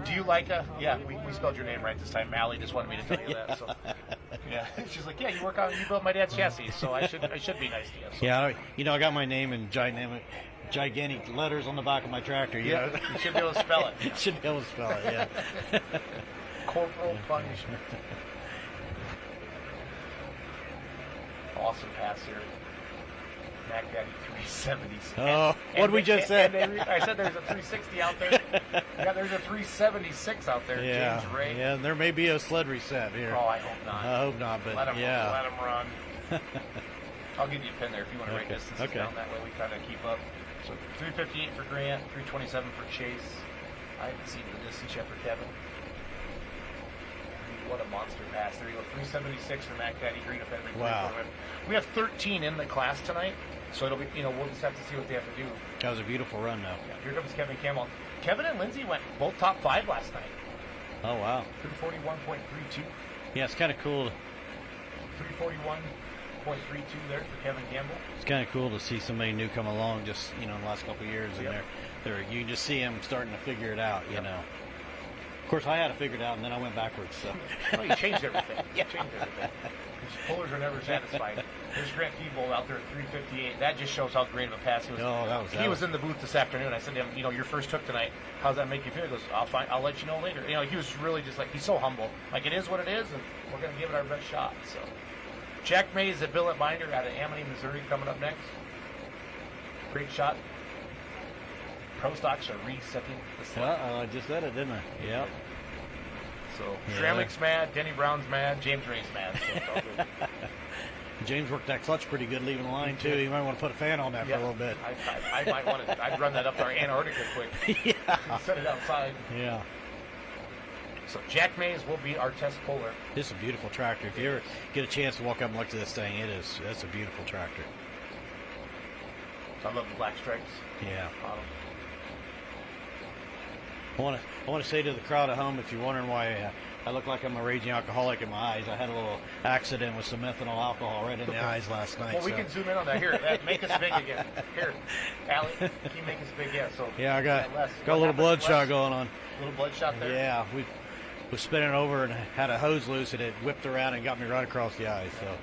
[SPEAKER 8] Do you like a? Yeah, we spelled your name right this time. Allie just wanted me to tell you that. So. Yeah, she's like, yeah, you built my dad's chassis, so I should be nice to you. So.
[SPEAKER 16] Yeah, I got my name in gigantic letters on the back of my tractor. You know?
[SPEAKER 8] You should be able to spell it.
[SPEAKER 16] Should be able to spell it. Yeah.
[SPEAKER 8] Corporal punishment. Awesome pass here. Mac Daddy 370s.
[SPEAKER 16] Oh, what we just said.
[SPEAKER 8] I said there's a 360 out there. Yeah, there's a 376 out there.
[SPEAKER 16] Yeah.
[SPEAKER 8] James Ray.
[SPEAKER 16] Yeah, and there may be a sled reset here.
[SPEAKER 8] Oh, I hope not.
[SPEAKER 16] I hope not, but
[SPEAKER 8] let him run.
[SPEAKER 16] Yeah.
[SPEAKER 8] I'll give you a pin there if you want to write distances down. That way we kind of keep up. So 358 for Grant, 327 for Chase. I haven't seen the distance yet for Kevin. What a monster pass. There you go. 376 for Mac Daddy Green up every
[SPEAKER 16] Wow.
[SPEAKER 8] We have 13 in the class tonight, so it'll be, we'll just have to see what they have to do.
[SPEAKER 16] That was a beautiful run, though.
[SPEAKER 8] Yeah, here comes Kevin Campbell. Kevin and Lindsay went both top 5 last night.
[SPEAKER 16] Oh, wow.
[SPEAKER 8] 341.32.
[SPEAKER 16] Yeah, it's kind of cool.
[SPEAKER 8] 341.32 there for Kevin Campbell.
[SPEAKER 16] It's kind of cool to see somebody new come along just, in the last couple of years. And you can just see him starting to figure it out, you know. Of course, I had to figure it out, and then I went backwards. So.
[SPEAKER 8] Well, you changed everything. Changed everything. His pullers are never satisfied. There's Grant Peeble out there at 358. That just shows how great of a pass he was.
[SPEAKER 16] Oh,
[SPEAKER 8] he was in the booth this afternoon. I said to him, your first hook tonight, how's that make you feel? He goes, I'll let you know later. He was really just like, he's so humble. Like, it is what it is, and we're going to give it our best shot. So, Jack Mays at Billet Binder out of Amity, Missouri, coming up next. Great shot. Pro stocks are resetting the sled.
[SPEAKER 16] I just said it, didn't I? Yeah.
[SPEAKER 8] So, Schrammick's mad, Denny Brown's mad, James Ray's mad. So it's all good.
[SPEAKER 16] James worked that clutch pretty good leaving the line, too. You might want to put a fan on that for a little bit.
[SPEAKER 8] I might want to. I'd run that up to our Antarctica quick.
[SPEAKER 16] Yeah.
[SPEAKER 8] Set it outside.
[SPEAKER 16] Yeah.
[SPEAKER 8] So, Jack Mays will be our test puller.
[SPEAKER 16] This is a beautiful tractor. If you ever get a chance to walk up and look at this thing, that's a beautiful tractor.
[SPEAKER 8] I love the black stripes.
[SPEAKER 16] Yeah. I want to say to the crowd at home, if you're wondering why I look like I'm a raging alcoholic in my eyes, I had a little accident with some methanol alcohol right in the eyes last night.
[SPEAKER 8] Well, we can zoom in on that. Here, make us big again. Here, Allie, can you make us big? Yeah, so.
[SPEAKER 16] Yeah, I got a little bloodshot going on.
[SPEAKER 8] A little bloodshot there?
[SPEAKER 16] Yeah, we was spinning over and had a hose loose, and it whipped around and got me right across the eyes, so.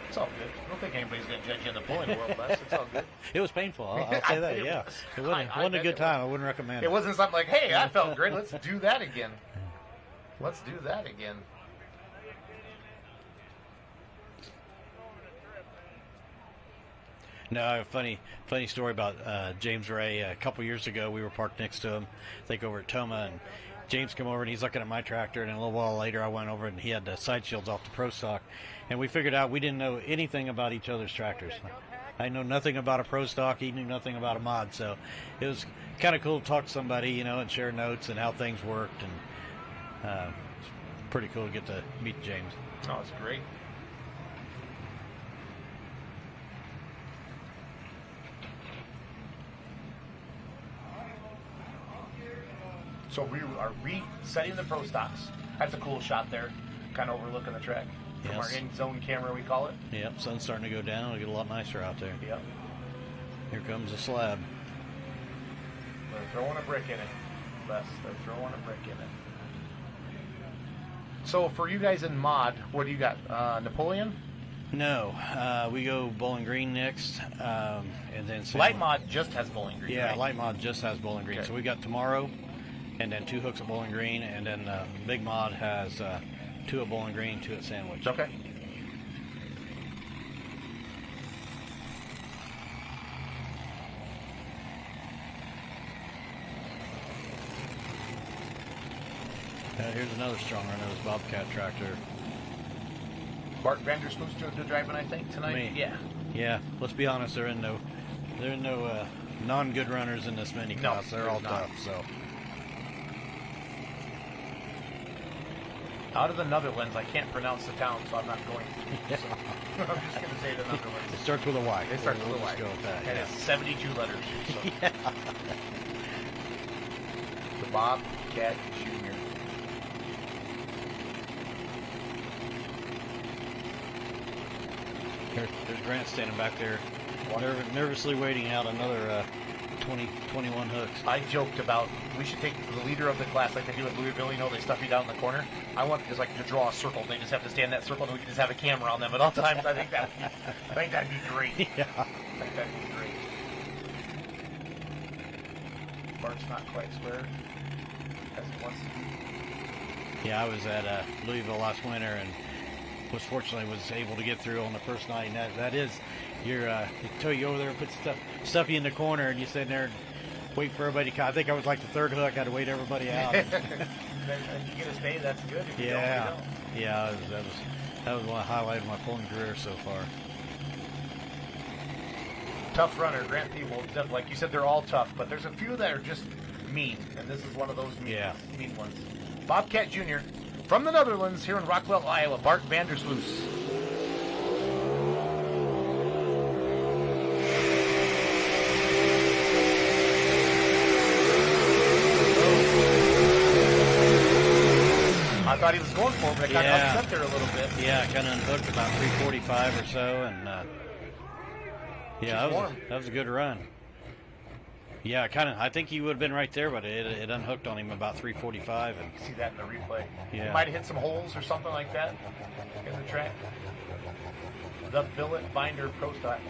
[SPEAKER 8] It's all good. I don't think anybody's going to judge you in the pulling world, Les. It's all good.
[SPEAKER 16] It was painful. I'll say that, yeah. It wasn't a good time. I wouldn't recommend it.
[SPEAKER 8] It wasn't something like, hey, that felt great. Let's do that again. Let's do that again.
[SPEAKER 16] No, a funny story about James Ray. A couple years ago, we were parked next to him, I think over at Toma, and James came over and he's looking at my tractor, and a little while later I went over and he had the side shields off the Pro Stock, and we figured out we didn't know anything about each other's tractors. I know nothing about a Pro Stock, he knew nothing about a mod, so it was kind of cool to talk to somebody, and share notes and how things worked, and it's pretty cool to get to meet James.
[SPEAKER 8] Oh, it's great. So we are resetting the Pro Stocks. That's a cool shot there, kind of overlooking the track. From our in-zone camera, we call it.
[SPEAKER 16] Yep, sun's starting to go down. It'll get a lot nicer out there.
[SPEAKER 8] Yep.
[SPEAKER 16] Here comes the slab.
[SPEAKER 8] They're throwing a brick in it, Les. They're throwing a brick in it. So for you guys in mod, what do you got? Napoleon?
[SPEAKER 16] No, we go Bowling Green next, and then
[SPEAKER 8] Light Mod just has Bowling Green.
[SPEAKER 16] Yeah,
[SPEAKER 8] right?
[SPEAKER 16] Light Mod just has Bowling Green.
[SPEAKER 8] Okay.
[SPEAKER 16] So we got tomorrow, and then 2 hooks at Bowling Green, and then Big Mod has 2 at Bowling Green, 2 at Sandwich.
[SPEAKER 8] Okay.
[SPEAKER 16] Here's another strong run of this Bobcat tractor.
[SPEAKER 8] Bart Vandersloot's doing good driving, I think, tonight. Yeah.
[SPEAKER 16] Yeah. Let's be honest. There are no non-good runners in this mini class. They're all tough. So.
[SPEAKER 8] Out of the Netherlands, I can't pronounce the town, so I'm not going to. So I'm just going to say the Netherlands.
[SPEAKER 16] It starts with a Y.
[SPEAKER 8] It starts with a Y.
[SPEAKER 16] Let's go with that.
[SPEAKER 8] And
[SPEAKER 16] yeah.
[SPEAKER 8] it's 72 letters. So.
[SPEAKER 16] Yeah.
[SPEAKER 8] The Bobcat Jr.
[SPEAKER 16] There's Grant standing back there, nervously waiting out another 21 hooks.
[SPEAKER 8] I joked about we should take the leader of the class like they do at Louisville. You know, they stuff you down in the corner. I want just like to draw a circle. They just have to stand in that circle, and we can just have a camera on them at all times. I think that'd be great.
[SPEAKER 16] Yeah.
[SPEAKER 8] I think that'd be great. Bart's not quite square as he wants to be.
[SPEAKER 16] Yeah, I was at Louisville last winter and was fortunately able to get through on the first night. And that is they tow you over there and put stuff you in the corner, and you sit there and wait for everybody to come. I think I was like the third hook. I had to wait everybody out.
[SPEAKER 8] And you get a stay, that's good. If you don't, you don't.
[SPEAKER 16] Yeah, that was one highlight of my pulling career so far.
[SPEAKER 8] Tough runner, Grant Thiebold. Like you said, they're all tough, but there's a few that are just mean, and this is one of those mean ones. Bobcat Jr. from the Netherlands here in Rockwell, Iowa, Bart Vandersloot. I thought he was going for it, but it kind of upset there a little bit.
[SPEAKER 16] Yeah, kind of unhooked about 345 or so, and that was a good run. Yeah, I think he would have been right there, but it unhooked on him about 345. And
[SPEAKER 8] you can see that in the replay.
[SPEAKER 16] Yeah.
[SPEAKER 8] He might have hit some holes or something like that in the track. The Billet Binder Pro Stock.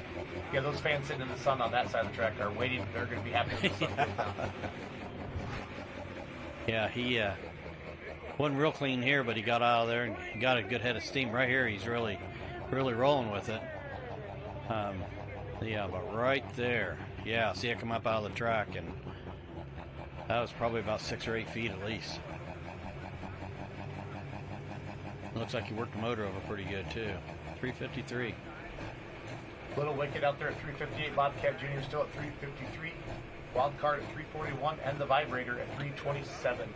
[SPEAKER 8] Yeah, those fans sitting in the sun on that side of the track are waiting. They're going to be happy with the sun goes down.
[SPEAKER 16] Yeah, he wasn't real clean here, but he got out of there and got a good head of steam. Right here, he's really rolling with it. Yeah, but right there. Yeah, see it come up out of the track, and that was probably about 6 or 8 feet at least. Looks like he worked the motor over pretty good, too. 353.
[SPEAKER 8] Little Wicked out there at 358. Bobcat Jr. still at 353. Wild Card at 341, and the Vibrator at 327.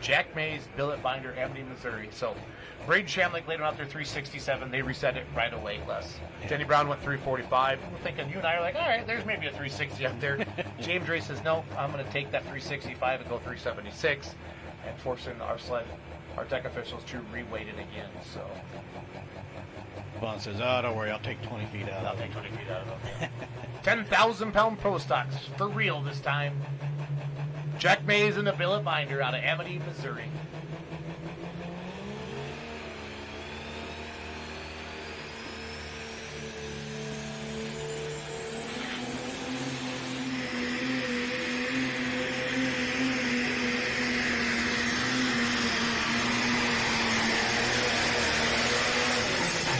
[SPEAKER 8] Jack Mays, Billet Binder, Amity, Missouri. So, Braden Shamlick laid him out there 367. They reset it right away, Les. Yeah. Jenny Brown went 345. We're thinking, you and I are like, all right, there's maybe a 360 up there. James Ray says, no, I'm going to take that 365 and go 376, and forcing our tech officials to reweight it again. So,
[SPEAKER 16] Vaughn says, oh, don't worry, I'll take 20 feet out.
[SPEAKER 8] I'll take 20 feet out of it. 10,000-pound pro stocks for real this time. Jack Mays and the Billet Binder out of Amity, Missouri.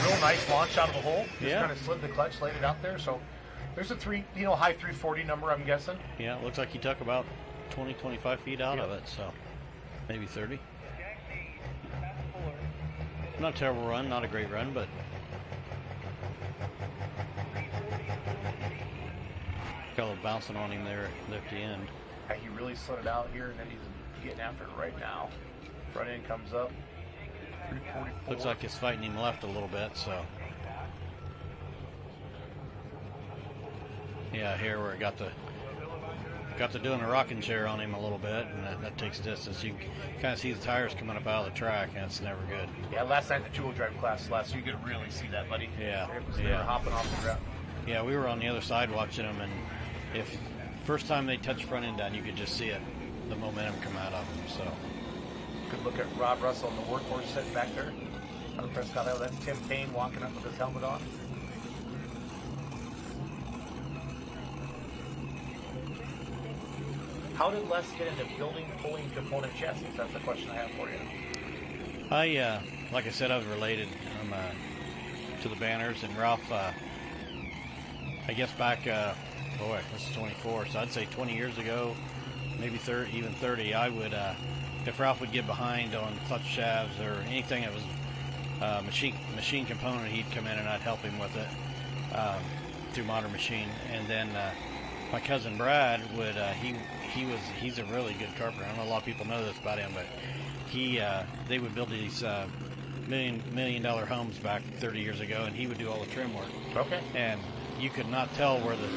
[SPEAKER 8] Real nice launch out of the hole. Just kind of slid the clutch, laid it out there. So there's a high 340 number, I'm guessing.
[SPEAKER 16] Yeah, it looks like he took about 20, 25 feet out of it, so maybe 30. Not a terrible run, not a great run, but got a little bouncing on him there at the end.
[SPEAKER 8] He really slid it out here, and then he's getting after it right now. Front end comes up. 344.
[SPEAKER 16] Looks like it's fighting him left a little bit, so. Yeah, here where it got to doing a rocking chair on him a little bit, and that takes distance. You can kind of see the tires coming up out of the track, and it's never good.
[SPEAKER 8] Yeah, last night the two-wheel drive class, you could really see that, buddy.
[SPEAKER 16] Yeah.
[SPEAKER 8] They were hopping off the ground.
[SPEAKER 16] Yeah, we were on the other side watching them, and if first time they touched front end down, you could just see it, the momentum come out of them. So
[SPEAKER 8] good look at Rob Russell and the workhorse sitting back there on the press car. That's Tim Payne walking up with his helmet on. How did Les get into building pulling component chassis? That's the question I have for you.
[SPEAKER 16] Like I said, I was related to the Banners, and Ralph, I guess back, this is 24, so I'd say 20 years ago, maybe 30, even 30, I would, if Ralph would get behind on clutch shafts or anything that was machine component, he'd come in and I'd help him with it through Modern Machine. And then my cousin Brad would, he's a really good carpenter. I don't know a lot of people know this about him, but they would build these million dollar homes back 30 years ago, and he would do all the trim work.
[SPEAKER 8] Okay.
[SPEAKER 16] And you could not tell where the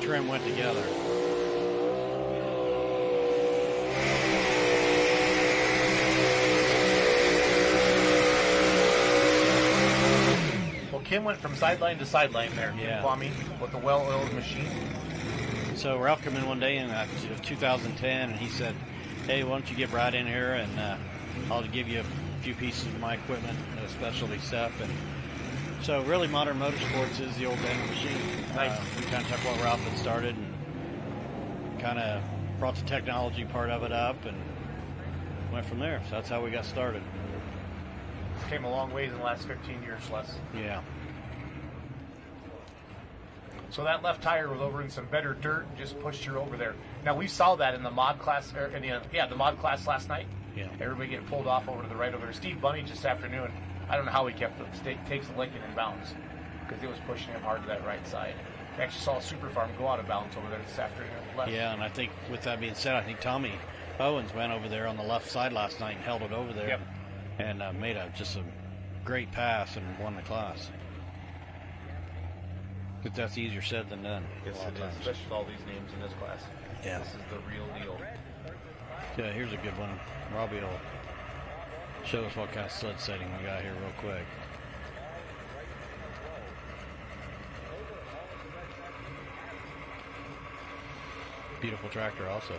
[SPEAKER 16] trim went together.
[SPEAKER 8] Well, Kim went from sideline to sideline there.
[SPEAKER 16] Yeah.
[SPEAKER 8] Kwame with a well-oiled machine.
[SPEAKER 16] So Ralph came in one day in 2010, and he said, "Hey, why don't you get Brad in here, and I'll give you a few pieces of my equipment, specialty stuff." And so really Modern Motorsports is the old Bender machine.
[SPEAKER 8] Nice.
[SPEAKER 16] We kind of took what Ralph had started and kind of brought the technology part of it up and went from there. So that's how we got started.
[SPEAKER 8] Came a long ways in the last 15 years, Les.
[SPEAKER 16] Yeah.
[SPEAKER 8] So that left tire was over in some better dirt and just pushed her over there. Now we saw that in the mod class, the mod class last night.
[SPEAKER 16] Yeah.
[SPEAKER 8] Everybody getting pulled off over to the right over there. Steve Bunny this afternoon, I don't know how he kept it. Takes the Lincoln in bounds because it was pushing him hard to that right side. I actually saw a Super Farm go out of bounds over there this afternoon. Left.
[SPEAKER 16] Yeah, and I think with that being said, I think Tommy Owens went over there on the left side last night and held it over there.
[SPEAKER 8] Yep.
[SPEAKER 16] And made just a great pass and won the class. But that's easier said than done.
[SPEAKER 8] Yes, it is, especially with all these names in this class.
[SPEAKER 16] Yeah.
[SPEAKER 8] This is the real deal.
[SPEAKER 16] Yeah, here's a good one. Robbie will show us what kind of sled setting we got here real quick. Beautiful tractor also.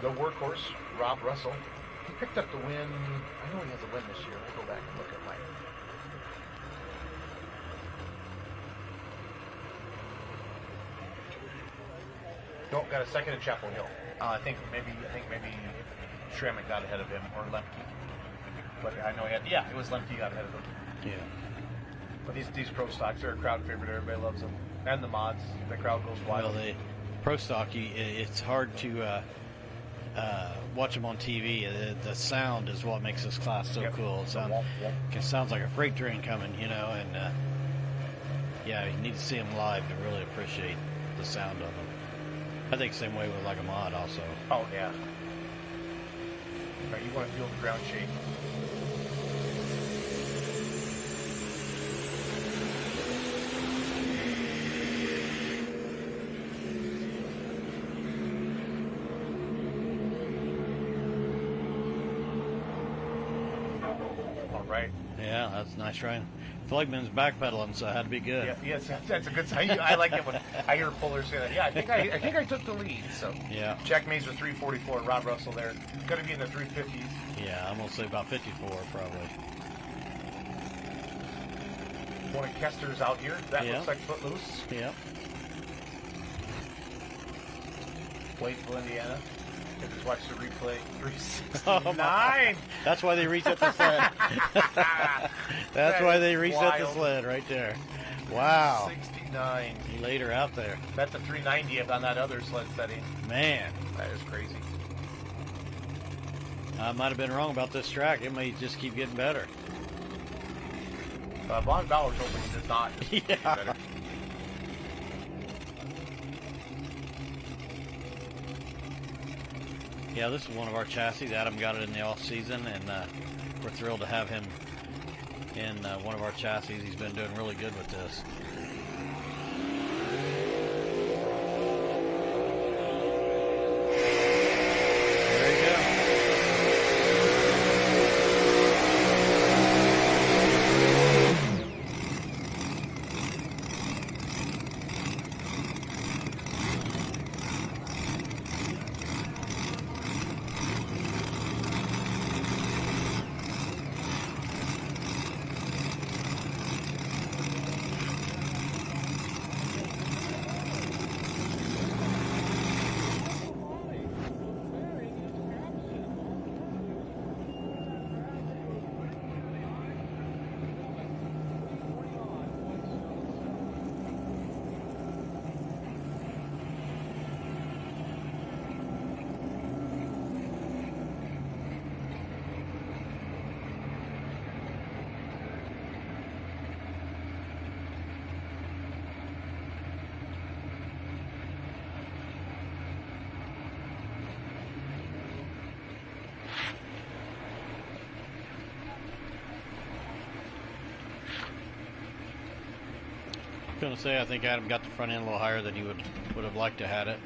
[SPEAKER 8] The workhorse, Rob Russell. He picked up the win. I know he has a win this year. I'll go back and look at mine. Nope, got a second in Chapel Hill. I think maybe Schrammett got ahead of him, or Lemke. But I know it was Lemke got ahead of him.
[SPEAKER 16] Yeah.
[SPEAKER 8] But these pro stocks are a crowd favorite. Everybody loves them, and the mods. The crowd goes wild.
[SPEAKER 16] Well, the pro stock, it's hard to watch them on TV. The sound is what makes this class so cool. It sounds like a freight train coming, and you need to see them live to really appreciate the sound of them. I think same way with like a mod also.
[SPEAKER 8] Oh, yeah. Right, you want to feel the ground shake. All right.
[SPEAKER 16] Yeah, that's nice trying. Flagman's backpedaling, so it had to be good.
[SPEAKER 8] Yeah, yes, that's a good sign. I like it when I hear Fuller say that. Yeah, I think I took the lead. So
[SPEAKER 16] yeah,
[SPEAKER 8] Jack Mazer 344, Rob Russell there. Going to be in the 350s.
[SPEAKER 16] Yeah, I'm gonna say about 54 probably.
[SPEAKER 8] One of Kester's out here. That looks like Footloose.
[SPEAKER 16] Yeah.
[SPEAKER 8] Waitsville, Indiana. I just watched the replay. 369.
[SPEAKER 16] That's why they reset the sled. That's why they reset the sled right there. Wow.
[SPEAKER 8] 69.
[SPEAKER 16] He laid her out there.
[SPEAKER 8] That's a 390 on that other sled setting.
[SPEAKER 16] Man.
[SPEAKER 8] That is crazy.
[SPEAKER 16] I might have been wrong about this track. It may just keep getting better.
[SPEAKER 8] Von Bauer's hoping it does not.
[SPEAKER 16] Yeah.
[SPEAKER 8] Better.
[SPEAKER 16] Yeah, this is one of our chassis. Adam got it in the off season, and we're thrilled to have him in one of our chassis. He's been doing really good with this. There you go. going to say, I think Adam got the front end a little higher than he would have liked to had it.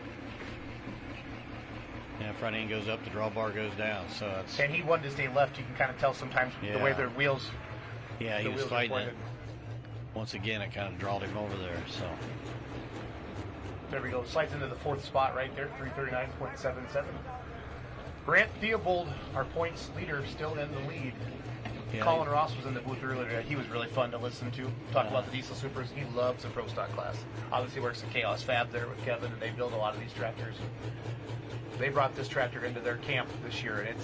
[SPEAKER 16] Yeah, front end goes up, the drawbar goes down. So it's,
[SPEAKER 8] and he wanted to stay left. You can kind of tell sometimes the way their wheels.
[SPEAKER 16] Yeah, he was fighting it. Once again, it kind of drawed him over there. So
[SPEAKER 8] there we go. Slides into the 4th spot right there, 339.77. Grant Theobald, our points leader, still in the lead. Yeah, Colin Ross was in the booth earlier. He was really fun to listen to. Talk about the diesel supers. He loves the Pro Stock class. Obviously works at Chaos Fab there with Kevin, and they build a lot of these tractors. They brought this tractor into their camp this year, and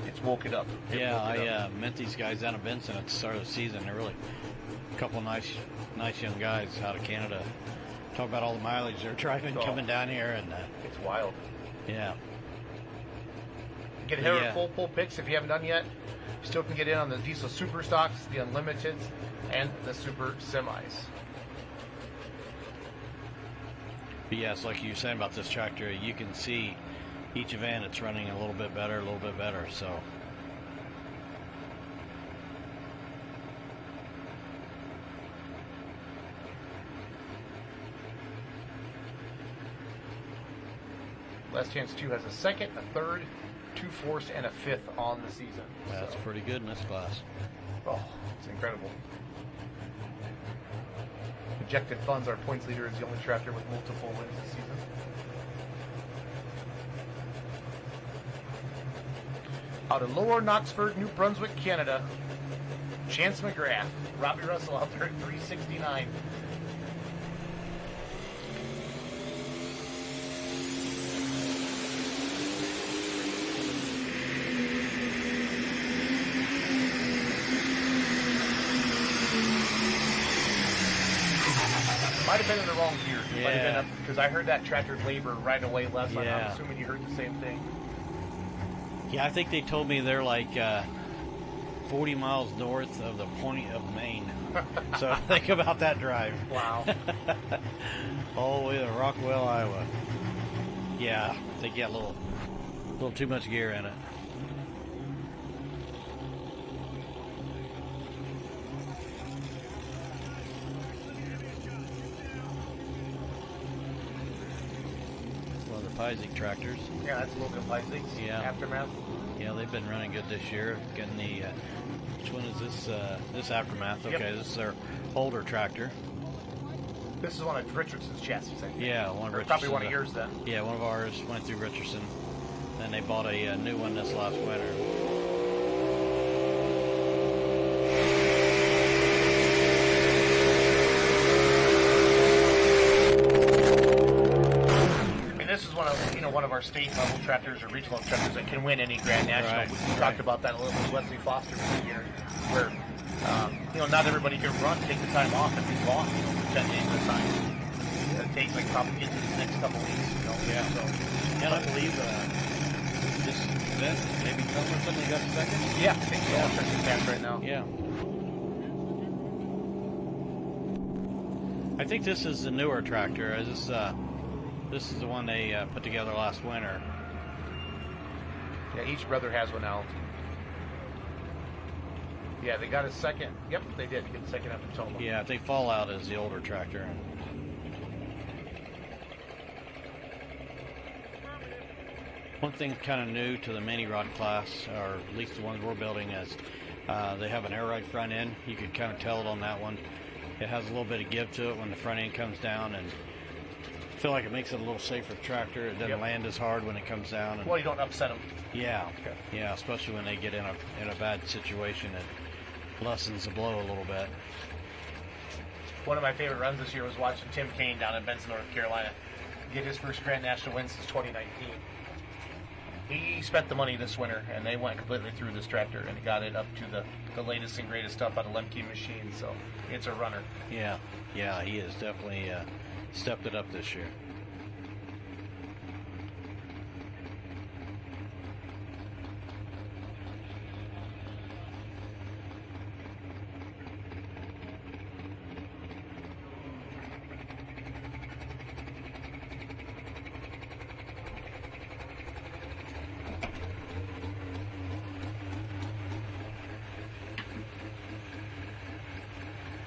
[SPEAKER 8] it's woke it up.
[SPEAKER 16] I met these guys down in Benson at the start of the season. They're really a couple nice young guys out of Canada. Talk about all the mileage they're driving coming down here, and
[SPEAKER 8] it's wild.
[SPEAKER 16] Yeah.
[SPEAKER 8] Get ahead of full pull picks if you haven't done yet. You still can get in on the diesel super stocks, the unlimiteds, and the super semis.
[SPEAKER 16] But yes, like you were saying about this tractor, you can see each event it's running a little bit better. So
[SPEAKER 8] Last Chance 2 has a 2nd, a 3rd, 2 4ths, and a 5th on the season.
[SPEAKER 16] That's pretty good in this class.
[SPEAKER 8] Oh, it's incredible. Projected funds, our points leader is the only tractor with multiple wins this season. Out of Lower Knoxford, New Brunswick, Canada, Chance McGrath. Robbie Russell out there at 369. Might have been in the wrong gear. Might have been because I heard that tractor labor right away last night. I'm assuming you heard the same thing.
[SPEAKER 16] Yeah, I think they told me they're like 40 miles north of the point of Maine. So think about that drive.
[SPEAKER 8] Wow.
[SPEAKER 16] All the way to Rockwell, Iowa. Yeah, they get a little too much gear in it. Peisig tractors.
[SPEAKER 8] Yeah, that's Logan Peisig.
[SPEAKER 16] Yeah.
[SPEAKER 8] Aftermath.
[SPEAKER 16] Yeah, they've been running good this year. Getting the which one is this? This Aftermath. Okay, this is their older tractor.
[SPEAKER 8] This is one of Richardson's chassis, I think.
[SPEAKER 16] Yeah, one of Richardson.
[SPEAKER 8] Probably one of yours then.
[SPEAKER 16] Yeah, one of ours went through Richardson. Then they bought a new one this last winter.
[SPEAKER 8] This is one of our state level tractors or regional tractors that can win any Grand National. We talked about that a little with Wesley Foster this year, where not everybody can run, take the time off, and be long for 10 days at a time. It takes probably into the next couple weeks.
[SPEAKER 16] Yeah.
[SPEAKER 8] So,
[SPEAKER 16] and I believe this event, maybe Tom or something, got second.
[SPEAKER 8] Yeah, I think so. I'll check the stats right now.
[SPEAKER 16] Yeah. I think this is the newer tractor. This is the one they put together last winter.
[SPEAKER 8] Yeah, each brother has one out. Yeah, they got a second. Yep, they did get the second up in Toma.
[SPEAKER 16] Yeah, I think Fallout is the older tractor. One thing kind of new to the mini rod class, or at least the ones we're building, is they have an air ride front end. You could kind of tell it on that one. It has a little bit of give to it when the front end comes down, and I feel like it makes it a little safer tractor. It doesn't land as hard when it comes down.
[SPEAKER 8] Well, you don't upset them.
[SPEAKER 16] Yeah, yeah, especially when they get in a bad situation. It lessens the blow a little bit.
[SPEAKER 8] One of my favorite runs this year was watching Tim Kaine down in Benson, North Carolina, get his first Grand National win since 2019. He spent the money this winter, and they went completely through this tractor and got it up to the latest and greatest stuff out of Lemke machines. So it's a runner.
[SPEAKER 16] Yeah, he has definitely stepped it up this year.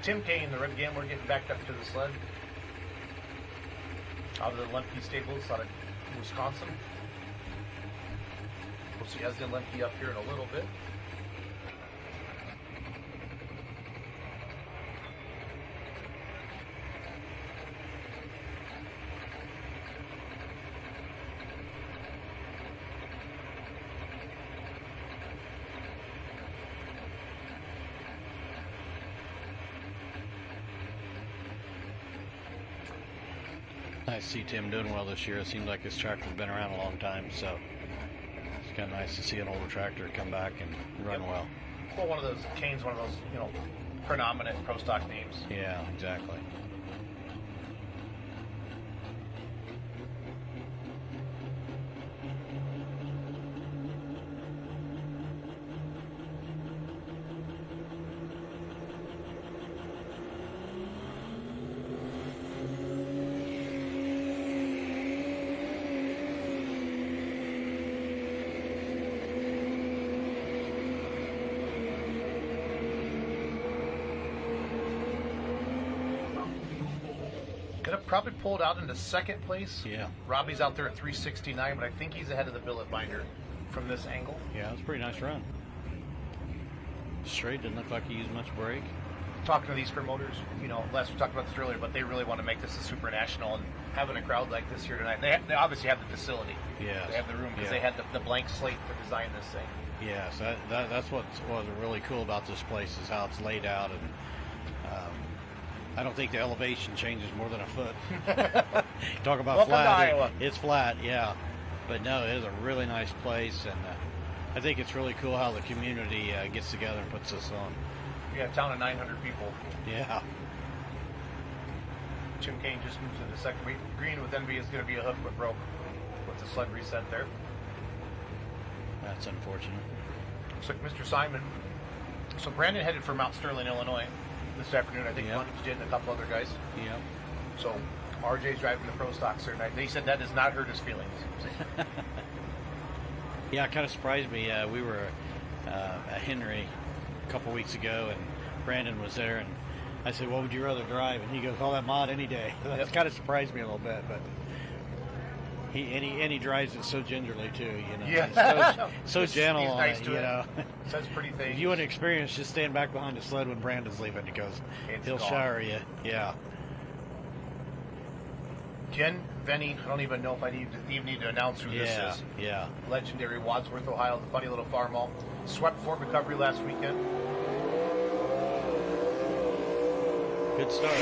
[SPEAKER 8] Tim Kaine, the Red Gambler, getting backed up to the sled. out of the Lemke stables out of Wisconsin. We'll see Esden Lemke up here in a little bit.
[SPEAKER 16] Nice to see Tim doing well this year. It seems like his tractor's been around a long time, so it's kind of nice to see an older tractor come back and run well.
[SPEAKER 8] Well, one of those Kane's one of those, predominant pro stock names.
[SPEAKER 16] Yeah, exactly.
[SPEAKER 8] Probably pulled out into second place.
[SPEAKER 16] Yeah.
[SPEAKER 8] Robbie's out there at 369, but I think he's ahead of the billet binder from this angle.
[SPEAKER 16] Yeah, it was a pretty nice run. Straight, didn't look like he used much brake.
[SPEAKER 8] Talking to these promoters, Les, we talked about this earlier, but they really want to make this a super national, and having a crowd like this here tonight, they obviously have the facility.
[SPEAKER 16] Yeah.
[SPEAKER 8] They have the room because they had the blank slate to design this thing.
[SPEAKER 16] Yeah, so that's what was really cool about this place is how it's laid out, and I don't think the elevation changes more than a foot. Talk about
[SPEAKER 8] Welcome
[SPEAKER 16] flat.
[SPEAKER 8] to Iowa.
[SPEAKER 16] It's flat, yeah. But no, it is a really nice place, and I think it's really cool how the community gets together and puts this on.
[SPEAKER 8] We got a town of 900 people.
[SPEAKER 16] Yeah.
[SPEAKER 8] Jim Kane just moved to the second green with Envy is going to be a hook but broke with the sled reset there.
[SPEAKER 16] That's unfortunate.
[SPEAKER 8] Looks like Mr. Simon. So Brandon headed for Mount Sterling, Illinois this afternoon. I think Lunch did and a couple other guys.
[SPEAKER 16] Yeah.
[SPEAKER 8] So RJ's driving the pro stocks there tonight. They said that does not hurt his feelings.
[SPEAKER 16] Yeah, it kind of surprised me. We were at Henry a couple weeks ago, and Brandon was there, and I said, "What would you rather drive?" And he goes, "Oh, that mod any day." That's kind of surprised me a little bit, but he drives it so gingerly too.
[SPEAKER 8] Yeah.
[SPEAKER 16] So gentle.
[SPEAKER 8] He's nice to
[SPEAKER 16] it.
[SPEAKER 8] Says pretty things.
[SPEAKER 16] If you want to experience, just stand back behind the sled when Brandon's leaving, because he'll shower you. Yeah.
[SPEAKER 8] Ken Venny, I don't even know if I even need to announce who this is.
[SPEAKER 16] Yeah.
[SPEAKER 8] Legendary Wadsworth, Ohio, the funny little farm mall. Swept Fort Recovery last weekend.
[SPEAKER 16] Good start.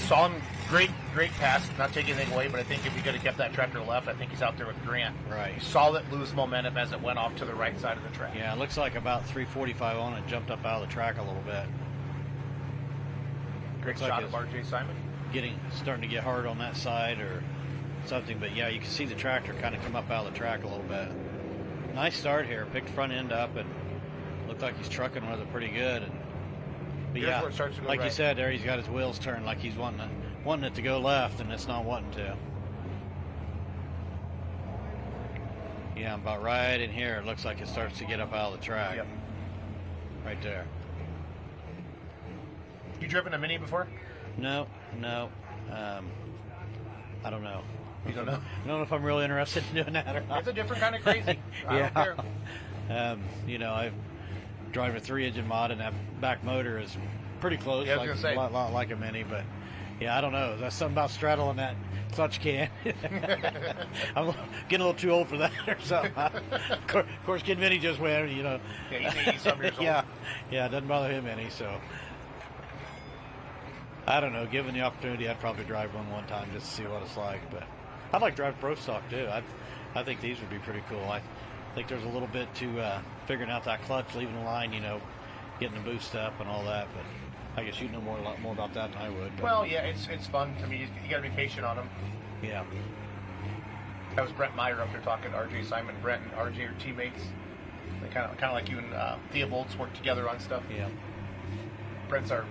[SPEAKER 8] Saw him great pass, not taking anything away, but I think if we could have kept that tractor left, I think he's out there with Grant.
[SPEAKER 16] Right.
[SPEAKER 8] You saw it lose momentum as it went off to the right side of the track.
[SPEAKER 16] Yeah, it looks like about 345 on it, jumped up out of the track a little bit.
[SPEAKER 8] Great shot of RJ Simon.
[SPEAKER 16] Starting to get hard on that side or something, but yeah, you can see the tractor kind of come up out of the track a little bit. Nice start here, picked front end up, and looked like he's trucking with it pretty good. But yeah, like you said there, he's got his wheels turned like he's wanting it to go left, and it's not wanting to. Yeah, about right in here, it looks like it starts to get up out of the track.
[SPEAKER 8] Yep.
[SPEAKER 16] Right there.
[SPEAKER 8] You driven a Mini before?
[SPEAKER 16] No. I don't know.
[SPEAKER 8] You don't know?
[SPEAKER 16] I don't know if I'm really interested in doing that or not.
[SPEAKER 8] It's a different kind of crazy. I don't care.
[SPEAKER 16] I drive a 3-engine mod, and that back motor is pretty close,
[SPEAKER 8] yeah, I was gonna say.
[SPEAKER 16] A lot like a Mini, but yeah, I don't know. There's something about straddling that clutch can. I'm getting a little too old for that or something. Of course, Kid Vinny just went,
[SPEAKER 8] Yeah, he's 80-some years old.
[SPEAKER 16] Yeah, it doesn't bother him any, so. I don't know. Given the opportunity, I'd probably drive one time just to see what it's like. But I'd like to drive pro stock too. I think these would be pretty cool. I think there's a little bit to figuring out that clutch, leaving the line, getting the boost up and all that. But I guess you'd know a lot more about that than I would. But.
[SPEAKER 8] Well, yeah, it's fun. I mean, you got to be patient on them.
[SPEAKER 16] Yeah.
[SPEAKER 8] That was Brent Meyer up there talking to RJ Simon. Brent and RJ are teammates. They kind of like you and Thea Bolts work together on stuff.
[SPEAKER 16] Yeah.
[SPEAKER 8] Brent's our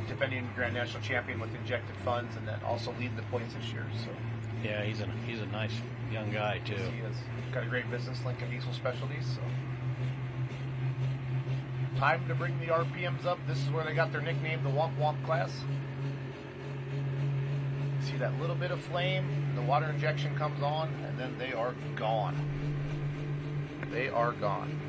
[SPEAKER 8] defending Grand National Champion with injected funds, and then also leading the points this year. So.
[SPEAKER 16] Yeah, he's a nice young guy too.
[SPEAKER 8] Yes, he is. Got a great business, Lincoln Diesel Specialties. So. Time to bring the RPMs up. This is where they got their nickname, the Womp Womp class. See that little bit of flame, the water injection comes on, and then they are gone. They are gone.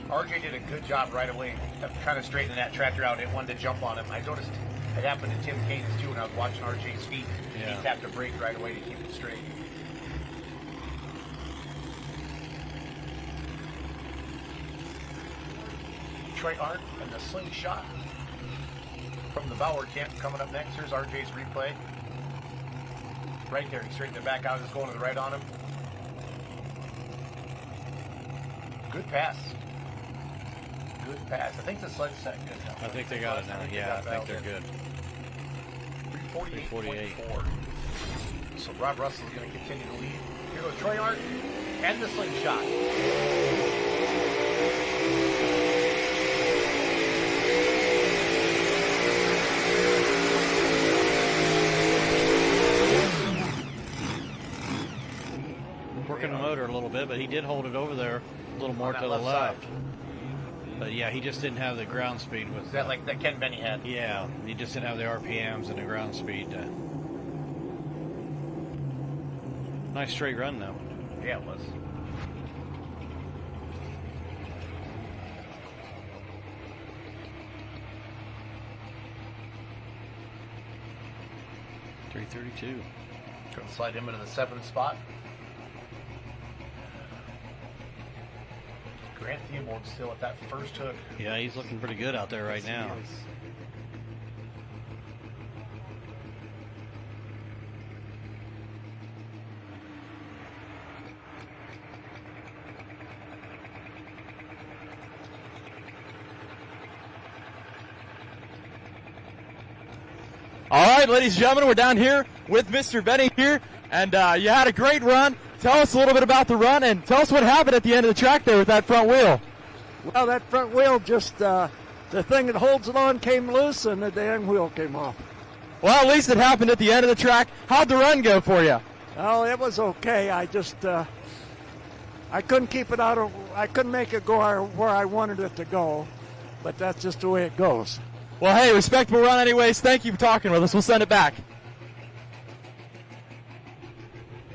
[SPEAKER 8] RJ did a good job right away of kind of straightening that tractor out. It wanted to jump on him. I noticed it happened to Tim Kane's too when I was watching RJ's feet.
[SPEAKER 16] Yeah.
[SPEAKER 8] He tapped the brake right away to keep it straight. Troy Arndt and the slingshot from the Bauer camp coming up next. Here's RJ's replay. Right there, he straightened it back out, just going to the right on him. Good pass. Good pass. I think the sled's set good now.
[SPEAKER 16] I think they got it now. Yeah, I think they're good.
[SPEAKER 8] 348.4. So Rob Russell's going to continue to lead. Here goes Troy Arndt and the slingshot.
[SPEAKER 16] Working the motor a little bit, but he did hold it over there a little more to the left. But yeah, he just didn't have the ground speed with.
[SPEAKER 8] Is that like that Ken Benny had?
[SPEAKER 16] Yeah, he just didn't have the RPMs and the ground speed. Nice straight run though.
[SPEAKER 8] Yeah, it was.
[SPEAKER 16] .332.
[SPEAKER 8] Trying to slide him into the 7th spot. Grant Theobald still at that first hook.
[SPEAKER 16] Yeah, he's looking pretty good out there right now.
[SPEAKER 4] All right, ladies and gentlemen, we're down here with Mr. Benny here, and you had a great run. Tell us a little bit about the run, and tell us what happened at the end of the track there with that front wheel.
[SPEAKER 18] Well, that front wheel just, the thing that holds it on came loose, and the dang wheel came off.
[SPEAKER 4] Well, at least it happened at the end of the track. How'd the run go for you?
[SPEAKER 18] Oh, it was okay. I just, I couldn't keep it out of, I couldn't make it go where I wanted it to go, but that's just the way it goes.
[SPEAKER 4] Well, hey, respectable run anyways. Thank you for talking with us. We'll send it back.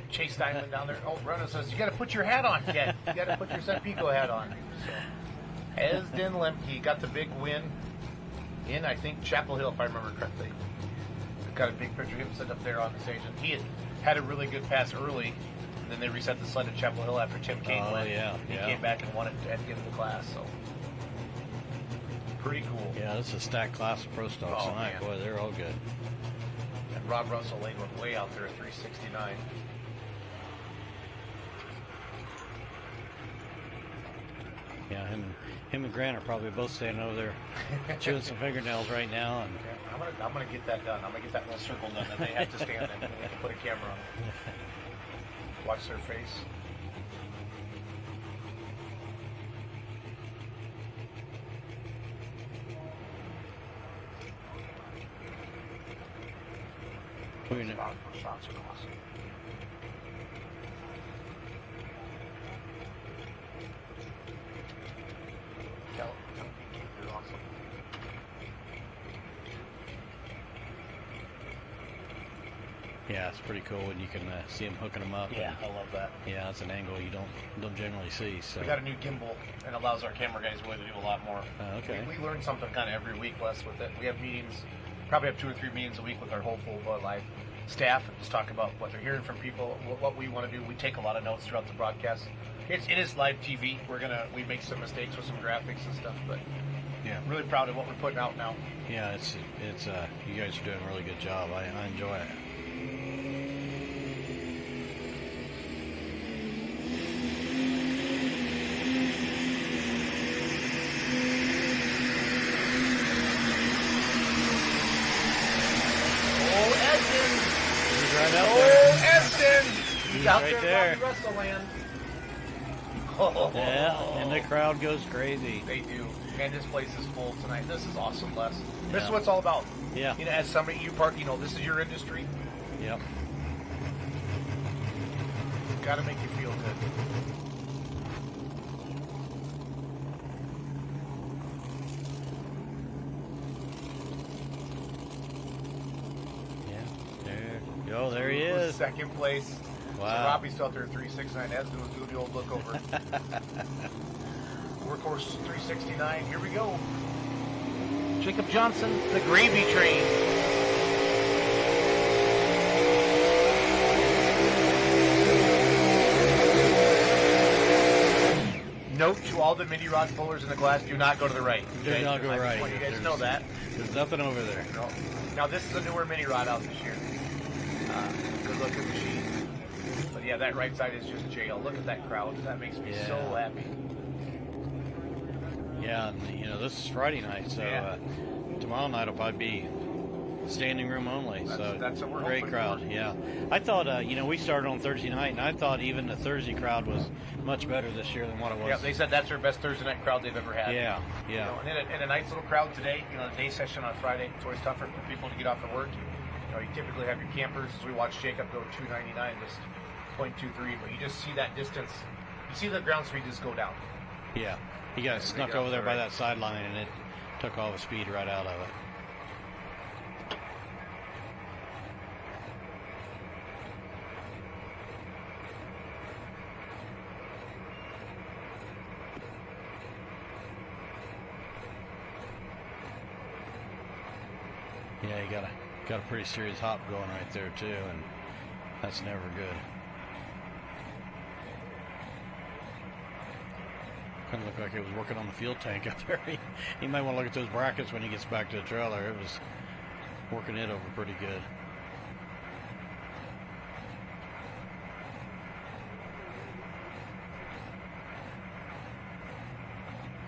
[SPEAKER 8] Chase Diamond down there. Oh, Rona says, you got to put your hat on, Ken. You got to put your Pico hat on. So, Esden Lemke got the big win in, I think, Chapel Hill, if I remember correctly. Got a big picture of him set up there on the stage. And he had a really good pass early, and then they reset the sled at Chapel Hill after Tim Kane went. He came back and won it at the end of the class. So, pretty cool.
[SPEAKER 16] Yeah, this is a stacked class of pro stocks tonight. Man. Boy, they're all good.
[SPEAKER 8] And Rob Russell laid one way out there at 369.
[SPEAKER 16] Yeah, him and Grant are probably both standing over there chewing some fingernails right now. And
[SPEAKER 8] I'm gonna get that done. I'm gonna get that little circle done that they have to stand in. We have to put a camera on. Watch their face. Shots are awesome.
[SPEAKER 16] Yeah, it's pretty cool when you can see them hooking them up.
[SPEAKER 8] Yeah, I love that.
[SPEAKER 16] Yeah, that's an angle you don't generally see. So
[SPEAKER 8] we got a new gimbal, and allows our camera guys really to do a lot more.
[SPEAKER 16] Okay.
[SPEAKER 8] We learn something kind of every week, Wes, with it. We have meetings, probably have 2 or 3 meetings a week with our whole full live staff, and just talk about what they're hearing from people, what we want to do. We take a lot of notes throughout the broadcast. It is live TV. We make some mistakes with some graphics and stuff, but yeah, I'm really proud of what we're putting out now.
[SPEAKER 16] Yeah, it's you guys are doing a really good job. I enjoy it. right out there.
[SPEAKER 3] Eston!
[SPEAKER 16] He's
[SPEAKER 3] out
[SPEAKER 16] right
[SPEAKER 3] there.
[SPEAKER 16] there.
[SPEAKER 3] WrestleLand. Oh.
[SPEAKER 16] Yeah, and the crowd goes crazy.
[SPEAKER 3] They do. And this place is full tonight. This is awesome, Les. This
[SPEAKER 16] Yeah.
[SPEAKER 3] is what it's all about.
[SPEAKER 16] Yeah.
[SPEAKER 3] You know, as somebody, this is your industry.
[SPEAKER 16] Yep.
[SPEAKER 3] Got to make you feel good.
[SPEAKER 16] There he is.
[SPEAKER 3] Second place.
[SPEAKER 16] Wow.
[SPEAKER 3] So Robbie's still out there at 369. Eston was doing the old look over. Workhorse 369. Here we go. Jacob Johnson, the gravy train. Note to all the mini rod pullers in the glass: do not go to the right.
[SPEAKER 16] Do not go right.
[SPEAKER 3] I just want you guys to know that.
[SPEAKER 16] There's nothing over there.
[SPEAKER 3] No. Now this is a newer mini rod out this year. Good looking machine. But yeah, that right side is just jail. Look at that crowd. That makes me so happy.
[SPEAKER 16] Yeah, and this is Friday night, so tomorrow night will probably be standing room only.
[SPEAKER 3] That's what we're
[SPEAKER 16] great
[SPEAKER 3] hoping
[SPEAKER 16] crowd.
[SPEAKER 3] for.
[SPEAKER 16] Yeah, I thought we started on Thursday night, and I thought even the Thursday crowd was much better this year than what it was.
[SPEAKER 3] Yeah, they said that's their best Thursday night crowd they've ever had.
[SPEAKER 16] Yeah.
[SPEAKER 3] And a nice little crowd today. The day session on Friday. It's always tougher for people to get off of work. You typically have your campers. As we watched Jacob go 299, just 0.23, but you just see that distance. You see the ground speed just go down.
[SPEAKER 16] Yeah. He got snuck over there by that sideline, and it took all the speed right out of it. Yeah, you got a pretty serious hop going right there too, and that's never good. Kind of looked like it was working on the fuel tank up there. He might want to look at those brackets when he gets back to the trailer. It was working it over pretty good.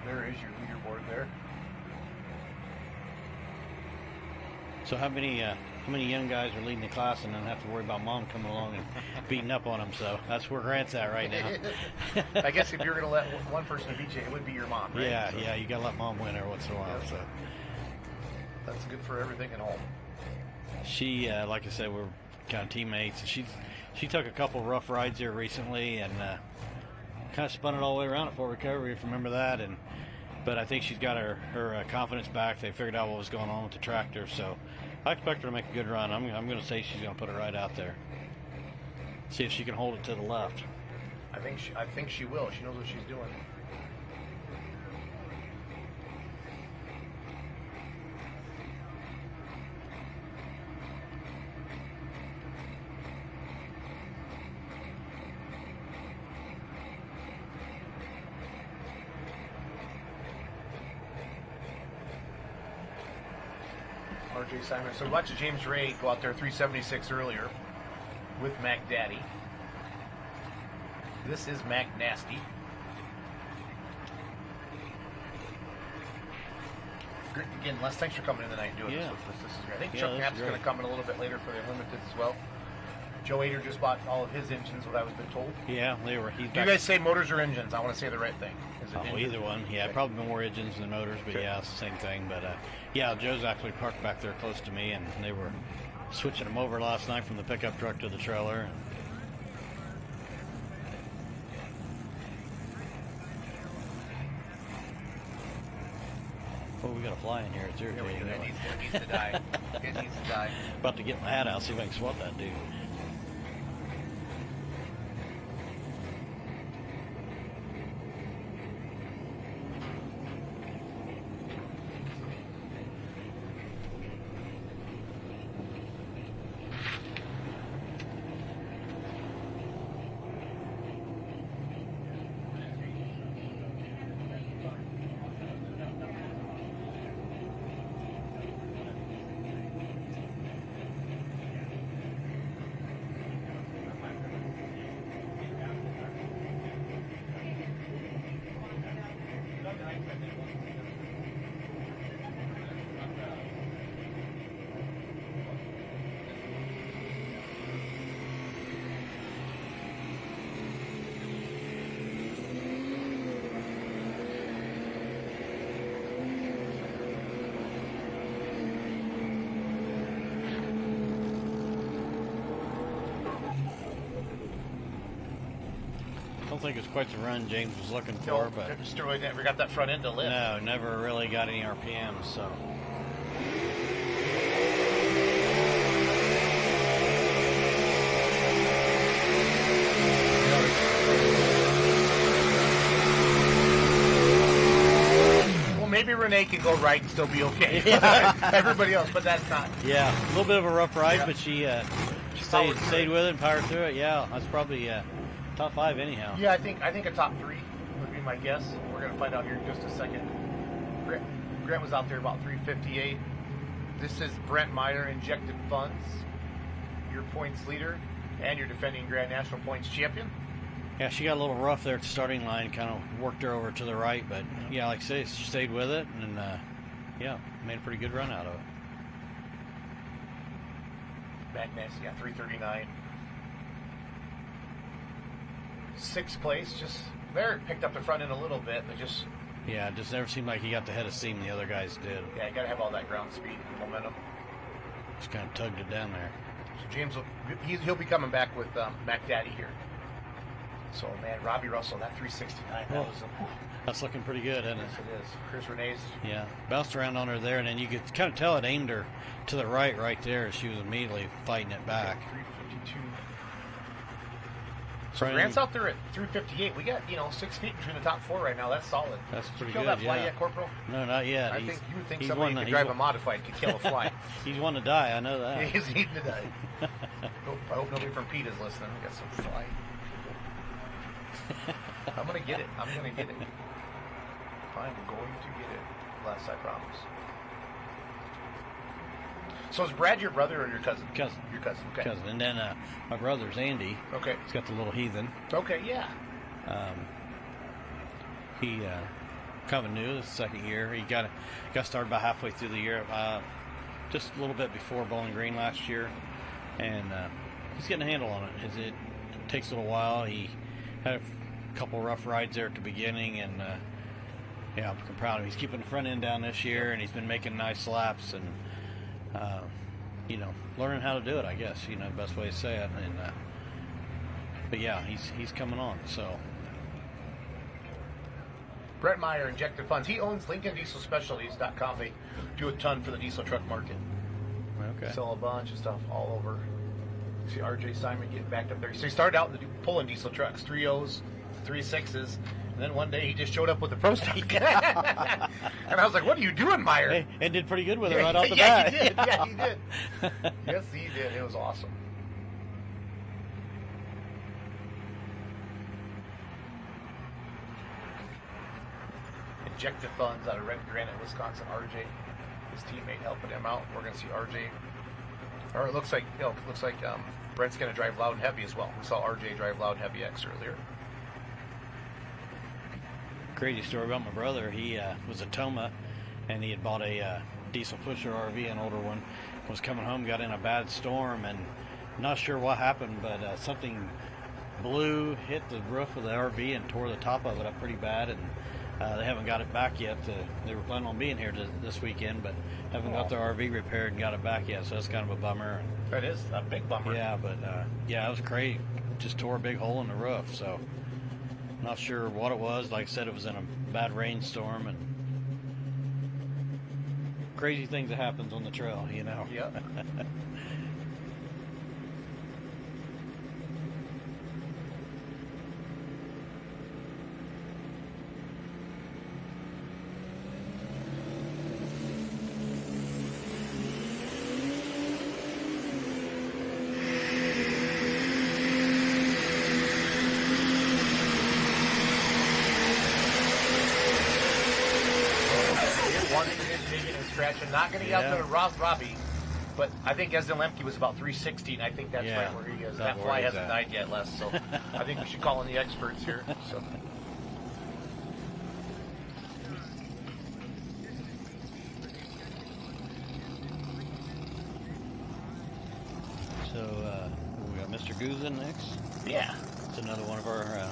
[SPEAKER 3] There is your leaderboard there.
[SPEAKER 16] So how many young guys are leading the class and don't have to worry about mom coming along and beating up on them? So that's where Grant's at right now.
[SPEAKER 3] I guess if you're going to let one person beat you, it would be your mom, right?
[SPEAKER 16] Yeah, you got to let mom win every once in a while. So
[SPEAKER 3] that's good for everything at home.
[SPEAKER 16] She, like I said, we're kind of teammates. She took a couple rough rides here recently and kind of spun it all the way around at Fort Recovery, if you remember that. But I think she's got her confidence back. They figured out what was going on with the tractor, so I expect her to make a good run. I'm going to say she's going to put it right out there. See if she can hold it to the left.
[SPEAKER 3] I think she will. She knows what she's doing. RJ Simon. So we watched James Ray go out there 376 earlier with Mac Daddy. This is Mac Nasty. Again, Les, thanks for coming in tonight and doing this with us. This is great. I think Chuck Knapp's going to come in a little bit later for the Unlimited as well. Joe Ader just bought all of his engines, what I was been told.
[SPEAKER 16] Yeah, they were.
[SPEAKER 3] Do you guys say motors or engines? I want to say the right thing. Is it
[SPEAKER 16] either one. Yeah, probably more engines than motors, but yeah, it's the same thing. But yeah, Joe's actually parked back there close to me, and they were switching them over last night from the pickup truck to the trailer. Oh, we got a fly in here. It's irritating.
[SPEAKER 3] It needs to die. It needs to die.
[SPEAKER 16] About to get my hat out, see if I can swat that dude. don't think it's quite the run James was looking for, but
[SPEAKER 8] just really never got that front end to lift.
[SPEAKER 16] No, never really got any RPMs. So.
[SPEAKER 8] Maybe Renee can go right and still be okay. Everybody else, but that's not.
[SPEAKER 16] Yeah, a little bit of a rough ride, but she stayed with it and powered through it. Yeah, that's probably top 5 anyhow.
[SPEAKER 8] Yeah, I think a top 3 would be my guess. We're going to find out here in just a second. Grant was out there about 3:58. This is Brent Meyer, Injected Funds, your points leader and your defending Grand National Points champion.
[SPEAKER 16] Yeah, she got a little rough there at the starting line, kind of worked her over to the right, but yeah, like I say, she stayed with it, and yeah, made a pretty good run out of it.
[SPEAKER 8] Magnus, yeah, 3:39. 6th place, just there, picked up the front end a little bit, but just...
[SPEAKER 16] Yeah, it just never seemed like he got the head of steam the other guys did.
[SPEAKER 8] Yeah, you got to have all that ground speed and momentum.
[SPEAKER 16] Just kind of tugged it down there.
[SPEAKER 8] So James, he'll be coming back with Mac Daddy here. So, man, Robbie Russell, that 369,
[SPEAKER 16] that's looking pretty good, isn't it?
[SPEAKER 8] Yes, it is. Chris Renee's.
[SPEAKER 16] Yeah, bounced around on her there, and then you could kind of tell it aimed her to the right there. She was immediately fighting it back.
[SPEAKER 8] 352. So Grant's out there at 358. We got, 6 feet between the top 4 right now. That's solid.
[SPEAKER 16] That's pretty
[SPEAKER 8] good. Did you kill that fly yet, Corporal?
[SPEAKER 16] No, not yet.
[SPEAKER 8] I think you would think somebody who could drive a modified could kill a fly.
[SPEAKER 16] He's one to die. I know that.
[SPEAKER 8] He's eating to die. I hope nobody from Pete is listening. We got some fly. I'm going to get it. I'm going to get it. I'm going to get it. Last I promise. So is Brad your brother or your cousin?
[SPEAKER 16] Cousin.
[SPEAKER 8] Your cousin, okay.
[SPEAKER 16] Cousin. And then my brother's Andy.
[SPEAKER 8] Okay.
[SPEAKER 16] He's got the little heathen.
[SPEAKER 8] Okay, yeah.
[SPEAKER 16] He kind of new this second year. He got started about halfway through the year, just a little bit before Bowling Green last year. And he's getting a handle on it. It takes a little while. He had a couple rough rides there at the beginning, and yeah, I'm proud of him. He's keeping the front end down this year, and he's been making nice laps, and learning how to do it, I guess, the best way to say it. And but yeah, he's coming on. So
[SPEAKER 8] Brett Meyer, Injected Funds. He owns LincolnDieselSpecialties.com. They do a ton for the diesel truck market.
[SPEAKER 16] Okay.
[SPEAKER 8] Sell a bunch of stuff all over. You see RJ Simon getting backed up there. So he started out pulling diesel trucks, 3.0s, 3.6s, and then one day he just showed up with the Pro Stock. And I was like, what are you doing, Meyer?
[SPEAKER 16] Hey, and did pretty good with it right off the bat.
[SPEAKER 8] He did. Yeah, he did. Yes, he did. It was awesome. Injected Funds out of Red Granite, Wisconsin. RJ, his teammate, helping him out. We're going to see RJ. Or it looks like Brent's going to drive Loud and Heavy as well. We saw RJ drive Loud and Heavy X earlier.
[SPEAKER 16] Crazy story about my brother. He was a Toma, and he had bought a diesel pusher RV, an older one. Was coming home, got in a bad storm, and not sure what happened, but something blew, hit the roof of the RV, and tore the top of it up pretty bad. And they haven't got it back yet. They were planning on being here this weekend, but haven't got their RV repaired and got it back yet. So that's kind of a bummer.
[SPEAKER 8] That is a big bummer.
[SPEAKER 16] Yeah, but yeah, it was crazy. Just tore a big hole in the roof. So not sure what it was. Like I said, it was in a bad rainstorm, and crazy things that happens on the trail.
[SPEAKER 8] Yep. Not getting out to Robbie, but I think Esden Lemke was about 316. I think that's right where he is. That fly hasn't died yet, Les, so I think we should call in the experts here.
[SPEAKER 16] So we got Mr. Guzin next.
[SPEAKER 8] Yeah,
[SPEAKER 16] it's another one of our.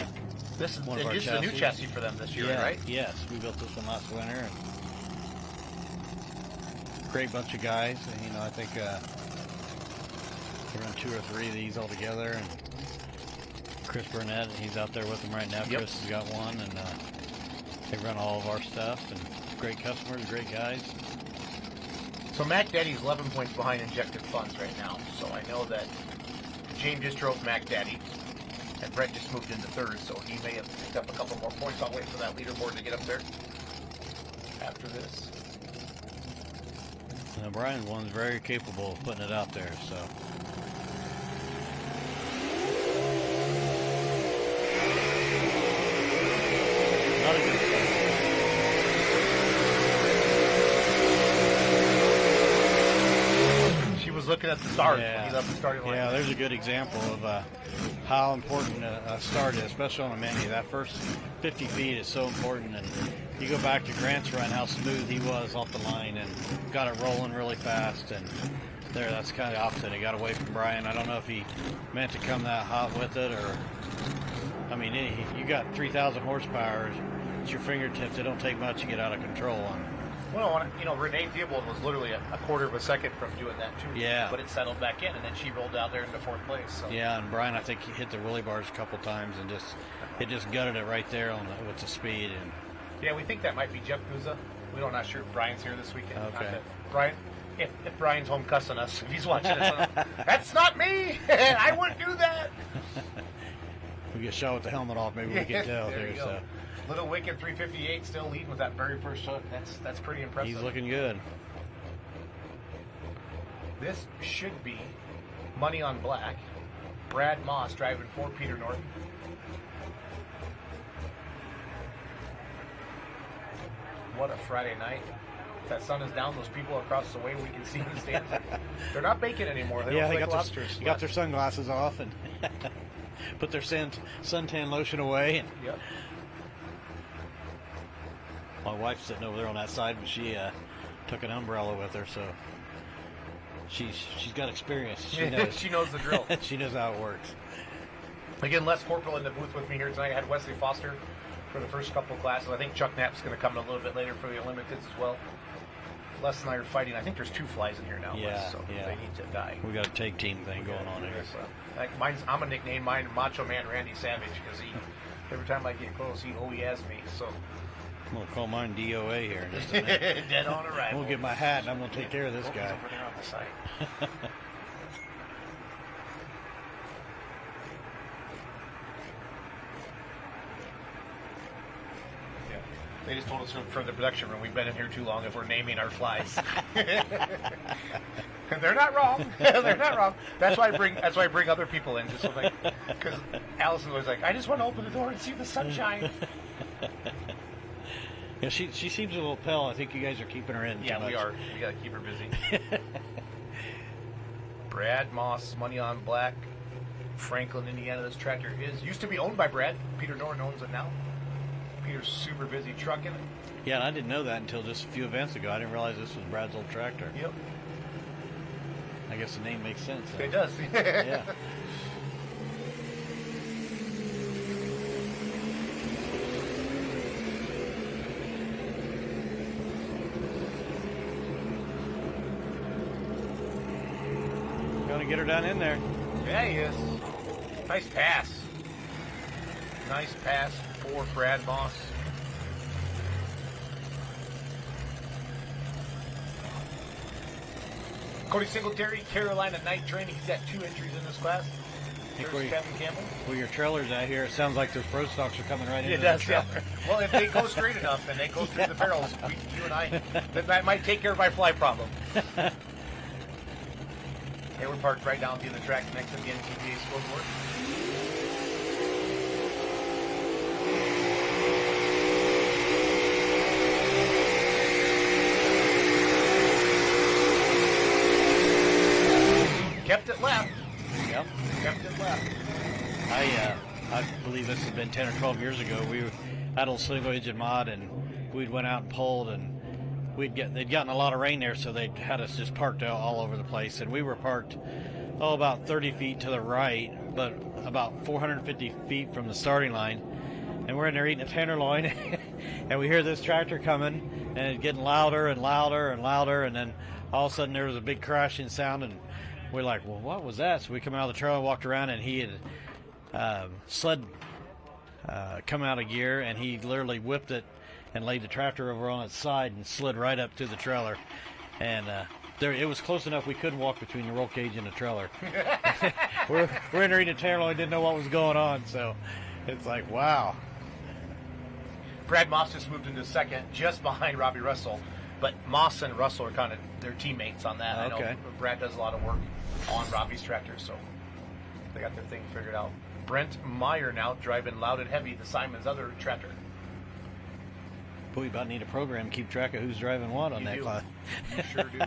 [SPEAKER 8] This is a new chassis for them this year, right?
[SPEAKER 16] Yes, we built this one last winter. And great bunch of guys. I think we run 2 or 3 of these all together, and Chris Burnett, he's out there with them right now.
[SPEAKER 8] Yep.
[SPEAKER 16] Chris has got one, and they run all of our stuff, and great customers, great guys.
[SPEAKER 8] So Mac Daddy's 11 points behind injected funds right now. So I know that James just drove Mac Daddy, and Brett just moved into third, so he may have picked up a couple more points. I'll wait for that leaderboard to get up there after this.
[SPEAKER 16] Brian one's very capable of putting it out there, so. Not a good
[SPEAKER 8] She was looking at the start when he left the starting line.
[SPEAKER 16] Yeah, there's a good example of how important a start is, especially on a mini. That first 50 feet is so important, and you go back to Grant's run, how smooth he was off the line and got it rolling really fast, and that's kind of opposite. He got away from Brian. I don't know if he meant to come that hot with it, or, I mean, you got 3,000 horsepower. It's your fingertips. It don't take much to get out of control on.
[SPEAKER 8] Well, Renee Theobald was literally a quarter of a second from doing that too.
[SPEAKER 16] Yeah.
[SPEAKER 8] But it settled back in, and then she rolled out there into fourth place. So.
[SPEAKER 16] Yeah, and Brian, I think he hit the wheelie bars a couple times, and it just gutted it right there with the speed. And
[SPEAKER 8] yeah, we think that might be Jeff Guzza. We're not sure if Brian's here this weekend.
[SPEAKER 16] Okay.
[SPEAKER 8] Brian, if Brian's home cussing us, if he's watching this, that's not me. I wouldn't do that.
[SPEAKER 16] We get shot with the helmet off, maybe we can tell
[SPEAKER 8] there
[SPEAKER 16] here.
[SPEAKER 8] you go. Little Wicked 358 still leading with that very first hook. That's pretty impressive.
[SPEAKER 16] He's looking good.
[SPEAKER 8] This should be money on black. Brad Moss driving for Peter Norton. What a Friday night. If that sun is down, those people across the way we can see in the stands, they're not baking anymore. They
[SPEAKER 16] They
[SPEAKER 8] got lobsters.
[SPEAKER 16] got their sunglasses off and put their suntan lotion away. And
[SPEAKER 8] yep.
[SPEAKER 16] My wife's sitting over there on that side, but she took an umbrella with her, so she's got experience. She knows.
[SPEAKER 8] She knows the drill.
[SPEAKER 16] She knows how it works.
[SPEAKER 8] Again, Les Corporal in the booth with me here tonight. I had Wesley Foster for the first couple of classes. I think Chuck Knapp's going to come a little bit later for the Olympics as well. Les and I are fighting. I think there's 2 flies in here now.
[SPEAKER 16] Yeah,
[SPEAKER 8] so they need to die.
[SPEAKER 16] We got a tag team thing going on here.
[SPEAKER 8] So, I'm going to nickname mine Macho Man Randy Savage because every time I get close, he has me. So.
[SPEAKER 16] I'm going to call mine DOA here in just a minute.
[SPEAKER 8] Dead on arrival.
[SPEAKER 16] I'm going to get my hat and I'm going to take care of this guy.
[SPEAKER 8] Over there on the side. They just told us from the production room we've been in here too long if we're naming our flies. And they're not wrong. They're not wrong. That's why I bring other people in, just so because Allison was like, I just want to open the door and see the sunshine.
[SPEAKER 16] Yeah, she seems a little pale. I think you guys are keeping her in.
[SPEAKER 8] Yeah, we are. We got to keep her busy. Brad Moss, money on black. Franklin, Indiana. This tractor used to be owned by Brad. Peter Norton owns it now. Peter's super busy trucking it.
[SPEAKER 16] Yeah, and I didn't know that until just a few events ago. I didn't realize this was Brad's old tractor.
[SPEAKER 8] Yep.
[SPEAKER 16] I guess the name makes sense.
[SPEAKER 8] It does.
[SPEAKER 16] Yeah. Gonna get her down in there.
[SPEAKER 8] Yeah, he is. Nice pass. Nice pass for Brad Moss. Cody Singletary, Carolina Night Training. He's got 2 entries in this class. There's Kevin Campbell.
[SPEAKER 16] Well, your trailer's out here. It sounds like those pro stocks are coming right into
[SPEAKER 8] It does,
[SPEAKER 16] the trailer.
[SPEAKER 8] yeah. Well, if they go straight enough and they go through the barrels, you and I, that might take care of my fly problem. Hey, we're parked right down to the track next to the NTPA scoreboard. Kept it left.
[SPEAKER 16] Yep.
[SPEAKER 8] Kept it left.
[SPEAKER 16] I believe this has been 10 or 12 years ago. We had a single engine mod, and we'd went out and pulled, and they'd gotten a lot of rain there, so they had us just parked out all over the place. And we were parked, about 30 feet to the right, but about 450 feet from the starting line. And we're in there eating a tenderloin, and we hear this tractor coming, and it's getting louder and louder and louder, and then all of a sudden there was a big crashing sound, and we're like, well, what was that? So we come out of the trailer, walked around, and he had sled come out of gear, and he literally whipped it and laid the tractor over on its side and slid right up to the trailer. And it was close enough we couldn't walk between the roll cage and the trailer. we're entering the trailer and didn't know what was going on, so it's like, wow.
[SPEAKER 8] Brad Moss just moved into second, just behind Robbie Russell. But Moss and Russell are kind of their teammates on that.
[SPEAKER 16] Okay.
[SPEAKER 8] I know Brad does a lot of work on Robbie's tractor, so they got their thing figured out. Brent Meyer now driving loud and heavy, the Simon's other tractor.
[SPEAKER 16] Boy, you about need a program to keep track of who's driving what on that class.
[SPEAKER 8] You sure do.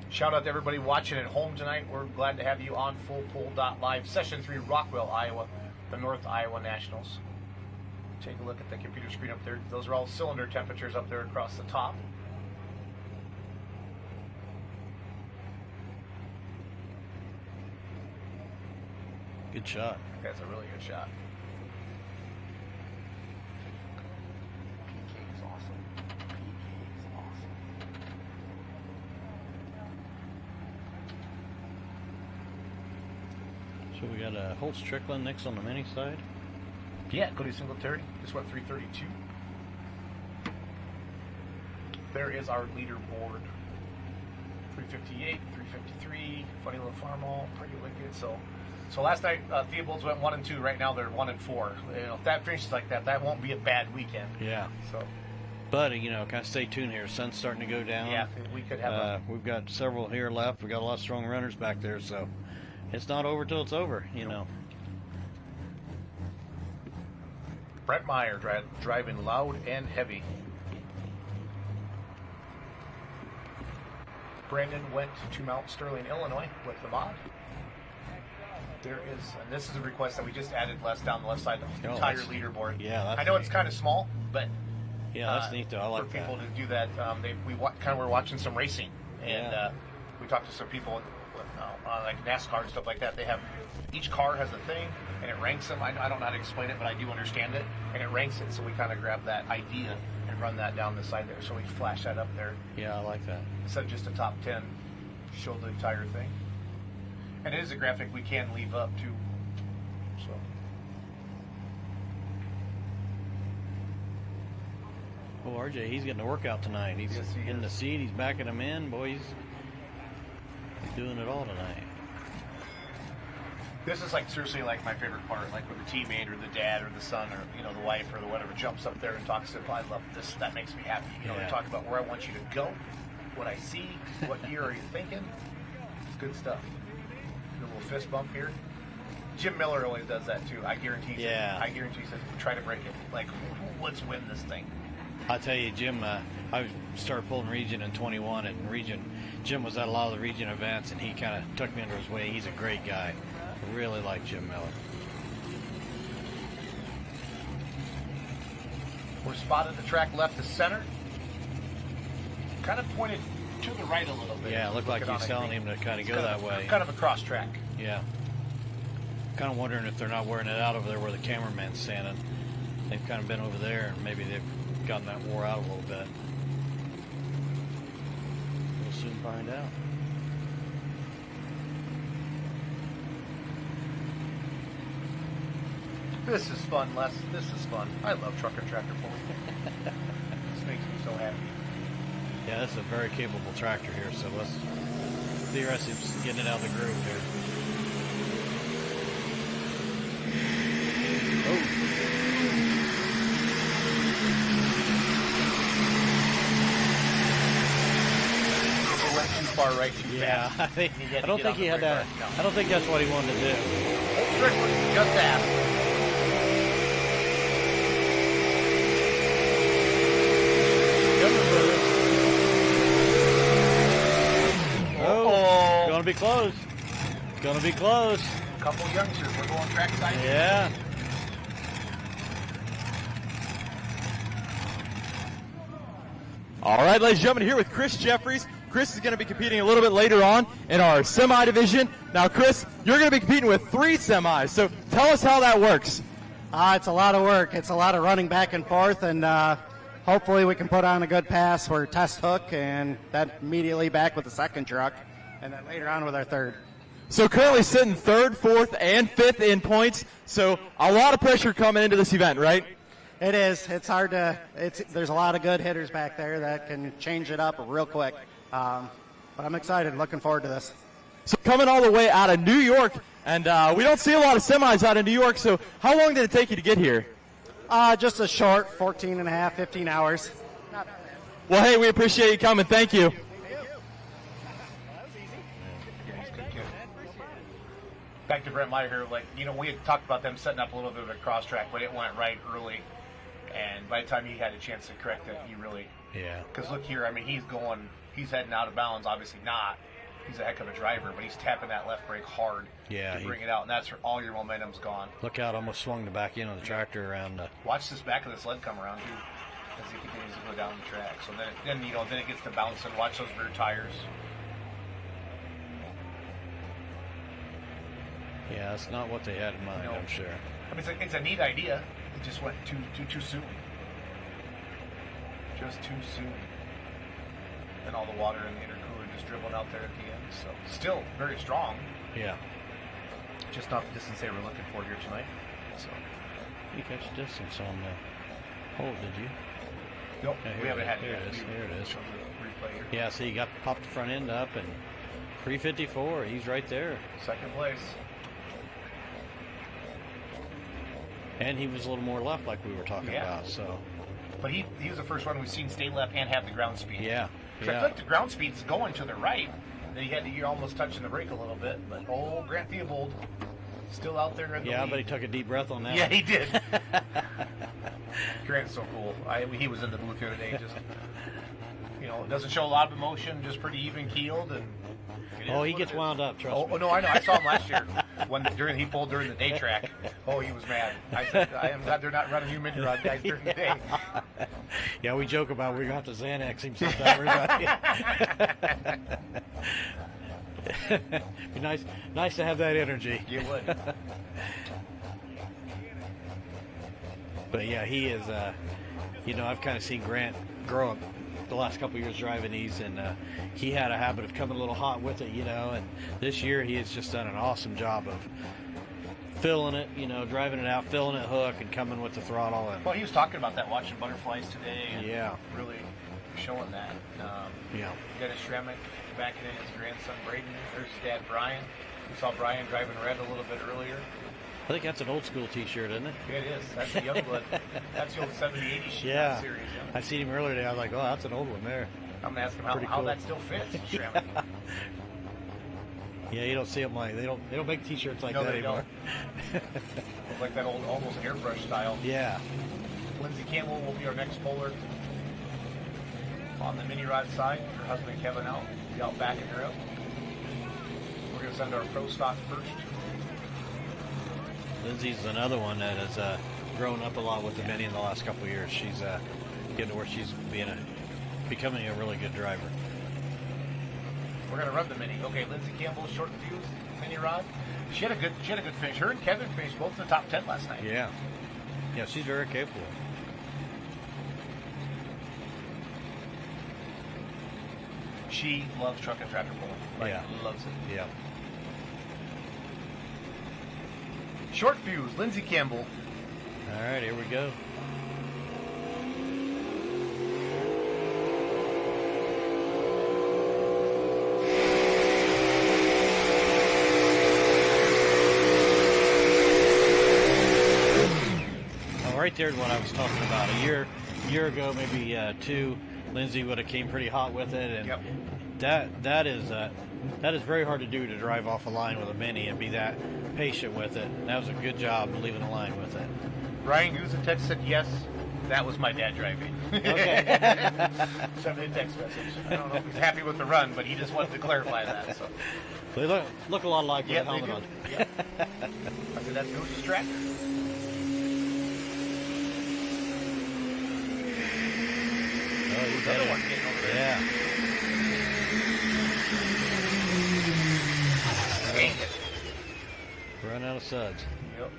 [SPEAKER 8] Shout out to everybody watching at home tonight. We're glad to have you on FullPole.live. Session 3, Rockwell, Iowa, the North Iowa Nationals. Take a look at the computer screen up there. Those are all cylinder temperatures up there across the top.
[SPEAKER 16] Good shot.
[SPEAKER 8] That's a really good shot. PK is awesome. PK is awesome.
[SPEAKER 16] So we got Holtz Strickland next on the mini side.
[SPEAKER 8] Yeah, Cody Singletary just went 332. There is our leaderboard. 358, 353, funny little farm all, pretty wicked. So last night Theobalds went 1 and 2. Right now they're 1 and 4. You know, if that finishes like that, that won't be a bad weekend.
[SPEAKER 16] Yeah.
[SPEAKER 8] So,
[SPEAKER 16] but kind of stay tuned here. Sun's starting to go down.
[SPEAKER 8] Yeah, we could have.
[SPEAKER 16] We've got several here left. We got a lot of strong runners back there, so it's not over till it's over.
[SPEAKER 8] Brent Meyer driving loud and heavy. Brandon went to Mount Sterling, Illinois with the mod. There is, and this is a request that we just added down the left side, the entire leaderboard.
[SPEAKER 16] Yeah,
[SPEAKER 8] I know it's kind of small, but
[SPEAKER 16] yeah, that's neat though. I like
[SPEAKER 8] for people to do that. We were watching some racing, and we talked to some people like NASCAR and stuff like that. They have each car has a thing, and it ranks them. I don't know how to explain it, but I do understand it, and it ranks it. So we kind of grab that idea and run that down the side there. So we flash that up there.
[SPEAKER 16] Yeah, I like that.
[SPEAKER 8] Instead of just a top 10, show the entire thing. And it is a graphic we can leave up too. So.
[SPEAKER 16] Oh, RJ, he's getting a workout tonight. He's in the seat. He's backing him in. Boy, he's doing it all tonight.
[SPEAKER 8] This is seriously my favorite part, when the teammate or the dad or the son or the wife or the whatever jumps up there and talks to him. I love this. That makes me happy. They talk about where I want you to go, what I see, what year are you thinking. It's good stuff. A little fist bump here. Jim Miller always does that too. I guarantee.
[SPEAKER 16] Yeah.
[SPEAKER 8] I guarantee he says, try to break it. Let's win this thing.
[SPEAKER 16] I tell you, Jim, I started pulling region in 21, and Jim was at a lot of the region events, and he kind of took me under his wing. He's a great guy. I really like Jim Miller.
[SPEAKER 8] We're spotted the track left to center. Kind of pointed to the right a little bit.
[SPEAKER 16] Yeah, it looked like he was telling him to kind of go that way.
[SPEAKER 8] Kind of a cross track.
[SPEAKER 16] Yeah. Kind of wondering if they're not wearing it out over there where the cameraman's standing. They've kind of been over there, and maybe they've gotten that wore out a little bit. We'll soon find out.
[SPEAKER 8] This is fun, Les. This is fun. I love truck and tractor pulling. This makes me so happy.
[SPEAKER 16] Yeah, this is a very capable tractor here, so let's see the rest of him getting it out of the groove here.
[SPEAKER 8] Went too far right, too fast.
[SPEAKER 16] I don't think he had that. I don't think that's what he wanted to do.
[SPEAKER 8] Strickland just asked.
[SPEAKER 16] Oh, gonna be close. Gonna be close.
[SPEAKER 8] A couple youngsters. We're going trackside.
[SPEAKER 16] Yeah.
[SPEAKER 4] All right, ladies and gentlemen, here with Chris Jeffries. Chris is going to be competing a little bit later on in our semi division. Now, Chris, you're going to be competing with 3 semis, so tell us how that works.
[SPEAKER 19] It's a lot of work. It's a lot of running back and forth, and hopefully we can put on a good pass for test hook, and then immediately back with the second truck, and then later on with our third.
[SPEAKER 4] So currently sitting 3rd, 4th, and 5th in points. So a lot of pressure coming into this event, right?
[SPEAKER 19] It is. It's hard to. There's a lot of good hitters back there that can change it up real quick. But I'm excited. Looking forward to this.
[SPEAKER 4] So coming all the way out of New York, and we don't see a lot of semis out of New York. So how long did it take you to get here?
[SPEAKER 19] Just a short 14 and a half, 15 hours.
[SPEAKER 4] Well, hey, we appreciate you coming. Thank you.
[SPEAKER 8] Back to Brent Meyer here, we had talked about them setting up a little bit of a cross track, but it went right early. And by the time he had a chance to correct it, he really.
[SPEAKER 16] Yeah.
[SPEAKER 8] Because look here, he's heading out of bounds, obviously not. He's a heck of a driver, but he's tapping that left brake hard to bring it out, and that's where all your momentum's gone.
[SPEAKER 16] Look out, almost swung the back end of the tractor around.
[SPEAKER 8] Watch this back of the sled come around, too, as he continues to go down the track. So then it gets to bouncing. Watch those rear tires.
[SPEAKER 16] Yeah, that's not what they had in mind, I'm sure.
[SPEAKER 8] It's a neat idea. It just went too soon. Just too soon. And all the water in the intercooler just dribbling out there at the end. So still very strong.
[SPEAKER 16] Yeah.
[SPEAKER 8] Just not the distance they were looking for here tonight. So
[SPEAKER 16] you catch distance on the hole, did you?
[SPEAKER 8] Nope.
[SPEAKER 16] Yeah,
[SPEAKER 8] we haven't had it
[SPEAKER 16] Here
[SPEAKER 8] yet.
[SPEAKER 16] it is.
[SPEAKER 8] Replay here.
[SPEAKER 16] Yeah, so he popped the front end up and 354. He's right there.
[SPEAKER 8] Second place.
[SPEAKER 16] And he was a little more left, like we were talking about. So,
[SPEAKER 8] but he was the first one we've seen stay left and have the ground speed.
[SPEAKER 16] Yeah.
[SPEAKER 8] I feel like the ground speed's going to the right. Then you're almost touching the brake a little bit. But Grant Theobald still out there in the lead.
[SPEAKER 16] but he took a deep breath on that.
[SPEAKER 8] Yeah, he did. Grant's so cool. He was in the booth here today. Just doesn't show a lot of emotion. Just pretty even keeled and.
[SPEAKER 16] He gets wound up, trust me.
[SPEAKER 8] Oh, no, I know. I saw him last year he pulled during the day track. Oh, he was mad. I said, I am glad they're not running you mini rod guys during the day.
[SPEAKER 16] Yeah, we joke about we're going to have to Xanax him sometime. Be nice to have that energy.
[SPEAKER 8] You would.
[SPEAKER 16] But yeah, he is, I've kind of seen Grant grow up the last couple of years driving these, and he had a habit of coming a little hot with it, and this year he has just done an awesome job of filling it, driving it out, filling it hook, and coming with the throttle. And
[SPEAKER 8] well, he was talking about that, watching butterflies today, and really showing that. Dennis Shremick backing in his grandson Braden. There's his dad Brian. We saw Brian driving red a little bit earlier.
[SPEAKER 16] I think that's an old school T-shirt, isn't it?
[SPEAKER 8] Yeah, it is. That's the young blood. That's the old 70-80 series.
[SPEAKER 16] Yeah. I seen him earlier today. I was like, oh, that's an old one there.
[SPEAKER 8] I'm going to ask him how that still fits.
[SPEAKER 16] Yeah, you don't see them they don't make T-shirts like that anymore.
[SPEAKER 8] Like that old almost airbrush style.
[SPEAKER 16] Yeah.
[SPEAKER 8] Lindsay Campbell will be our next bowler on the mini rod side. Her husband Kevin will be out backing her up. We're going to send our pro stock first.
[SPEAKER 16] Lindsay's another one that has grown up a lot with the mini in the last couple of years. She's getting to where she's becoming a really good driver.
[SPEAKER 8] We're going to run the mini. Okay, Lindsay Campbell, short fuse, mini rod. She had a good finish. Her and Kevin finished both in the top 10 last night.
[SPEAKER 16] Yeah. Yeah, she's very capable.
[SPEAKER 8] She loves truck and tractor pulling. Loves it.
[SPEAKER 16] Yeah.
[SPEAKER 8] Short fuse, Lindsay Campbell.
[SPEAKER 16] All right, here we go. Well, right there's what I was talking about. A year ago, maybe two, Lindsay would have came pretty hot with it, and that is very hard to do, to drive off a line with a mini and be that patient with it. That was a good job leaving the line with it.
[SPEAKER 8] Ryan Guzentek said yes. That was my dad driving.
[SPEAKER 16] Okay.
[SPEAKER 8] Sent me a text message. I don't know if he's happy with the run, but he just wanted to clarify that. So
[SPEAKER 16] they look a lot alike with a helmet on.
[SPEAKER 8] Yeah. I said that's Goose's tractor.
[SPEAKER 16] Oh, he's another one getting over there. Yeah.
[SPEAKER 8] Dang it.
[SPEAKER 16] Run out of suds.
[SPEAKER 8] Yep.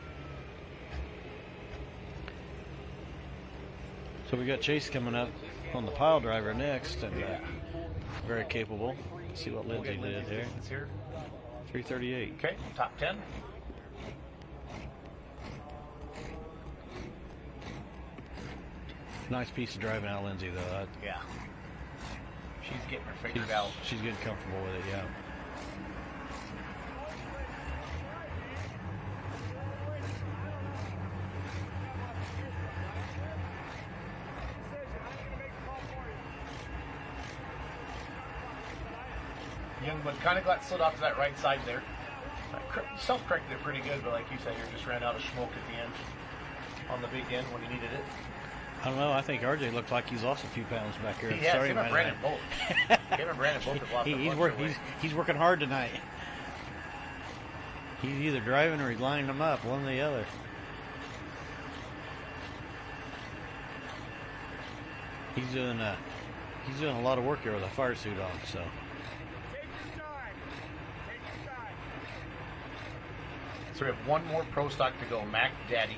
[SPEAKER 16] So we got Chase coming up on the pile driver next, and very capable. Let's see what Lindsay did here. 338.
[SPEAKER 8] Okay, top 10.
[SPEAKER 16] Nice piece of driving out, Lindsay, though.
[SPEAKER 8] Yeah. She's getting her figured out.
[SPEAKER 16] She's getting comfortable with it, yeah.
[SPEAKER 8] Youngblood kind of got slid off to that right side there. Self-corrected it pretty good, but like you said, you just ran out of smoke at the end on the big end when he needed it.
[SPEAKER 16] I don't know. I think RJ looked like he's lost a few pounds back here.
[SPEAKER 8] He has. Him and Brandon both. Him and Brandon both have lost a bunch of weight.
[SPEAKER 16] He's working hard tonight. He's either driving or he's lining them up, one or the other. He's doing a lot of work here with a fire suit on, so.
[SPEAKER 8] So we have one more pro stock to go, Mac Daddy.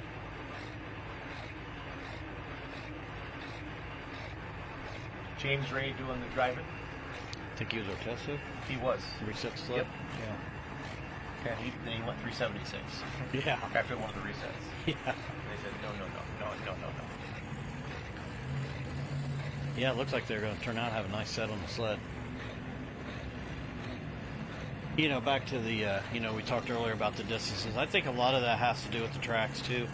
[SPEAKER 8] James Ray doing the driving.
[SPEAKER 16] I think he was Ortessa.
[SPEAKER 8] He was.
[SPEAKER 16] Reset slip.
[SPEAKER 8] Yep.
[SPEAKER 16] Yeah.
[SPEAKER 8] Okay, then he went 376.
[SPEAKER 16] Yeah.
[SPEAKER 8] After one of the resets.
[SPEAKER 16] Yeah.
[SPEAKER 8] They said no.
[SPEAKER 16] Yeah, it looks like they're going to turn out and have a nice set on the sled. You know, back to the, we talked earlier about the distances. I think a lot of that has to do with the tracks, too.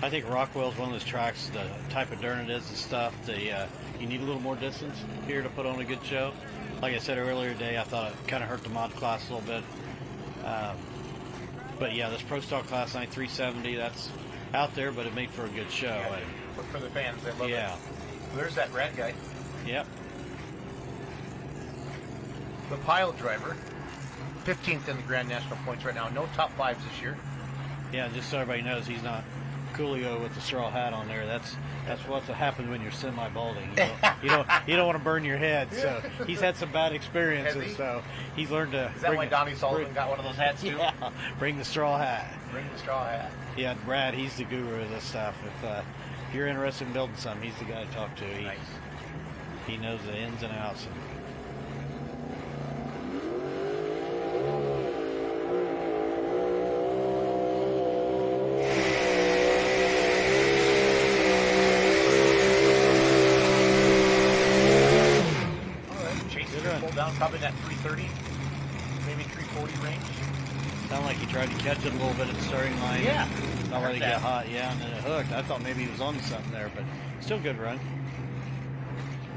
[SPEAKER 16] I think Rockwell is one of those tracks, the type of dirt it is and stuff, you need a little more distance here to put on a good show. Like I said earlier today, I thought it kind of hurt the mod class a little bit. But yeah, this Pro Stock Class 9 370, that's out there, but it made for a good show.
[SPEAKER 8] Yeah, for the fans, they love it. There's that red guy.
[SPEAKER 16] Yep.
[SPEAKER 8] The pilot driver. 15th in the Grand National points right now. No top fives this year.
[SPEAKER 16] Yeah, just so everybody knows, he's not Coolio with the straw hat on there. That's what happens when you're semi-balding. You don't want to burn your head. So he's had some bad experiences. So he's learned to.
[SPEAKER 8] Is that why Donnie Sullivan got one of those hats too?
[SPEAKER 16] Yeah, bring the straw hat.
[SPEAKER 8] Bring the straw hat.
[SPEAKER 16] Yeah, Brad, he's the guru of this stuff. If you're interested in building something, he's the guy to talk to. He knows the ins and outs.
[SPEAKER 8] Probably that 330, maybe 340 range.
[SPEAKER 16] Sounded like he tried to catch it a little bit at the starting line.
[SPEAKER 8] Yeah.
[SPEAKER 16] Not let it get hot, and then it hooked. I thought maybe he was on something there, but still good run.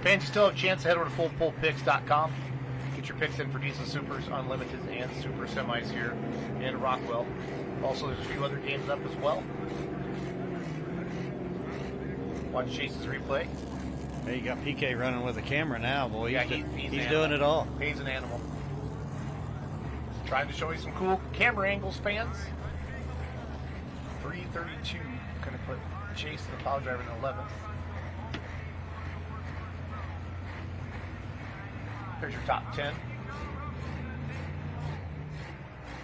[SPEAKER 8] Fans, you still have a chance to head over to fullpullpicks.com. Get your picks in for diesel supers, unlimited, and super semis here in Rockwell. Also, there's a few other games up as well. Watch Chase's replay.
[SPEAKER 16] Hey, you got PK running with a camera now, boy.
[SPEAKER 8] Yeah,
[SPEAKER 16] he's doing it all.
[SPEAKER 8] He's an animal. Trying to show you some cool camera angles, fans. 332. Going to put Chase, the plow driver, in 11th. Here's your top 10.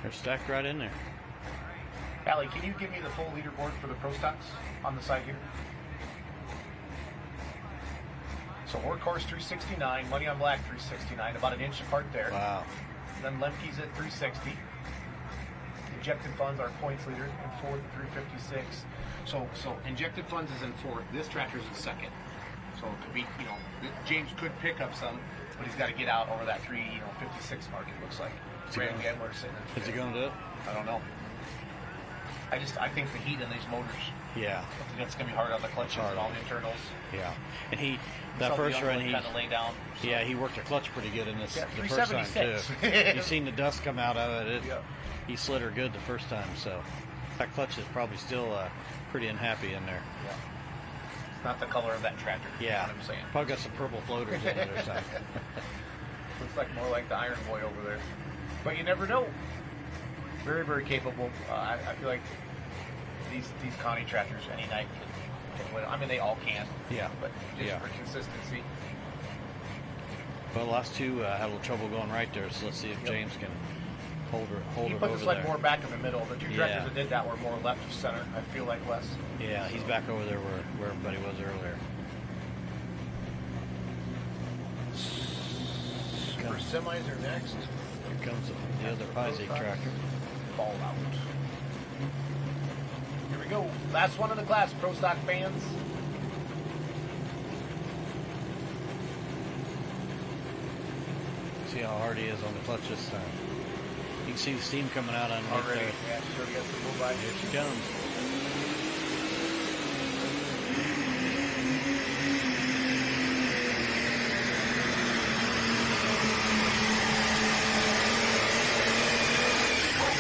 [SPEAKER 16] They're stacked right in there.
[SPEAKER 8] Allie, can you give me the full leaderboard for the Pro Stocks on the side here? So Workhorse 369, Money on Black 369, about an inch apart there.
[SPEAKER 16] Wow.
[SPEAKER 8] Then Lemke's at 360. Injected Funds, our points leader, in fourth, 356. So Injected Funds is in fourth. This tractor's in second. So it could be, James could pick up some, but he's got to get out over that 356 mark. It looks like. Brandon Gedler sitting in fifth.
[SPEAKER 16] Is he going to do it?
[SPEAKER 8] I don't know. I think the heat in these motors.
[SPEAKER 16] Yeah.
[SPEAKER 8] I think it's going to be hard on the clutches and all the internals.
[SPEAKER 16] Yeah. And that first run,
[SPEAKER 8] kind of lay down. So.
[SPEAKER 16] Yeah, he worked the clutch pretty good in this
[SPEAKER 8] the
[SPEAKER 16] first time too. You seen the dust come out of it.
[SPEAKER 8] Yeah.
[SPEAKER 16] He slid her good the first time, so that clutch is probably still pretty unhappy in there.
[SPEAKER 8] Yeah. It's not the color of that tractor.
[SPEAKER 16] Yeah.
[SPEAKER 8] You know what I'm saying.
[SPEAKER 16] Probably got some purple floaters on the other side.
[SPEAKER 8] Looks like more like the Iron Boy over there. But you never know. Very, very capable. I feel like these Connie tractors any night can win. I mean, they all can.
[SPEAKER 16] Yeah.
[SPEAKER 8] But just for consistency.
[SPEAKER 16] Well, the last two had a little trouble going right there, so let's see if James can hold her over there.
[SPEAKER 8] He put the sled more back in the middle. The two tractors that did that were more left of center, I feel like, Wes.
[SPEAKER 16] Yeah, he's back over there where everybody was earlier.
[SPEAKER 8] Super semis are next.
[SPEAKER 16] Here comes the other Pisek tractor.
[SPEAKER 8] Ball out. Here we go. Last one in the class, Pro Stock fans.
[SPEAKER 16] See how hard he is on the clutch this time. You can see the steam coming out underneath
[SPEAKER 8] Already.
[SPEAKER 16] there.
[SPEAKER 8] Yeah, sure gets the move by.
[SPEAKER 16] Here she comes.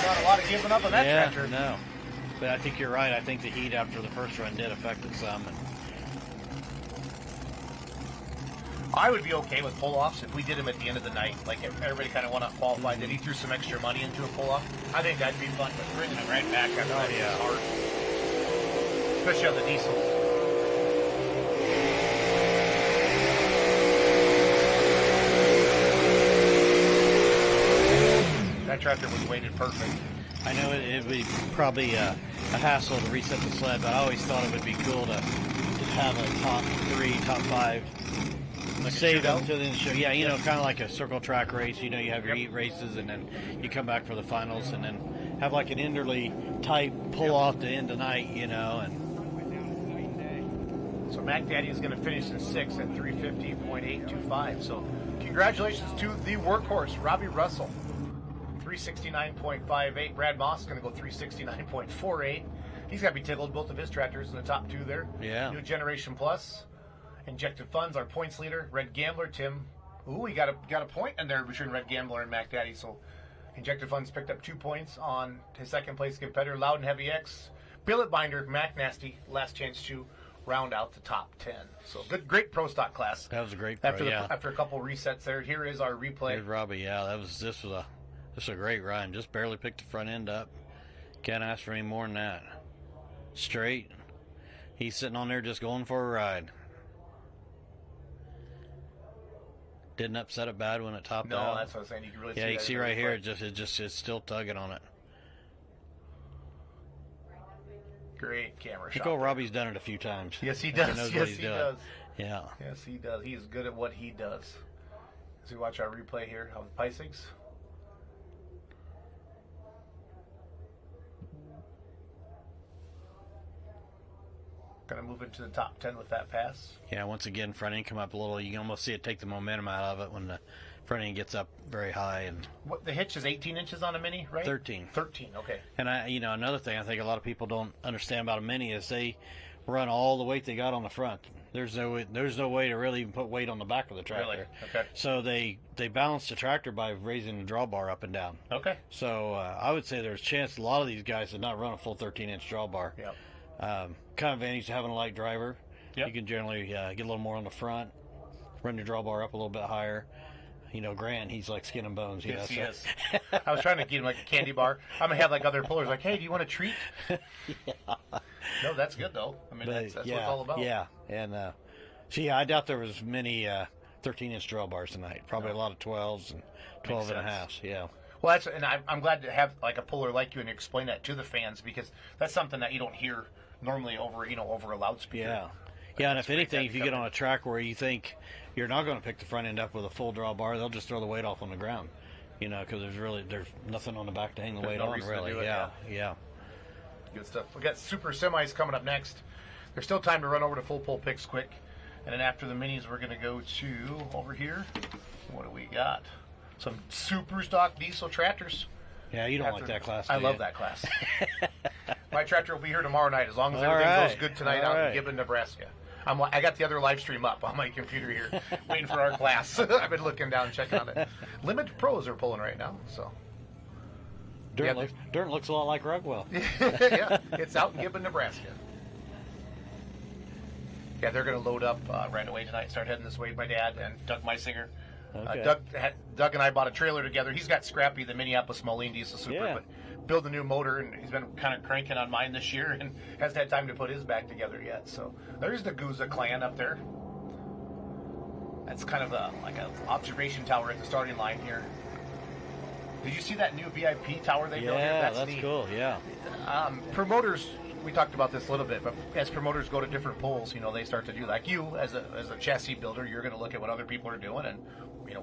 [SPEAKER 8] Not a lot of giving up on that tractor.
[SPEAKER 16] No. But I think you're right. I think the heat after the first run did affect it some. And
[SPEAKER 8] I would be okay with pull-offs if we did them at the end of the night. Like if everybody kind of went up qualified, then he threw some extra money into a pull-off. I think that'd be fun, but bringing it right back after that is hard. Especially on the diesels. That tractor was weighted perfect.
[SPEAKER 16] I know it would be probably a hassle to reset the sled, but I always thought it would be cool to have a top 3, top 5.
[SPEAKER 8] Like
[SPEAKER 16] save them to the show. Yeah, you know, kind of like a circle track race. You know, you have your heat races, and then you come back for the finals, and then have like an Enderley type pull off to end the night. You know, and
[SPEAKER 8] so Mac Daddy is going to finish in 6th at 350.825. So congratulations to the workhorse, Robbie Russell. 369.58. Brad Moss is going to go 369.48. He's got to be tickled. Both of his tractors in the top 2 there.
[SPEAKER 16] Yeah.
[SPEAKER 8] New Generation Plus. Injected Funds, our points leader. Red Gambler, Tim. Ooh, he got a point in there between Red Gambler and Mac Daddy. So Injected Funds picked up 2 points on his second place competitor, Loud and Heavy X. Billet Binder, Mac Nasty, last chance to round out the top 10. So great Pro Stock class.
[SPEAKER 16] That was a great
[SPEAKER 8] after a couple resets there. Here is our replay.
[SPEAKER 16] Here's Robbie. Yeah, this was a great run. Just barely picked the front end up. Can't ask for any more than that. Straight. He's sitting on there just going for a ride. Didn't upset it bad when it topped out.
[SPEAKER 8] No, that's what I was saying. You can really see
[SPEAKER 16] you
[SPEAKER 8] that
[SPEAKER 16] see right here, it's still tugging on it.
[SPEAKER 8] Great camera shot.
[SPEAKER 16] Pico Robbie's done it a few times.
[SPEAKER 8] Yes, he does. Yes, he does.
[SPEAKER 16] Yeah.
[SPEAKER 8] Yes, he does. He is good at what he does. As we watch our replay here of the Piseks. Going to move into the top 10 with that pass.
[SPEAKER 16] Yeah, once again, front end come up a little. You can almost see it take the momentum out of it when the front end gets up very high. And
[SPEAKER 8] what, the hitch is 18 inches on a Mini, right?
[SPEAKER 16] 13.
[SPEAKER 8] 13, okay.
[SPEAKER 16] And another thing I think a lot of people don't understand about a Mini is they run all the weight they got on the front. There's no way to really even put weight on the back of the tractor.
[SPEAKER 8] Really? Okay.
[SPEAKER 16] So they balance the tractor by raising the drawbar up and down.
[SPEAKER 8] Okay.
[SPEAKER 16] So I would say there's a chance a lot of these guys did not run a full 13-inch drawbar.
[SPEAKER 8] Yep.
[SPEAKER 16] Kind of advantage to having a light driver.
[SPEAKER 8] Yep.
[SPEAKER 16] You can generally get a little more on the front, run your drawbar up a little bit higher. You know, Grant, he's like skin and bones.
[SPEAKER 8] Yes, he is. I was trying to get him like a candy bar. I'm going to have like other pullers like, hey, do you want a treat?
[SPEAKER 16] Yeah.
[SPEAKER 8] No, that's good, though. I mean, that's what it's all about.
[SPEAKER 16] Yeah, and I doubt there was many 13-inch drawbars tonight. Probably a lot of 12s and 12 and a halves. Yeah.
[SPEAKER 8] Well, I'm glad to have like a puller like you and explain that to the fans, because that's something that you don't hear normally over a loudspeaker.
[SPEAKER 16] Yeah. Yeah, and if anything, if you get on a track where you think you're not going to pick the front end up with a full drawbar, they'll just throw the weight off on the ground. You know, because there's nothing on the back to hang the weight on, really. Yeah.
[SPEAKER 8] Good stuff. We got super semis coming up next. There's still time to run over to full pull picks quick, and then after the minis, we're going to go to over here. What do we got? Some super stock diesel tractors.
[SPEAKER 16] Yeah, you don't like that class, do
[SPEAKER 8] I love
[SPEAKER 16] you?
[SPEAKER 8] that class. My tractor will be here tomorrow night, as long as everything goes good tonight out in Gibbon, Nebraska. I got the other live stream up on my computer here, waiting for our class. I've been looking down, checking on it. Limited pros are pulling right now, so.
[SPEAKER 16] Dirt looks a lot like Rockwell.
[SPEAKER 8] Yeah, it's out in Gibbon, Nebraska. Yeah, they're going to load up right away tonight, start heading this way. My dad and Doug Meisinger.
[SPEAKER 16] Okay.
[SPEAKER 8] Doug and I bought a trailer together. He's got Scrappy, the Minneapolis Moline Diesel Super, but built a new motor, and he's been kind of cranking on mine this year and hasn't had time to put his back together yet. So there's the Guza clan up there. That's kind of like an observation tower at the starting line here. Did you see that new VIP tower they built here?
[SPEAKER 16] Yeah, that's
[SPEAKER 8] neat.
[SPEAKER 16] cool. Yeah.
[SPEAKER 8] Promoters, we talked about this a little bit, but as promoters go to different polls, they start to do, like you as a chassis builder, you're going to look at what other people are doing and,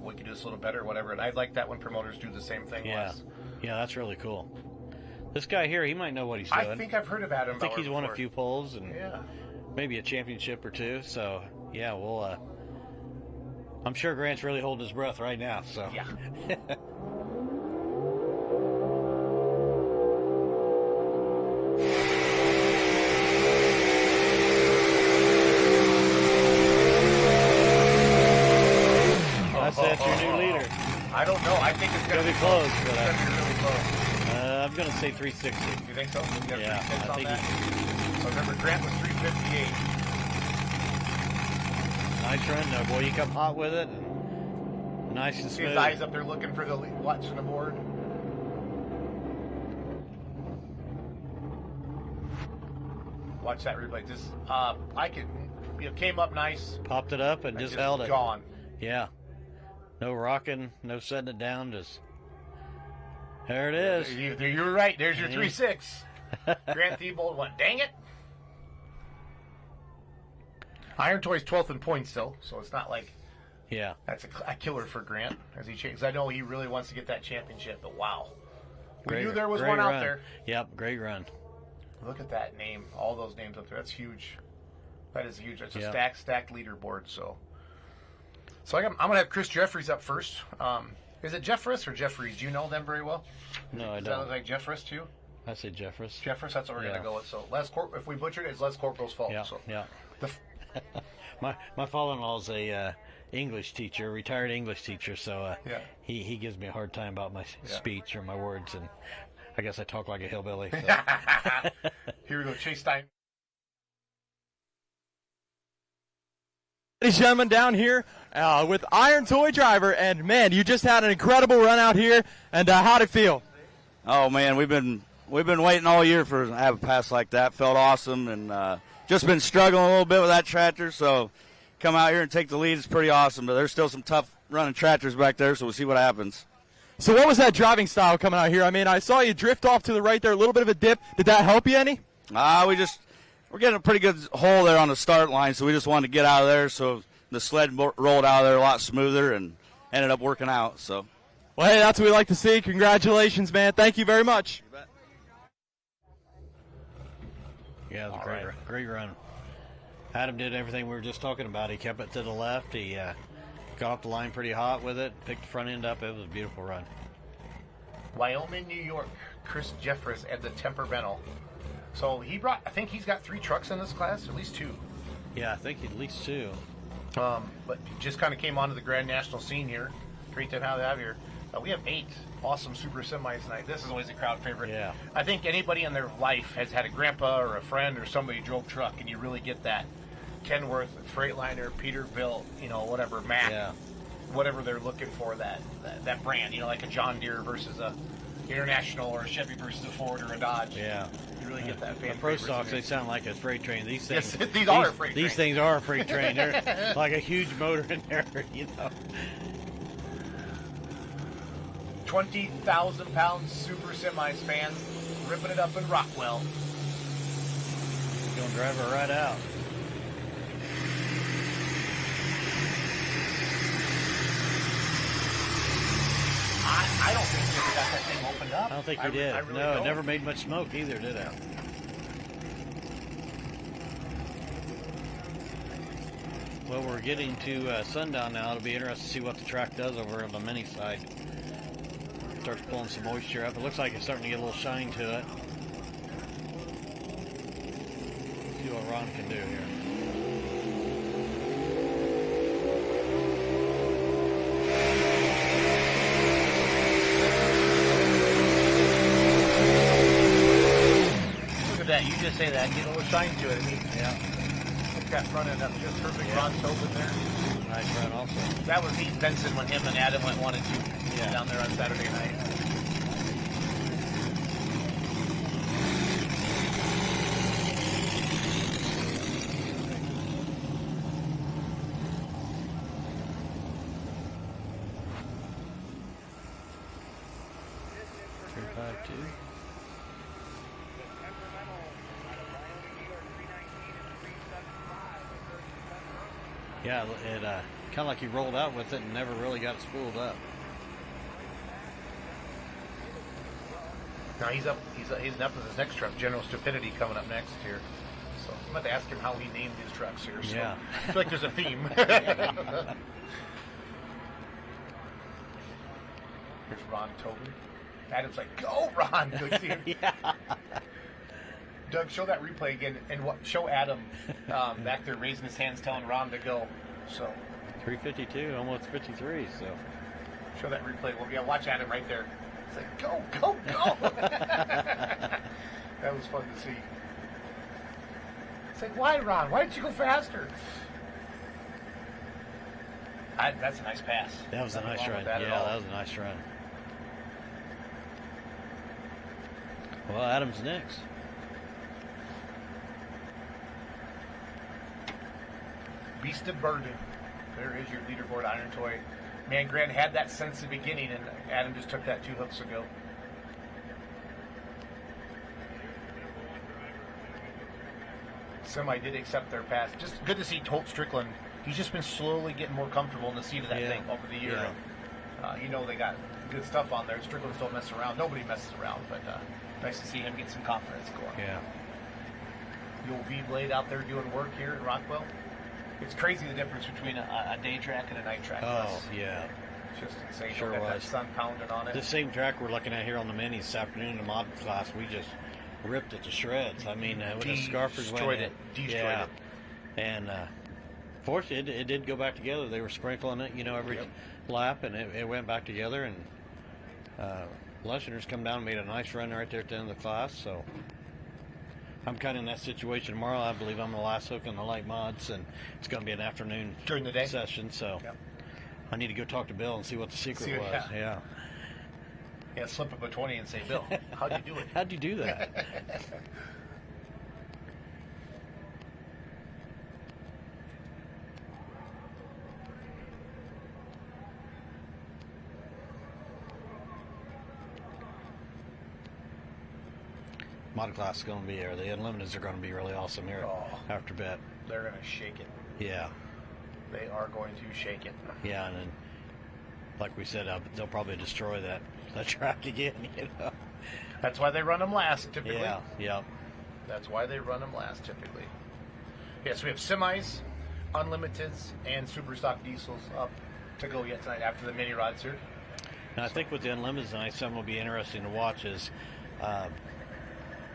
[SPEAKER 8] we can do this a little better or whatever. And I like that when promoters do the same thing.
[SPEAKER 16] Yeah. Yeah, that's really cool. This guy here, he might know what he's doing.
[SPEAKER 8] I think I've heard of Adam.
[SPEAKER 16] I think he's won
[SPEAKER 8] before.
[SPEAKER 16] a few polls and maybe a championship or two. So, yeah, we'll, I'm sure Grant's really holding his breath right now. So,
[SPEAKER 8] yeah.
[SPEAKER 16] That's your new leader.
[SPEAKER 8] I don't know. I think it's going to be
[SPEAKER 16] close.
[SPEAKER 8] It's going to be really close.
[SPEAKER 16] I'm going to say 360.
[SPEAKER 8] You think so? You
[SPEAKER 16] Yeah, I think
[SPEAKER 8] So remember, Grant was 358.
[SPEAKER 16] Nice run, though, boy. You come hot with it. Nice and
[SPEAKER 8] See
[SPEAKER 16] smooth.
[SPEAKER 8] his eyes up there looking for watching the board. Watch that replay. Just I could, came up nice.
[SPEAKER 16] Popped it up and just held it.
[SPEAKER 8] Gone.
[SPEAKER 16] Yeah. No rocking, no setting it down, just there it is.
[SPEAKER 8] You were right. There's your 3.6. Grant Thiebold went, dang it. Iron Toy's 12th in points still, so it's not like that's a killer for Grant as he changes. I know he really wants to get that championship, but wow. We knew there was one out there.
[SPEAKER 16] Yep, great run.
[SPEAKER 8] Look at that name. All those names up there. That's huge. That is huge. That's a stacked leaderboard, so I'm going to have Chris Jeffries up first. Is it Jeffress or Jeffries? Do you know them very well?
[SPEAKER 16] No, I don't.
[SPEAKER 8] Does that look like Jeffress too?
[SPEAKER 16] I say Jeffress.
[SPEAKER 8] Jeffress, that's what we're going to go with. So if we butchered it, it's Les Corporal's fault.
[SPEAKER 16] Yeah,
[SPEAKER 8] so.
[SPEAKER 16] yeah. My father-in-law is a English teacher, retired English teacher, so he gives me a hard time about my speech or my words, and I guess I talk like a hillbilly. So.
[SPEAKER 8] Here we go, Chase Stein.
[SPEAKER 4] Ladies and gentlemen, down here with Iron Toy Driver, and man, you just had an incredible run out here, and how'd it feel?
[SPEAKER 20] Oh man, we've been waiting all year for to have a pass like that. Felt awesome, and just been struggling a little bit with that tractor, so come out here and take the lead is pretty awesome. But there's still some tough running tractors back there, so we'll see what happens.
[SPEAKER 4] So what was that driving style coming out here? I mean, I saw you drift off to the right there, a little bit of a dip. Did that help you any?
[SPEAKER 20] We're getting a pretty good hole there on the start line, so we just wanted to get out of there. So the sled rolled out of there a lot smoother and ended up working out. So,
[SPEAKER 4] well, hey, that's what we like to see. Congratulations, man. Thank you very much.
[SPEAKER 16] Yeah, it was a great run. Adam did everything we were just talking about. He kept it to the left. He got off the line pretty hot with it, picked the front end up. It was a beautiful run.
[SPEAKER 8] Wyoming, New York, Chris Jeffress at the Temperamental. So I think he's got 3 trucks in this class, at least 2.
[SPEAKER 16] Yeah, I think at least 2.
[SPEAKER 8] But he just kind of came onto the Grand National scene here. Great to have here. We have 8 awesome Super Semis tonight. This is always a crowd favorite.
[SPEAKER 16] Yeah.
[SPEAKER 8] I think anybody in their life has had a grandpa or a friend or somebody who drove truck, and you really get that. Kenworth, Freightliner, Peterbilt, whatever, Mack, whatever they're looking for, that brand, like a John Deere versus a International or a Chevy versus a Ford or a Dodge.
[SPEAKER 16] Yeah.
[SPEAKER 8] You really get that fan
[SPEAKER 16] The Pro Stocks, they sound like a freight train. These things,
[SPEAKER 8] yes, these are a freight train.
[SPEAKER 16] These things are a freight train. They're like a huge motor in there,
[SPEAKER 8] 20,000 pound Super Semis, fans, ripping it up in Rockwell.
[SPEAKER 16] Gonna drive her right out.
[SPEAKER 8] I don't think we got that thing opened up.
[SPEAKER 16] I don't think we did.
[SPEAKER 8] Really
[SPEAKER 16] no,
[SPEAKER 8] don't.
[SPEAKER 16] It never made much smoke either, did it? Well, we're getting to sundown now. It'll be interesting to see what the track does over on the mini side. Starts pulling some moisture up. It looks like it's starting to get a little shine to it. See what Ron can do here.
[SPEAKER 8] Look at that. You just say that. Get a little shine to it. I mean, look that front end up just perfect. Ron's open there.
[SPEAKER 16] Nice run also.
[SPEAKER 8] That was Heath Benson when him and Adam went 1 and 2 down there on Saturday night.
[SPEAKER 16] 5.2. Yeah, it kind of like he rolled out with it and never really got spooled up.
[SPEAKER 8] Now he's up with his next truck, General Stupidity, coming up next here. So I'm about to ask him how he named his trucks here. So
[SPEAKER 16] Yeah.
[SPEAKER 8] I feel like there's a theme. Here's Ron Toby. Adam's like, go, Ron! Go see him.
[SPEAKER 16] Yeah.
[SPEAKER 8] Doug, show that replay again, and show Adam back there raising his hands, telling Ron to go. So
[SPEAKER 16] 352, almost 53. So
[SPEAKER 8] show that replay. We'll watch Adam right there. It's like, go, go, go! That was fun to see. It's like, why, Ron? Why didn't you go faster? That's a nice pass.
[SPEAKER 16] that was a nice run. Yeah, that was a nice run. Well, Adam's next.
[SPEAKER 8] Beast of Burden. There is your leaderboard iron toy. Man, Grant had that since the beginning, and Adam just took that 2 hooks ago. Semi did accept their pass. Just good to see Tolt Strickland. He's just been slowly getting more comfortable in the seat of that thing over the year. Yeah. They got good stuff on there. Strickland's don't mess around. Nobody messes around, but nice to see him get some confidence going.
[SPEAKER 16] Yeah.
[SPEAKER 8] The old V-Blade out there doing work here at Rockwell. It's crazy the difference between a day track and a night track.
[SPEAKER 16] Oh, yeah.
[SPEAKER 8] Just insane.
[SPEAKER 16] Sure
[SPEAKER 8] Got
[SPEAKER 16] was.
[SPEAKER 8] that sun pounding on it.
[SPEAKER 16] The same track we're looking at here on the minis this afternoon in the mod class, we just ripped it to shreds. I mean, when the Scarfers went in.
[SPEAKER 8] Destroyed it.
[SPEAKER 16] And fortunately, it did go back together. They were sprinkling it, every lap, and it went back together. And Lusheners come down and made a nice run right there at the end of the class. So I'm kind of in that situation tomorrow. I believe I'm the last hook on the light mods, and it's going to be an afternoon
[SPEAKER 8] during the day
[SPEAKER 16] session. So I need to go talk to Bill and see what the secret was.
[SPEAKER 8] Yeah, slip up a 20 and say, Bill, how'd you do it?
[SPEAKER 16] How'd you do that? Mod class is going to be there. The Unlimiteds are going to be really awesome here after bet.
[SPEAKER 8] They're going to shake it.
[SPEAKER 16] Yeah.
[SPEAKER 8] They are going to shake it.
[SPEAKER 16] Yeah, and then, like we said, they'll probably destroy that track again,
[SPEAKER 8] That's why they run them last, typically.
[SPEAKER 16] Yeah.
[SPEAKER 8] That's why they run them last, typically. Yeah, so we have semis, unlimiteds, and super stock diesels up to go yet tonight after the mini rods here.
[SPEAKER 16] Now, I think with the Unlimiteds tonight, something will be interesting to watch is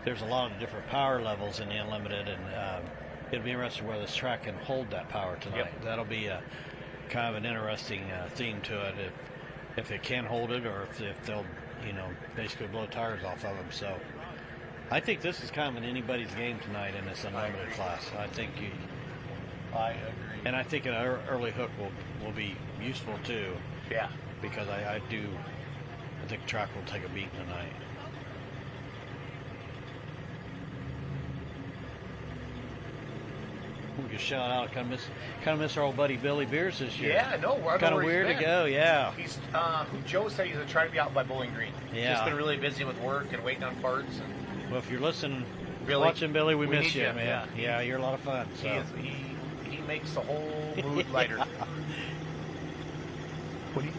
[SPEAKER 16] there's a lot of different power levels in the Unlimited, and it'll be interesting whether this track can hold that power tonight.
[SPEAKER 8] Yep.
[SPEAKER 16] That'll be a kind of an interesting theme to it, if it can hold it, or if they'll, basically blow tires off of them. So I think this is kind of an anybody's game tonight in this Unlimited class. I agree. And I think an early hook will be useful too.
[SPEAKER 8] Yeah.
[SPEAKER 16] Because I think track will take a beating tonight. We can shout out. Kind of miss our old buddy Billy Beers this year.
[SPEAKER 8] Yeah, no, we're
[SPEAKER 16] kind of weird to go. Yeah,
[SPEAKER 8] he's Joe said he's trying to be out by Bowling Green.
[SPEAKER 16] Yeah,
[SPEAKER 8] he's been really busy with work and waiting on parts. And
[SPEAKER 16] well, if you're listening,
[SPEAKER 8] Billy,
[SPEAKER 16] watching Billy, we miss you,
[SPEAKER 8] you,
[SPEAKER 16] man. Yeah, you're a lot of fun. So.
[SPEAKER 8] He makes the whole mood lighter. What do you?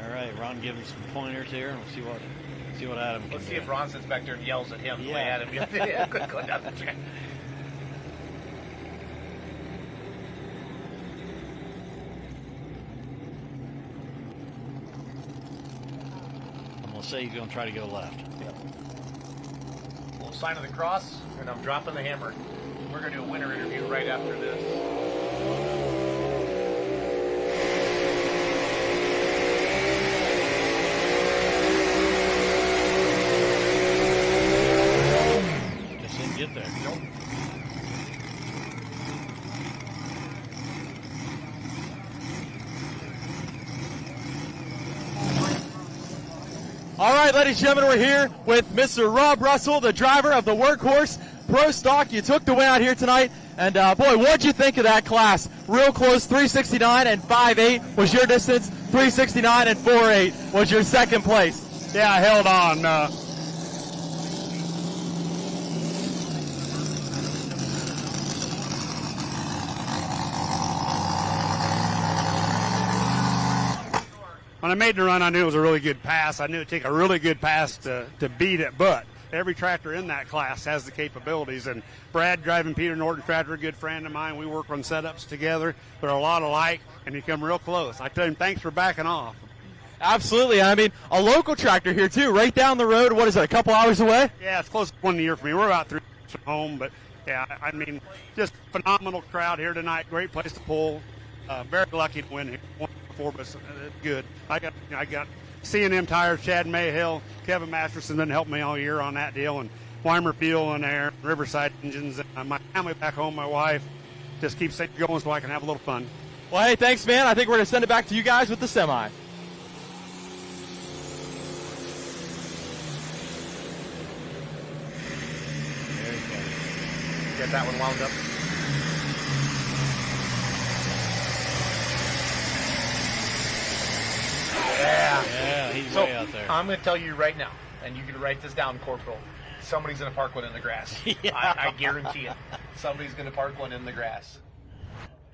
[SPEAKER 16] All right, Ron, give him some pointers here, and we'll see what Adam can do.
[SPEAKER 8] Let's see if Ron sits back there and yells at him the way Adam yelled. Yeah, good going down the track.
[SPEAKER 16] I'm going to say he's going to try to go left.
[SPEAKER 8] Yep. Little sign of the cross, and I'm dropping the hammer. We're going to do a winner interview right after this.
[SPEAKER 16] Get there.
[SPEAKER 8] Nope.
[SPEAKER 4] All right, ladies and gentlemen, we're here with Mr. Rob Russell, the driver of the Workhorse Pro Stock. You took the win out here tonight. And, boy, what'd you think of that class? Real close, 369 and 5.8 was your distance. 369 and 4.8 was your second place.
[SPEAKER 6] Yeah, I held on. When I made the run, I knew it was a really good pass. I knew it'd take a really good pass to beat it, but every tractor in that class has the capabilities. And Brad driving Peter Norton's tractor, a good friend of mine, we work on setups together. They're a lot alike, and you come real close. I tell him, thanks for backing off.
[SPEAKER 4] Absolutely. I mean, a local tractor here, too, right down the road. What is it, a couple hours away?
[SPEAKER 6] Yeah, it's close to 1 year for me. We're about 3 hours from home, but, yeah, I mean, just phenomenal crowd here tonight. Great place to pull. Very lucky to win here. Before, but it's good. I got C&M Tires, Chad Mayhill, Kevin Masterson been helping me all year on that deal, and Weimer Fuel in there, Riverside Engines, and my family back home, my wife, just keeps it going so I can have a little fun.
[SPEAKER 4] Well, hey, thanks, man. I think we're going to send it back to you guys with the semi.
[SPEAKER 8] Get that one wound up.
[SPEAKER 16] Yeah, he's way out there.
[SPEAKER 8] I'm going to tell you right now, and you can write this down, Corporal. Somebody's going to park one in the grass. Yeah. I guarantee it. Somebody's going to park one in the grass.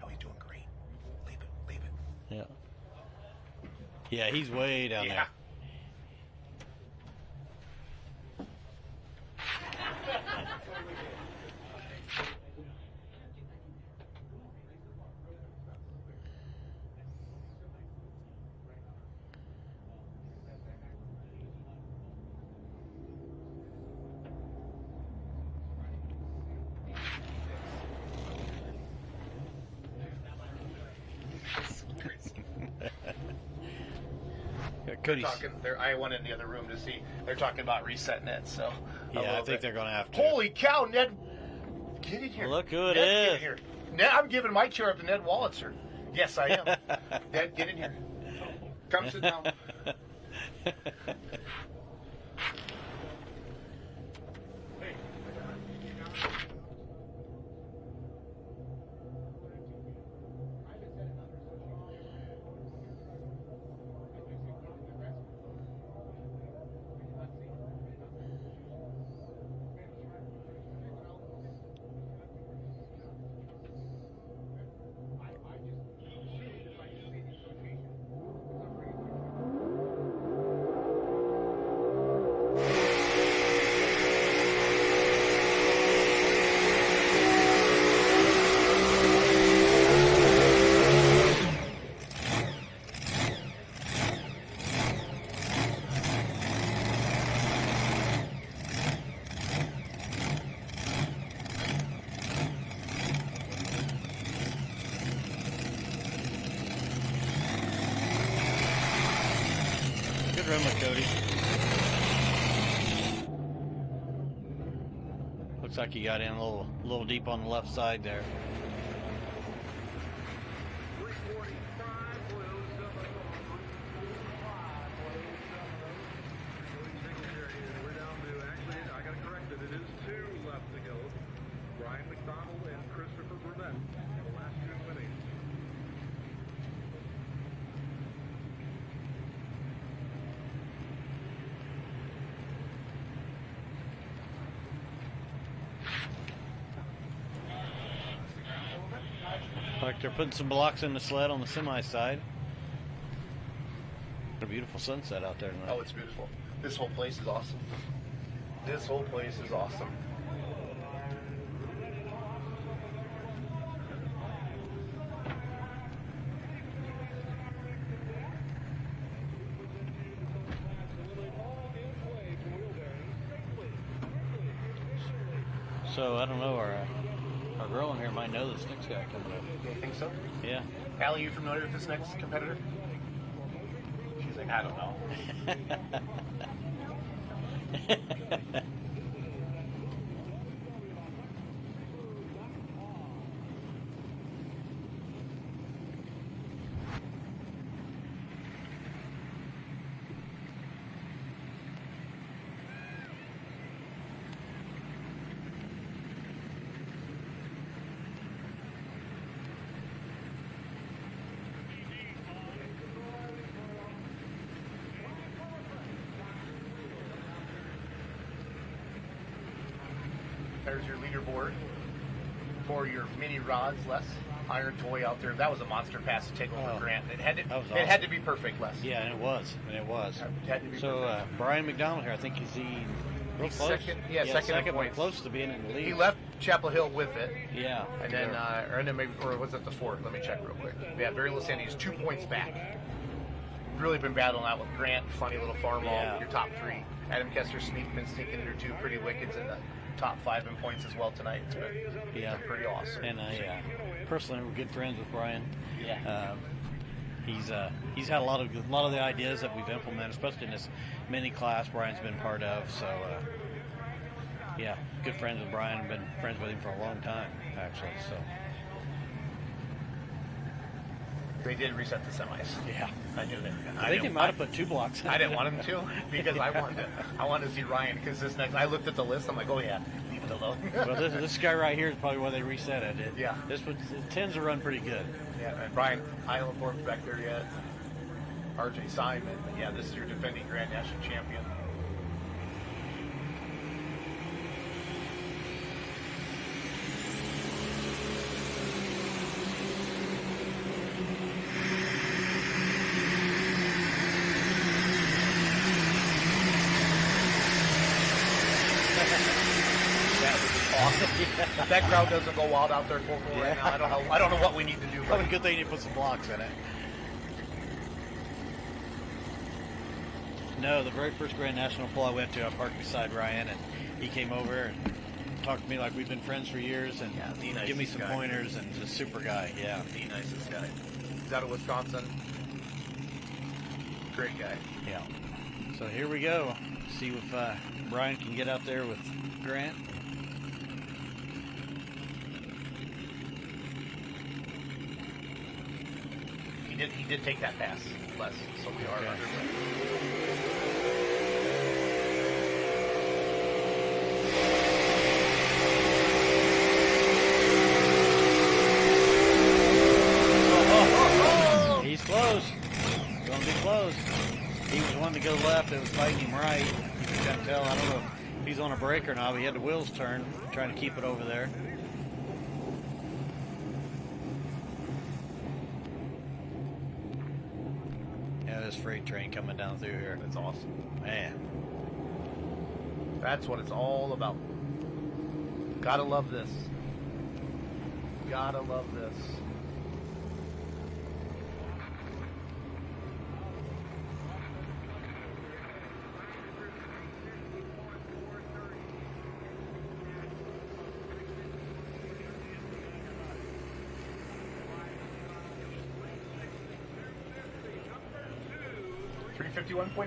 [SPEAKER 8] No, he's doing great. Leave it.
[SPEAKER 16] Yeah. Yeah, he's way down there.
[SPEAKER 8] I went in the other room to see. They're talking about resetting it. So
[SPEAKER 16] yeah, I think they're going to have to.
[SPEAKER 8] Holy cow, Ned! Get in here.
[SPEAKER 16] Look who it
[SPEAKER 8] Ned,
[SPEAKER 16] is.
[SPEAKER 8] Get in here. Ned, I'm giving my chair up to Ned Wallitzer. Yes, I am. Ned, get in here. Come sit down.
[SPEAKER 16] Cody. Looks like he got in a little deep on the left side there. Like they're putting some blocks in the sled on the semi side. A beautiful sunset out there tonight.
[SPEAKER 8] Oh, it's beautiful. This whole place is awesome. This whole place is awesome.
[SPEAKER 16] So I don't know, our girl in here might know this next guy coming up.
[SPEAKER 8] You think so?
[SPEAKER 16] Yeah.
[SPEAKER 8] Allie, you familiar with this next competitor? She's like, I don't know. there's your leaderboard for your mini rods, Les. Iron toy out there. That was a monster pass to take over Grant. It had to.
[SPEAKER 16] Awesome.
[SPEAKER 8] It had to be perfect, Les.
[SPEAKER 16] Yeah, and it was.
[SPEAKER 8] It had to be
[SPEAKER 16] so
[SPEAKER 8] perfect.
[SPEAKER 16] Brian McDonald here, I think he's real
[SPEAKER 8] He's
[SPEAKER 16] close.
[SPEAKER 8] second in points.
[SPEAKER 16] Close to being in the lead.
[SPEAKER 8] He left Chapel Hill with it.
[SPEAKER 16] Yeah.
[SPEAKER 8] And then maybe, or was it the fourth? Let me check real quick. Yeah, Barry Lissandy is 2 points back. Really been battling out with Grant, funny little farmall, your top three. Adam Kessler been sneaking in there too. Pretty Wicked's in the top 5 in points as well tonight. It's been pretty awesome.
[SPEAKER 16] And I personally, we're good friends with Brian.
[SPEAKER 8] Yeah.
[SPEAKER 16] He's had a lot of the ideas that we've implemented, especially in this mini class Brian's been part of. So good friends with Brian. I've been friends with him for a long time, actually. So
[SPEAKER 8] they did reset the semis.
[SPEAKER 16] Yeah,
[SPEAKER 8] I knew that.
[SPEAKER 16] I think they might have put 2 blocks.
[SPEAKER 8] I didn't want him to because I wanted to see Ryan because this next. I looked at the list. I'm like, oh yeah, leave it alone.
[SPEAKER 16] Well, this guy right here is probably why they reset it.
[SPEAKER 8] Yeah,
[SPEAKER 16] it tends to run pretty good.
[SPEAKER 8] Yeah, and Brian Islandthorpe's back there yet. RJ Simon. Yeah, this is your defending Grand National champion. If that crowd doesn't go wild out there at Corporal right now, I don't know what we need to do.
[SPEAKER 16] Probably a good thing you put some blocks in it. No, the very first Grand National poll I went to, I parked beside Ryan, and he came over and talked to me like we've been friends for years, and give me some pointers, and just super guy. Yeah,
[SPEAKER 8] the nicest guy. He's out of Wisconsin. Great guy.
[SPEAKER 16] Yeah. So here we go. See if Brian can get out there with Grant.
[SPEAKER 8] He did take that pass, Les, so we are underway.
[SPEAKER 16] He's close. Going to be close. He was one to go left. It was fighting him right. You can kind of tell. I don't know if he's on a break or not. But he had the wheels turned, trying to keep it over there. Freight train coming down through here.
[SPEAKER 8] That's awesome.
[SPEAKER 16] Man.
[SPEAKER 8] That's what it's all about. Gotta love this. Gotta love this.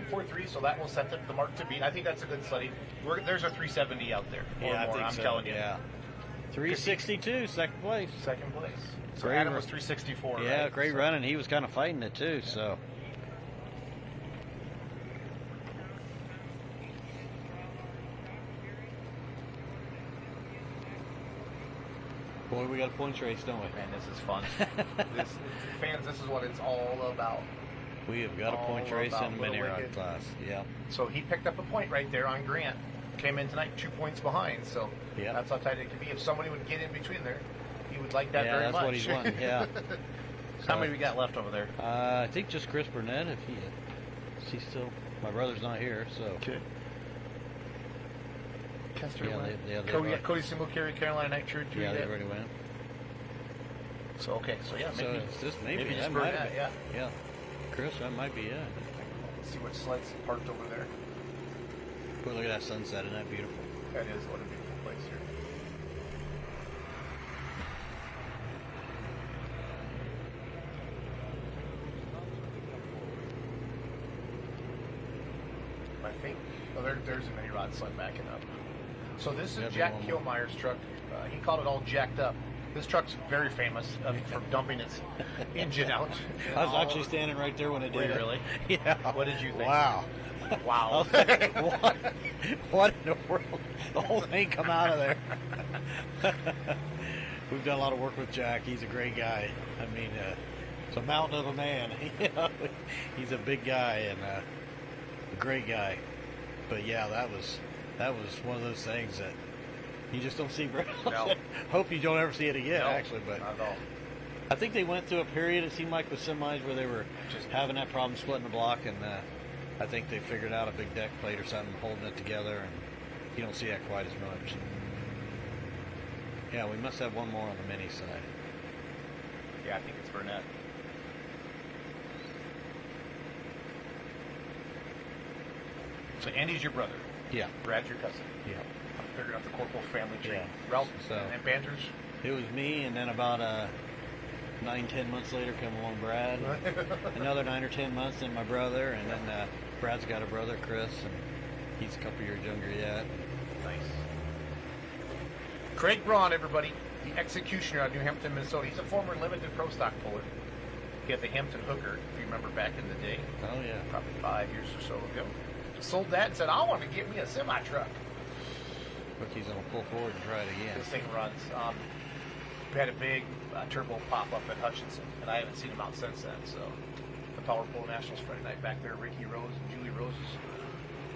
[SPEAKER 8] .43, so that will set the mark to beat. I think that's a good study. There's a 370 out there.
[SPEAKER 16] I think so.
[SPEAKER 8] Telling you.
[SPEAKER 16] Yeah. 362, second place.
[SPEAKER 8] Second place. So
[SPEAKER 16] great
[SPEAKER 8] Adam was 364.
[SPEAKER 16] Yeah,
[SPEAKER 8] right?
[SPEAKER 16] great run, and he was kind of fighting it too. So. Boy, we got a points race, don't we?
[SPEAKER 8] Man, this is fun. Fans, this is what it's all about.
[SPEAKER 16] We have got a points race in mini rod class. Yeah.
[SPEAKER 8] So he picked up a point right there on Grant. Came in tonight 2 points behind. So that's how tight it could be. If somebody would get in between there, he would like that very much.
[SPEAKER 16] Yeah, that's what he's wanting. Yeah.
[SPEAKER 8] How many we got left over there?
[SPEAKER 16] I think just Chris Burnett. If he's still. My brother's not here, so.
[SPEAKER 8] Okay. Kester
[SPEAKER 16] went.
[SPEAKER 8] Cody Single Carry, Carolina Night True.
[SPEAKER 16] Yeah, they already went.
[SPEAKER 8] So okay, so yeah, maybe
[SPEAKER 16] it's just maybe
[SPEAKER 8] just
[SPEAKER 16] Burnett.
[SPEAKER 8] Yeah.
[SPEAKER 16] Chris, that might be it.
[SPEAKER 8] Let's see what slides parked over there.
[SPEAKER 16] Boy, look at that sunset. Isn't that beautiful?
[SPEAKER 8] That is what a beautiful place here. I think. Oh, there's a mini rod sled backing up. So this is Jack Kilmeyer's truck. He called it all jacked up. This truck's very famous for dumping its engine out.
[SPEAKER 16] I was actually standing right there when it did.
[SPEAKER 8] Really?
[SPEAKER 16] Yeah.
[SPEAKER 8] What did you think?
[SPEAKER 16] Wow.
[SPEAKER 8] Wow.
[SPEAKER 16] What in the world? The whole thing come out of there. We've done a lot of work with Jack. He's a great guy. I mean, it's a mountain of a man. He's a big guy and a great guy. But yeah, that was one of those things that You just don't see Brad.
[SPEAKER 3] No.
[SPEAKER 16] Hope you don't ever see it again,
[SPEAKER 3] No,
[SPEAKER 16] actually. But
[SPEAKER 3] not at all.
[SPEAKER 16] I think they went through a period, it seemed like, with semis where they were just having that problem splitting the block, and I think they figured out a big deck plate or something holding it together, and you don't see that quite as much. Yeah, we must have one more on the mini side.
[SPEAKER 3] Yeah, I think it's Burnett. So Andy's your brother.
[SPEAKER 16] Yeah.
[SPEAKER 3] Brad's your cousin.
[SPEAKER 16] Yeah.
[SPEAKER 3] I figured out the Corporal family tree.
[SPEAKER 16] Yeah.
[SPEAKER 3] Ralph
[SPEAKER 16] So-
[SPEAKER 3] and Banters.
[SPEAKER 16] It was me, and then about 9-10 months later come along Brad. Another 9 or 10 months, then my brother, and then Brad's got a brother, Chris, and he's a couple years younger yet.
[SPEAKER 3] Nice. Craig Braun, everybody, the executioner out of New Hampton, Minnesota. He's a former limited pro stock puller. He had the Hampton Hooker, if you remember back in the day.
[SPEAKER 16] Oh, yeah.
[SPEAKER 3] Probably 5 years or so ago. Sold that and said, I want to get me a semi-truck.
[SPEAKER 16] Look, he's going to pull forward and try it again.
[SPEAKER 3] This thing runs. We had a big turbo pop-up at Hutchinson, and I haven't seen him out since then. So the Power Pole Nationals Friday night back there, Ricky Rose and Julie Rose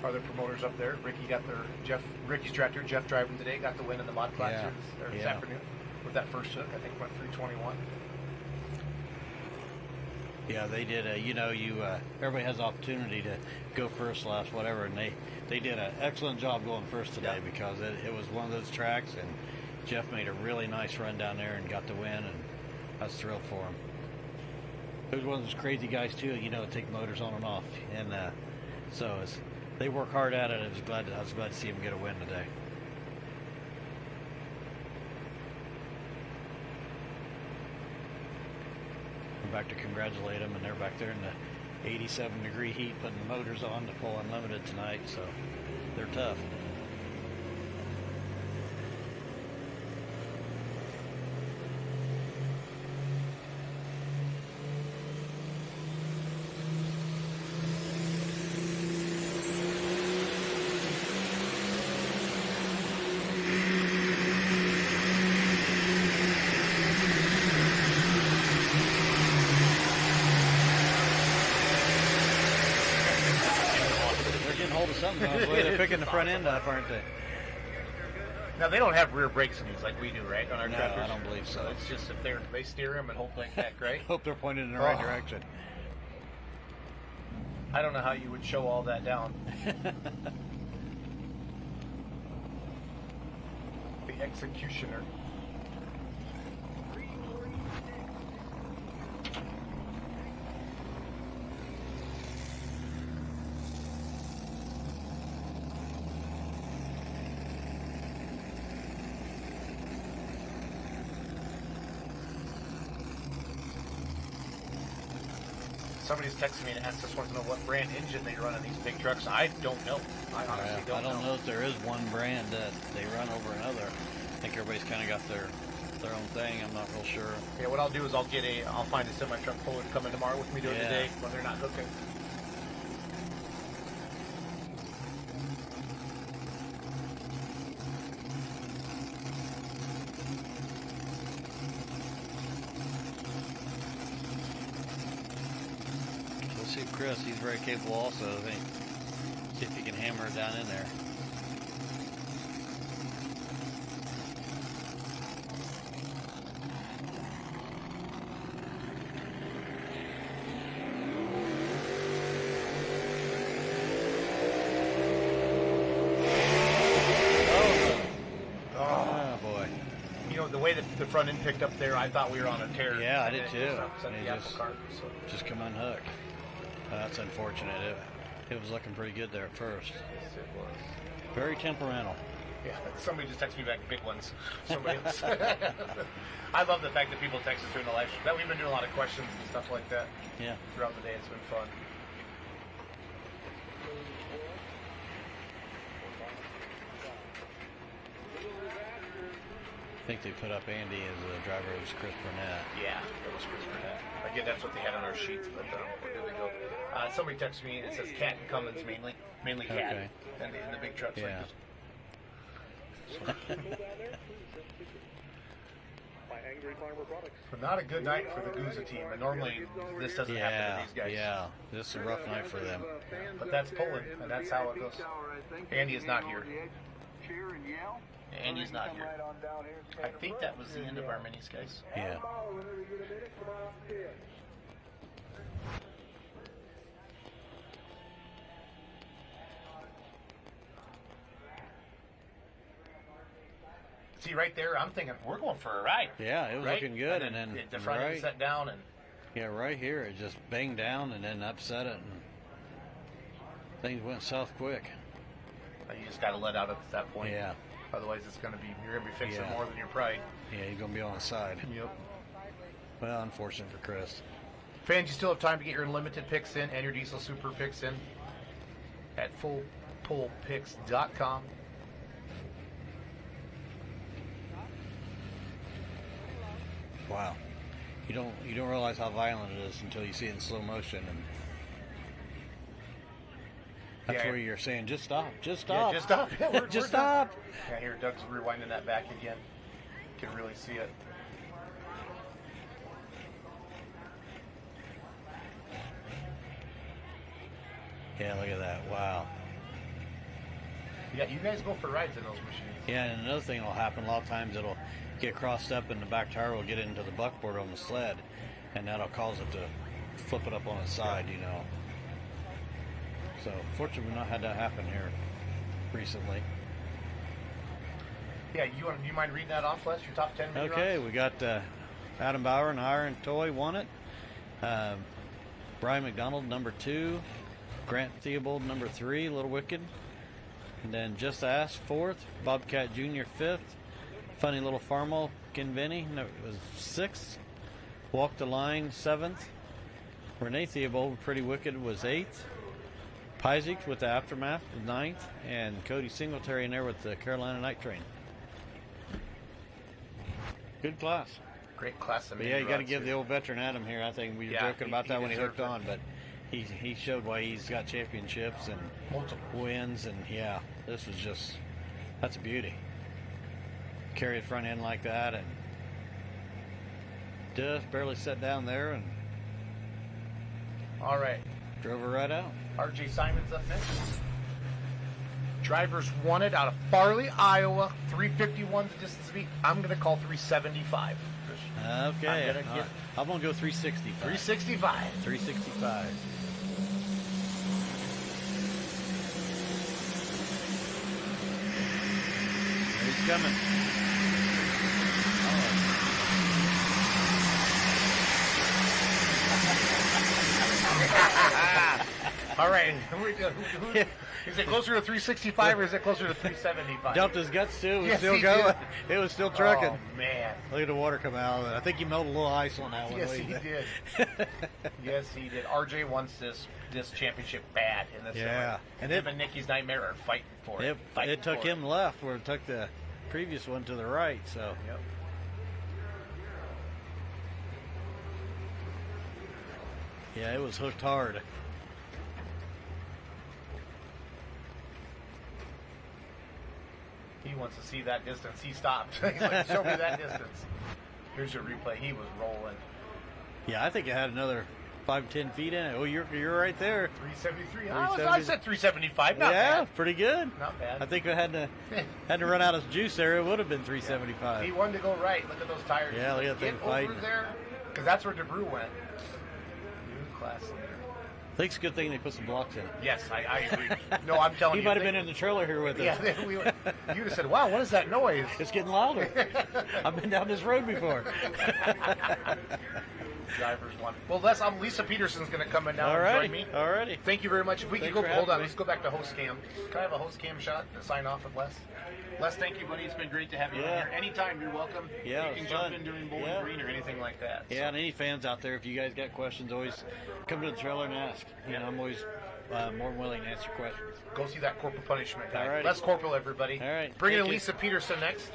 [SPEAKER 3] are the promoters up there. Ricky's tractor, Jeff driving today, got the win in the mod class this afternoon with that first hook. I think went 321.
[SPEAKER 16] Yeah, they did. Everybody has the opportunity to go first, last, whatever, and they did an excellent job going first today because it was one of those tracks, and Jeff made a really nice run down there and got the win, and I was thrilled for him. He was one of those crazy guys too, take motors on and off, and so they work hard at it. I was glad to see him get a win today. I'm back to congratulate them, and they're back there in the 87-degree heat putting the motors on to pull unlimited tonight, so they're tough. They're picking the front end up, aren't they?
[SPEAKER 3] Now, they don't have rear brakes in these like we do, right, on our tractors?
[SPEAKER 16] No, I don't believe so.
[SPEAKER 3] It's just if they steer them and hold like that, right?
[SPEAKER 16] Hope they're pointed in the right direction.
[SPEAKER 3] I don't know how you would show all that down. The executioner. Somebody's texting me and asked us wants to know what brand engine they run in these big trucks. I don't know. I honestly don't know.
[SPEAKER 16] I don't know if there is one brand that they run over another. I think everybody's kind of got their own thing. I'm not real sure.
[SPEAKER 3] Yeah, what I'll do is I'll find a semi-truck puller to come in tomorrow with me during the day when they're not hooking.
[SPEAKER 16] See Chris, he's very capable also. I think. See if he can hammer it down in there.
[SPEAKER 3] Oh boy. The way that the front end picked up there, I thought we were on a tear.
[SPEAKER 16] Yeah, I did too.
[SPEAKER 3] Just
[SPEAKER 16] Just come unhooked. That's unfortunate. It was looking pretty good there at first.
[SPEAKER 3] Yes, it was.
[SPEAKER 16] Very temperamental.
[SPEAKER 3] Yeah, somebody just texted me back big ones. Somebody else. I love the fact that people text us during the live stream. We've been doing a lot of questions and stuff like that.
[SPEAKER 16] Yeah.
[SPEAKER 3] Throughout the day, it's been fun.
[SPEAKER 16] I think they put up Andy as a driver. It was Chris Burnett.
[SPEAKER 3] Yeah, it was Chris Burnett. Again, that's what they had on our sheets, but there we go. Somebody texted me and it says Cat and Cummins mainly Cat,
[SPEAKER 16] Okay.
[SPEAKER 3] and the big trucks.
[SPEAKER 16] Yeah.
[SPEAKER 3] But not a good night for the Gouza team, and normally this doesn't happen to these guys.
[SPEAKER 16] Yeah, this is a rough night for them.
[SPEAKER 3] But that's Poland, and that's how it goes. Andy is not here.
[SPEAKER 8] Andy's not here. I think that was the end of our minis, guys.
[SPEAKER 16] Yeah.
[SPEAKER 8] See, right there, I'm thinking we're going for a ride.
[SPEAKER 16] Yeah, it was
[SPEAKER 8] right?
[SPEAKER 16] looking good, and then
[SPEAKER 8] the front end set down, and
[SPEAKER 16] yeah, right here it just banged down and then upset it, and things went south quick.
[SPEAKER 8] You just got to let out at that point.
[SPEAKER 16] Yeah.
[SPEAKER 8] Otherwise, you're going to be fixing more than your pride.
[SPEAKER 16] Yeah, you're going to be on the side.
[SPEAKER 8] Yep.
[SPEAKER 16] Well, unfortunate for Chris.
[SPEAKER 8] Fans, you still have time to get your unlimited picks in and your diesel super picks in at fullpullpicks.com.
[SPEAKER 16] Wow. You don't realize how violent it is until you see it in slow motion, and that's where you're saying, just stop.
[SPEAKER 8] Yeah, just stop. Yeah,
[SPEAKER 16] just stop.
[SPEAKER 8] Yeah, here Doug's rewinding that back again. You can really see it.
[SPEAKER 16] Yeah, look at that. Wow.
[SPEAKER 8] Yeah, you guys go for rides in those machines.
[SPEAKER 16] Yeah, and another thing will happen, a lot of times it'll get crossed up and the back tire will get into the buckboard on the sled, and that'll cause it to flip it up on its side, you know. So, fortunately, we've not had that happen here recently.
[SPEAKER 8] Yeah, you mind reading that off, Les? Your top 10 mini
[SPEAKER 16] Okay,
[SPEAKER 8] rods?
[SPEAKER 16] we got Adam Bauer and Iron Toy won it. Brian McDonald, number 2. Grant Theobald, number 3, Little Wicked. And then Just Ask, 4th. Bobcat Jr., 5th. Funny Little Farmall, Ken Vinny, was 6th. Walk the Line, 7th. Renee Theobald, Pretty Wicked, was 8th. Pyzik with the Aftermath, 9th. And Cody Singletary in there with the Carolina Night Train. Good class.
[SPEAKER 8] Great class of
[SPEAKER 16] But yeah, you got to give the old veteran Adam here. I think we were joking about that when he hooked on, but he showed why he's got championships and
[SPEAKER 8] multiple
[SPEAKER 16] wins, and yeah, this was that's a beauty. Carry a front end like that, and just barely set down there, and
[SPEAKER 8] all right,
[SPEAKER 16] drove her right out.
[SPEAKER 8] RJ Simon's up next. Drivers wanted out of Farley, Iowa. 351 the distance to beat. I'm going to call 375.
[SPEAKER 16] Okay. I'm going to go 365.
[SPEAKER 8] 365.
[SPEAKER 16] 365. He's coming.
[SPEAKER 8] All right. Is it closer to 365 or is it closer to 375?
[SPEAKER 16] Dumped his guts too. It was
[SPEAKER 8] Yes,
[SPEAKER 16] still
[SPEAKER 8] he
[SPEAKER 16] going.
[SPEAKER 8] did.
[SPEAKER 16] It was still trucking.
[SPEAKER 8] Oh, man.
[SPEAKER 16] Look at the water come out of it. I think he melted a little ice on that one.
[SPEAKER 8] Yes, he did. Yes, he did. RJ wants this championship bad in this.
[SPEAKER 16] Yeah.
[SPEAKER 8] And him and Nikki's Nightmare are fighting for it.
[SPEAKER 16] It took him left where it took the previous one to the right. So.
[SPEAKER 8] Yep.
[SPEAKER 16] Yeah, it was hooked hard.
[SPEAKER 8] He wants to see that distance. He stopped. He's like, show me that distance. Here's your replay. He was rolling.
[SPEAKER 16] Yeah, I think it had another 5-10 feet in it. Oh, you're right there.
[SPEAKER 8] 373. I said 375. Not bad.
[SPEAKER 16] Pretty good.
[SPEAKER 8] Not bad.
[SPEAKER 16] I think we had to run out of juice there. It would have been 375.
[SPEAKER 8] He wanted to go right. Look at those tires.
[SPEAKER 16] Yeah, look at that thing fighting.
[SPEAKER 8] Over there, because that's where DeBrew went. New class leader.
[SPEAKER 16] I think it's a good thing they put some blocks in it.
[SPEAKER 8] Yes, I agree. No, I'm telling you.
[SPEAKER 16] He might have been in the trailer here with us.
[SPEAKER 8] Yeah, you'd have said, wow, what is that noise?
[SPEAKER 16] It's getting louder. I've been down this road before.
[SPEAKER 8] Drivers won. Well, Lisa Peterson's going to come in now and join me.
[SPEAKER 16] All righty.
[SPEAKER 8] Thank you very much. If we
[SPEAKER 16] Thanks
[SPEAKER 8] could go,
[SPEAKER 16] for
[SPEAKER 8] hold on,
[SPEAKER 16] having
[SPEAKER 8] let's go back to host cam. Can I have a host cam shot to sign off with Les? Les, thank you, buddy. It's been great to have you on here. Anytime, you're welcome.
[SPEAKER 16] Yeah,
[SPEAKER 8] you can jump in during Bowling Green or anything like that.
[SPEAKER 16] Yeah, and any fans out there, if you guys got questions, always come to the trailer and ask. And I'm always more than willing to answer questions.
[SPEAKER 8] Go see that Corporal Punishment guy.
[SPEAKER 16] All right.
[SPEAKER 8] Les Corporal, everybody.
[SPEAKER 16] All right.
[SPEAKER 8] Bringing in Lisa Peterson next.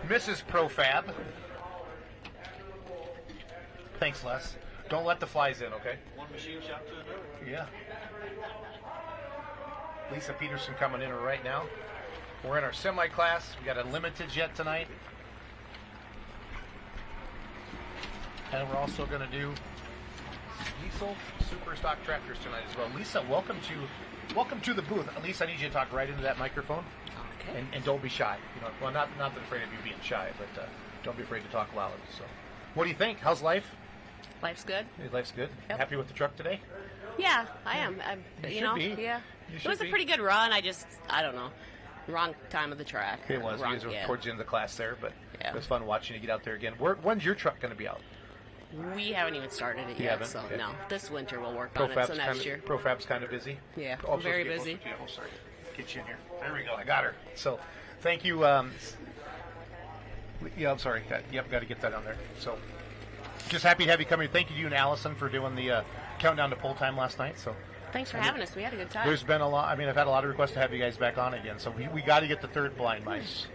[SPEAKER 8] Mrs. Profab. Thanks, Les. Don't let the flies in, okay?
[SPEAKER 9] One machine shop to another.
[SPEAKER 8] Yeah. Lisa Peterson coming in right now. We're in our semi-class. We got a limited jet tonight. And we're also going to do diesel super stock tractors tonight as well. Lisa, welcome to the booth. Lisa, I need you to talk right into that microphone. Okay. And don't be shy. Well, not that afraid of you being shy, but don't be afraid to talk loud. So, what do you think? How's life?
[SPEAKER 21] Life's good.
[SPEAKER 8] Life's good.
[SPEAKER 21] Yep.
[SPEAKER 8] Happy with the truck today?
[SPEAKER 21] Yeah, I am.
[SPEAKER 8] You should be.
[SPEAKER 21] Yeah.
[SPEAKER 8] You
[SPEAKER 21] It
[SPEAKER 8] should
[SPEAKER 21] was a
[SPEAKER 8] be.
[SPEAKER 21] pretty good run. I don't know. Wrong time of the track.
[SPEAKER 8] It was.
[SPEAKER 21] Wrong,
[SPEAKER 8] You guys were towards the end of the class there, but it was fun watching you get out there again. When's your truck going to be out?
[SPEAKER 21] We haven't even started it
[SPEAKER 8] You
[SPEAKER 21] yet,
[SPEAKER 8] haven't?
[SPEAKER 21] so
[SPEAKER 8] Okay.
[SPEAKER 21] no. This winter we'll work on it, so next year.
[SPEAKER 8] Profab's kind of busy?
[SPEAKER 21] Yeah,
[SPEAKER 8] Oh,
[SPEAKER 21] very
[SPEAKER 8] supposed to
[SPEAKER 21] busy.
[SPEAKER 8] get closer to you. Oh, sorry. Get you in here. There we go. I got her. So, thank you. Yeah, I'm sorry. Got to get that on there. So, just happy to have you come here. Thank you to you and Allison for doing the countdown to pull time last night. So,
[SPEAKER 21] Thanks for having us. We had a good time.
[SPEAKER 8] there's been a lot. I mean, I've had a lot of requests to have you guys back on again. So we got to get the third blind mouse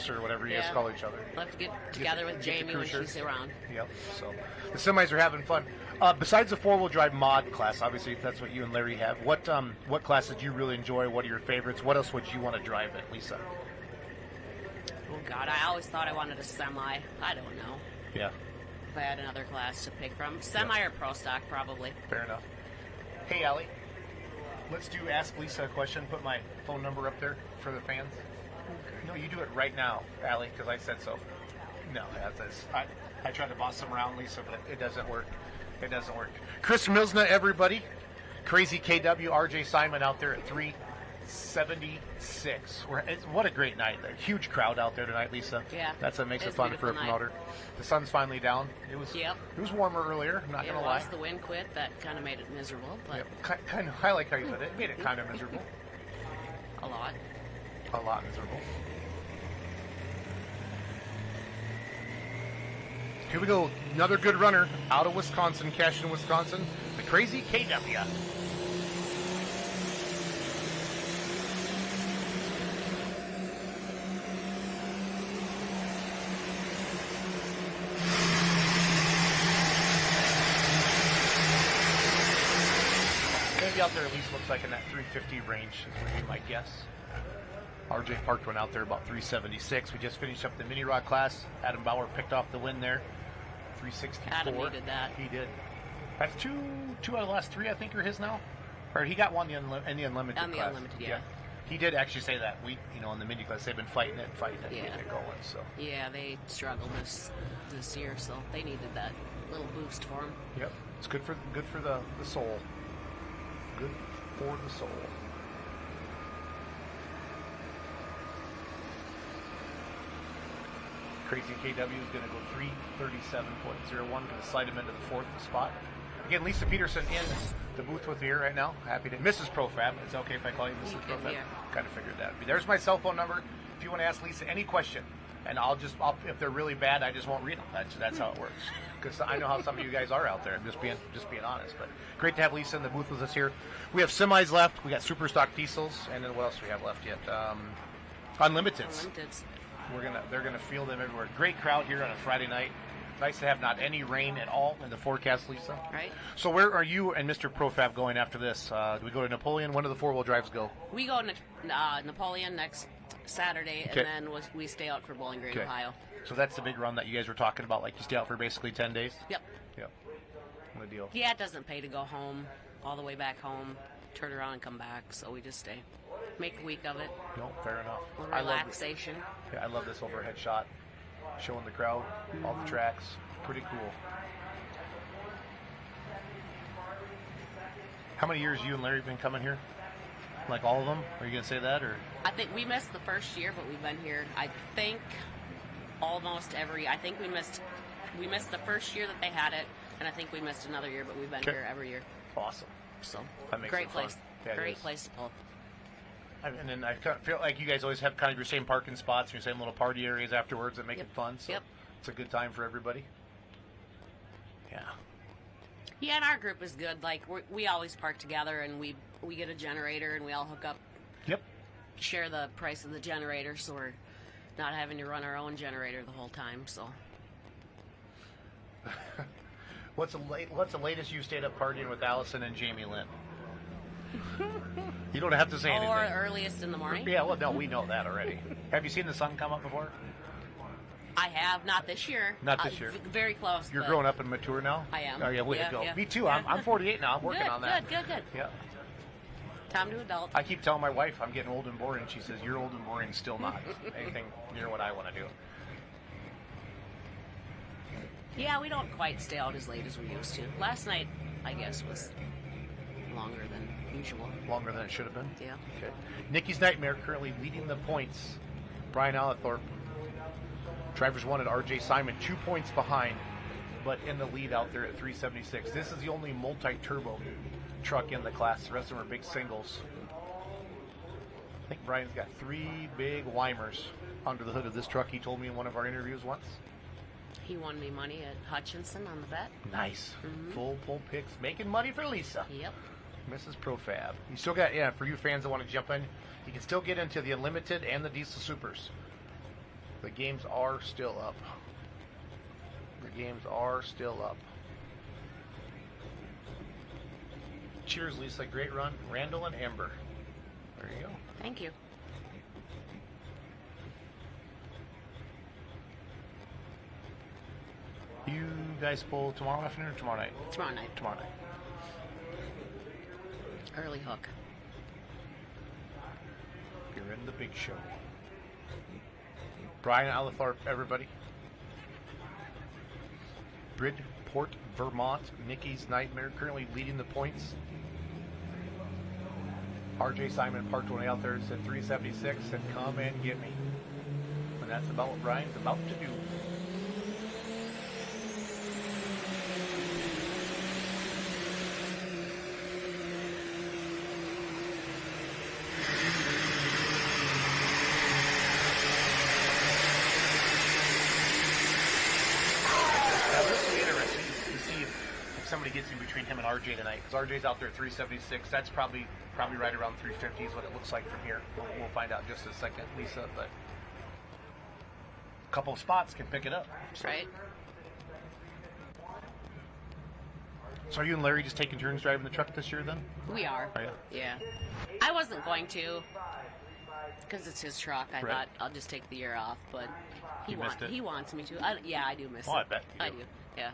[SPEAKER 8] or whatever you guys call each other.
[SPEAKER 21] We'll have to get together with Jamie when she's around.
[SPEAKER 8] Yep. So the semis are having fun. Besides the four-wheel drive mod class, obviously that's what you and Larry have. What classes do you really enjoy? What are your favorites? What else would you want to drive at, Lisa?
[SPEAKER 21] Oh God, I always thought I wanted a semi. I don't know
[SPEAKER 8] Yeah.
[SPEAKER 21] if I had another class to pick from. Semi or pro stock, probably.
[SPEAKER 8] Fair enough. Hey, Allie. Let's do Ask Lisa a question. Put my phone number up there for the fans. No, you do it right now, Allie, because I said so. No, I tried to boss them around, Lisa, but it doesn't work. It doesn't work. Chris Milsna, everybody. Crazy KW, RJ Simon out there at 376. What a great night. A huge crowd out there tonight, Lisa.
[SPEAKER 21] Yeah.
[SPEAKER 8] That's what makes
[SPEAKER 21] It
[SPEAKER 8] it
[SPEAKER 21] was a
[SPEAKER 8] fun for a
[SPEAKER 21] beautiful night.
[SPEAKER 8] promoter. The sun's finally down. It was warmer earlier, I'm not
[SPEAKER 21] It
[SPEAKER 8] going to
[SPEAKER 21] was.
[SPEAKER 8] lie.
[SPEAKER 21] The wind quit. That kind of made it miserable, but
[SPEAKER 8] Kind of, I like how you put it. It made it kind of miserable.
[SPEAKER 21] a lot.
[SPEAKER 8] A lot miserable. Here we go. Another good runner out of Wisconsin, Cashin, Wisconsin. The Crazy KW. Maybe out there at least looks like in that 350 range would be my guess. RJ parked one out there about 376. We just finished up the mini rod class. Adam Bauer picked off the win there. 364.
[SPEAKER 21] Adam needed that.
[SPEAKER 8] He did. That's two out of the last three, I think, are his now. Or he got one in the unlimited
[SPEAKER 21] On the
[SPEAKER 8] class.
[SPEAKER 21] unlimited, yeah.
[SPEAKER 8] He did actually say that. In the mini class, they've been fighting it, to get it going. So.
[SPEAKER 21] Yeah, they struggled this year, so they needed that little boost for them.
[SPEAKER 8] Yep, it's good for the soul. Good for the soul. Crazy KW is going to go 337.01. Going to slide him into the fourth spot. Again, Lisa Peterson in the booth with me here right now. Happy to. Mrs. Profab. Is it okay if I call you Mrs. Profab?
[SPEAKER 21] Yeah.
[SPEAKER 8] Kind of figured that. There's my cell phone number. If you want to ask Lisa any question, and if they're really bad, I just won't read them. That's how it works. Because I know how some of you guys are out there. I'm just being honest. But great to have Lisa in the booth with us here. We have semis left. We got super stock diesels, and then what else do we have left yet? Unlimiteds. They're gonna feel them everywhere. Great crowd here on a Friday night. Nice to have not any rain at all in the forecast, Lisa.
[SPEAKER 21] Right.
[SPEAKER 8] So where are you and Mr. Profab going after this? Do we go to Napoleon? When do the four-wheel drives go?
[SPEAKER 21] We go to Napoleon next Saturday,
[SPEAKER 8] Okay.
[SPEAKER 21] and then we stay out for Bowling Green,
[SPEAKER 8] Okay.
[SPEAKER 21] Ohio.
[SPEAKER 8] So that's the big run that you guys were talking about. Like you stay out for basically 10 days.
[SPEAKER 21] Yep.
[SPEAKER 8] Yep. Good deal.
[SPEAKER 21] Yeah, it doesn't pay to go home, all the way back home, turn around and come back, so we just stay. Make a week of it.
[SPEAKER 8] No, fair enough.
[SPEAKER 21] A little
[SPEAKER 8] I love
[SPEAKER 21] relaxation.
[SPEAKER 8] I love this overhead shot, showing the crowd, all the tracks. Pretty cool. How many years you and Larry been coming here? Like all of them? Are you gonna say that or?
[SPEAKER 21] I think we missed the first year, but we've been here, I think, almost every. I think we missed the first year that they had it, and I think we missed another year, but we've been
[SPEAKER 8] Okay.
[SPEAKER 21] here every year.
[SPEAKER 8] Awesome.
[SPEAKER 21] So
[SPEAKER 8] That makes
[SPEAKER 21] great
[SPEAKER 8] it fun.
[SPEAKER 21] place.
[SPEAKER 8] Yeah, it
[SPEAKER 21] Great
[SPEAKER 8] is.
[SPEAKER 21] place to pull.
[SPEAKER 8] And then I feel like you guys always have kind of your same parking spots, your same little party areas afterwards that make it fun. So it's a good time for everybody. Yeah.
[SPEAKER 21] Yeah, and our group is good. Like we always park together, and we get a generator, and we all hook up.
[SPEAKER 8] Yep.
[SPEAKER 21] Share the price of the generator, so we're not having to run our own generator the whole time. So
[SPEAKER 8] What's the latest you stayed up partying with Allison and Jamie Lynn? You don't have to say anything.
[SPEAKER 21] or earliest in the morning.
[SPEAKER 8] Yeah, well, no, we know that already. Have you seen the sun come up before?
[SPEAKER 21] I have, not this year.
[SPEAKER 8] Not this year.
[SPEAKER 21] Very close.
[SPEAKER 8] You're
[SPEAKER 21] but
[SPEAKER 8] growing up and mature now?
[SPEAKER 21] I am.
[SPEAKER 8] Oh, yeah, way
[SPEAKER 21] Yeah,
[SPEAKER 8] to go.
[SPEAKER 21] yeah.
[SPEAKER 8] Me too. I'm 48 now. I'm working
[SPEAKER 21] Good,
[SPEAKER 8] on that.
[SPEAKER 21] Good.
[SPEAKER 8] Yeah.
[SPEAKER 21] Time to adult.
[SPEAKER 8] I keep telling my wife I'm getting old and boring. She says, you're old and boring, still not anything near what I want to do.
[SPEAKER 21] Yeah, we don't quite stay out as late as we used to. Last night, I guess, was longer than usual.
[SPEAKER 8] Longer than it should have been?
[SPEAKER 21] Yeah.
[SPEAKER 8] Okay. Nikki's Nightmare currently leading the points. Brian Allithorpe. Drivers wanted R.J. Simon 2 points behind, but in the lead out there at 376. This is the only multi-turbo truck in the class. The rest of them are big singles. I think Brian's got 3 big Weimers under the hood of this truck. He told me in one of our interviews once.
[SPEAKER 21] He won me money at Hutchinson on the bet.
[SPEAKER 8] Nice. Full pull picks. Making money for Lisa.
[SPEAKER 21] Yep.
[SPEAKER 8] Mrs. Profab. You still got, for you fans that want to jump in, you can still get into the Unlimited and the Diesel Supers. The games are still up. The games are still up. Cheers, Lisa. Great run. Randall and Amber. There you go.
[SPEAKER 21] Thank you.
[SPEAKER 8] You guys pull tomorrow afternoon or tomorrow night?
[SPEAKER 21] Tomorrow night.
[SPEAKER 8] Tomorrow night.
[SPEAKER 21] Early hook.
[SPEAKER 8] You're in the big show. Brian Allithorpe, everybody. Bridgeport, Vermont. Nikki's Nightmare currently leading the points. R.J. Simon parked one out there at 376 and come and get me. And that's about what Brian's about to do. Somebody gets in between him and RJ tonight, because RJ's out there at 376. That's probably right around 350 is what it looks like from here. We'll find out in just a second, Lisa. But a couple of spots can pick it up.
[SPEAKER 21] Right.
[SPEAKER 8] So are you and Larry just taking turns driving the truck this year then?
[SPEAKER 21] We are.
[SPEAKER 8] Are you?
[SPEAKER 21] Yeah. I wasn't going to, because it's his truck. I
[SPEAKER 8] Right.
[SPEAKER 21] thought I'll just take the year off, but
[SPEAKER 8] You missed it?
[SPEAKER 21] he wants me to. I do miss it.
[SPEAKER 8] I bet you
[SPEAKER 21] I
[SPEAKER 8] do.
[SPEAKER 21] do. Yeah.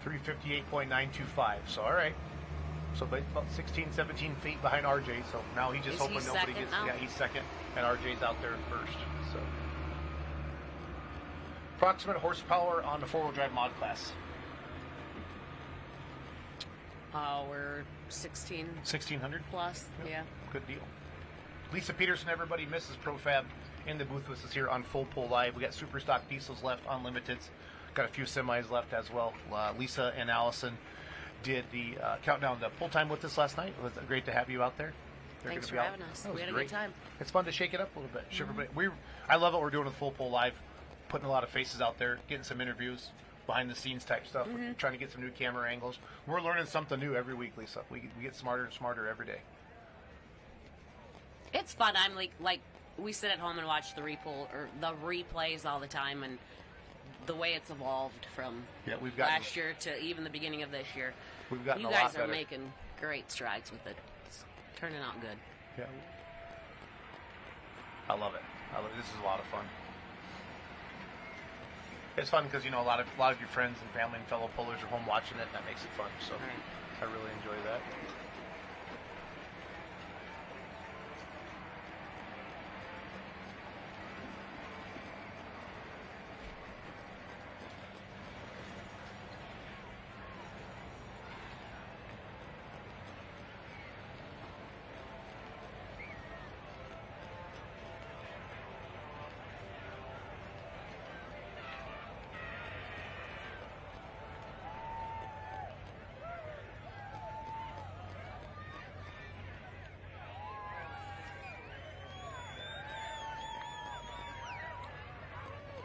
[SPEAKER 8] 358.925. So all right. So about 16, 17 feet behind RJ. So now he's just
[SPEAKER 21] Is
[SPEAKER 8] hoping
[SPEAKER 21] he
[SPEAKER 8] nobody
[SPEAKER 21] second
[SPEAKER 8] gets.
[SPEAKER 21] now?
[SPEAKER 8] Yeah, he's second, and RJ's out there first. So approximate horsepower on the 4-wheel drive mod class.
[SPEAKER 21] We're
[SPEAKER 8] 1600
[SPEAKER 21] plus. Yeah.
[SPEAKER 8] Good deal. Lisa Peterson, everybody. Mrs. Profab in the booth with us here on Full Pull Live. We got super stock diesels left, unlimiteds. Got a few semis left as well. Lisa and Allison did the countdown to pull time with us last night. It was great to have you out there. They're
[SPEAKER 21] Thanks
[SPEAKER 8] gonna
[SPEAKER 21] for
[SPEAKER 8] be
[SPEAKER 21] having us.
[SPEAKER 8] That was
[SPEAKER 21] We had a
[SPEAKER 8] great.
[SPEAKER 21] good time.
[SPEAKER 8] It's fun to shake it up a little bit. Show everybody. I love what we're doing with Full Pull Live, putting a lot of faces out there, getting some interviews, behind the scenes type stuff, trying to get some new camera angles. We're learning something new every week, Lisa. We get smarter and smarter every day.
[SPEAKER 21] It's fun. I'm like we sit at home and watch the replays all the time, and the way it's evolved from
[SPEAKER 8] we've gotten,
[SPEAKER 21] last year to even the beginning of this year.
[SPEAKER 8] We've gotten
[SPEAKER 21] you
[SPEAKER 8] a
[SPEAKER 21] guys
[SPEAKER 8] lot
[SPEAKER 21] are
[SPEAKER 8] better.
[SPEAKER 21] making great strides with it. It's turning out good.
[SPEAKER 8] Yeah. I love it. This is a lot of fun. It's fun because a lot of your friends and family and fellow pullers are home watching it, and that makes it fun. So I really enjoy that.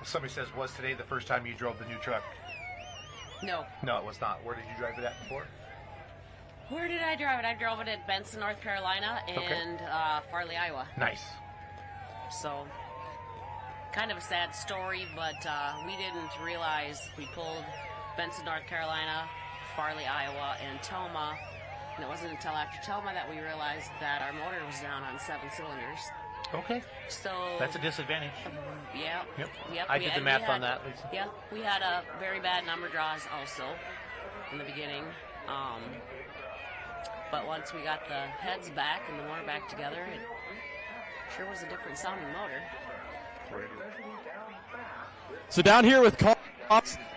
[SPEAKER 8] Somebody says, was today the first time you drove the new truck?
[SPEAKER 21] No.
[SPEAKER 8] No, it was not. Where did you drive it at before?
[SPEAKER 21] Where did I drive it? I drove it at Benson, North Carolina, and Farley, Iowa.
[SPEAKER 8] Nice.
[SPEAKER 21] So, kind of a sad story, but we didn't realize we pulled Benson, North Carolina, Farley, Iowa, and Toma. And it wasn't until after Toma that we realized that our motor was down on 7 cylinders.
[SPEAKER 8] Okay.
[SPEAKER 21] So
[SPEAKER 8] that's a disadvantage.
[SPEAKER 21] Yeah. Yep.
[SPEAKER 8] I did the math on that, Lisa.
[SPEAKER 21] Yeah, we had a very bad number draws also in the beginning, But once we got the heads back and the motor back together, it sure was a different sounding motor.
[SPEAKER 4] So down here with Colin.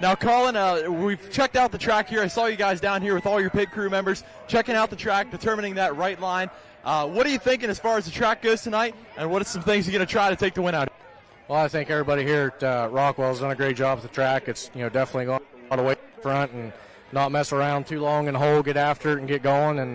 [SPEAKER 4] Now, Colin, we've checked out the track here. I saw you guys down here with all your pit crew members checking out the track, determining that right line. What are you thinking as far as the track goes tonight, and what are some things you're going to try to take the win out of?
[SPEAKER 14] Well, I think everybody here at Rockwell has done a great job at the track. It's definitely going all the way front and not mess around too long in the hole, get after it and get going. And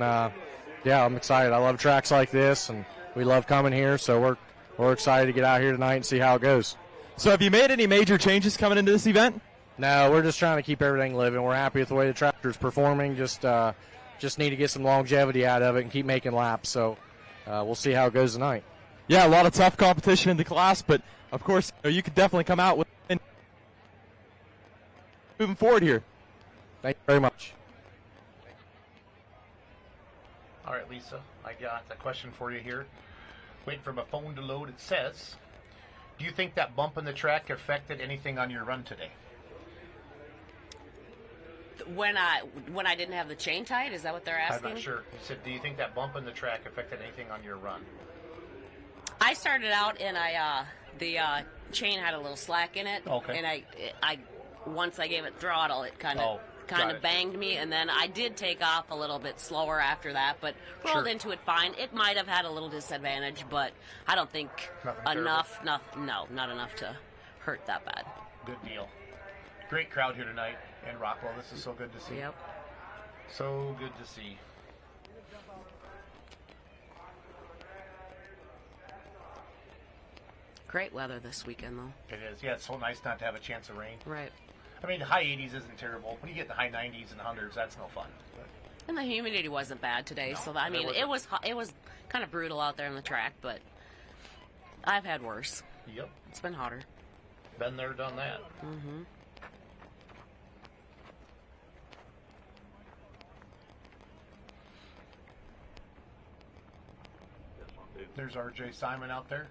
[SPEAKER 14] yeah, I'm excited. I love tracks like this, and we love coming here. So we're excited to get out here tonight and see how it goes.
[SPEAKER 4] So have you made any major changes coming into this event?
[SPEAKER 14] No, we're just trying to keep everything living. We're happy with the way the tractor's performing. Just need to get some longevity out of it and keep making laps. So we'll see how it goes tonight.
[SPEAKER 4] Yeah, a lot of tough competition in the class, but of course you could definitely come out with moving forward here.
[SPEAKER 14] Thank you very much.
[SPEAKER 8] All right, Lisa, I got a question for you here. Waiting for my phone to load. It says, do you think that bump in the track affected anything on your run today?
[SPEAKER 21] When I didn't have the chain tied, is that what they're asking?
[SPEAKER 8] I'm not sure. He said, do you think that bump in the track affected anything on your run?
[SPEAKER 21] I started out and the chain had a little slack in it.
[SPEAKER 8] Okay.
[SPEAKER 21] And I once I gave it throttle, it kind of banged me, and then I did take off a little bit slower after that, but rolled into it fine. It might have had a little disadvantage, but I don't think not enough to hurt that bad.
[SPEAKER 8] Good deal. Great crowd here tonight in Rockwell. This is so good to see.
[SPEAKER 21] Yep.
[SPEAKER 8] So good to see.
[SPEAKER 21] Great weather this weekend, though.
[SPEAKER 8] It is. Yeah, it's so nice not to have a chance of rain.
[SPEAKER 21] Right.
[SPEAKER 8] I mean, the high 80s isn't terrible. When you get in the high 90s and 100s, that's no fun.
[SPEAKER 21] And the humidity wasn't bad today, so I mean, it was kind of brutal out there on the track, but I've had worse.
[SPEAKER 8] Yep.
[SPEAKER 21] It's been hotter.
[SPEAKER 8] Been there, done that.
[SPEAKER 21] Mm-hmm.
[SPEAKER 8] There's RJ Simon out there.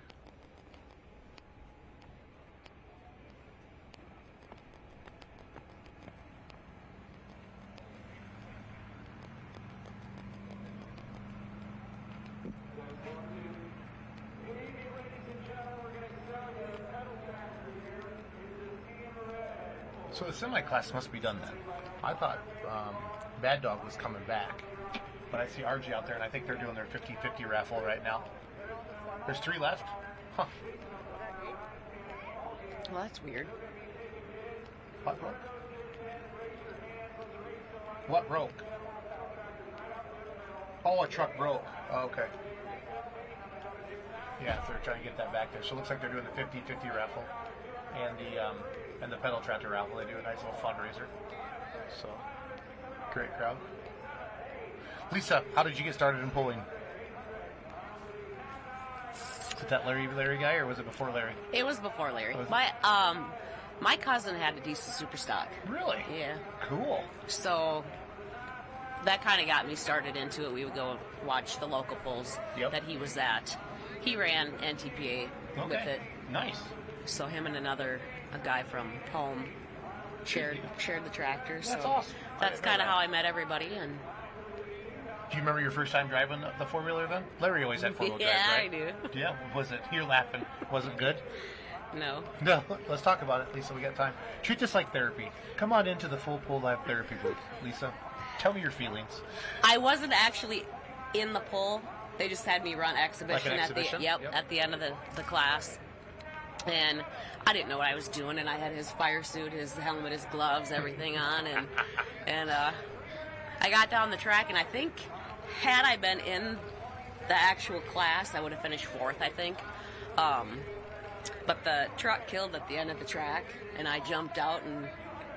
[SPEAKER 8] So the semi-class must be done then. I thought Bad Dog was coming back. But I see RJ out there, and I think they're doing their 50-50 raffle right now. There's 3 left? Huh.
[SPEAKER 21] Well, that's weird.
[SPEAKER 8] What broke? What broke? Oh, a truck broke. Oh, okay. Yeah, so they're trying to get that back there. So it looks like they're doing the 50-50 raffle and the pedal tractor raffle. They do a nice little fundraiser. So, great crowd. Lisa, how did you get started in pulling? Was it that Larry guy, or was it before Larry?
[SPEAKER 21] It was before Larry. My cousin had a diesel super stock.
[SPEAKER 8] Really?
[SPEAKER 21] Yeah.
[SPEAKER 8] Cool.
[SPEAKER 21] So that kind of got me started into it. We would go watch the local pulls that he was at. He ran NTPA with it.
[SPEAKER 8] Nice.
[SPEAKER 21] So him and a guy from home shared the tractor.
[SPEAKER 8] That's
[SPEAKER 21] so
[SPEAKER 8] awesome.
[SPEAKER 21] That's kind of how I met everybody. And
[SPEAKER 8] do you remember your first time driving the four-wheeler then? Larry always had four-wheel drive, right?
[SPEAKER 21] Yeah, I do.
[SPEAKER 8] Yeah, was it? You're laughing. Was it good?
[SPEAKER 21] No.
[SPEAKER 8] No, let's talk about it, Lisa. We got time. Treat this like therapy. Come on into the Full Pull Live therapy booth, Lisa. Tell me your feelings.
[SPEAKER 21] I wasn't actually in the pull. They just had me run exhibition,
[SPEAKER 8] Like an exhibition?
[SPEAKER 21] at the end of the class. And I didn't know what I was doing, and I had his fire suit, his helmet, his gloves, everything on, and I got down the track, and I think had I been in the actual class, I would have finished 4th, I think. But the truck killed at the end of the track, and I jumped out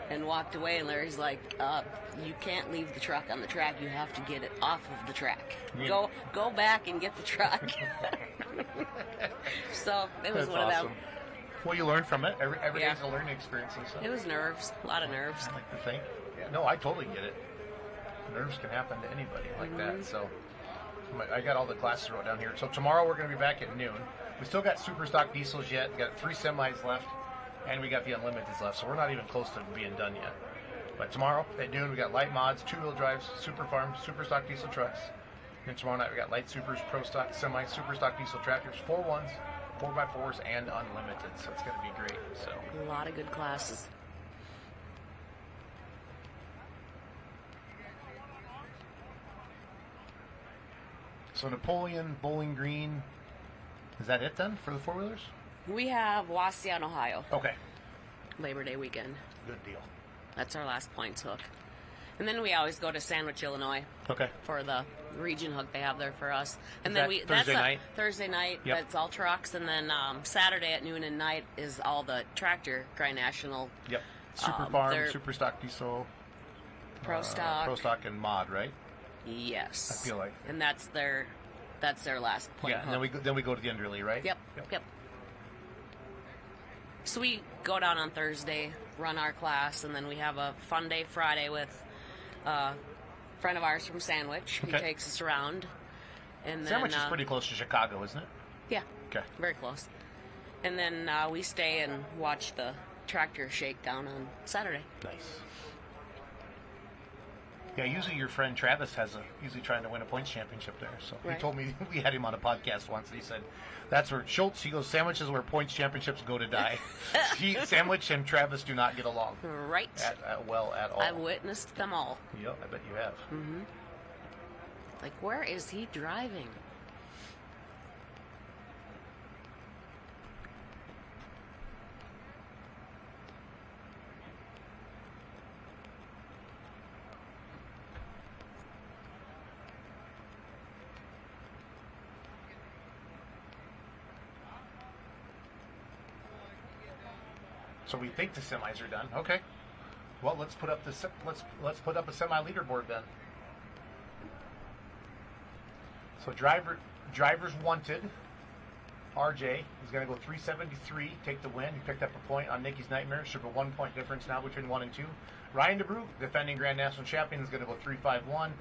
[SPEAKER 21] and walked away, and Larry's like, you can't leave the truck on the track, you have to get it off of the track.
[SPEAKER 8] Yeah.
[SPEAKER 21] Go back and get the truck. So it was
[SPEAKER 8] That's
[SPEAKER 21] one of them.
[SPEAKER 8] awesome. Well, you learn from it. Every day's a learning experience.
[SPEAKER 21] It was nerves, a lot of nerves.
[SPEAKER 8] I like to think. Yeah, no, I totally get it. Nerves can happen to anybody like that. So I got all the classes wrote down here. So tomorrow we're going to be back at noon. We still got super stock diesels yet. We got 3 semis left, and we got the unlimiteds left. So we're not even close to being done yet. But tomorrow at noon we got light mods, 2-wheel drives, super farms, super stock diesel trucks. And tomorrow night we got light supers, pro stock, semi, super stock diesel tractors, 4-1s, 4x4s, and unlimited. So it's going to be great. So
[SPEAKER 21] a lot of good classes.
[SPEAKER 8] So Napoleon, Bowling Green, is that it then for the 4-wheelers?
[SPEAKER 21] We have Waseon, Ohio.
[SPEAKER 8] Okay.
[SPEAKER 21] Labor Day weekend.
[SPEAKER 8] Good deal.
[SPEAKER 21] That's our last points hook. And then we always go to Sandwich, Illinois.
[SPEAKER 8] Okay.
[SPEAKER 21] For the region hook they have there for us. And
[SPEAKER 8] Is
[SPEAKER 21] then
[SPEAKER 8] that Thursday night?
[SPEAKER 21] Thursday night.
[SPEAKER 8] Yep.
[SPEAKER 21] That's all trucks. And then Saturday at noon and night is all the tractor Grand National.
[SPEAKER 8] Yep. Super farm,
[SPEAKER 21] they're
[SPEAKER 8] super stock diesel,
[SPEAKER 21] pro stock.
[SPEAKER 8] pro stock, and mod, right?
[SPEAKER 21] Yes.
[SPEAKER 8] I feel like.
[SPEAKER 21] And that's their last point.
[SPEAKER 8] Yeah. And then we go to the Underly, right?
[SPEAKER 21] Yep. So we go down on Thursday, run our class, and then we have a fun day Friday with a friend of ours from Sandwich. He
[SPEAKER 8] Okay.
[SPEAKER 21] takes us around. And then,
[SPEAKER 8] Sandwich is pretty close to Chicago, isn't it?
[SPEAKER 21] Yeah.
[SPEAKER 8] Okay.
[SPEAKER 21] Very close. And then we stay and watch the tractor shakedown on Saturday.
[SPEAKER 8] Nice. Yeah, usually your friend Travis usually trying to win a points championship there. So
[SPEAKER 21] Right.
[SPEAKER 8] he told me, we had him on a podcast once, and he said, that's where Schultz, he goes, Sandwich is where points championships go to die. Sandwich and Travis do not get along.
[SPEAKER 21] Right.
[SPEAKER 8] At all.
[SPEAKER 21] I've witnessed them all.
[SPEAKER 8] Yep, I bet you have.
[SPEAKER 21] Mm-hmm. Like, where is he driving?
[SPEAKER 8] So we think the semis are done. Okay. Well, let's put up let's put up a semi leaderboard then. So drivers wanted. RJ is going to go 373, take the win. He picked up a point on Nikki's Nightmare. Should be a 1 point difference now between 1 and 2. Ryan DeBrook, defending Grand National Champion, is going to go 351.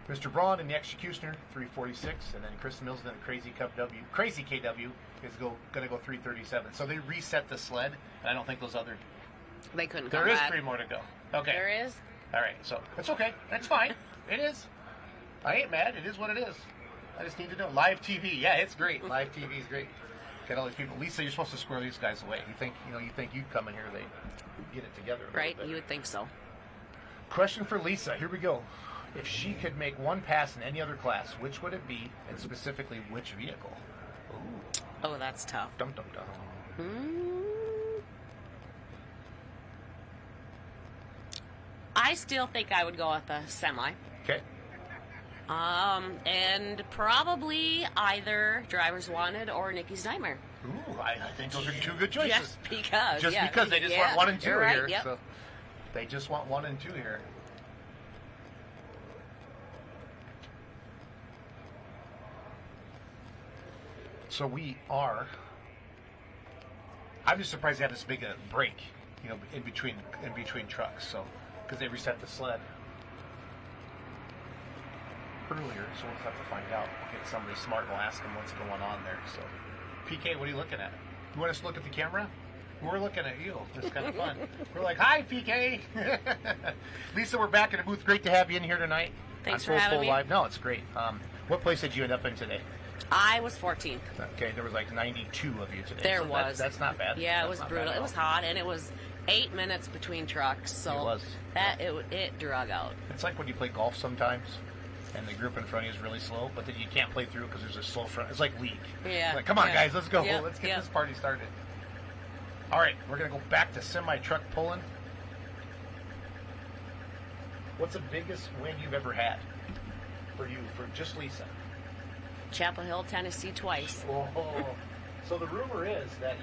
[SPEAKER 8] Mr. Braun and the Executioner, 346. And then Chris Mills and the Crazy KW is going to go 337. So they reset the sled, and I don't think those other...
[SPEAKER 21] They couldn't
[SPEAKER 8] There
[SPEAKER 21] come
[SPEAKER 8] is
[SPEAKER 21] back.
[SPEAKER 8] 3 more to go. Okay.
[SPEAKER 21] There is?
[SPEAKER 8] All right, so it's okay. That's fine. It is. I ain't mad. It is what it is. I just need to know. Live TV. Yeah, it's great. Live TV is great. Get all these people. Lisa, you're supposed to square these guys away. You think you'd come in here, they get it together. a little
[SPEAKER 21] Right?
[SPEAKER 8] bit.
[SPEAKER 21] You would think so.
[SPEAKER 8] Question for Lisa. Here we go. If she could make one pass in any other class, which would it be, and specifically which vehicle? Ooh.
[SPEAKER 21] Oh, that's tough.
[SPEAKER 8] Dum dum dum.
[SPEAKER 21] I still think I would go with the semi.
[SPEAKER 8] Okay.
[SPEAKER 21] And probably either Driver's Wanted or Nikki's Nightmare.
[SPEAKER 8] Ooh, I think those are 2 good choices.
[SPEAKER 21] Just because.
[SPEAKER 8] Just
[SPEAKER 21] yeah.
[SPEAKER 8] because they just
[SPEAKER 21] Yeah,
[SPEAKER 8] want 1 and 2
[SPEAKER 21] you're right,
[SPEAKER 8] here.
[SPEAKER 21] Yep.
[SPEAKER 8] So they just want 1 and 2 here. So we are. I'm just surprised they had this big a break, in between trucks. So because they reset the sled earlier, so we'll have to find out. We'll get somebody smart and we'll ask them what's going on there. So, PK, what are you looking at? You want us to look at the camera? We're looking at you. It's kind of fun. We're like, hi, PK. Lisa, we're back in the booth. Great to have you in here tonight.
[SPEAKER 21] Thanks
[SPEAKER 8] on
[SPEAKER 21] for having me.
[SPEAKER 8] Live. No, it's great. What place did you end up in today?
[SPEAKER 21] I was 14th.
[SPEAKER 8] Okay, there was like 92 of you today.
[SPEAKER 21] There
[SPEAKER 8] so
[SPEAKER 21] was.
[SPEAKER 8] That's not bad.
[SPEAKER 21] Yeah,
[SPEAKER 8] That's
[SPEAKER 21] it was
[SPEAKER 8] not
[SPEAKER 21] brutal.
[SPEAKER 8] bad at
[SPEAKER 21] It was
[SPEAKER 8] all.
[SPEAKER 21] hot, and it was 8 minutes between trucks. So
[SPEAKER 8] It was.
[SPEAKER 21] it drug out.
[SPEAKER 8] It's like when you play golf sometimes, and the group in front of you is really slow, but then you can't play through because there's a slow front. It's like league.
[SPEAKER 21] Yeah.
[SPEAKER 8] Like, come on,
[SPEAKER 21] yeah.
[SPEAKER 8] guys, let's go.
[SPEAKER 21] Yep,
[SPEAKER 8] Let's get
[SPEAKER 21] yep.
[SPEAKER 8] this party started. All right, we're going to go back to semi-truck pulling. What's the biggest win you've ever had for you, for just Lisa?
[SPEAKER 21] Chapel Hill, Tennessee, twice.
[SPEAKER 8] Oh, so the rumor is that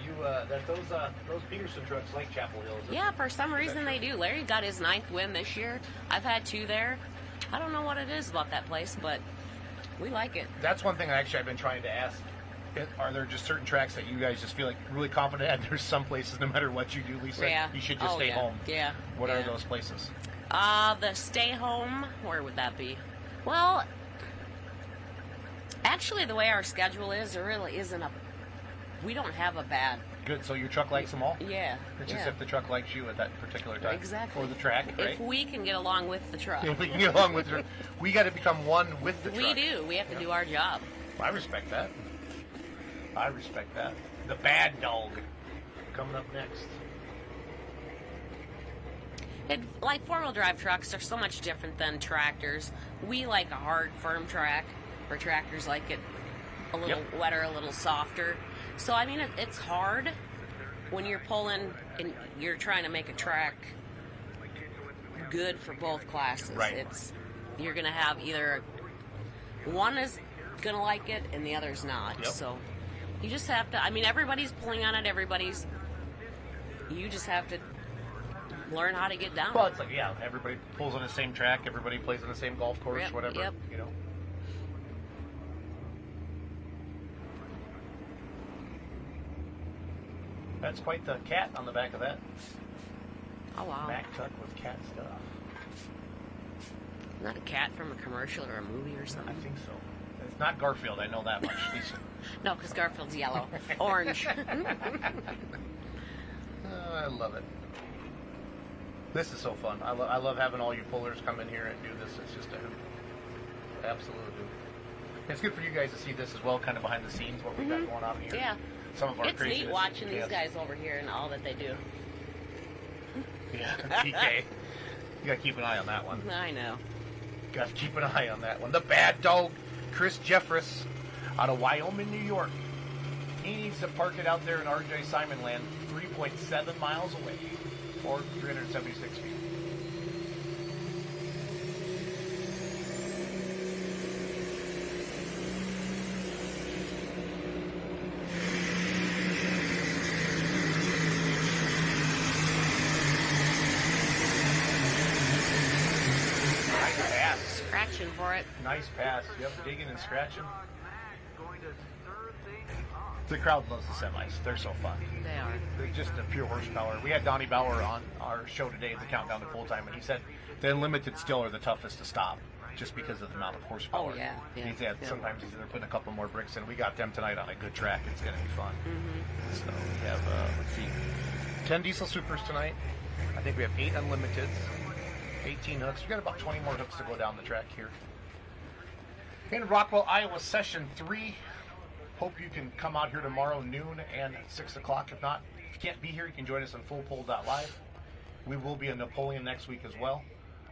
[SPEAKER 8] those Peterson trucks like Chapel Hill.
[SPEAKER 21] Yeah, for some reason they do. Larry got his 9th win this year. I've had 2 there. I don't know what it is about that place, but we like it.
[SPEAKER 8] That's one thing I've been trying to ask. Are there just certain tracks that you guys just feel like really confident at? There's some places, no matter what you do, Lisa,
[SPEAKER 21] Yeah.
[SPEAKER 8] you should just
[SPEAKER 21] Oh,
[SPEAKER 8] stay
[SPEAKER 21] yeah.
[SPEAKER 8] home.
[SPEAKER 21] Yeah.
[SPEAKER 8] What
[SPEAKER 21] Yeah.
[SPEAKER 8] are those places?
[SPEAKER 21] The stay home, where would that be? Well, actually, the way our schedule is, there really isn't we don't have a bad
[SPEAKER 8] Good. So your truck likes them all?
[SPEAKER 21] Yeah.
[SPEAKER 8] It's
[SPEAKER 21] yeah.
[SPEAKER 8] as if the truck likes you at that particular time.
[SPEAKER 21] Exactly.
[SPEAKER 8] Or the track, right?
[SPEAKER 21] If we can get along with the truck.
[SPEAKER 8] If we can get along with the we got to become one with the truck.
[SPEAKER 21] We do. We have to do our job.
[SPEAKER 8] I respect that. I respect that. The bad dog coming up next.
[SPEAKER 21] Like four-wheel drive trucks are so much different than tractors. We like a hard, firm track, where tractors like it a little wetter, a little softer. So, I mean, it's hard when you're pulling and you're trying to make a track good for both classes.
[SPEAKER 8] Right.
[SPEAKER 21] You're going to have either one is going to like it and the other's not.
[SPEAKER 8] Yep.
[SPEAKER 21] So, you just have to, I mean, everybody's pulling on it, you just have to learn how to get down.
[SPEAKER 8] Well, it's like, yeah, everybody pulls on the same track, everybody plays on the same golf course, whatever, you know. That's quite the cat on the back of that.
[SPEAKER 21] Oh, wow.
[SPEAKER 8] Mac Tuck with cat stuff.
[SPEAKER 21] Not a cat from a commercial or a movie or something?
[SPEAKER 8] I think so. It's not Garfield, I know that much, Lisa.
[SPEAKER 21] No, because Garfield's yellow. Orange.
[SPEAKER 8] Oh, I love it. This is so fun. I love having all you pullers come in here and do this. It's just a hoot. Absolutely. It's good for you guys to see this as well, kind of behind the scenes, what we got going on here.
[SPEAKER 21] Yeah.
[SPEAKER 8] Some of our
[SPEAKER 21] it's
[SPEAKER 8] craziness.
[SPEAKER 21] Neat watching these guys over here and all that they do.
[SPEAKER 8] Yeah, PK. You got to keep an eye on that one.
[SPEAKER 21] I know.
[SPEAKER 8] Got to keep an eye on that one. The bad dog, Chris Jeffress, out of Wyoming, New York. He needs to park it out there in RJ Simon land, 3.7 miles away, or 376 feet.
[SPEAKER 21] Scratching for it.
[SPEAKER 8] Nice pass. Yep, digging and scratching. The crowd loves the semis. They're so fun.
[SPEAKER 21] They are.
[SPEAKER 8] They're just a pure horsepower. We had Donnie Bauer on our show today at the Countdown to Full Time, and he said the Unlimited still are the toughest to stop, just because of the amount of horsepower.
[SPEAKER 21] Oh, yeah.
[SPEAKER 8] He said sometimes they're putting a couple more bricks in. We got them tonight on a good track. It's going to be fun.
[SPEAKER 21] Mm-hmm.
[SPEAKER 8] So we have, let's see, 10 Diesel Supers tonight. I think we have 8 Unlimiteds, 18 hooks. We've got about 20 more hooks to go down the track here. In Rockwell, Iowa, Session 3. Hope you can come out here tomorrow, noon and 6 o'clock. If not, if you can't be here, you can join us on fullpull.live. We will be in Napoleon next week as well.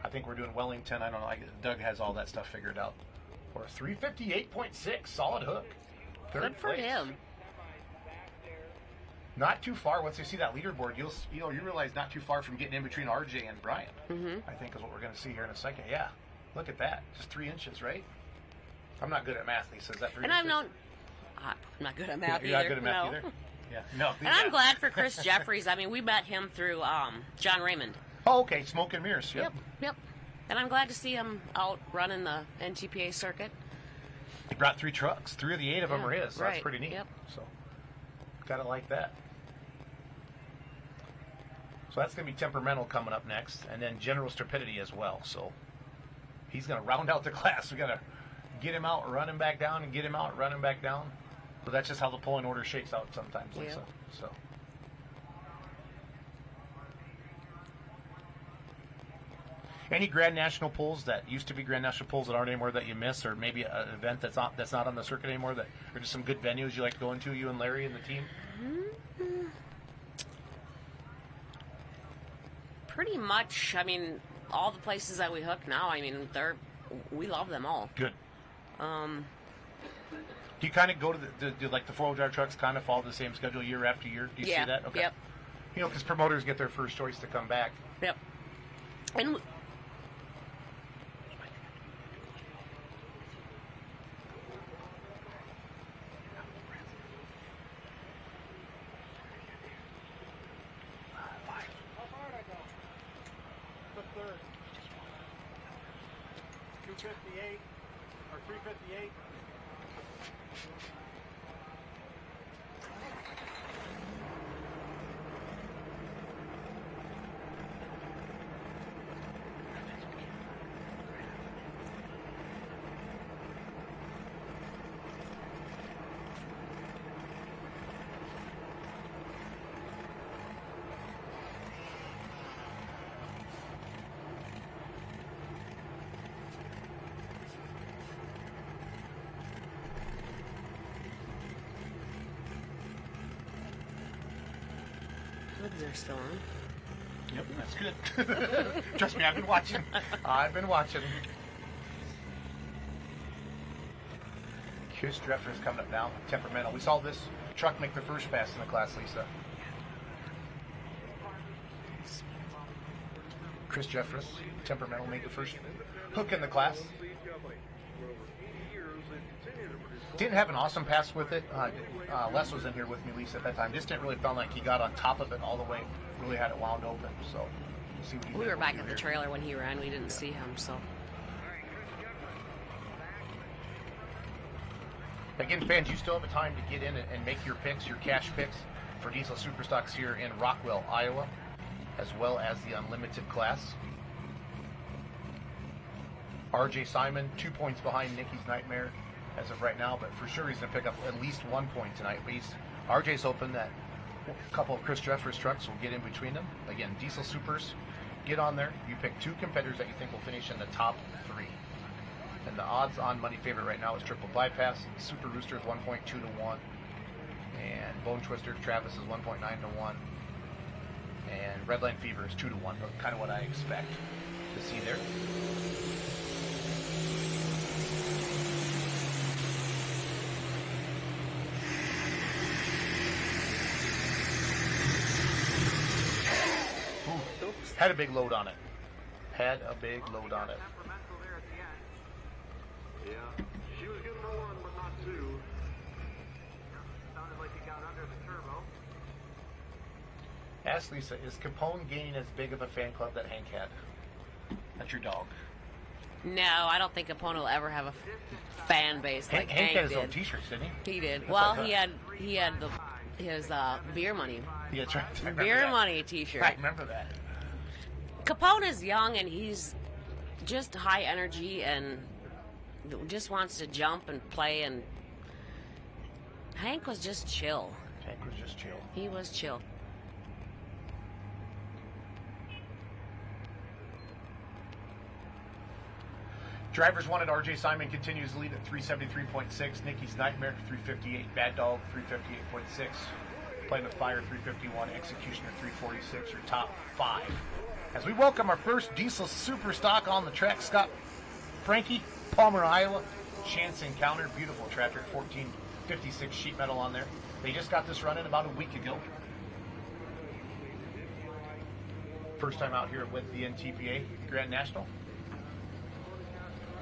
[SPEAKER 8] I think we're doing Wellington. I don't know. Doug has all that stuff figured out. Or 358.6, solid hook.
[SPEAKER 21] Good for him.
[SPEAKER 8] Not too far. Once you see that leaderboard, you realize not too far from getting in between RJ and Brian.
[SPEAKER 21] Mm-hmm.
[SPEAKER 8] I think is what we're going to see here in a second. Yeah, look at that. Just 3 inches, right? I'm not good at math. He says that 3 inches.
[SPEAKER 21] And I'm not good at math either.
[SPEAKER 8] You're not good at math either? Yeah. No.
[SPEAKER 21] And I'm glad for Chris Jeffries. I mean, we met him through John Raymond.
[SPEAKER 8] Oh, okay. Smoke and Mirrors.
[SPEAKER 21] Yep. And I'm glad to see him out running the NTPA circuit.
[SPEAKER 8] He brought 3 trucks. 3 of the 8 of them are his. So
[SPEAKER 21] right.
[SPEAKER 8] That's pretty neat.
[SPEAKER 21] Yep.
[SPEAKER 8] So, gotta like that. So that's going to be Temperamental coming up next, and then General Stupidity as well. So he's going to round out the class. We got to get him out, run him back down, and get him out, run him back down. But that's just how the pulling order shakes out sometimes, Lisa.
[SPEAKER 21] Yeah.
[SPEAKER 8] So. Any Grand National pulls that used to be Grand National pulls that aren't anymore that you miss, or maybe an event that's not on the circuit anymore, that are just some good venues you like to go into, you and Larry and the team?
[SPEAKER 21] Mm-hmm. Pretty much. I mean, all the places that we hook now, I mean, we love them all.
[SPEAKER 8] Good. Do you kind of go to do like the 4-wheel drive trucks kind of follow the same schedule year after year? Do you see that? Okay.
[SPEAKER 21] Yep.
[SPEAKER 8] You know, because promoters get their first choice to come back.
[SPEAKER 21] Yep. And
[SPEAKER 2] third. 258 or 358.
[SPEAKER 21] They're still on.
[SPEAKER 8] Yep, that's good. Trust me, I've been watching. Chris Dreffer's coming up now. Temperamental. We saw this truck make the first pass in the class, Lisa. Chris Jeffress, Temperamental, made the first hook in the class. Didn't have an awesome pass with it. Les was in here with me, Lisa, at that time. Just didn't really feel like he got on top of it all the way. Really had it wound open. So we'll see what he
[SPEAKER 21] We
[SPEAKER 8] did
[SPEAKER 21] were back
[SPEAKER 8] over
[SPEAKER 21] at the
[SPEAKER 8] here.
[SPEAKER 21] trailer when he ran. We didn't see him, so.
[SPEAKER 8] Again, fans, you still have a time to get in and make your picks, your cash picks for Diesel Superstocks here in Rockwell, Iowa, as well as the Unlimited class. RJ Simon, 2 points behind Nikki's Nightmare as of right now, but for sure he's going to pick up at least 1 point tonight. But RJ's hoping that a couple of Chris Jeffers trucks will get in between them. Again, Diesel Supers, get on there. You pick 2 competitors that you think will finish in the top 3. And the odds on money favorite right now is Triple Bypass. Super Rooster is 1.2 to 1. And Bone Twister Travis is 1.9 to 1. And Redline Fever is 2 to 1. But kind of what I expect to see there. Ooh, had a big load on it.
[SPEAKER 1] Yeah, she was good for 1, but not 2. Sounded like he got under the turbo.
[SPEAKER 8] Ask Lisa, is Capone gaining as big of a fan club that Hank had? That's your dog.
[SPEAKER 21] No, I don't think Capone will ever have a fan base like
[SPEAKER 8] Hank
[SPEAKER 21] Hank
[SPEAKER 8] had his
[SPEAKER 21] did.
[SPEAKER 8] own T-shirts, didn't he?
[SPEAKER 21] He did.
[SPEAKER 8] That's
[SPEAKER 21] Well,
[SPEAKER 8] like
[SPEAKER 21] he had his beer money.
[SPEAKER 8] Yeah, that's right. I remember
[SPEAKER 21] Beer
[SPEAKER 8] that.
[SPEAKER 21] money T-shirt.
[SPEAKER 8] I remember that.
[SPEAKER 21] Capone is young and he's just high energy and just wants to jump and play. And Hank was just chill. He was chill.
[SPEAKER 8] Drivers wanted RJ Simon continues to lead at 373.6. Nikki's Nightmare 358. Bad Dog 358.6. Playing with Fire 351. Executioner 346. Your top 5. As we welcome our first Diesel Superstock on the track, Scott Frankie, Palmer, Iowa. Chance Encounter, beautiful tractor, 1456 sheet metal on there. They just got this running about a week ago. First time out here with the NTPA Grand National.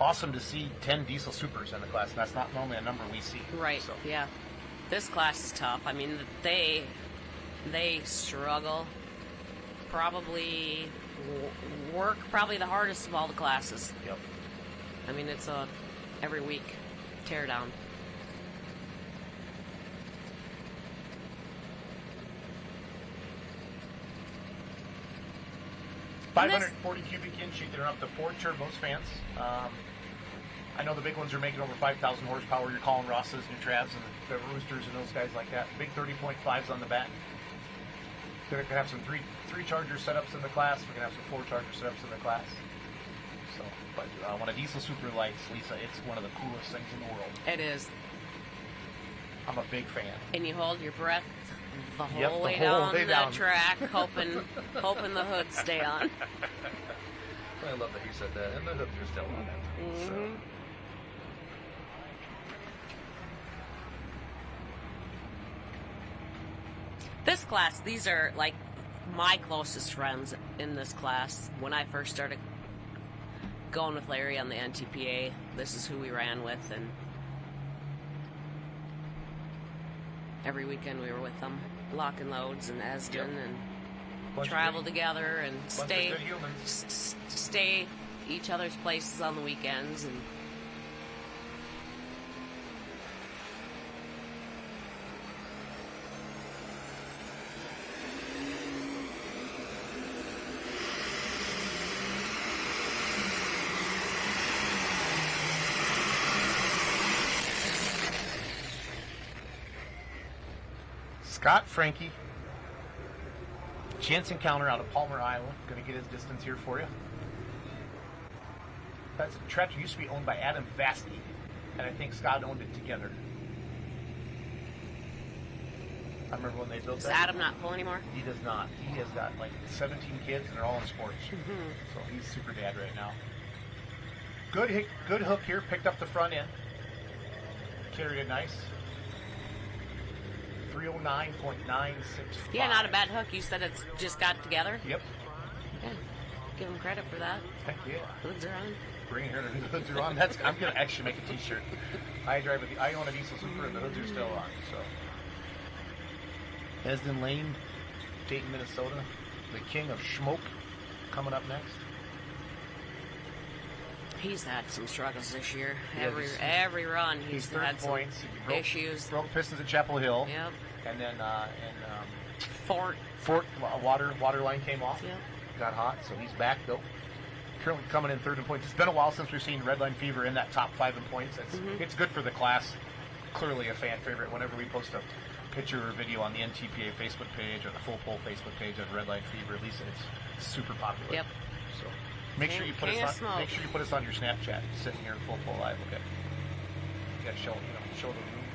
[SPEAKER 8] Awesome to see 10 Diesel Supers in the class. That's not normally a number we see.
[SPEAKER 21] Right.
[SPEAKER 8] So.
[SPEAKER 21] Yeah. This class is tough. I mean, they struggle. Probably work probably the hardest of all the classes.
[SPEAKER 8] Yep.
[SPEAKER 21] I mean, it's a every week tear down.
[SPEAKER 8] $540 cubic inch. They're up to 4 turbos, fans. I know the big ones are making over 5,000 horsepower. Your Colin Rosses, New Travs, and the Roosters, and those guys like that. Big 30.5s on the back. We're going to have some three charger setups in the class. We're going to have some 4 charger setups in the class. So, but when a Diesel Super lights, Lisa, it's one of the coolest things in the world.
[SPEAKER 21] It is.
[SPEAKER 8] I'm a big fan.
[SPEAKER 21] And you hold your breath the whole
[SPEAKER 8] Yep, the
[SPEAKER 21] way
[SPEAKER 8] whole
[SPEAKER 21] down
[SPEAKER 8] way
[SPEAKER 21] the
[SPEAKER 8] down.
[SPEAKER 21] track, hoping the hood stay on.
[SPEAKER 8] I love that you said that. And the hoods are still on it. So.
[SPEAKER 21] This class, these are like my closest friends in this class. When I first started going with Larry on the NTPA, this is who we ran with, and every weekend we were with them, locking loads in Esden, and travel together and stay each other's places on the weekends. And
[SPEAKER 8] Scott Frankie, Chance Encounter out of Palmer, Iowa. Going to get his distance here for you. That's a tractor used to be owned by Adam Vasty, and I think Scott owned it together. I remember when they built
[SPEAKER 21] Does
[SPEAKER 8] that.
[SPEAKER 21] Adam not pull anymore?
[SPEAKER 8] He does not. He has got like 17 kids, and they're all in sports.
[SPEAKER 21] Mhm.
[SPEAKER 8] So he's super dad right now. Good hook here. Picked up the front end. Carried it nice. 309.965.
[SPEAKER 21] Yeah, not a bad hook. You said it's just got together?
[SPEAKER 8] Yep.
[SPEAKER 21] Yeah. Give him credit for that.
[SPEAKER 8] Heck yeah.
[SPEAKER 21] Hoods are on.
[SPEAKER 8] Bring it here. The hoods are on. I'm gonna actually make a T-shirt. I own a diesel Super, and the hoods are still on. So, Esden Lane, Dayton, Minnesota, the king of smoke, coming up next.
[SPEAKER 21] He's had some struggles this year.
[SPEAKER 8] Yeah,
[SPEAKER 21] Every run, he's
[SPEAKER 8] third
[SPEAKER 21] had some
[SPEAKER 8] points.
[SPEAKER 21] issues.
[SPEAKER 8] Broke Pistons at Chapel Hill.
[SPEAKER 21] Yep.
[SPEAKER 8] And then
[SPEAKER 21] Fort,
[SPEAKER 8] water line came off.
[SPEAKER 21] Yep.
[SPEAKER 8] Got hot, so he's back though. Currently coming in third in points. It's been a while since we've seen Redline Fever in that top 5 in points. It's good for the class. Clearly a fan favorite. Whenever we post a picture or video on the NTPA Facebook page or the Full Pull Facebook page of Redline Fever, at least it's super popular.
[SPEAKER 21] Yep.
[SPEAKER 8] So make sure you put us on your Snapchat. Sitting here in Full Pull Live, okay? You got to show the room,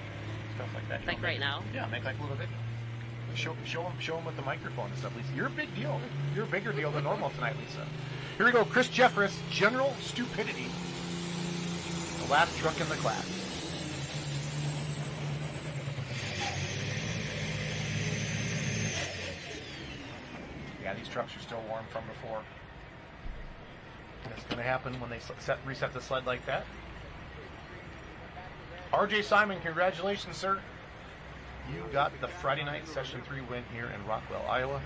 [SPEAKER 8] stuff like that.
[SPEAKER 21] Like right now?
[SPEAKER 8] Yeah, make like a little video. Show them with the microphone and stuff, Lisa. You're a big deal. You're a bigger deal than normal tonight, Lisa. Here we go. Chris Jeffress, General Stupidity. The last truck in the class. Yeah, these trucks are still warm from before. That's going to happen when they reset the sled like that. RJ Simon, congratulations, sir. You got the Friday night Session 3 win here in Rockwell, Iowa.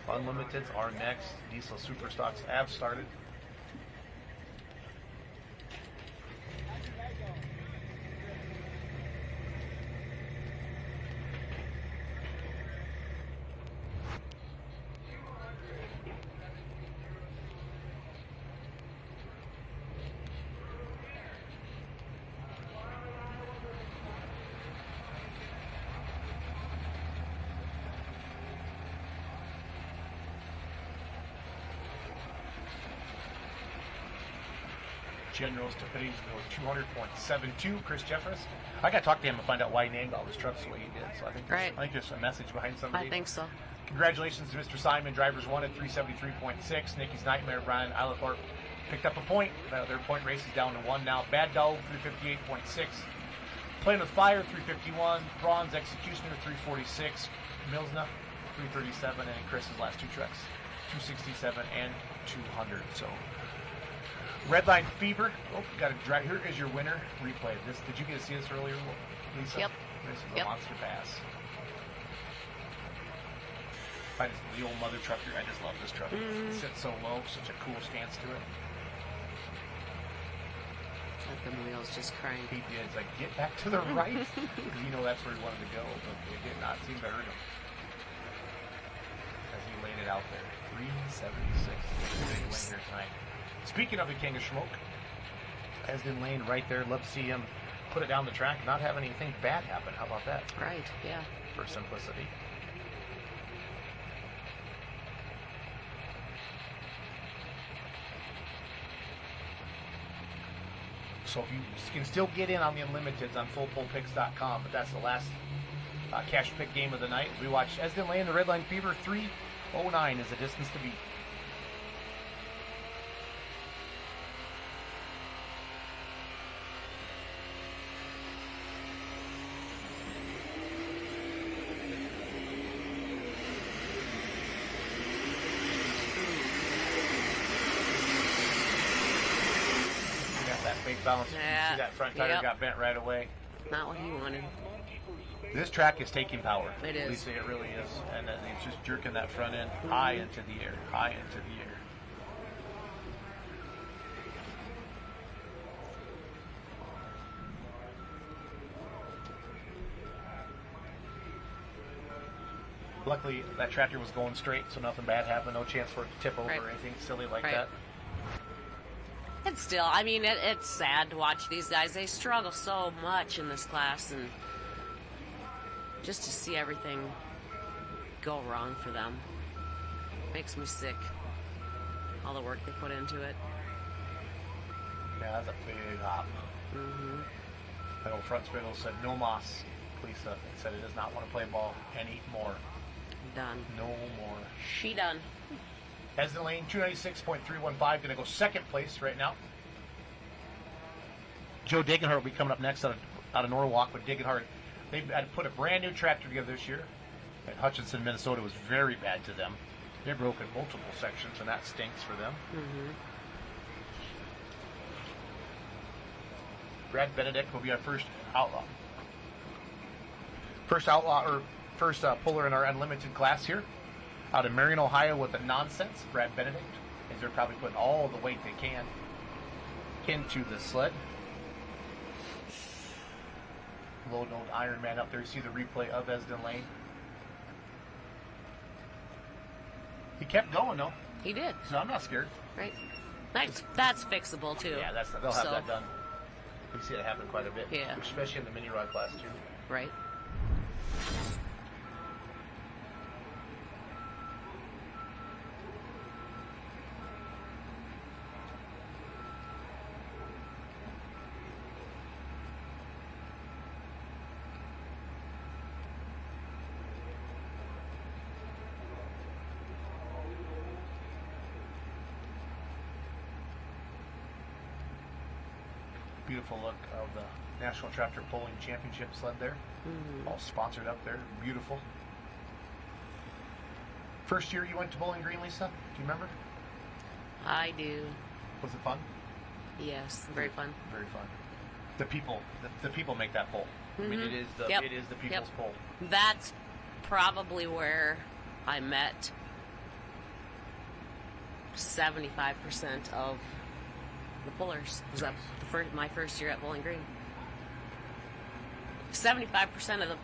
[SPEAKER 8] Unlimiteds are next. Diesel Superstocks have started. General Stupidity goes 200.72. Chris Jeffress. I got to talk to him and find out why he named all his trucks the way he did. So I think there's a message behind somebody.
[SPEAKER 21] I think so.
[SPEAKER 8] Congratulations to Mr. Simon. Drivers won at 373.6. Nikki's Nightmare, Brian Eilethorpe picked up a point. Their point race is down to 1 now. Bad Dog, 358.6. Playing with Fire, 351. Bronze Executioner, 346. Milsna, 337. And Chris's last two trucks, 267 and 200. So Redline Fever. Oh, got a drive. Here is your winner replay. Did you get to see this earlier, Lisa?
[SPEAKER 21] Yep.
[SPEAKER 8] This is a monster pass. The old mother trucker. I just love this truck. It sits so low, such a cool stance to it.
[SPEAKER 21] Let them wheels just crank.
[SPEAKER 8] He did. It's like, get back to the right. Because you know that's where he wanted to go, but it did not seem to hurt him. As he laid it out there. 376. Big win here tonight. Speaking of the King of Smoke, Esden Lane right there. Love to see him put it down the track, not have anything bad happen. How about that?
[SPEAKER 21] Right, yeah.
[SPEAKER 8] For simplicity. So if you can still get in on the Unlimiteds on fullpullpicks.com, but that's the last cash pick game of the night. We watched Esden Lane, the Redline Fever, 309 is the distance to beat. Big bounce.
[SPEAKER 21] Yeah.
[SPEAKER 8] You see that front tire got bent right away.
[SPEAKER 21] Not what he wanted.
[SPEAKER 8] This track is taking power.
[SPEAKER 21] It is.
[SPEAKER 8] At least it really is. And it's just jerking that front end high into the air. High into the air. Luckily, that tractor was going straight, so nothing bad happened. No chance for it to tip over or anything silly like that.
[SPEAKER 21] And still, I mean, it's sad to watch these guys. They struggle so much in this class, and just to see everything go wrong for them makes me sick. all the work they put into it.
[SPEAKER 8] Yeah, that's a big hop.
[SPEAKER 21] Mm-hmm.
[SPEAKER 8] That old front spindle said no moss. Lisa said it does not want to play ball anymore.
[SPEAKER 21] Done.
[SPEAKER 8] No more.
[SPEAKER 21] She done.
[SPEAKER 8] Esden Lane, 296.315, going to go second place right now. Joe Degenhardt will be coming up next out of Norwalk with Degenhardt. They had put a brand new tractor together this year. And Hutchinson, Minnesota was very bad to them. They broke in multiple sections, and that stinks for them.
[SPEAKER 21] Mm-hmm.
[SPEAKER 8] Brad Benedict will be our first outlaw. First puller in our unlimited class here. Out of Marion, Ohio with the nonsense, Brad Benedict. As they're probably putting all the weight they can into the sled. Low note Ironman up there. You see the replay of Esden Lane. He kept going though.
[SPEAKER 21] He did.
[SPEAKER 8] So I'm not scared.
[SPEAKER 21] Right. That's fixable too.
[SPEAKER 8] Yeah, they'll have that done. We see it happen quite a bit.
[SPEAKER 21] Yeah.
[SPEAKER 8] Especially in the mini rod class too.
[SPEAKER 21] Right.
[SPEAKER 8] Beautiful look of the National Tractor Pulling Championship sled there.
[SPEAKER 21] Mm-hmm.
[SPEAKER 8] All sponsored up there. Beautiful. First year you went to Bowling Green, Lisa? Do you remember?
[SPEAKER 21] I do.
[SPEAKER 8] Was it fun?
[SPEAKER 21] Yes, very fun.
[SPEAKER 8] Very fun. The people make that pull.
[SPEAKER 21] Mm-hmm.
[SPEAKER 8] I mean, it is the people's pull.
[SPEAKER 21] That's probably where I met 75% of the pullers. Was that my first year at Bowling Green? 75% of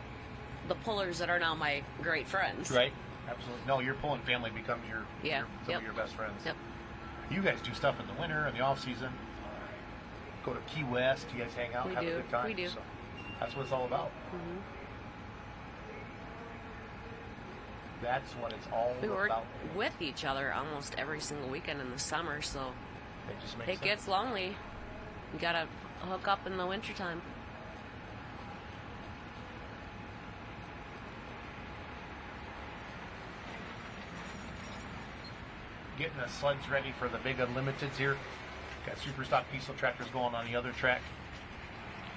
[SPEAKER 21] the pullers that are now my great friends.
[SPEAKER 8] Right. Absolutely. No, your pulling family becomes some of your best friends.
[SPEAKER 21] Yep.
[SPEAKER 8] You guys do stuff in the winter and the off season. Go to Key West. You guys hang out, have a good time.
[SPEAKER 21] We do.
[SPEAKER 8] So that's what it's all about.
[SPEAKER 21] Mm-hmm.
[SPEAKER 8] That's what it's all
[SPEAKER 21] We work
[SPEAKER 8] about.
[SPEAKER 21] with each other almost every single weekend in the summer, so
[SPEAKER 8] It just makes
[SPEAKER 21] it
[SPEAKER 8] sense.
[SPEAKER 21] gets lonely. You gotta hook up in the wintertime.
[SPEAKER 8] Getting the sleds ready for the big unlimiteds here. Got super stock diesel tractors going on the other track.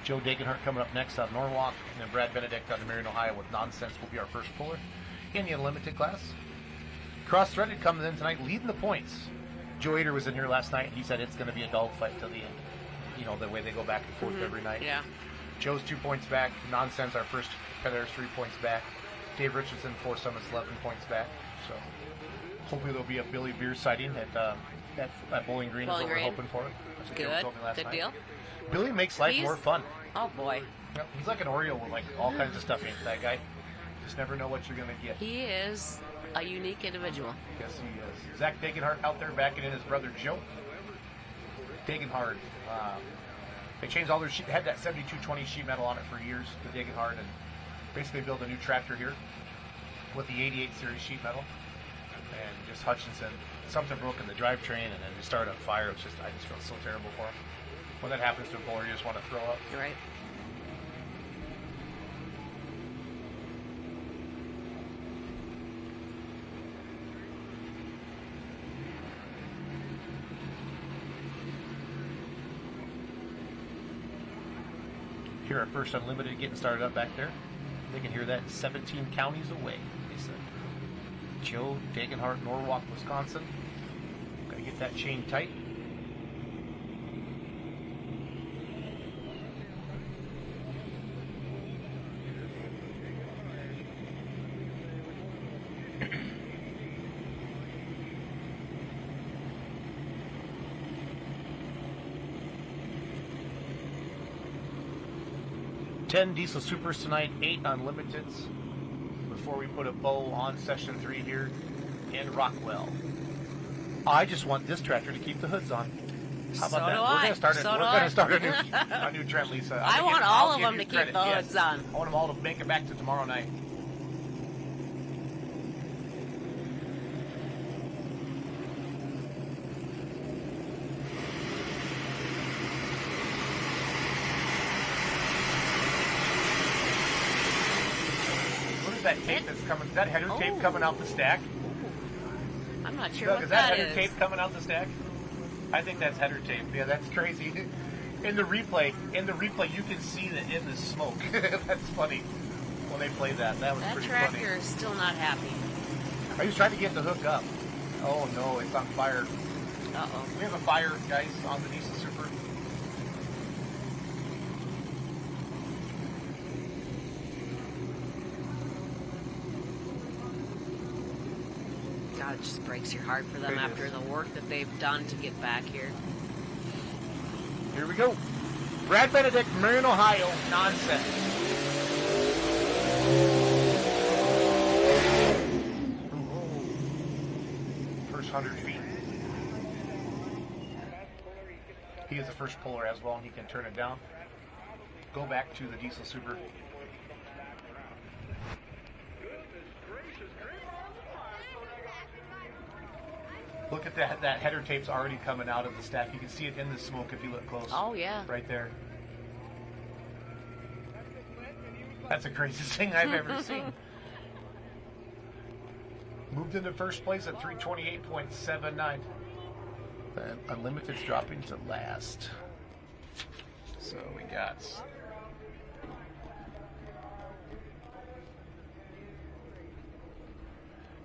[SPEAKER 8] Joe Degenhardt coming up next out of Norwalk, and then Brad Benedict out of Marion, Ohio with Nonsense will be our first puller in the unlimited class. Cross-threaded comes in tonight, leading the points. Joe Ader was in here last night. He said it's going to be a dogfight till the end. You know, the way they go back and forth every night.
[SPEAKER 21] Yeah.
[SPEAKER 8] Joe's 2 points back. Nonsense, our first competitor's 3 points back. Dave Richardson, 4 summits, 11 points back. So hopefully there'll be a Billy Beer sighting at Bowling Green.
[SPEAKER 21] Bowling
[SPEAKER 8] is what
[SPEAKER 21] Green.
[SPEAKER 8] we're hoping for. That's what Joe
[SPEAKER 21] Good.
[SPEAKER 8] told me last
[SPEAKER 21] Good
[SPEAKER 8] night.
[SPEAKER 21] deal.
[SPEAKER 8] Billy makes life more fun.
[SPEAKER 21] Oh boy.
[SPEAKER 8] Yep, he's like an Oreo with like all kinds of stuff in it, that guy. Just never know what you're going to get.
[SPEAKER 21] He is a unique individual.
[SPEAKER 8] Yes, he is. Zach Degenhardt out there backing in his brother Joe. Degenhardt, they changed all their sheet, had that 7220 sheet metal on it for years, the Degenhardt, and basically built a new tractor here with the 88 series sheet metal. And just Hutchinson, something broke in the drivetrain and then it started on fire. I just felt so terrible for him. When that happens to a puller, you just want to throw up.
[SPEAKER 21] You're right.
[SPEAKER 8] Hear our first unlimited getting started up back there. They can hear that 17 counties away, they said. Joe Degenhardt, Norwalk, Wisconsin. Gotta get that chain tight. Ten diesel supers tonight, 8 unlimiteds. Before we put a bow on session 3 here in Rockwell. I just want this tractor to keep the hoods on. How about
[SPEAKER 21] So
[SPEAKER 8] that?
[SPEAKER 21] do
[SPEAKER 8] We're
[SPEAKER 21] I.
[SPEAKER 8] going to start,
[SPEAKER 21] So
[SPEAKER 8] we're
[SPEAKER 21] do
[SPEAKER 8] going
[SPEAKER 21] I.
[SPEAKER 8] to start a new trend, Lisa.
[SPEAKER 21] I want all of them to keep the hoods on.
[SPEAKER 8] I want them all to make it back to tomorrow night. that tape that's coming? Is that header tape coming out the stack?
[SPEAKER 21] I'm not sure
[SPEAKER 8] Doug,
[SPEAKER 21] what
[SPEAKER 8] is that
[SPEAKER 21] that
[SPEAKER 8] header
[SPEAKER 21] is.
[SPEAKER 8] tape coming out the stack? I think that's header tape. Yeah, that's crazy. In the replay, you can see that in the smoke. That's funny when they play that. That was
[SPEAKER 21] That
[SPEAKER 8] pretty
[SPEAKER 21] tractor
[SPEAKER 8] funny.
[SPEAKER 21] is still not happy.
[SPEAKER 8] I was trying to get the hook up. Oh no, it's on fire.
[SPEAKER 21] Uh-oh.
[SPEAKER 8] We have a fire, guys, on the Diesel Super.
[SPEAKER 21] God, it just breaks your heart for them
[SPEAKER 8] It
[SPEAKER 21] after
[SPEAKER 8] is.
[SPEAKER 21] the work that they've done to get back here.
[SPEAKER 8] Here we go. Brad Benedict, Marion, Ohio. Nonsense. First 100 feet. He is the first puller as well, and he can turn it down. Go back to the Diesel Super. Look at that. That header tape's already coming out of the stack. You can see it in the smoke if you look close.
[SPEAKER 21] Oh, yeah.
[SPEAKER 8] Right there. That's the craziest thing I've ever seen. Moved into first place at 328.79. And Unlimited's dropping to last. So we got...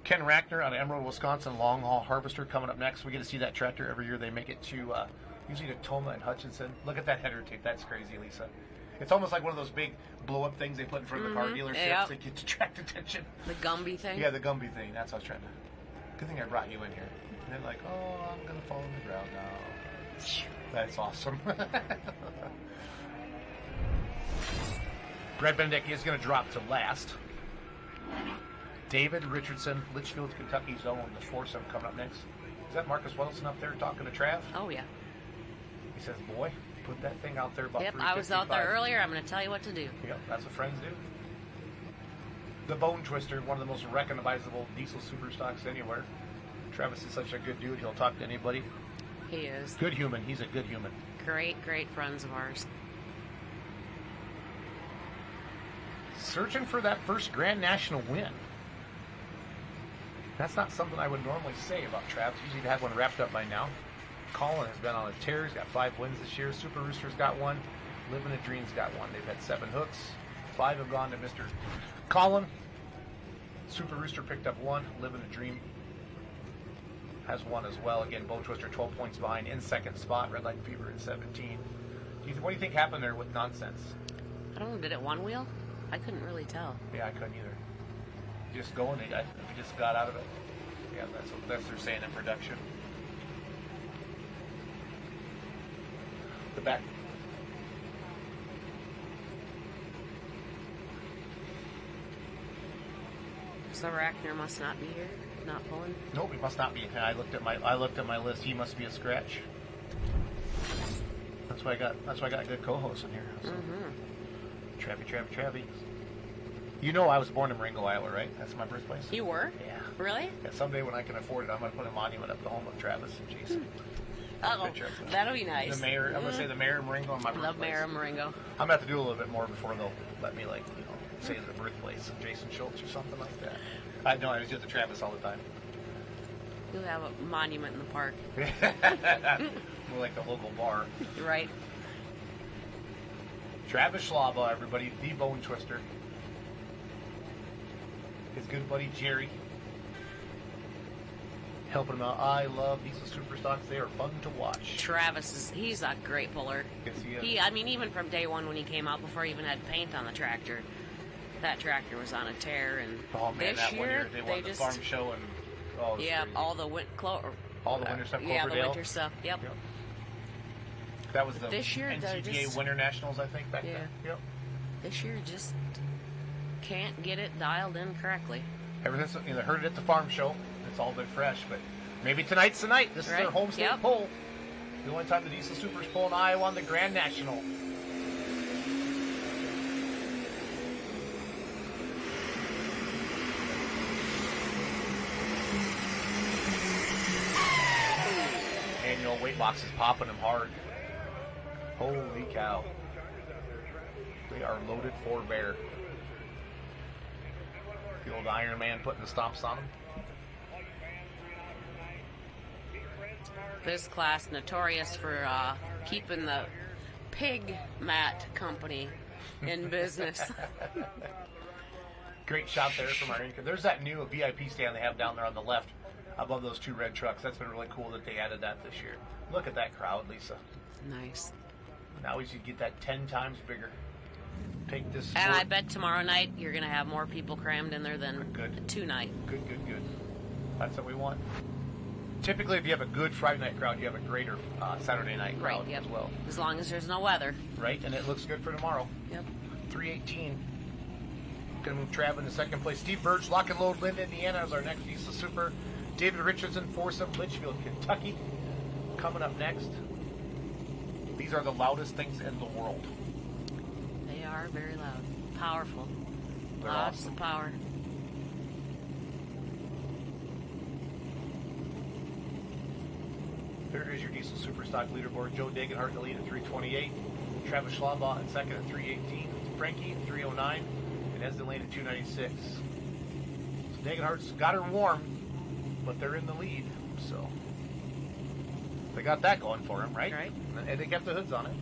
[SPEAKER 8] Ken Rackner out of Emerald, Wisconsin, long haul harvester coming up next. We get to see that tractor every year. They make it to usually to Toma and Hutchinson. Look at that header tape. That's crazy, Lisa. It's almost like one of those big blow up things they put in front of the car dealerships
[SPEAKER 21] Yep.
[SPEAKER 8] that get to attract attention.
[SPEAKER 21] The Gumby thing?
[SPEAKER 8] Yeah, the Gumby thing. That's what I was trying to. Good thing I brought you in here. And they're like, oh, I'm gonna fall on the ground now. That's awesome. Brad Benedict is going to drop to last. David Richardson, Litchfield, Kentucky's own, the foursome coming up next. Is that Marcus Wilson up there talking to Trav?
[SPEAKER 21] Oh, yeah.
[SPEAKER 8] He says, boy, put that thing out there about
[SPEAKER 21] Yep, I was out there
[SPEAKER 8] 355.
[SPEAKER 21] earlier. I'm going to tell you what to do.
[SPEAKER 8] Yep, that's what friends do. The Bone Twister, one of the most recognizable diesel super stocks anywhere. Travis is such a good dude. He'll talk to anybody.
[SPEAKER 21] He is.
[SPEAKER 8] Good human. He's a good human.
[SPEAKER 21] Great, great friends of ours.
[SPEAKER 8] Searching for that first Grand National win. That's not something I would normally say about Travis. Usually to have one wrapped up by now. Colin has been on a tear. He's got 5 wins this year. Super Rooster's got 1. Living a Dream's got 1. They've had 7 hooks. 5 have gone to Mr. Colin. Super Rooster picked up 1. Living a Dream has 1 as well. Again, Bow Twister 12 points behind in second spot. Red Light Fever at 17. What do you think happened there with Nonsense?
[SPEAKER 21] I don't know. Did it one wheel? I couldn't really tell.
[SPEAKER 8] Yeah, I couldn't either. Just going, he just got out of it. Yeah, that's what they're saying in production. The back.
[SPEAKER 21] So Rackner must not be here, not pulling.
[SPEAKER 8] Nope, he must not be. I looked at my list. He must be a scratch. That's why I got a good co-host in here. So. Travy. You know I was born in Marengo, Iowa, right? That's my birthplace.
[SPEAKER 21] You were?
[SPEAKER 8] Yeah.
[SPEAKER 21] Really?
[SPEAKER 8] Yeah, someday when I can afford it, I'm going to put a monument up the home of Travis and Jason.
[SPEAKER 21] Oh, that'll be nice.
[SPEAKER 8] The mayor, I'm going to say the mayor of Marengo on my birthplace.
[SPEAKER 21] Love Mayor of Marengo.
[SPEAKER 8] I'm going to have to do a little bit more before they'll let me, say the birthplace of Jason Schultz or something like that. I know, I was just a Travis all the time.
[SPEAKER 21] You'll have a monument in the park.
[SPEAKER 8] More like the local bar.
[SPEAKER 21] Right.
[SPEAKER 8] Travis Schlaba, everybody, the Bone Twister. His good buddy Jerry helping him out. I love diesel super stocks. They are fun to watch.
[SPEAKER 21] Travis he's a great puller.
[SPEAKER 8] Yes, he is.
[SPEAKER 21] Even from day one when he came out, before he even had paint on the tractor, that tractor was on a tear. And
[SPEAKER 8] oh man,
[SPEAKER 21] this
[SPEAKER 8] that
[SPEAKER 21] year,
[SPEAKER 8] one year they won the farm show and
[SPEAKER 21] all the
[SPEAKER 8] winter stuff.
[SPEAKER 21] Yeah, the winter stuff. Yep.
[SPEAKER 8] That was the
[SPEAKER 21] this year,
[SPEAKER 8] NTPA Winter Nationals, I think, back then. Yep.
[SPEAKER 21] This year just can't get it dialed in correctly.
[SPEAKER 8] Ever since they heard it at the farm show, it's all been fresh. But maybe tonight's the night. This is their home state pull. The only time the Diesel Supers pull in Iowa on the Grand National. Annual weight box is popping them hard. Holy cow. They are loaded for bear. old Iron Man putting the stomps on them.
[SPEAKER 21] This class notorious for keeping the pig mat company in business.
[SPEAKER 8] Great shot there from our anchor. There's that new VIP stand they have down there on the left above those two red trucks. That's been really cool that they added that this year. Look at that crowd, Lisa.
[SPEAKER 21] Nice.
[SPEAKER 8] Now we should get that 10 times bigger. Take this.
[SPEAKER 21] And I bet tomorrow night you're going to have more people crammed in there than tonight.
[SPEAKER 8] Good. That's what we want. Typically, if you have a good Friday night crowd, you have a greater Saturday night crowd as well.
[SPEAKER 21] As long as there's no weather.
[SPEAKER 8] Right, and it looks good for tomorrow.
[SPEAKER 21] Yep.
[SPEAKER 8] 318. Going to move Trav into second place. Steve Birch, Lock and Load, Lynn, Indiana is our next Diesel Super. David Richardson, Foursome, Litchfield, Kentucky. Coming up next. These are the loudest things in the world.
[SPEAKER 21] They are very loud. Powerful.
[SPEAKER 8] They're
[SPEAKER 21] Lots
[SPEAKER 8] awesome.
[SPEAKER 21] of power.
[SPEAKER 8] There is your Diesel Super Stock leaderboard. Joe Degenhart in the lead at 328. Travis Schlaubaugh in second at 318. Frankie at 309. And Esden Lane at 296. So Degenhart's got her warm, but they're in the lead. So they got that going for them, right?
[SPEAKER 21] Right.
[SPEAKER 8] And they kept the hoods on it.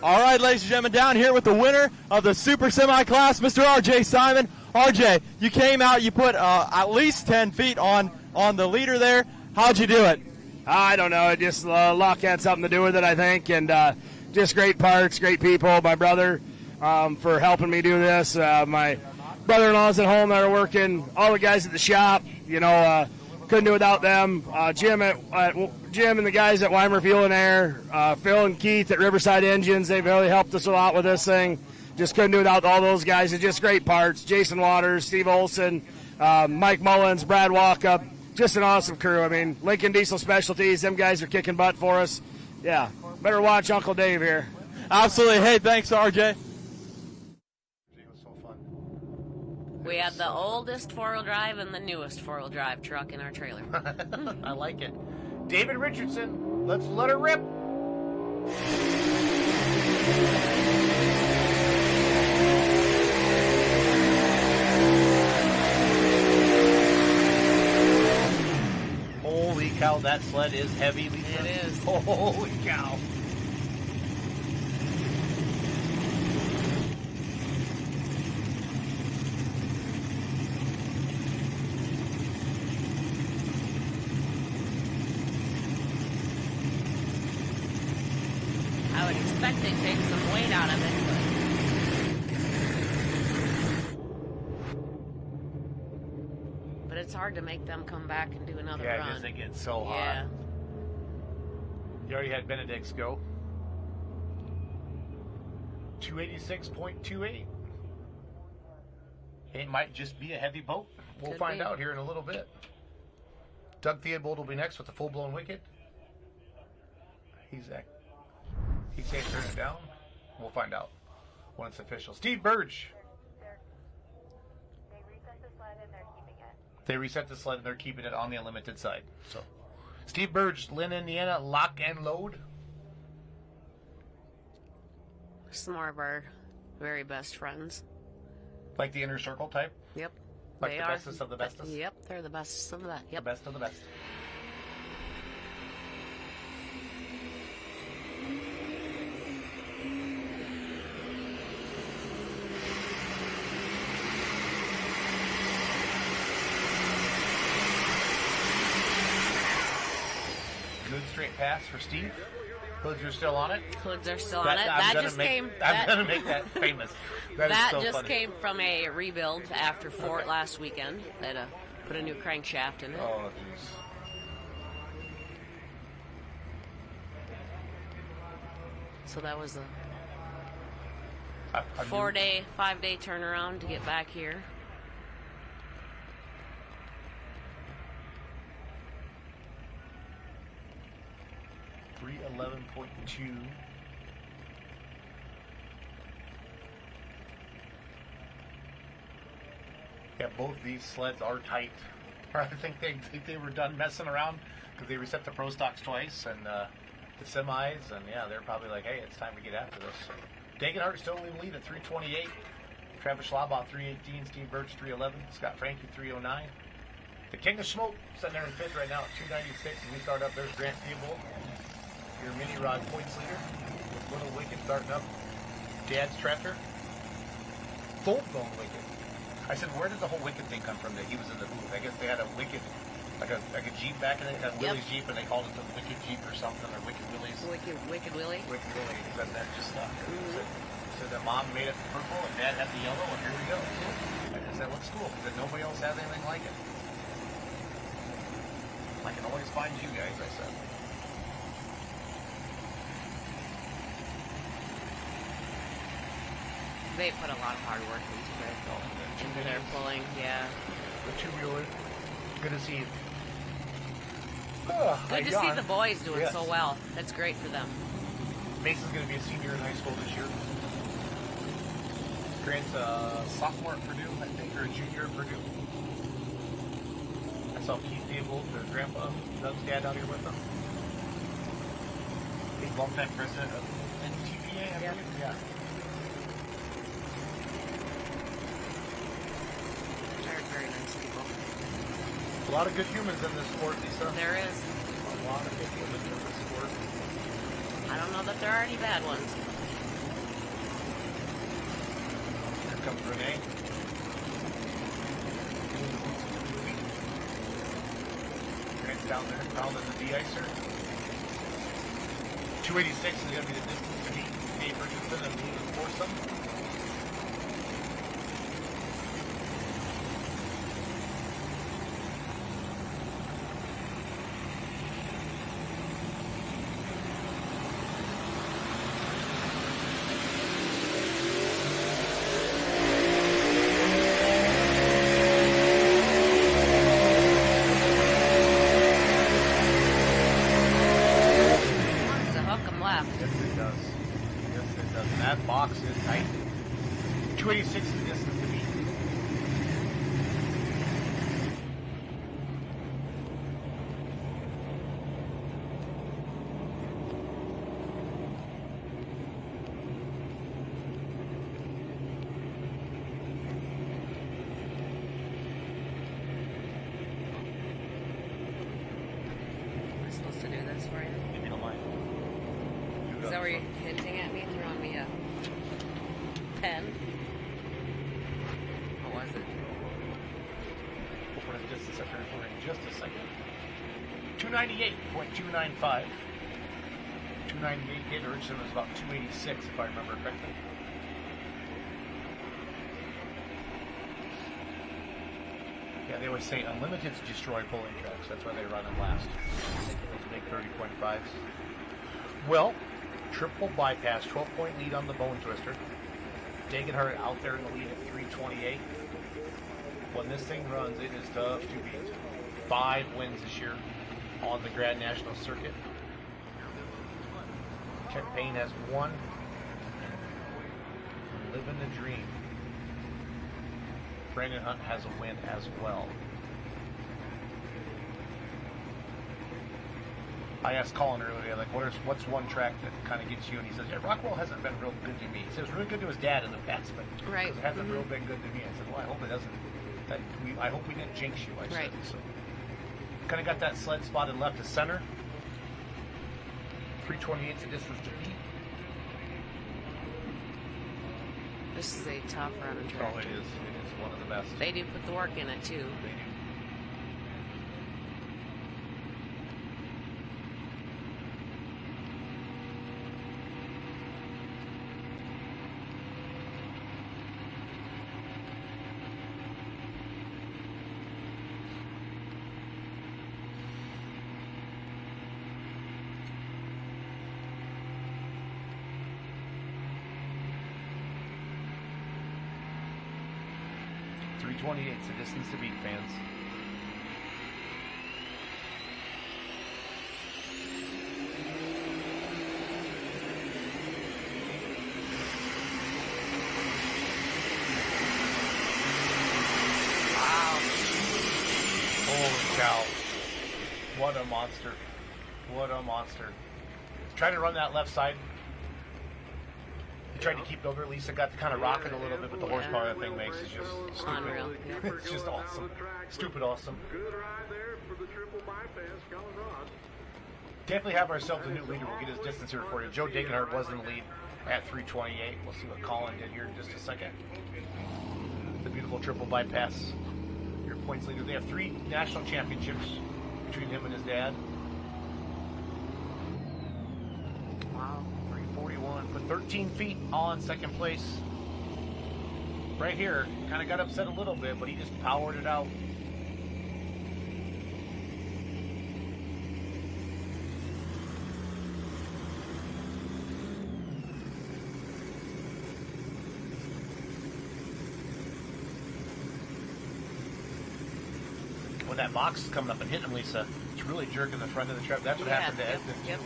[SPEAKER 4] All right, ladies and gentlemen, down here with the winner of the Super Semi class, Mr. R.J. Simon. R.J., you came out, you put at least 10 feet on the leader there. How'd you do it?
[SPEAKER 2] I don't know. It just luck had something to do with it, I think, and just great parts, great people. My brother for helping me do this. My brother-in-law's at home that are working. All the guys at the shop, couldn't do without them. Jim and the guys at Weimer Fuel and Air, Phil and Keith at Riverside Engines, they've really helped us a lot with this thing. Just couldn't do without all those guys. It's just great parts. Jason Waters, Steve Olson, Mike Mullins, Brad Walkup. Just an awesome crew. I mean, Lincoln Diesel Specialties, them guys are kicking butt for us. Yeah, better watch Uncle Dave here.
[SPEAKER 4] Absolutely. Hey, thanks, RJ.
[SPEAKER 21] We had the oldest four-wheel drive and the newest four-wheel drive truck in our trailer.
[SPEAKER 8] I like it. David Richardson, let's let her rip. Holy cow, that sled is heavy, Lisa.
[SPEAKER 21] It is.
[SPEAKER 8] Holy cow.
[SPEAKER 21] I would expect they'd take some weight out of it, but it's hard to make them come back and do another run.
[SPEAKER 8] Yeah, because they get so hot.
[SPEAKER 21] Yeah.
[SPEAKER 8] You already had Benedict's go. 286.28. It might just be a heavy boat. We'll
[SPEAKER 21] Could
[SPEAKER 8] find
[SPEAKER 21] be.
[SPEAKER 8] out here in a little bit. Doug Theobald will be next with the full-blown wicket. He can't turn it down. We'll find out when it's official. Steve Burge. They reset the sled and they're keeping it on the unlimited side. So, Steve Burge, Lynn, Indiana, Lock and Load.
[SPEAKER 21] Some more of our very best friends.
[SPEAKER 8] Like the inner circle type?
[SPEAKER 21] Yep.
[SPEAKER 8] Like
[SPEAKER 21] they
[SPEAKER 8] the
[SPEAKER 21] are.
[SPEAKER 8] bestest of the bestest?
[SPEAKER 21] Yep, they're the best of that. Yep.
[SPEAKER 8] The best of the best. Good straight pass for Steve. Hoods are still on it.
[SPEAKER 21] Hoods are still on it. That just came.
[SPEAKER 8] I'm going to make that famous.
[SPEAKER 21] That
[SPEAKER 8] is so
[SPEAKER 21] just
[SPEAKER 8] funny.
[SPEAKER 21] came from a rebuild after Fort last weekend. They had put a new crankshaft in it.
[SPEAKER 8] Oh, jeez.
[SPEAKER 21] So that was a 5-day turnaround to get back here.
[SPEAKER 8] .311.2. Yeah, both these sleds are tight. I think they were done messing around because they reset the Pro Stocks twice and the semis, and yeah, they're probably like, hey, it's time to get after this. Degenhardt still in the lead at 328. Travis Schlabach 318. Steve Birch 311. Scott Frankie 309. The King of Smoke sitting there in fifth right now at 296. And we start up. There's Grant Theobald, your mini rod points leader, with Little Wicked starting up. Dad's tractor. Full blown Wicked. I said, where did the whole Wicked thing come from that he was in the booth? I guess they had a Wicked, like a Jeep back in it, a Willie's Jeep, and they called it the Wicked Jeep or something, or Wicked Willie's.
[SPEAKER 21] Wicked Willie?
[SPEAKER 8] Wicked Willie, because that just stuck. So that mom made it purple and dad had the yellow, and here we go. I just said, looks cool, because nobody else has anything like it. I can always find you guys, I said.
[SPEAKER 21] They put a lot of hard work into their pulling, yeah.
[SPEAKER 8] The two-wheeler. Good to see you.
[SPEAKER 21] Good to see the boys doing so well. That's great for them.
[SPEAKER 8] Mason's going to be a senior in high school this year. Grant's a sophomore at Purdue, I think, or a junior at Purdue. I saw Keith Theobald, their grandpa, Doug's dad out here with them. He's longtime president of NTPA, I believe. Yeah.
[SPEAKER 21] Very nice people.
[SPEAKER 8] A lot of good humans in this sport, Lisa.
[SPEAKER 21] There is.
[SPEAKER 8] A lot of good humans in this sport.
[SPEAKER 21] I don't know that there are any bad ones.
[SPEAKER 8] Here comes Renee. Grant's down there, found in the de-icer. 286 is going to be the distance to beat Dave Richardson and Lucas Forsum. Box is tight. 286 is the distance to beat.
[SPEAKER 21] Am I supposed to do this for you?
[SPEAKER 8] If you don't mind.
[SPEAKER 21] Is that where you're hinting at me, throwing me a pen? What was it?
[SPEAKER 8] Open it just a second for in just a second. 298.295. 298 hit. Richardson was about 286 if I remember correctly. Yeah, they always say unlimiteds destroy pulling tracks. That's why they run them last. Those big 30.5s. Well, triple bypass, 12-point lead on the Bone Twister. Degenhardt out there in the lead at 328. When this thing runs, it is tough to beat. 5 wins this year on the Grand National Circuit. Chet Payne has 1. Living the dream. Brandon Hunt has a win as well. I asked Colin earlier, like, what's one track that kind of gets you? And he says, yeah, Rockwell hasn't been real good to me. He says, it was really good to his dad in the past, but
[SPEAKER 21] it
[SPEAKER 8] hasn't real been good to me. I said, well, I hope it doesn't. I hope we didn't jinx you, I said. So, kind of got that sled spotted left to center. 328 is the distance to beat.
[SPEAKER 21] This is a tough running track.
[SPEAKER 8] Oh, it is. It is one of the best.
[SPEAKER 21] They do put the work in it, too.
[SPEAKER 8] They do. 3:28's the distance to beat, fans. Holy cow. What a monster. What a monster. Trying to run that left side. He tried to keep it over. At least it got to kind of rocking a little bit, but the horsepower that thing makes is just stupid.
[SPEAKER 21] Unreal.
[SPEAKER 8] It's just awesome. Stupid awesome.
[SPEAKER 1] Good ride there for the triple bypass, Colin Ross.
[SPEAKER 8] Definitely have ourselves a new leader. We'll get his distance here for you. Joe Degenhardt was in the lead at 3:28. We'll see what Colin did here in just a second. The beautiful triple bypass. Your points leader. They have 3 national championships between him and his dad. Wow. 3:41. Put 13 feet all in second place. Right here. Kind of got upset a little bit, but he just powered it out. When that box is coming up and hitting him, Lisa, it's really jerking the front of the truck. That's what happened to Edson.
[SPEAKER 21] Yep.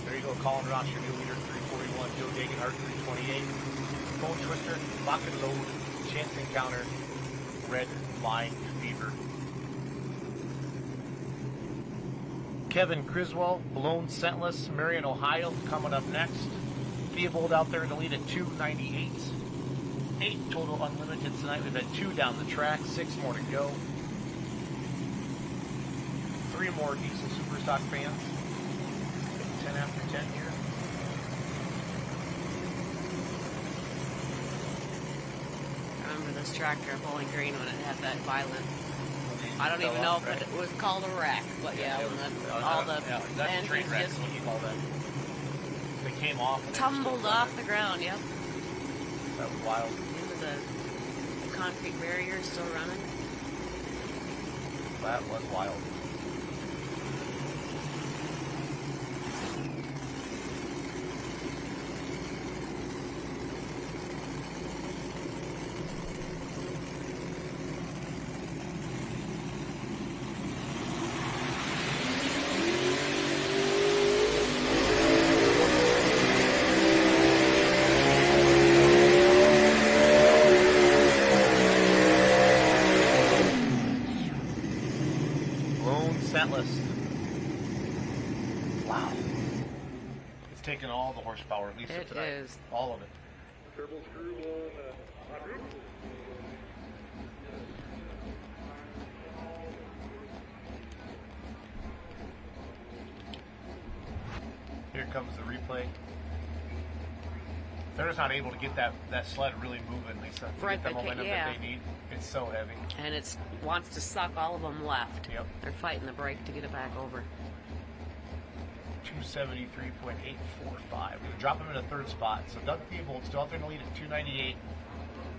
[SPEAKER 8] There you go, Colin Ross, your new leader, 3:41. Joe Degenhardt, 3:28. Bone Twister, Lock and Load, Chance Encounter, Red Line Fever. Kevin Criswell, Blown Scentless, Marion, Ohio, coming up next. Theobald out there in the lead at 2:98. 8 total unlimited tonight. We've had 2 down the track, 6 more to go. 3 more diesel super stock fans. 10 after 10 here.
[SPEAKER 21] I remember this tractor at Bowling Green when it had that violent. I don't even know if it was called a wreck, but yeah, when all the
[SPEAKER 8] that's a train
[SPEAKER 21] engines
[SPEAKER 8] wreck,
[SPEAKER 21] just
[SPEAKER 8] what you call that. They came off. And
[SPEAKER 21] tumbled off the ground. Yep.
[SPEAKER 8] That was wild.
[SPEAKER 21] Into the concrete barrier still running.
[SPEAKER 8] That was wild. Wow. It's taken all the horsepower, at least
[SPEAKER 21] it
[SPEAKER 8] tonight.
[SPEAKER 21] Is.
[SPEAKER 8] All of it.
[SPEAKER 1] Triple screw on hot roof.
[SPEAKER 8] Here comes the replay. They're just not able to get that sled really moving, Lisa. To
[SPEAKER 21] right,
[SPEAKER 8] get the momentum that they need. It's so heavy.
[SPEAKER 21] And it wants to suck all of them left.
[SPEAKER 8] Yep.
[SPEAKER 21] They're fighting the brake to get it back over.
[SPEAKER 8] 273.845. We drop him in a third spot. So Doug Theobald still out there in the lead at 298.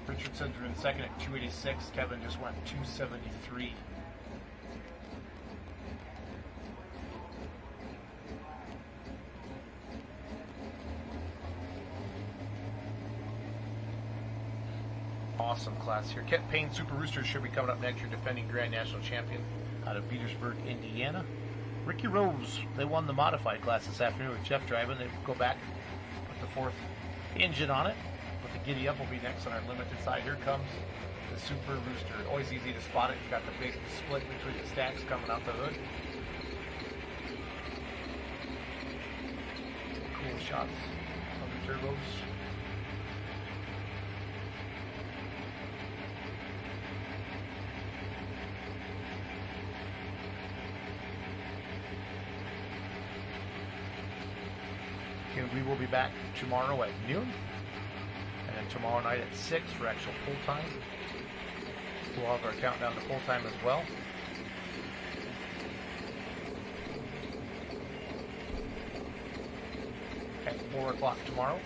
[SPEAKER 8] Richard Sender in second at 286. Kevin just went 273. Awesome class here. Kent Payne Super Roosters should be coming up next. Your defending Grand National Champion out of Petersburg, Indiana. Ricky Rose, they won the modified class this afternoon with Jeff driving. They go back, put the 4th engine on it. But the Giddy Up will be next on our limited side. Here comes the Super Rooster. Always easy to spot it. You've got the big split between the stacks coming out the hood. Cool shots of the turbos. We will be back tomorrow at noon, and then tomorrow night at 6 for actual full time. We'll have our countdown to full time as well. At 4 o'clock tomorrow.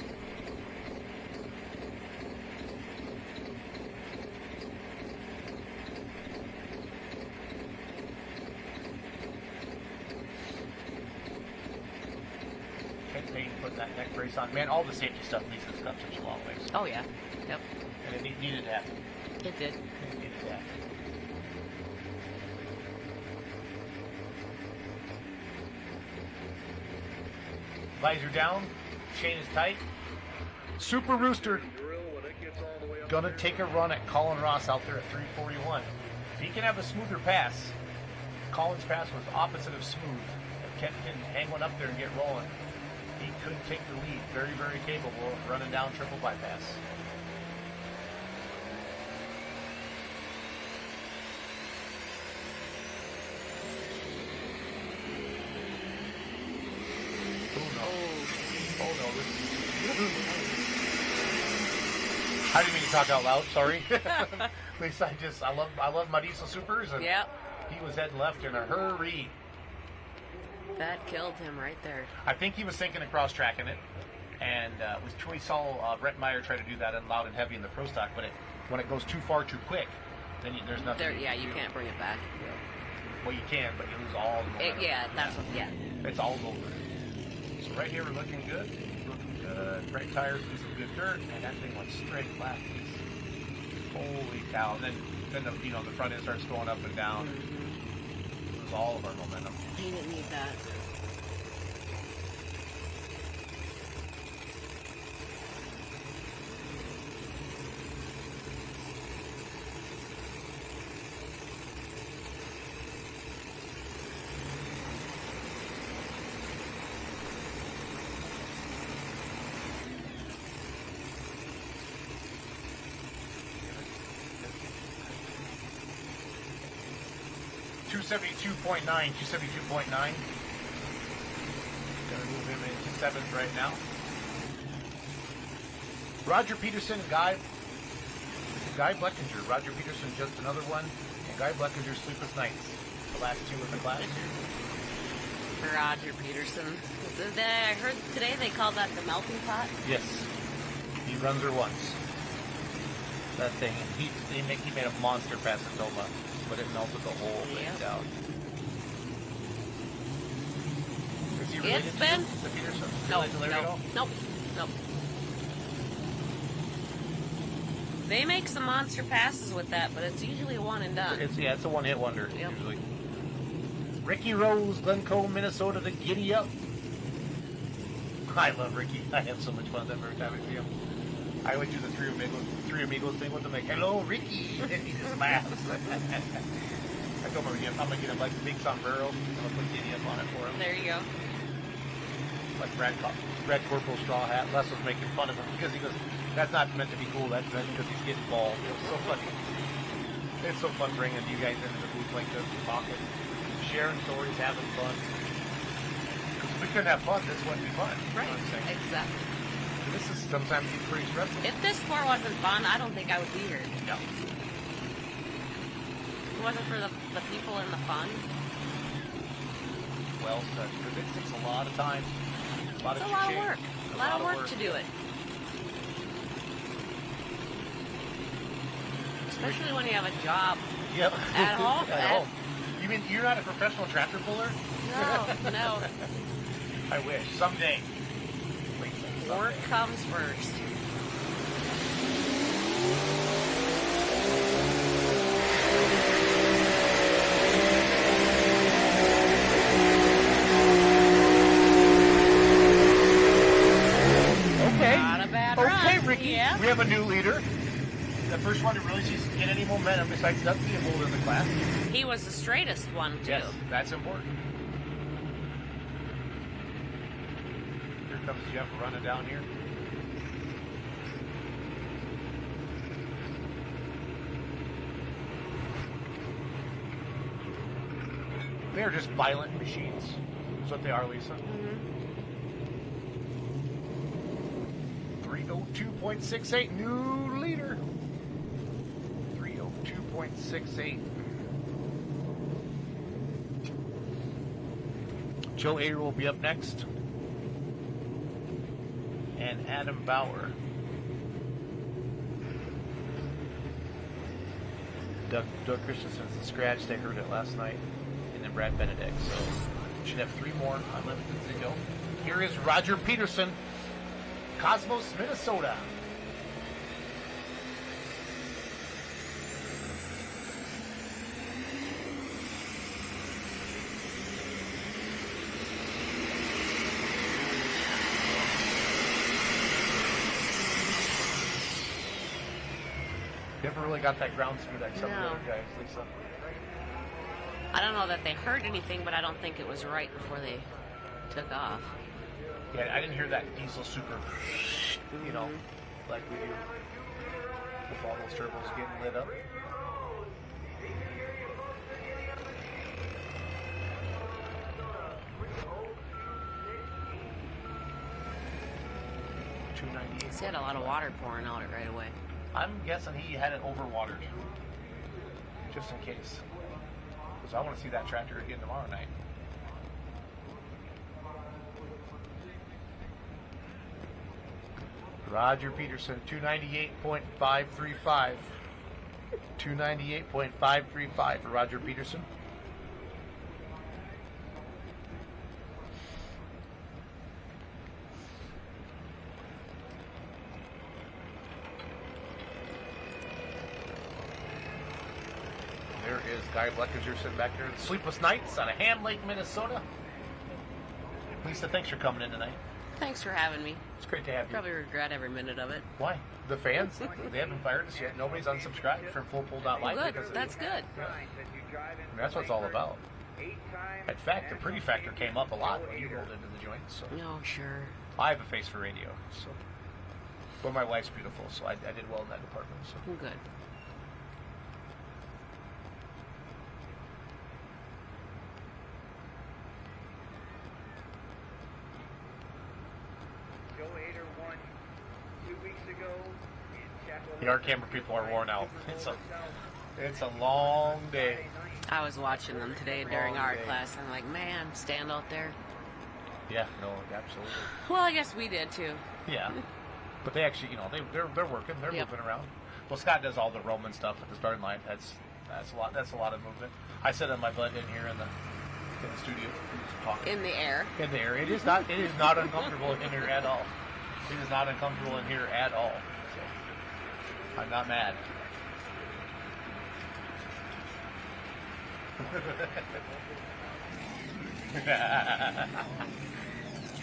[SPEAKER 8] Put that neck brace on. Man, all the safety stuff in these has come such a long ways.
[SPEAKER 21] Oh, yeah. Yep.
[SPEAKER 8] And it needed to happen.
[SPEAKER 21] It did.
[SPEAKER 8] Visor down, chain is tight. Super Rooster gonna take a run at Colin Ross out there at 341. If he can have a smoother pass, Colin's pass was opposite of smooth. If Kent can hang one up there and get rolling, he could take the lead. Very, very capable of running down triple bypass. Oh no, I didn't mean to talk out loud, sorry. At least I love my diesel supers, and he was heading left in a hurry.
[SPEAKER 21] That killed him right there.
[SPEAKER 8] I think he was thinking of cross-tracking it, and we saw Brett Meyer try to do that in loud and heavy in the Pro Stock, but when it goes too far too quick, then there's nothing.
[SPEAKER 21] You can't bring it back.
[SPEAKER 8] Well, you can, but you lose all the momentum. It's all over. So right here we're looking good. Right tires do some good dirt, and that thing went straight flat. Holy cow! And then the front end starts going up and down. It was all of our momentum.
[SPEAKER 21] He didn't need that.
[SPEAKER 8] .9, 272.9. Gonna move him into 7th right now. Roger Peterson, Guy Bleckinger. Roger Peterson, just another one. And Guy Bleckinger, Sleepless Nights. The last two in the class.
[SPEAKER 21] Roger Peterson. I heard today they call that the melting pot.
[SPEAKER 8] Yes. He runs her once. That thing. He made a monster pass at Toma, but it melted the whole thing down.
[SPEAKER 21] It's been
[SPEAKER 8] the Peterson?
[SPEAKER 21] Nope. They make some monster passes with that, but it's usually a one and done.
[SPEAKER 8] It's a one-hit wonder usually. Ricky Rose, Glencoe, Minnesota, the Giddy Up. I love Ricky. I have so much fun with him every time I see him. I always do the Three Amigos thing with him, like, hello, Ricky, and he just laughs. I told him I'm gonna get him like a big sombrero. I'm gonna put Giddy Up on it for him.
[SPEAKER 21] There you go.
[SPEAKER 8] Like Brad Corporal straw hat. Les was making fun of him because he goes, that's not meant to be cool, that's meant because he's getting bald. It was so funny. It's so fun bringing you guys into the booth like this, talking, sharing stories, having fun. Because if we couldn't have fun, this wouldn't be fun.
[SPEAKER 21] Right, exactly.
[SPEAKER 8] This is sometimes pretty stressful.
[SPEAKER 21] If this sport wasn't fun, I don't think I would be here.
[SPEAKER 8] No.
[SPEAKER 21] If it wasn't for the people and the fun.
[SPEAKER 8] Well said, because it takes a lot of time.
[SPEAKER 21] It's a lot of work. A lot of work to do it. Especially when you have a job.
[SPEAKER 8] Yep.
[SPEAKER 21] At home.
[SPEAKER 8] At home. You mean you're not a professional tractor puller?
[SPEAKER 21] No.
[SPEAKER 8] I wish. Someday.
[SPEAKER 21] Work comes first. Not a bad run.
[SPEAKER 8] Okay, Ricky.
[SPEAKER 21] Yeah.
[SPEAKER 8] We have a new leader. The first one to really get any momentum besides Doug Theobald in the class.
[SPEAKER 21] He was the straightest one, too.
[SPEAKER 8] Yes, that's important. Here comes Jeff running down here. They're just violent machines. That's what they are, Lisa. 302.68, new leader. 302.68. Joe Ayer will be up next. And Adam Bauer. Doug Christensen's the scratch. They heard it last night. And then Brad Benedict. So we should have three more unlimited to go. Here is Roger Peterson, Cosmos, Minnesota. never really got that ground speed like some of the
[SPEAKER 21] No.
[SPEAKER 8] other guys, Lisa.
[SPEAKER 21] I don't know that they heard anything, but I don't think it was right before they took off.
[SPEAKER 8] Yeah, I didn't hear that diesel super, you know, like we do with all those turbos getting lit up.
[SPEAKER 21] He had a lot of water pouring out it right away.
[SPEAKER 8] I'm guessing he had it overwatered, just in case. Because I want to see that tractor again tomorrow night. Roger Peterson, 298.535. 298.535 for Roger Peterson. There is Guy Bleckinger sitting back there. Sleepless Nights out of Ham Lake, Minnesota. Lisa, thanks for coming in tonight.
[SPEAKER 21] Thanks for having me.
[SPEAKER 8] It's great to have you.
[SPEAKER 21] Probably regret every minute of it.
[SPEAKER 8] Why? The fans? They haven't fired us yet. Nobody's unsubscribed from FullPull.live.
[SPEAKER 21] Well, good.
[SPEAKER 8] because of
[SPEAKER 21] That's
[SPEAKER 8] you.
[SPEAKER 21] good.
[SPEAKER 8] Yeah. I mean, that's what it's all about. In fact, the pretty factor came up a lot when you rolled into the joint. So.
[SPEAKER 21] No, sure.
[SPEAKER 8] I have a face for radio. So. But my wife's beautiful, so I did well in that department. So.
[SPEAKER 21] Good.
[SPEAKER 7] Joe Hader won 2 weeks ago in Chapel.
[SPEAKER 8] The art camera people are worn out. It's a long day.
[SPEAKER 21] I was watching them today during art class. I'm like, man, stand out there.
[SPEAKER 8] Yeah, no, absolutely.
[SPEAKER 21] Well, I guess we did too.
[SPEAKER 8] Yeah, but they actually, you know, they're working, they're moving around. Well, Scott does all the Roman stuff at the starting line. That's a lot. That's a lot of movement. I sit on my butt in here in the studio, talking.
[SPEAKER 21] In the air.
[SPEAKER 8] In the air. It is not uncomfortable in here at all. It is not uncomfortable in here at all. So I'm not mad.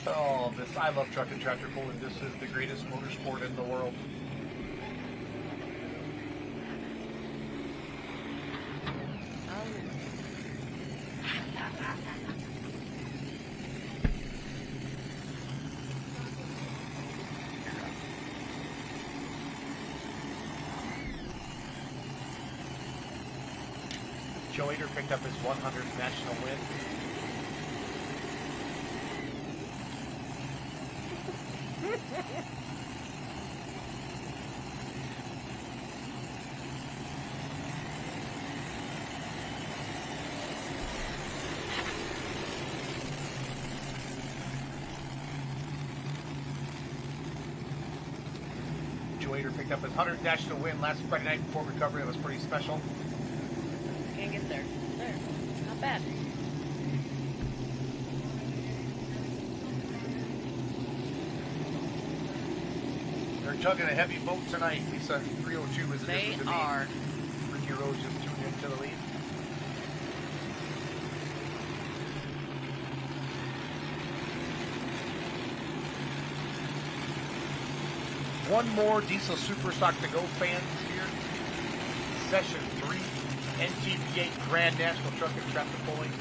[SPEAKER 8] Oh, I love truck and tractor pulling. This is the greatest motorsport in the world. Joe Hader picked up his 100th national win. Joe Hader picked up his 100th national win last Friday night before recovery. It was pretty special.
[SPEAKER 21] Can't get there. There. Not bad.
[SPEAKER 8] They're tugging a heavy boat tonight. Lisa, 302 is the
[SPEAKER 21] They
[SPEAKER 8] difference to
[SPEAKER 21] are.
[SPEAKER 8] me. Ricky Rose just tuned into the lead. One more Diesel Super Stock to go, fans, here. Session 3, NTPA Grand National Truck and Tractor Pulling.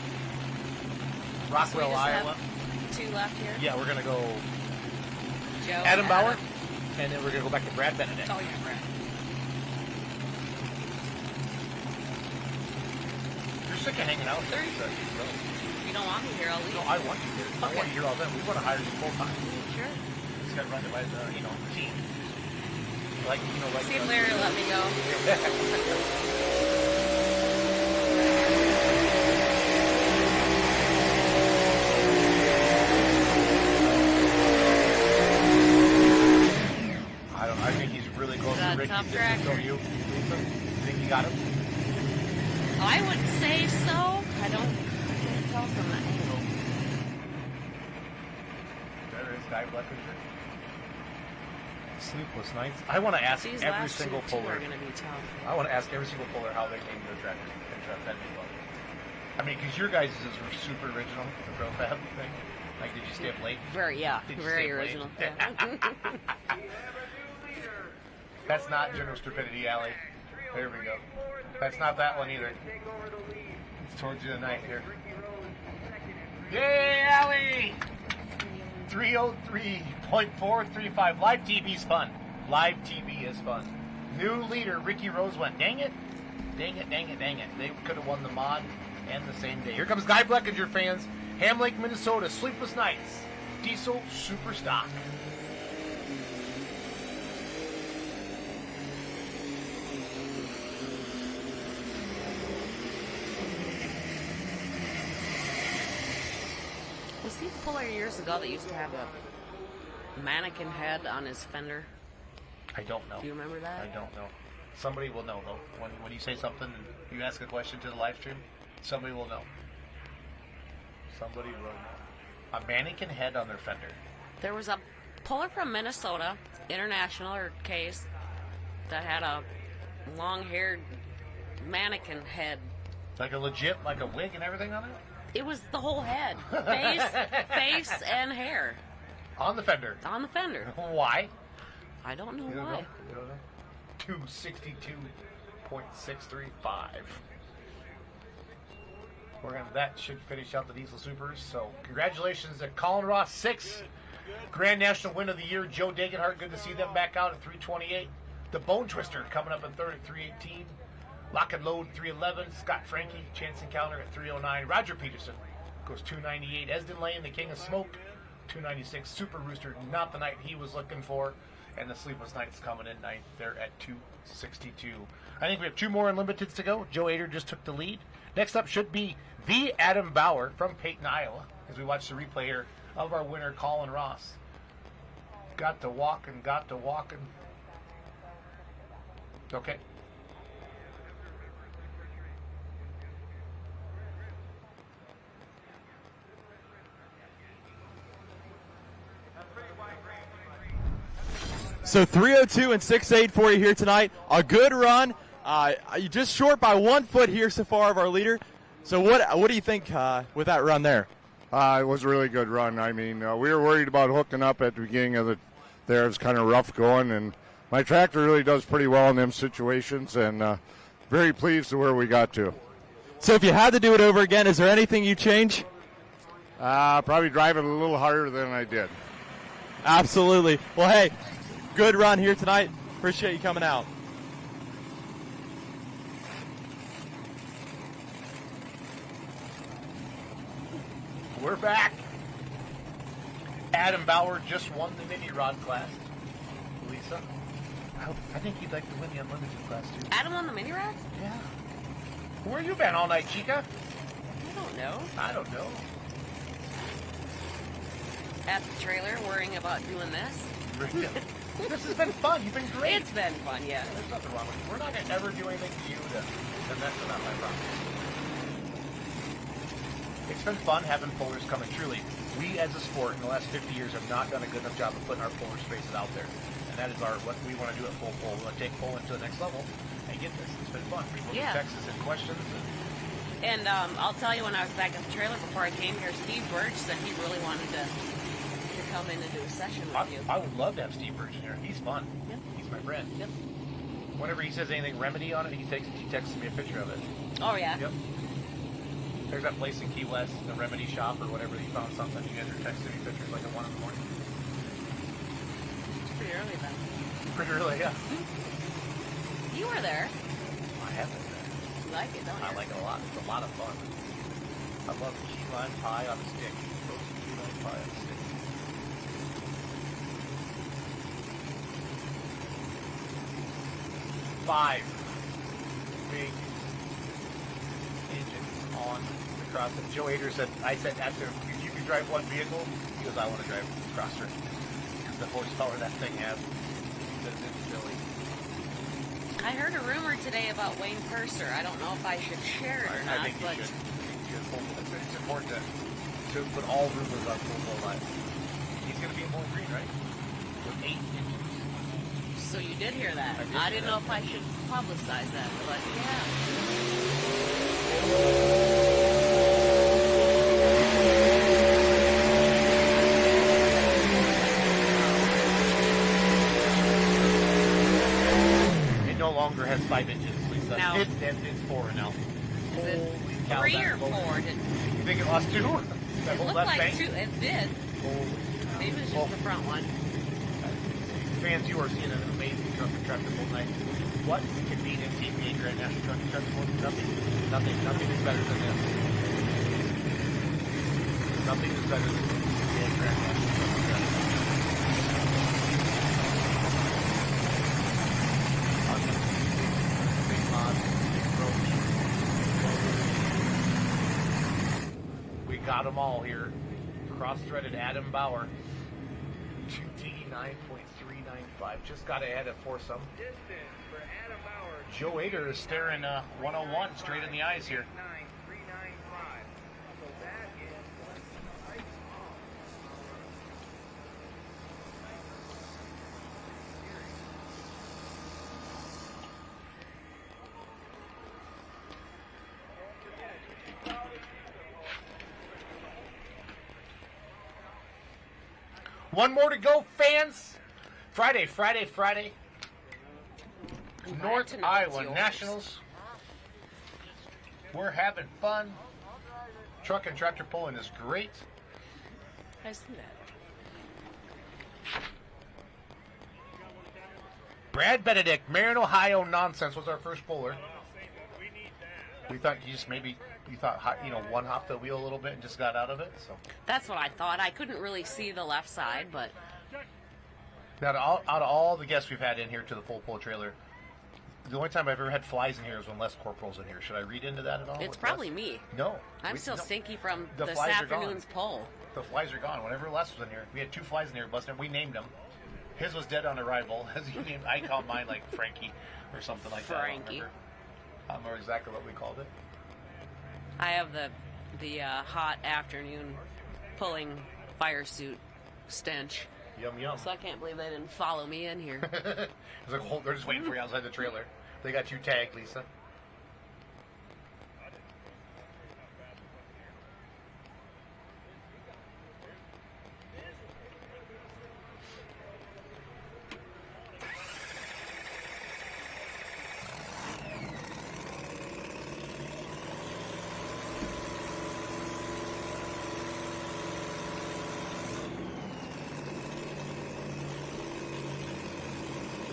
[SPEAKER 8] Rockwell,
[SPEAKER 21] So we just
[SPEAKER 8] Iowa.
[SPEAKER 21] have 2 left here.
[SPEAKER 8] Yeah, we're going to go
[SPEAKER 21] Joe,
[SPEAKER 8] Adam Bauer, and then we're going to go back to Brad Benedict.
[SPEAKER 21] Oh, yeah, Brad.
[SPEAKER 8] You're sick of hanging out there.
[SPEAKER 21] If you don't want me here, I'll leave.
[SPEAKER 8] No, I want you here. I want you here all day. We want to hire you full time.
[SPEAKER 21] Sure.
[SPEAKER 8] Just got to run it by the, team. Like,
[SPEAKER 21] See if Larry will let me go.
[SPEAKER 8] I think he's really close to Ricky.
[SPEAKER 21] Tough track.
[SPEAKER 8] So you think you got him?
[SPEAKER 21] I would say so. I can't tell from that angle.
[SPEAKER 8] There is Guy Bleckinger. Sleepless nights. I want to ask
[SPEAKER 21] These
[SPEAKER 8] every
[SPEAKER 21] last
[SPEAKER 8] single
[SPEAKER 21] two
[SPEAKER 8] puller.
[SPEAKER 21] are going to be tough.
[SPEAKER 8] I want to ask every single puller how they came to a tractor and truck. That'd be fun. I mean, because your guys is super original, the ProFab thing. Like, did you stay up late?
[SPEAKER 21] Very
[SPEAKER 8] Stay up
[SPEAKER 21] original.
[SPEAKER 8] late? That's not General Stupidity Alley. There we go. That's not that one either. It's towards the night here. Yay, Allie! 303.435. Live TV's fun. Live TV is fun. New leader, Ricky Rose went. Dang it. Dang it, dang it, dang it. They could have won the mod and the same day. Here comes Guy Bleckinger fans. Ham Lake, Minnesota. Sleepless Nights. Diesel Super Stock.
[SPEAKER 21] Was he the puller years ago that used to have a mannequin head on his fender?
[SPEAKER 8] I don't know.
[SPEAKER 21] Do you remember that?
[SPEAKER 8] I don't know. Somebody will know, though. When you say something and you ask a question to the live stream, somebody will know. Somebody will know. A mannequin head on their fender.
[SPEAKER 21] There was a puller from Minnesota, international case, that had a long-haired mannequin head.
[SPEAKER 8] Like a legit, like a wig and everything on it?
[SPEAKER 21] It was the whole head. Face and hair.
[SPEAKER 8] On the fender?
[SPEAKER 21] On the fender.
[SPEAKER 8] Why?
[SPEAKER 21] I don't know
[SPEAKER 8] You don't
[SPEAKER 21] why.
[SPEAKER 8] know? You don't know? 262.635. That should finish out the Diesel Supers. So congratulations to Colin Ross, 6th Grand National Win of the Year. Joe Dagenhart, good to see them back out at 328. The Bone Twister coming up in third at 318. Lock and Load 311. Scott Frankie, Chance Encounter at 309. Roger Peterson goes 298. Esden Lane, the King of Smoke, 296. Super Rooster, not the night he was looking for. And the Sleepless Nights coming in ninth. They're at 262. I think we have 2 more Unlimiteds to go. Joe Ader just took the lead. Next up should be the Adam Bauer from Peyton, Iowa, as we watch the replay here of our winner, Colin Ross. Got to walking. Okay.
[SPEAKER 4] So 302 and 6'8" for you here tonight. A good run. You're just short by 1 foot here so far of our leader. So what do you think with that run there?
[SPEAKER 5] It was a really good run. I mean, we were worried about hooking up at the beginning of there. It was kind of rough going, and my tractor really does pretty well in them situations, and very pleased to where we got to.
[SPEAKER 4] So if you had to do it over again, is there anything you change?
[SPEAKER 5] Probably drive it a little harder than I did.
[SPEAKER 4] Absolutely. Well, hey, good run here tonight. Appreciate you coming out.
[SPEAKER 8] We're back. Adam Bauer just won the mini rod class. Lisa, I think he'd like to win the unlimited class too.
[SPEAKER 21] Adam won the mini rods?
[SPEAKER 8] Yeah. Where you been all night, Chica?
[SPEAKER 21] I don't know.
[SPEAKER 8] know.
[SPEAKER 21] At the trailer, worrying about doing this.
[SPEAKER 8] This has been fun. You've been great.
[SPEAKER 21] It's been fun, yeah.
[SPEAKER 8] There's nothing wrong with it. We're not going to ever do anything to you to mess it up, I promise. It's been fun having pullers coming. Truly, we as a sport in the last 50 years have not done a good enough job of putting our puller spaces out there. And that is what we want to do at Full Pull. We want to take pulling to the next level and get this. It's been fun. People
[SPEAKER 21] Yeah.
[SPEAKER 8] text us and questions.
[SPEAKER 21] And I'll tell you, when I was back at the trailer before I came here, Steve Birch said he really wanted to come in and do a session with you.
[SPEAKER 8] I would love to have Steve Birch in here. He's fun.
[SPEAKER 21] Yep.
[SPEAKER 8] He's my friend.
[SPEAKER 21] Yep.
[SPEAKER 8] Whenever he says anything remedy on it, he texts me a picture of it.
[SPEAKER 21] Oh, yeah.
[SPEAKER 8] Yep. There's that place in Key West, the Remedy Shop or whatever. You found something. You guys are texting me pictures like at 1 in the morning.
[SPEAKER 21] It's pretty early then.
[SPEAKER 8] Pretty early, yeah.
[SPEAKER 21] You were there.
[SPEAKER 8] I have been there.
[SPEAKER 21] You like it, don't you?
[SPEAKER 8] I like it a lot. It's a lot of fun. I love key lime pie on a stick. Roasted key lime pie on a stick. Five big engines on the crosser. Joe Ader said, after if you could drive one vehicle, he goes, I want to drive the crosser. Because the horsepower that thing has, he says it's silly.
[SPEAKER 21] I heard a rumor today about Wayne Purser. I don't know if I should share it or not,
[SPEAKER 8] I think you
[SPEAKER 21] but
[SPEAKER 8] should. It's important to put all rumors on Full Pull Live. He's going to be in Bowling Green, right? With 8 engines.
[SPEAKER 21] so you did hear that. I didn't know if I should publicize that, but yeah. It
[SPEAKER 8] no longer has 5 inches.
[SPEAKER 11] Now,
[SPEAKER 8] It's 4 now.
[SPEAKER 11] is it
[SPEAKER 8] Holy cow,
[SPEAKER 11] 3
[SPEAKER 8] that
[SPEAKER 11] or
[SPEAKER 8] boat.
[SPEAKER 11] 4?
[SPEAKER 8] You think it lost 2? That
[SPEAKER 11] It
[SPEAKER 8] whole
[SPEAKER 11] looked
[SPEAKER 8] left
[SPEAKER 11] like
[SPEAKER 8] bank?
[SPEAKER 11] 2. It did. Maybe it was just the front one.
[SPEAKER 8] Fans, you are seeing an amazing truck and tractor bull night. What can beat NTPA Grand National Truck and Tractor Bull? Nothing is better than this. Nothing is better than NTPA Grand National Truck and Tractor Bull. Big mods, big ropes, motors. We got them all here. Cross-threaded Adam Bauer. 289.395. Just got ahead of foursome. Joe Ader is staring 101 straight in the eyes here. One more to go, fans. Friday. North Iowa Nationals. We're having fun. Truck and tractor pulling is great.
[SPEAKER 11] I see that.
[SPEAKER 8] Brad Benedict, Marion, Ohio nonsense was our first puller. We thought one hopped the wheel a little bit and just got out of it. So
[SPEAKER 11] That's what I thought. I couldn't really see the left side, but
[SPEAKER 8] out of all the guests we've had in here to the full pull trailer, the only time I've ever had flies in here is when Les Corporal's in here. Should I read into that at all?
[SPEAKER 11] it's probably me.
[SPEAKER 8] No.
[SPEAKER 11] I'm still stinky from
[SPEAKER 8] The
[SPEAKER 11] this
[SPEAKER 8] flies are
[SPEAKER 11] afternoon's
[SPEAKER 8] gone.
[SPEAKER 11] poll.
[SPEAKER 8] The flies are gone. Whenever Les was in here, we had 2 flies in here busting. We named them. His was dead on arrival. As you named, I called mine like Frankie or something like that.
[SPEAKER 11] Frankie.
[SPEAKER 8] I don't remember exactly what we called it.
[SPEAKER 11] I have the hot afternoon pulling fire suit stench.
[SPEAKER 8] Yum yum.
[SPEAKER 11] So I can't believe they didn't follow me in here.
[SPEAKER 8] It's like, they're just waiting for you outside the trailer. They got you tagged, Lisa.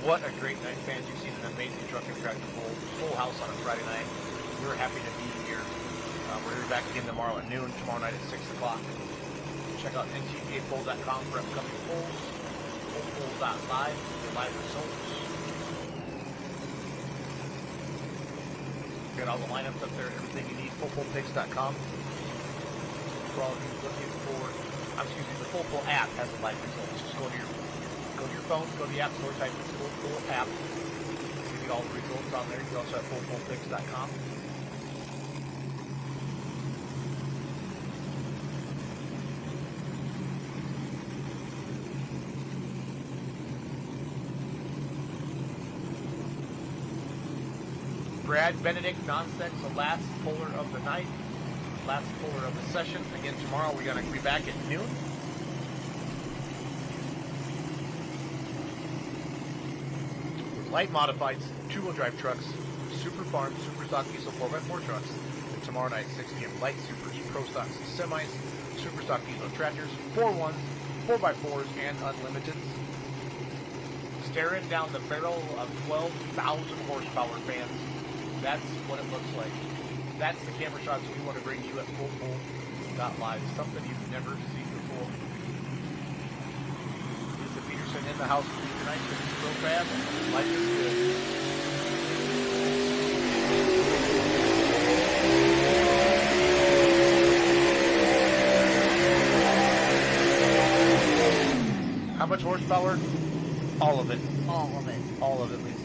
[SPEAKER 8] What a great night, fans. You've seen an amazing truck and tractor full house on a Friday night. We're happy to be here. We're here back again tomorrow at noon, tomorrow night at 6 o'clock. Check out ntpapolls.com for upcoming polls. Polls.live for live results. Got all the lineups up there, everything you need. FullPullPicks.com. For all of you looking for, the Full Pull app has the live results. Just go to your phone, go to the app store, type in Full Pull app. You get all the results on there. You can also have FullPullPicks.com. Brad Benedict nonsense, the last puller of the night, last puller of the session. Again, tomorrow we're going to be back at noon. Light modified 2-wheel drive trucks, Super Farm, Super Stock Diesel 4x4 trucks. And tomorrow night, 6 p.m. Light Super E Pro Stocks semis, Super Stock Diesel tractors, 4-1s, 4x4s, and Unlimiteds. Staring down the barrel of 12,000 horsepower, fans. That's what it looks like. That's the camera shots we want to bring you at FullPull.live. Something you've never seen before. Lisa Peterson in the house with you tonight. This is ProFab. Life is good. How much horsepower? All of it.
[SPEAKER 11] All of it.
[SPEAKER 8] All of it, Lisa.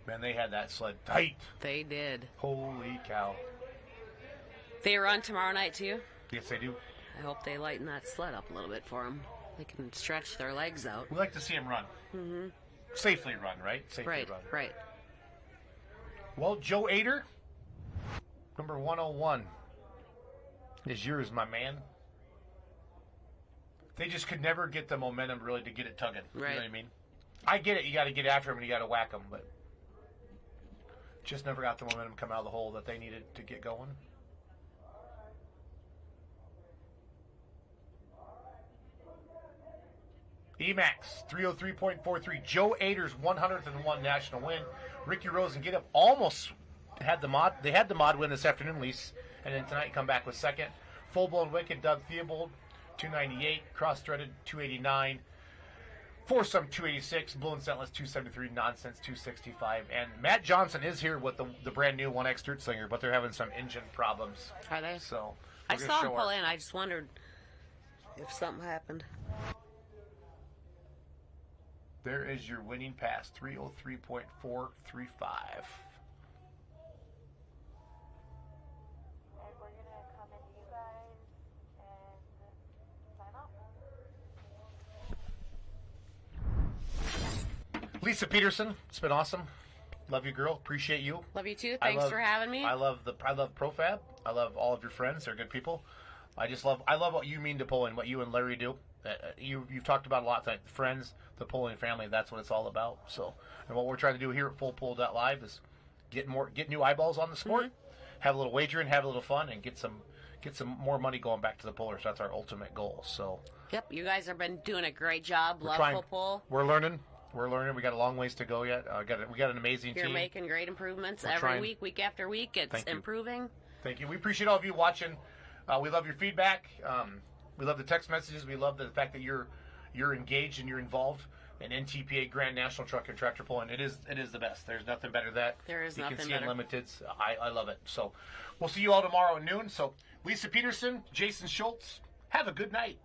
[SPEAKER 8] Man, they had that sled tight.
[SPEAKER 11] They did.
[SPEAKER 8] Holy cow.
[SPEAKER 11] They run tomorrow night, too?
[SPEAKER 8] Yes, they do.
[SPEAKER 11] I hope they lighten that sled up a little bit for them. They can stretch their legs out.
[SPEAKER 8] We like to see them run.
[SPEAKER 11] Mm-hmm.
[SPEAKER 8] Safely run, right? Safely
[SPEAKER 11] right,
[SPEAKER 8] run.
[SPEAKER 11] right.
[SPEAKER 8] Well, Joe Ader, number 101, is yours, my man. They just could never get the momentum really to get it tugging.
[SPEAKER 11] Right.
[SPEAKER 8] You know what I mean? I get it. You got to get after them and you got to whack them, but just never got the momentum come out of the hole that they needed to get going. Emax 303.43. Joe Ader's 101 national win. Ricky Rose and Get Up almost had the mod. They had the mod win this afternoon, Lise, and then tonight come back with second. Full Blown Wicked, Doug Theobald, 298. Cross Threaded, 289. Foursome, 286. Blue and Scentless, 273. Nonsense, 265. And Matt Johnson is here with the brand new 1X Dirt Slinger, but they're having some engine problems.
[SPEAKER 10] Are they?
[SPEAKER 8] So
[SPEAKER 10] I saw him pull in. I just wondered if something happened.
[SPEAKER 8] There is your winning pass, 303.435. Lisa Peterson, it's been awesome. Love you, girl. Appreciate you.
[SPEAKER 10] Love you too. Thanks for having me.
[SPEAKER 8] I love ProFab. I love all of your friends. They're good people. I love what you mean to pulling, what you and Larry do. You've talked about a lot tonight. Friends, the pulling family. That's what it's all about. So, and what we're trying to do here at FullPull.live is get new eyeballs on the sport, have a little wagering, have a little fun, and get some more money going back to the pullers. That's our ultimate goal. So.
[SPEAKER 10] Yep, you guys have been doing a great job. Love Full Pull.
[SPEAKER 8] We're learning. We got a long ways to go yet. We got an amazing team.
[SPEAKER 10] You're making great improvements every week after week. It's improving.
[SPEAKER 8] Thank you. We appreciate all of you watching. We love your feedback. We love the text messages. We love the fact that you're engaged and you're involved in NTPA Grand National Truck and Tractor Pulling. It is the best. There's nothing better than that.
[SPEAKER 10] There is
[SPEAKER 8] nothing better.
[SPEAKER 10] You can see
[SPEAKER 8] Unlimited. I love it. So we'll see you all tomorrow at noon. So Lisa Peterson, Jason Schultz, have a good night.